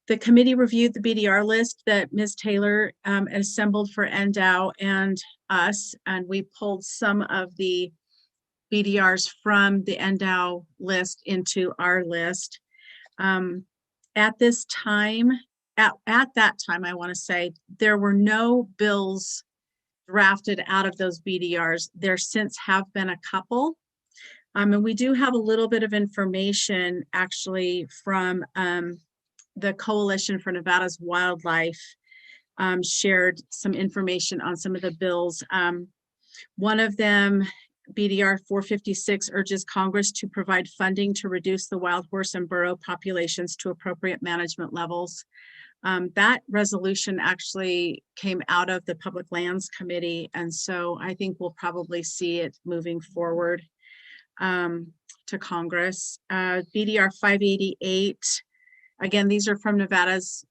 The committee reviewed the BDR list that Ms. Taylor assembled for NDOW and us, and we pulled some of the BDRs from the NDOW list into our list. At this time, at that time, I want to say, there were no bills drafted out of those BDRs. There since have been a couple. And we do have a little bit of information actually from the Coalition for Nevada's Wildlife, shared some information on some of the bills. One of them, BDR 456, urges Congress to provide funding to reduce the wild horse and burro populations to appropriate management levels. That resolution actually came out of the Public Lands Committee, and so I think we'll probably see it moving forward to Congress. BDR 588, again, these are from Nevada's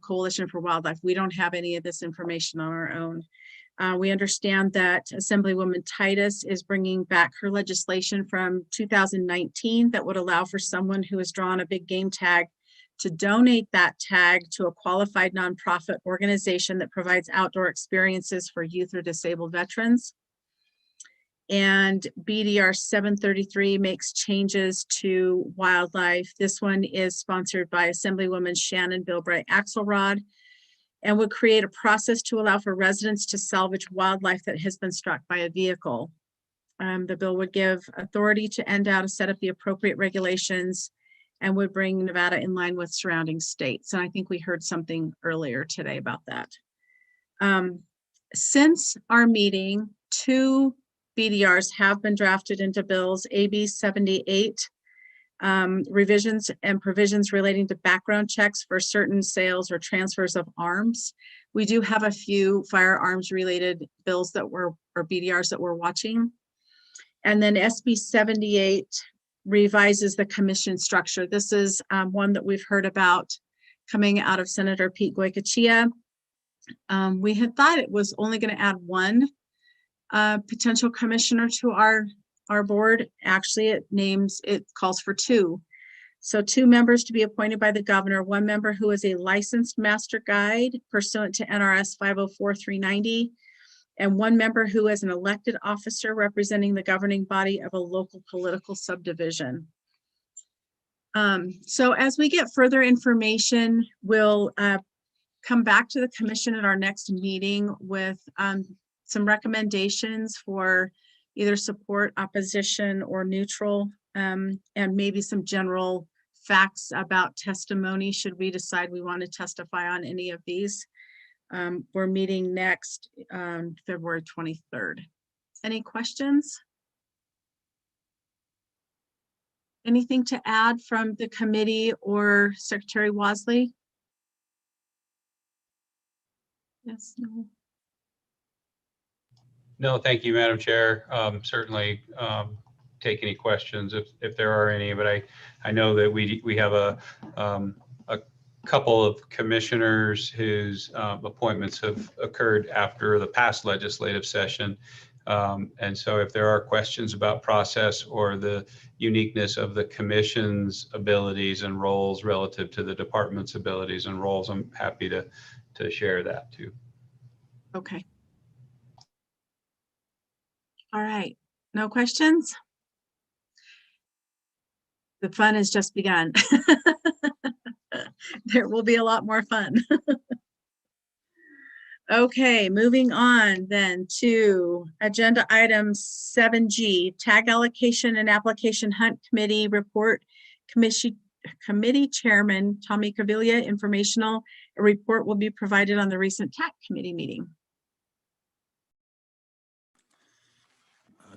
Coalition for Wildlife. We don't have any of this information on our own. We understand that Assemblywoman Titus is bringing back her legislation from 2019 that would allow for someone who has drawn a big game tag to donate that tag to a qualified nonprofit organization that provides outdoor experiences for youth or disabled veterans. And BDR 733 makes changes to wildlife. This one is sponsored by Assemblywoman Shannon Bilbright Axelrod, and would create a process to allow for residents to salvage wildlife that has been struck by a vehicle. The bill would give authority to NDOW to set up the appropriate regulations and would bring Nevada in line with surrounding states. And I think we heard something earlier today about that. Since our meeting, two BDRs have been drafted into bills, AB 78, revisions and provisions relating to background checks for certain sales or transfers of arms. We do have a few firearms related bills that or BDRs that we're watching. And then SB 78 revises the commission structure. This is one that we've heard about coming out of Senator Pete Goycochea. We had thought it was only going to add one potential commissioner to our board. Actually, it calls for two. So two members to be appointed by the governor, one member who is a licensed master guide pursuant to NRS 504-390, and one member who is an elected officer representing the governing body of a local political subdivision. So as we get further information, we'll come back to the commission at our next meeting with some recommendations for either support, opposition, or neutral, and maybe some general facts about testimony should we decide we want to testify on any of these. We're meeting next February 23rd. Any questions? Anything to add from the committee or Secretary Wasley? Yes, no. No, thank you, Madam Chair. Certainly take any questions if there are any, but I know that we have a couple of commissioners whose appointments have occurred after the past legislative session. And so if there are questions about process or the uniqueness of the commission's abilities and roles relative to the department's abilities and roles, I'm happy to share that too. Okay. All right, no questions? The fun has just begun. There will be a lot more fun. Okay, moving on then to agenda item 7G, tag allocation and application hunt committee report. Committee Chairman Tommy Cavilla, informational. A report will be provided on the recent TAC committee meeting.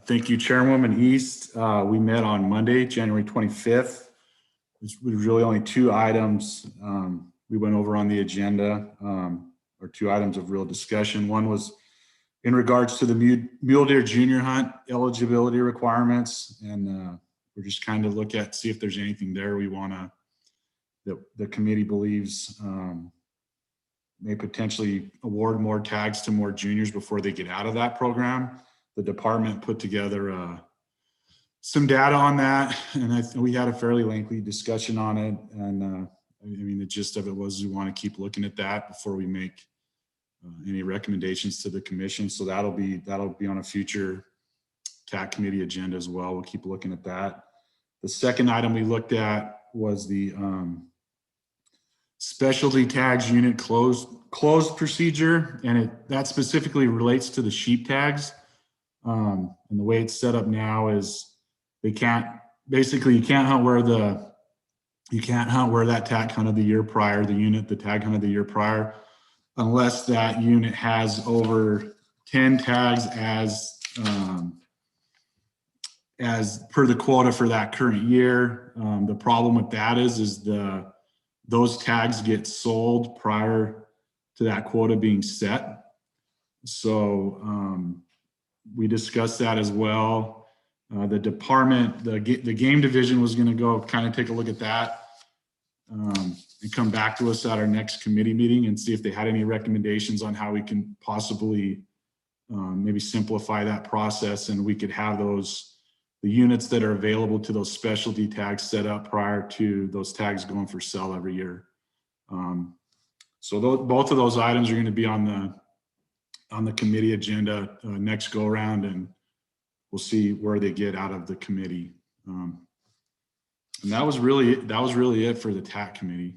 Thank you, Chairwoman East. We met on Monday, January 25th. There was really only two items we went over on the agenda, or two items of real discussion. One was in regards to the mule deer junior hunt eligibility requirements. And we're just kind of see if there's anything there we want to, that the committee believes may potentially award more tags to more juniors before they get out of that program. The department put together some data on that, and we had a fairly lengthy discussion on it. And I mean, the gist of it was we want to keep looking at that before we make any recommendations to the commission. So that'll be on a future TAC committee agenda as well. We'll keep looking at that. The second item we looked at was the specialty tags unit closed procedure, and that specifically relates to the sheep tags. And the way it's set up now is you can't hunt where that tag hunted the year prior, the tag hunted the year prior, unless that unit has over 10 tags as per the quota for that current year. The problem with that is those tags get sold prior to that quota being set. So we discussed that as well. The department, the game division was going to go kind of take a look at that and come back to us at our next committee meeting and see if they had any recommendations on how we can possibly maybe simplify that process, and we could have the units that are available to those specialty tags set up prior to those tags going for sale every year. So both of those items are going to be on the committee agenda next go around, and we'll see where they get out of the committee. And that was really it for the TAC committee.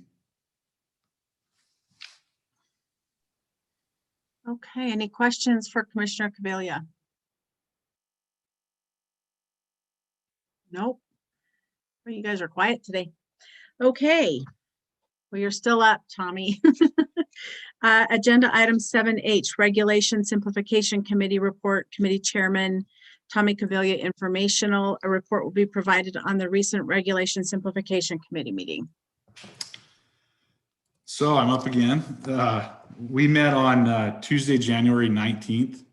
Okay, any questions for Commissioner Caviglia? Nope. Well, you guys are quiet today. Okay. Well, you're still up, Tommy. Agenda item 7H, Regulation Simplification Committee Report, Committee Chairman Tommy Caviglia informational. A report will be provided on the recent Regulation Simplification Committee meeting. So I'm up again. We met on Tuesday, January 19th.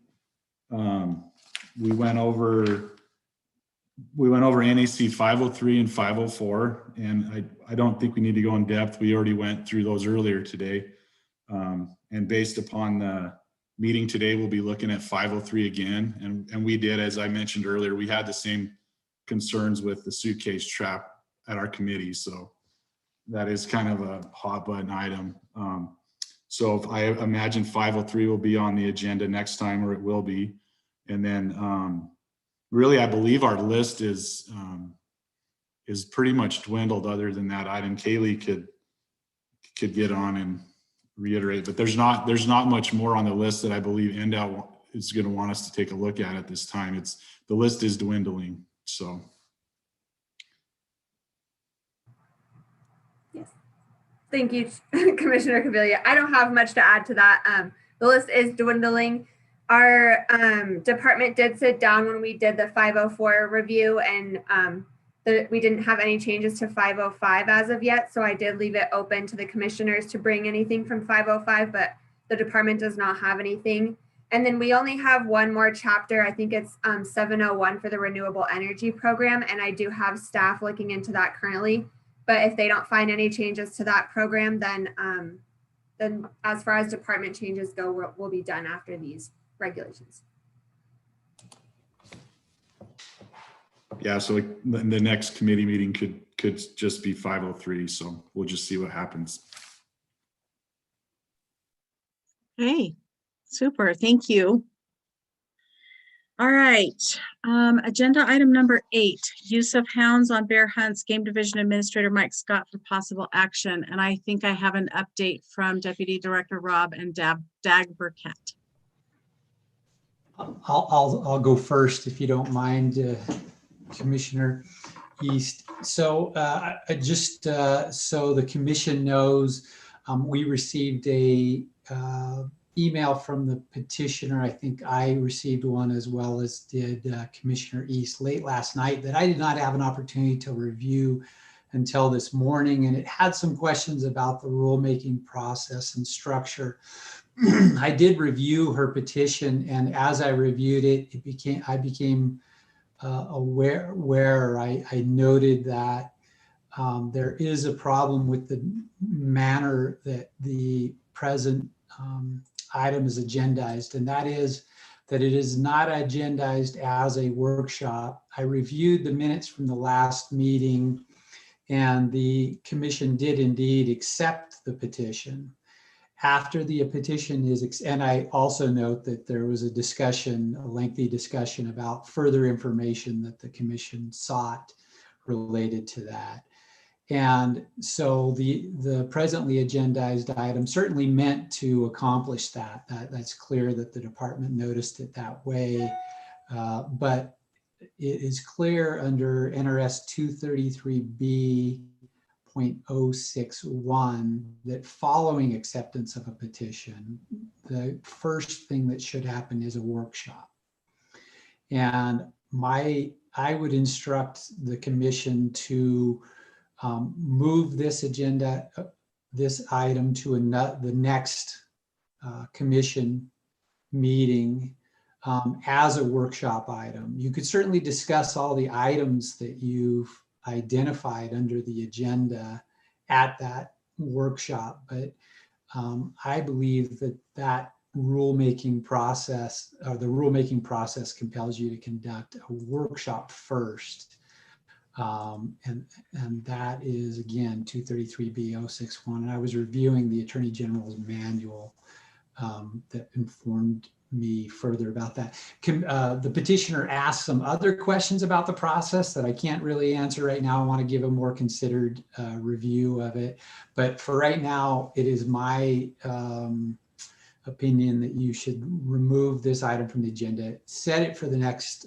We went over NAC 503 and 504, and I don't think we need to go in depth. We already went through those earlier today. And based upon the meeting today, we'll be looking at 503 again. And we did, as I mentioned earlier, we had the same concerns with the suitcase trap at our committee. So that is kind of a hot button item. So if I imagine 503 will be on the agenda next time, or it will be. And then really, I believe our list is pretty much dwindled other than that item. Kaylee could get on and reiterate, but there's not much more on the list that I believe NDOW is going to want us to take a look at this time. The list is dwindling. So. Yes. Thank you, Commissioner Caviglia. I don't have much to add to that. The list is dwindling. Our department did sit down when we did the 504 review, and we didn't have any changes to 505 as of yet. So I did leave it open to the commissioners to bring anything from 505, but the department does not have anything. And then we only have one more chapter. I think it's 701 for the renewable energy program. And I do have staff looking into that currently. But if they don't find any changes to that program, then as far as department changes go, we'll be done after these regulations. Yeah, so the next committee meeting could just be 503. So we'll just see what happens. Okay, super. Thank you. All right. Agenda item number 8, use of hounds on bear hunts, Game Division Administrator Mike Scott for possible action. And I think I have an update from Deputy Director Rob and Dag Burkett. I'll go first if you don't mind, Commissioner East. So just so the commission knows, we received a email from the petitioner. I think I received one as well as did Commissioner East late last night that I did not have an opportunity to review until this morning, and it had some questions about the rulemaking process and structure. I did review her petition, and as I reviewed it, I became aware. I noted that there is a problem with the manner that the present item is agendized, and that is that it is not agendized as a workshop. I reviewed the minutes from the last meeting, and the commission did indeed accept the petition. After the petition is, and I also note that there was a discussion, a lengthy discussion about further information that the commission sought related to that. And so the presently agendized item certainly meant to accomplish that. That's clear that the department noticed it that way. But it is clear under NRS 233B.061 that following acceptance of a petition, the first thing that should happen is a workshop. And I would instruct the commission to move this item to the next commission meeting as a workshop item. You could certainly discuss all the items that you've identified under the agenda at that workshop, but I believe that rulemaking process, or the rulemaking process, compels you to conduct a workshop first. And that is, again, 233B.061. And I was reviewing the Attorney General's manual that informed me further about that. The petitioner asked some other questions about the process that I can't really answer right now. I want to give a more considered review of it. But for right now, it is my opinion that you should remove this item from the agenda, set it for the next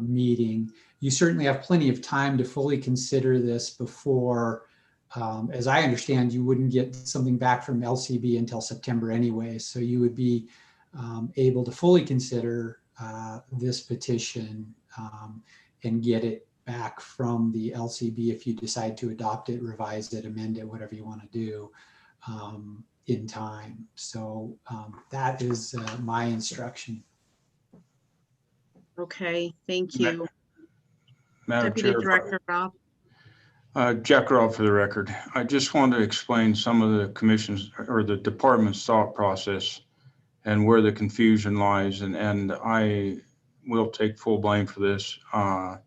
meeting. You certainly have plenty of time to fully consider this before, as I understand, you wouldn't get something back from LCB until September anyway. So you would be able to fully consider this petition and get it back from the LCB if you decide to adopt it, revise it, amend it, whatever you want to do in time. So that is my instruction. Okay, thank you. Madam Deputy Chair, Director Rob. Jack Robb for the record. I just wanted to explain some of the commission's or the department's thought process and where the confusion lies, and I will take full blame for this. The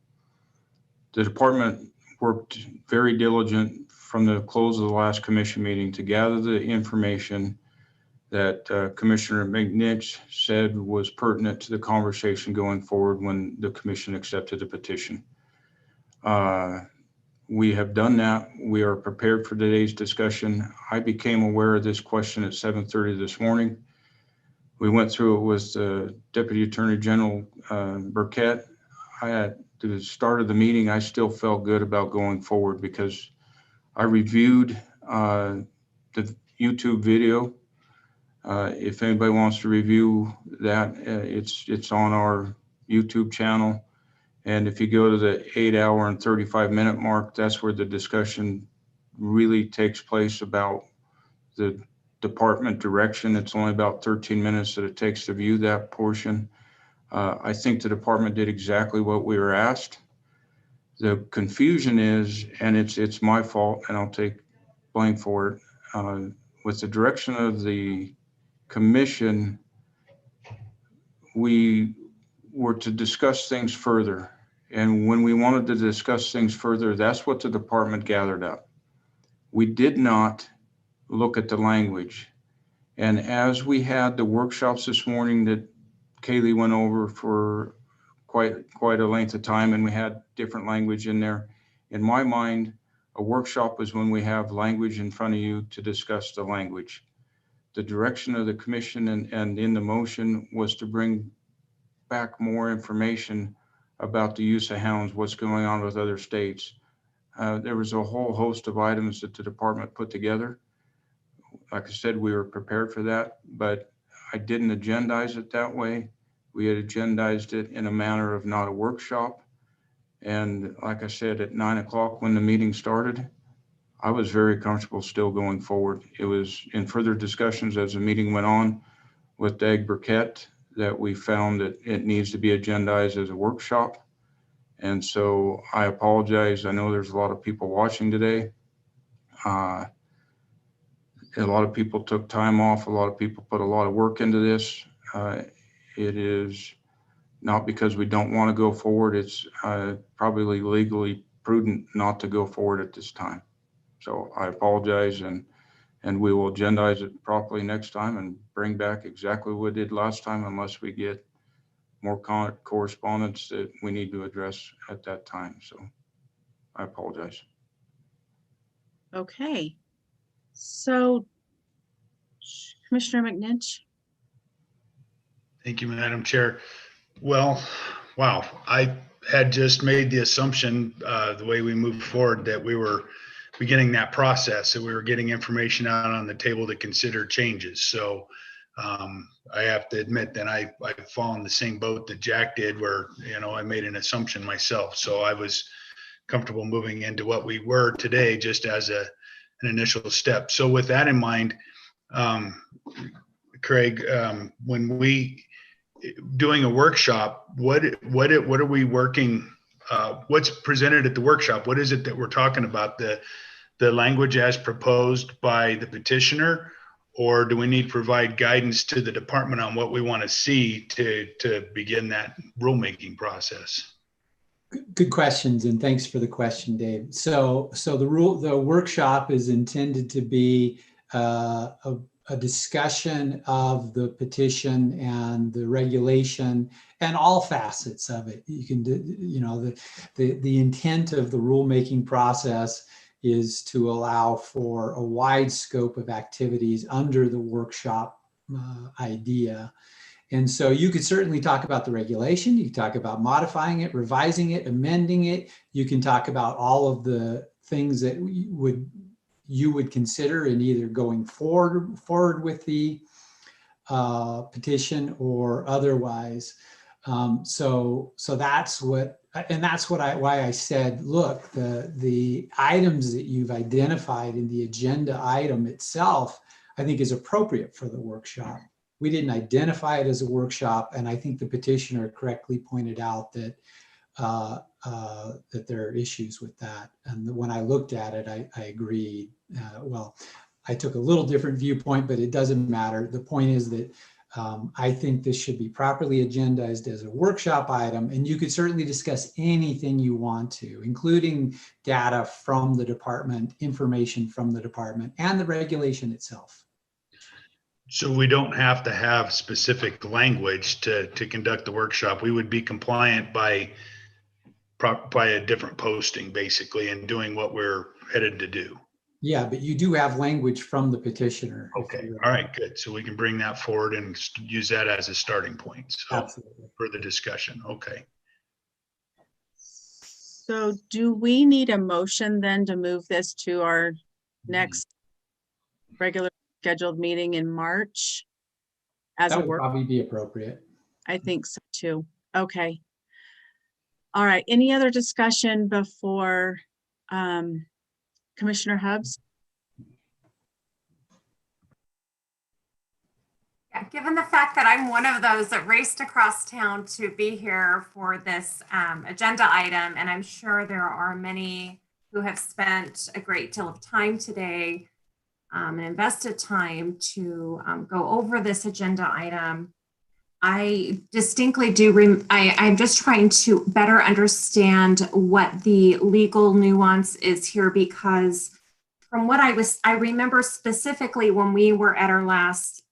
department worked very diligent from the close of the last commission meeting to gather the information that Commissioner McNich said was pertinent to the conversation going forward when the commission accepted the petition. We have done that. We are prepared for today's discussion. I became aware of this question at 7:30 this morning. We went through it with Deputy Attorney General Burkett. At the start of the meeting, I still felt good about going forward because I reviewed the YouTube video. If anybody wants to review that, it's on our YouTube channel. And if you go to the 8-hour and 35-minute mark, that's where the discussion really takes place about the department direction. It's only about 13 minutes that it takes to view that portion. I think the department did exactly what we were asked. The confusion is, and it's my fault, and I'll take blame for it, with the direction of the commission, we were to discuss things further. And when we wanted to discuss things further, that's what the department gathered up. We did not look at the language. And as we had the workshops this morning that Kaylee went over for quite a length of time, and we had different language in there. In my mind, a workshop is when we have language in front of you to discuss the language. The direction of the commission and in the motion was to bring back more information about the use of hounds, what's going on with other states. There was a whole host of items that the department put together. Like I said, we were prepared for that, but I didn't agendize it that way. We had agendized it in a manner of not a workshop. And like I said, at 9 o'clock when the meeting started, I was very comfortable still going forward. It was in further discussions as the meeting went on with Dag Burkett that we found that it needs to be agendized as a workshop. And so I apologize. I know there's a lot of people watching today. A lot of people took time off. A lot of people put a lot of work into this. It is not because we don't want to go forward. It's probably legally prudent not to go forward at this time. So I apologize, and we will agendize it properly next time and bring back exactly what we did last time, unless we get more correspondence that we need to address at that time. So I apologize. Okay. So Commissioner McNinch. Thank you, Madam Chair. Well, wow, I had just made the assumption, the way we moved forward, that we were beginning that process, that we were getting information out on the table to consider changes. So I have to admit that I fall in the same boat that Jack did, where, I made an assumption myself. So I was comfortable moving into what we were today, just as an initial step. So with that in mind, Craig, when we doing a workshop, what are we working? What's presented at the workshop? What is it that we're talking about? The language as proposed by the petitioner, or do we need to provide guidance to the department on what we want to see to begin that rulemaking process? Good questions, and thanks for the question, Dave. So the workshop is intended to be a discussion of the petition and the regulation and all facets of it. You can, the intent of the rulemaking process is to allow for a wide scope of activities under the workshop idea. And so you could certainly talk about the regulation. You could talk about modifying it, revising it, amending it. You can talk about all of the things that you would consider in either going forward with the petition or otherwise. So that's what, and that's why I said, look, the items that you've identified in the agenda item itself, I think is appropriate for the workshop. We didn't identify it as a workshop, and I think the petitioner correctly pointed out that that there are issues with that. And when I looked at it, I agreed. Well, I took a little different viewpoint, but it doesn't matter. The point is that I think this should be properly agendized as a workshop item, and you could certainly discuss anything you want to, including data from the department, information from the department, and the regulation itself. So we don't have to have specific language to conduct the workshop. We would be compliant by a different posting, basically, and doing what we're headed to do. Yeah, but you do have language from the petitioner. Okay, all right, good. So we can bring that forward and use that as a starting point. So absolutely. For the discussion, okay. So do we need a motion then to move this to our next regular scheduled meeting in March? As that would probably be appropriate. I think so too. Okay. All right. Any other discussion before Commissioner Hubbs? Yeah, given the fact that I'm one of those that raced across town to be here for this agenda item, and I'm sure there are many who have spent a great deal of time today and invested time to go over this agenda item, I distinctly do, I'm just trying to better understand what the legal nuance is here, because from what I remember specifically when we were at our last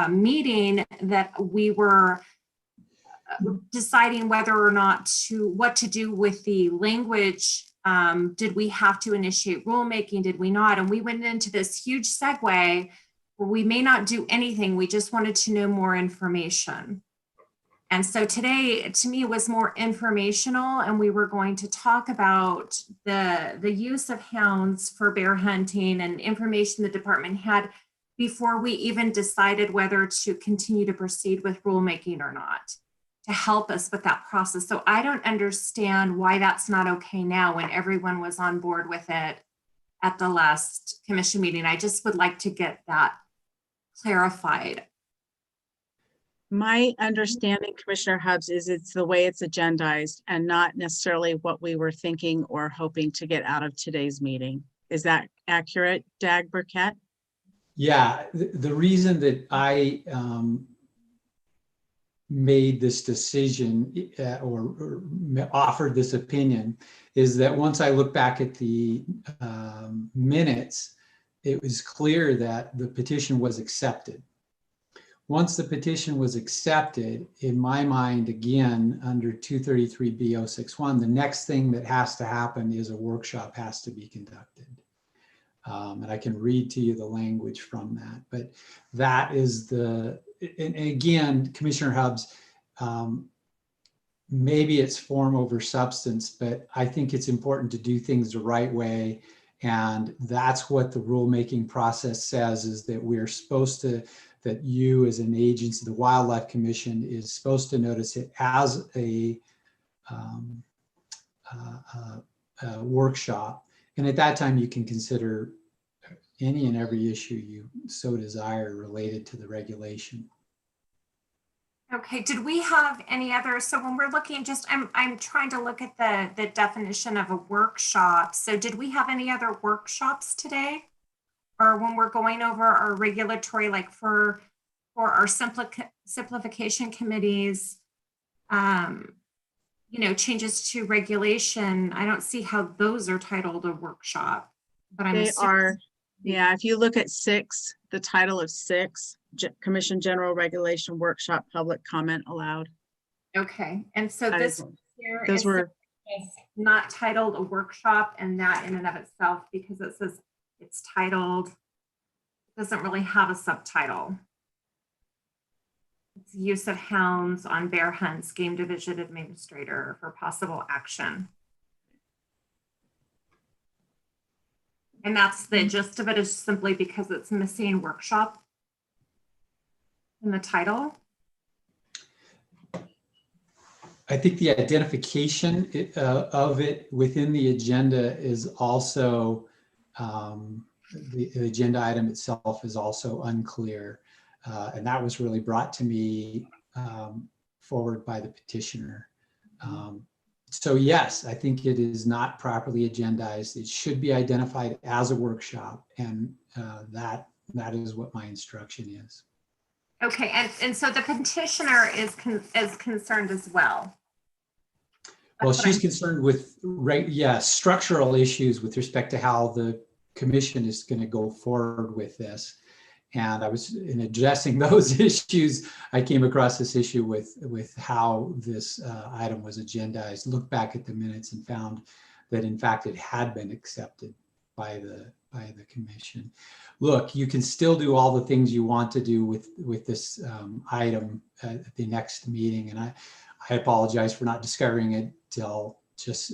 meeting that we were deciding whether or not what to do with the language. Did we have to initiate rulemaking? Did we not? And we went into this huge segue where we may not do anything. We just wanted to know more information. And so today, to me, was more informational, and we were going to talk about the use of hounds for bear hunting and information the department had before we even decided whether to continue to proceed with rulemaking or not. help us with that process. So I don't understand why that's not okay now when everyone was on board with it at the last commission meeting. I just would like to get that clarified. My understanding, Commissioner Hubbs, is it's the way it's agendized and not necessarily what we were thinking or hoping to get out of today's meeting. Is that accurate, Dag Burkett? Yeah, the reason that I made this decision or offered this opinion is that once I look back at the minutes, it was clear that the petition was accepted. Once the petition was accepted, in my mind, again, under 233B061, the next thing that has to happen is a workshop has to be conducted. And I can read to you the language from that, but that is and again, Commissioner Hubbs, maybe it's form over substance, but I think it's important to do things the right way. And that's what the rulemaking process says, is that we're supposed to, that you as an agency, the Wildlife Commission, is supposed to notice it as a workshop. And at that time, you can consider any and every issue you so desire related to the regulation. Okay, did we have any other, so when we're looking, just, I'm trying to look at the definition of a workshop. So did we have any other workshops today? Or when we're going over our regulatory, like for our simplification committees, you know, changes to regulation, I don't see how those are titled a workshop, but I'm They assuming. are, yeah, if you look at 6, the title of 6, Commission General Regulation Workshop, Public Comment Allowed. Okay, and so That this is- here those is were- not titled a workshop, and that in and of itself, because it says it's titled, it doesn't really have a subtitle. It's use of hounds on bear hunts, Game Division Administrator for possible action. And that's the gist of it, is simply because it's missing workshop in the title. I think the identification of it within the agenda is also, the agenda item itself is also unclear. And that was really brought to me forward by the petitioner. So yes, I think it is not properly agendized. It should be identified as a workshop, and that is what my instruction is. Okay, and so the petitioner is concerned as well. Well, she's concerned with structural issues with respect to how the commission is going to go forward with this. And I was, in addressing those issues, I came across this issue with how this item was agendized. Looked back at the minutes and found that in fact it had been accepted by the commission. Look, you can still do all the things you want to do with this item at the next meeting, and I apologize for not discovering it till just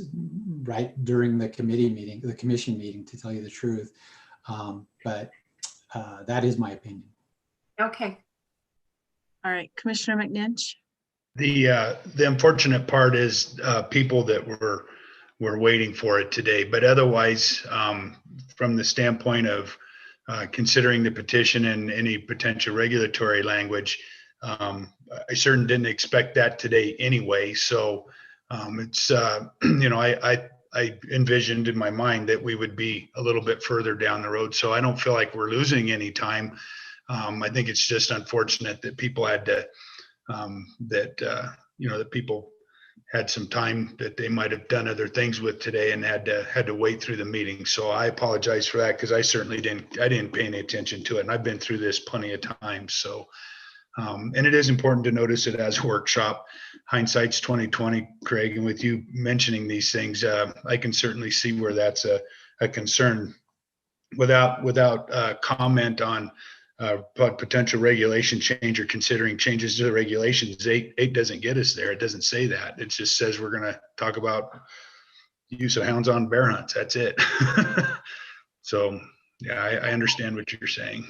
right during the commission meeting, to tell you the truth. But that is my opinion. Okay. All right, Commissioner McNinch. The unfortunate part is people that were waiting for it today, but otherwise, from the standpoint of considering the petition and any potential regulatory language, I certainly didn't expect that today anyway. So it's, you know, I envisioned in my mind that we would be a little bit further down the road. So I don't feel like we're losing any time. I think it's just unfortunate that people had to, you know, that people had some time that they might have done other things with today and had to wait through the meeting. So I apologize for that, because I certainly didn't pay any attention to it. And I've been through this plenty of times. So, and it is important to notice it as a workshop. Hindsight's 2020, Craig, and with you mentioning these things, I can certainly see where that's a concern. Without comment on potential regulation change or considering changes to the regulations, 8 doesn't get us there. It doesn't say that. It just says we're going to talk about use of hounds on bear hunts. That's it. So yeah, I understand what you're saying.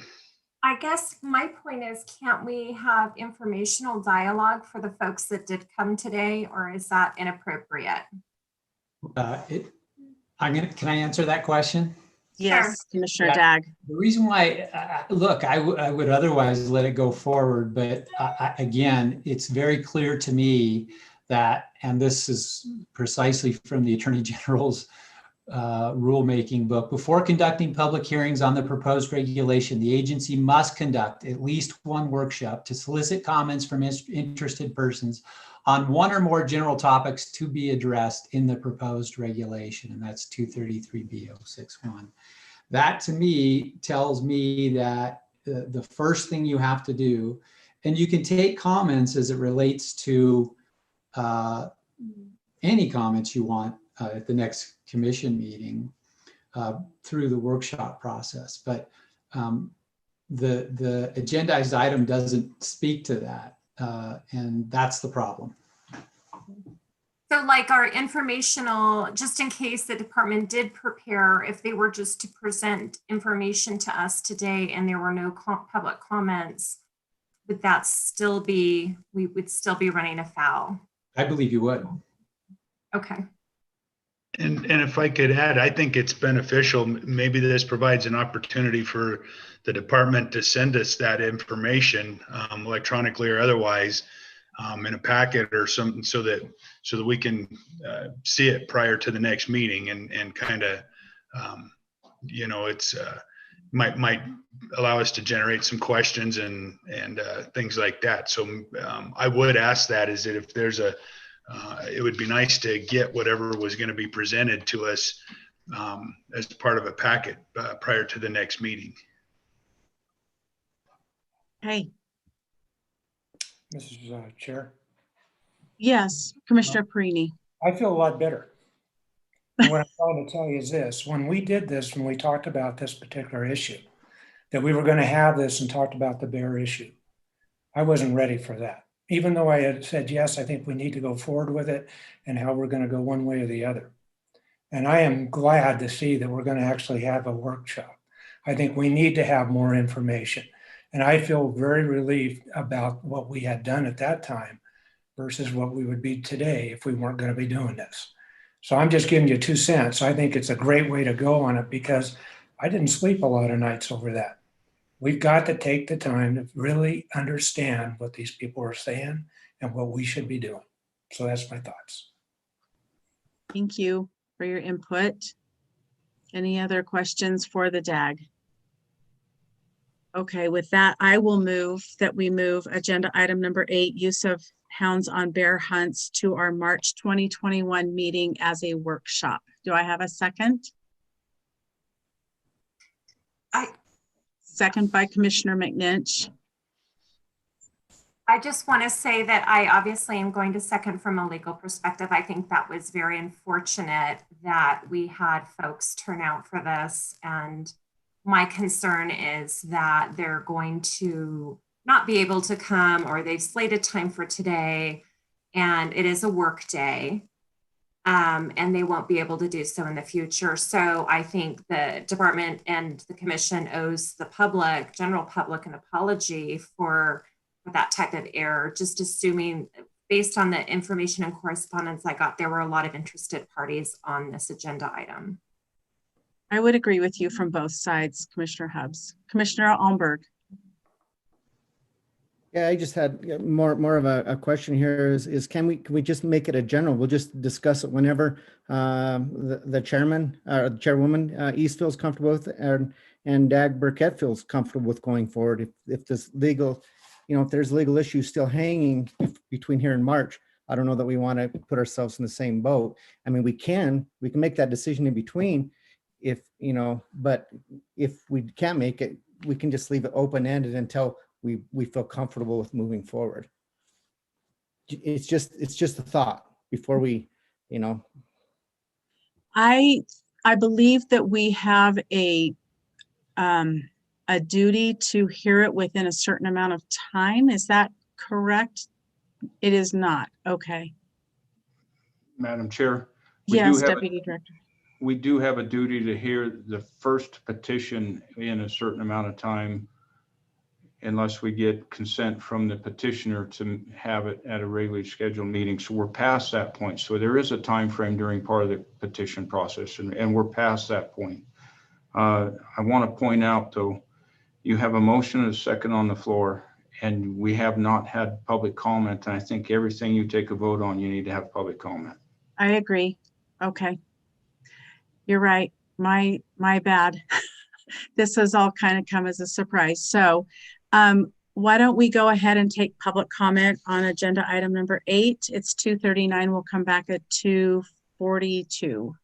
I guess my point is, can't we have informational dialogue for the folks that did come today, or is that inappropriate? Can I answer that question? Yes, Commissioner Yeah, Dag. The reason why, look, I would otherwise let it go forward, but again, it's very clear to me that, and this is precisely from the Attorney General's rulemaking book, before conducting public hearings on the proposed regulation, the agency must conduct at least one workshop to solicit comments from interested persons on one or more general topics to be addressed in the proposed regulation, and that's 233B061. That to me tells me that the first thing you have to do, and you can take comments as it relates to any comments you want at the next commission meeting through the workshop process, but the agendized item doesn't speak to that, and that's the problem. So like our informational, just in case the department did prepare, if they were just to present information to us today and there were no public comments, would that still be, we would still be running afoul? I believe you would. Okay. And if I could add, I think it's beneficial. Maybe this provides an opportunity for the department to send us that information electronically or otherwise in a packet or something, so that we can see it prior to the next meeting and kind of, it's might allow us to generate some questions and things like that. So I would ask that, is that if there's it would be nice to get whatever was going to be presented to us as part of a packet prior to the next meeting. Hey. Mrs. Chair. Yes, Commissioner Perini. I feel a lot better. And what I'm trying to tell you is this: when we did this, when we talked about this particular issue, that we were going to have this and talked about the bear issue, I wasn't ready for that. Even though I had said, yes, I think we need to go forward with it and how we're going to go one way or the other. And I am glad to see that we're going to actually have a workshop. I think we need to have more information. And I feel very relieved about what we had done at that time versus what we would be today if we weren't going to be doing this. So I'm just giving you 2 cents. I think it's a great way to go on it because I didn't sleep a lot of nights over that. We've got to take the time to really understand what these people are saying and what we should be doing. So that's my thoughts. Thank you for your input. Any other questions for the DAG? Okay, with that, I will move that we move agenda item number 8, use of hounds on bear hunts, to our March 2021 meeting as a workshop. Do I have a second? Second by Commissioner McNinch. I just want to say that I obviously am going to second from a legal perspective. I think that was very unfortunate that we had folks turn out for this. And my concern is that they're going to not be able to come, or they've slated time for today and it is a work day. And they won't be able to do so in the future. So I think the department and the commission owes the public, general public, an apology for that type of error. Just assuming, based on the information and correspondence I got, there were a lot of interested parties on this agenda item. I would agree with you from both sides, Commissioner Hubbs. Commissioner Almberg. Yeah, I just had more of a question here is can we just make it a general? We'll just discuss it whenever the chairman or the chairwoman East feels comfortable with, and Dag Burkett feels comfortable with going forward. If this legal, if there's legal issues still hanging between here and March, I don't know that we want to put ourselves in the same boat. I mean, we can make that decision in between, but if we can't make it, we can just leave it open-ended until we feel comfortable with moving forward. It's just a thought before we, I believe that we have a duty to hear it within a certain amount of time. Is that correct? It is not. Okay. Madam Chair. Yes, Deputy Director. We do have a duty to hear the first petition in a certain amount of time unless we get consent from the petitioner to have it at a regularly scheduled meeting. So we're past that point. So there is a time frame during part of the petition process, and we're past that point. I want to point out, though, you have a motion and a second on the floor, and we have not had public comment. And I think everything you take a vote on, you need to have public comment. I agree. Okay. You're right. My bad. This has all kind of come as a surprise. So why don't we go ahead and take public comment on agenda item number 8? It's 2:39. We'll come back at 2:42.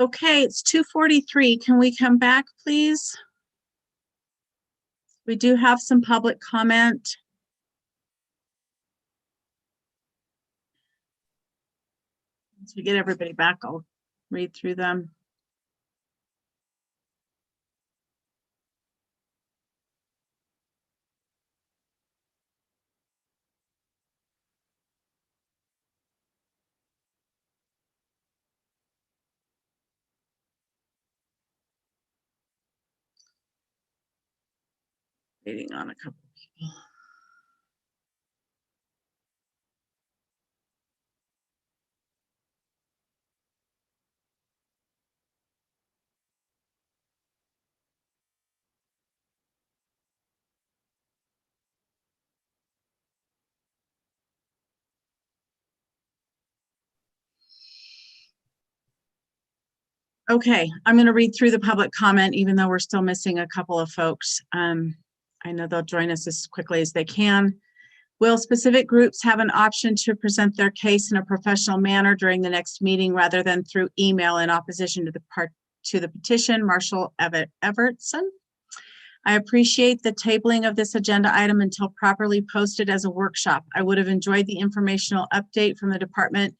Okay, it's 2:43. Can we come back, please? We do have some public comment. Once we get everybody back, I'll read through them. Waiting on a couple people. Okay, I'm going to read through the public comment, even though we're still missing a couple of folks. I know they'll join us as quickly as they can. Will specific groups have an option to present their case in a professional manner during the next meeting rather than through email in opposition to the petition? Marshall Evertson. I appreciate the tabling of this agenda item until properly posted as a workshop. I would have enjoyed the informational update from the department,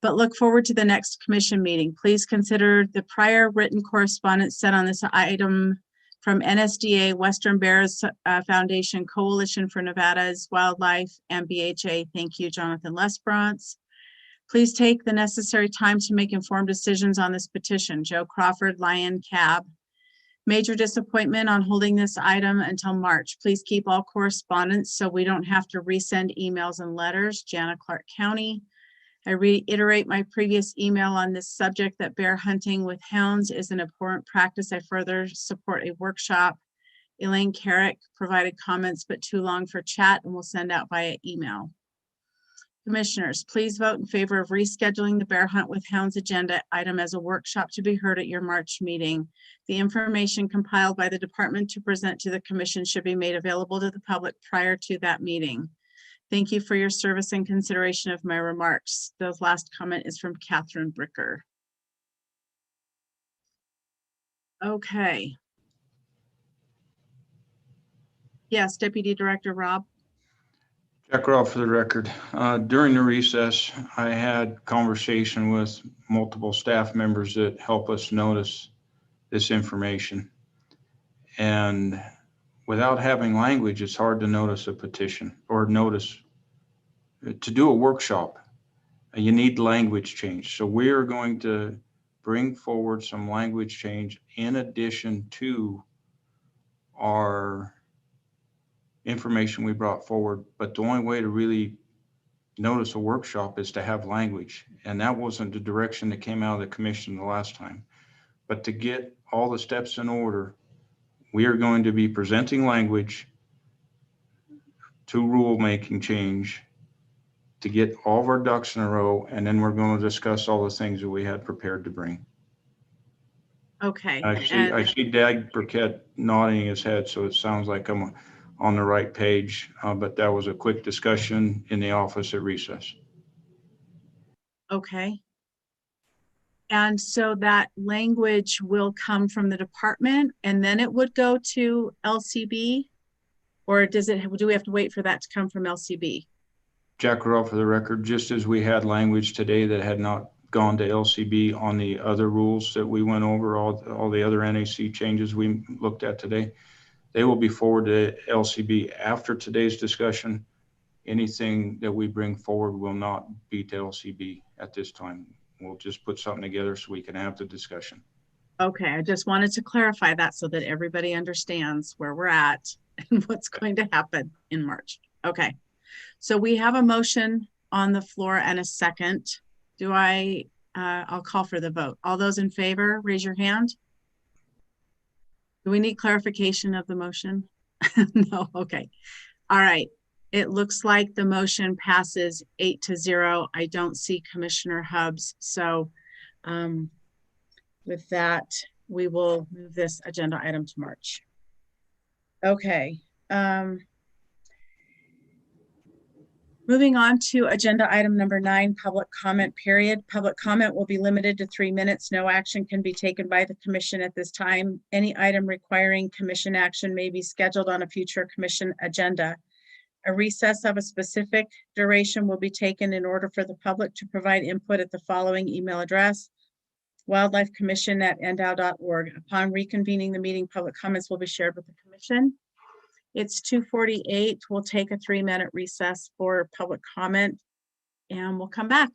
but look forward to the next commission meeting. Please consider the prior written correspondence sent on this item from NSDA, Western Bears Foundation, Coalition for Nevada's Wildlife, and BHA. Thank you, Jonathan Lesperance. Please take the necessary time to make informed decisions on this petition. Joe Crawford, Lion Cab. Major disappointment on holding this item until March. Please keep all correspondence so we don't have to resend emails and letters. Jana Clark County. I reiterate my previous email on this subject that bear hunting with hounds is an important practice. I further support a workshop. Elaine Carrick provided comments, but too long for chat, and will send out via email. Commissioners, please vote in favor of rescheduling the bear hunt with hounds agenda item as a workshop to be heard at your March meeting. The information compiled by the department to present to the commission should be made available to the public prior to that meeting. Thank you for your service and consideration of my remarks. The last comment is from Catherine Bricker. Okay. Yes, Deputy Director Rob. Jack Robb for the record. During the recess, I had conversation with multiple staff members that help us notice this information. And without having language, it's hard to notice a petition or to do a workshop. You need language change. So we are going to bring forward some language change in addition to our information we brought forward. But the only way to really notice a workshop is to have language. And that wasn't the direction that came out of the commission the last time. But to get all the steps in order, we are going to be presenting language to rulemaking change to get all of our ducks in a row, and then we're going to discuss all the things that we had prepared to bring. Okay. I see Dag Burkett nodding his head, so it sounds like I'm on the right page, but that was a quick discussion in the office at recess. Okay. And so that language will come from the department and then it would go to LCB? Or do we have to wait for that to come from LCB? Jack Robb for the record, just as we had language today that had not gone to LCB on the other rules that we went over, all the other NAC changes we looked at today, they will be forwarded to LCB after today's discussion. Anything that we bring forward will not be to LCB at this time. We'll just put something together so we can have the discussion. Okay, I just wanted to clarify that so that everybody understands where we're at and what's going to happen in March. Okay, so we have a motion on the floor and a second. I'll call for the vote. All those in favor, raise your hand. Do we need clarification of the motion? No, okay. All right. It looks like the motion passes 8-0. I don't see Commissioner Hubbs. So with that, we will move this agenda item to March. Okay. Moving on to agenda item number 9, public comment period. Public comment will be limited to 3 minutes. No action can be taken by the commission at this time. Any item requiring commission action may be scheduled on a future commission agenda. A recess of a specific duration will be taken in order for the public to provide input at the following email address: wildlifecommission@ndow.org. Upon reconvening the meeting, public comments will be shared with the commission. It's 2:48. We'll take a 3-minute recess for public comment and we'll come back.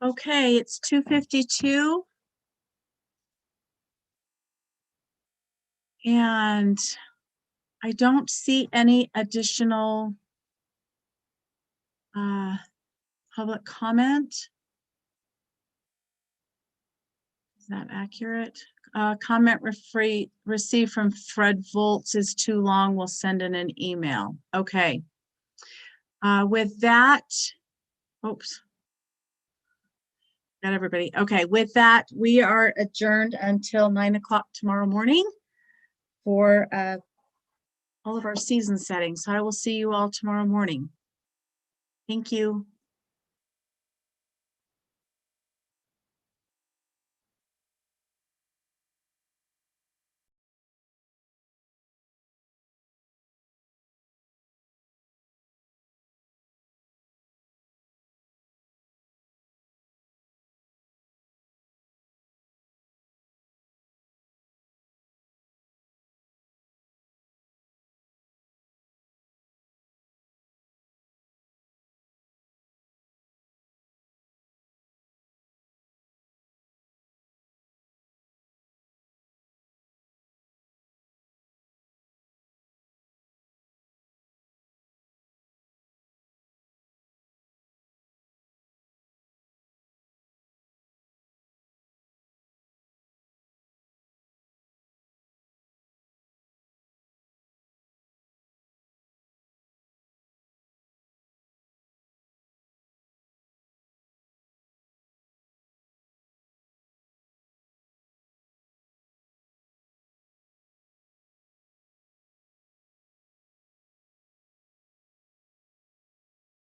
Okay, it's 2:52. And I don't see any additional public comment. Is that accurate? Comment received from Fred Volts is too long. We'll send in an email. Okay. With that, oops. Got everybody. Okay, with that, we are adjourned until 9 o'clock tomorrow morning for all of our season settings. So I will see you all tomorrow morning. Thank you.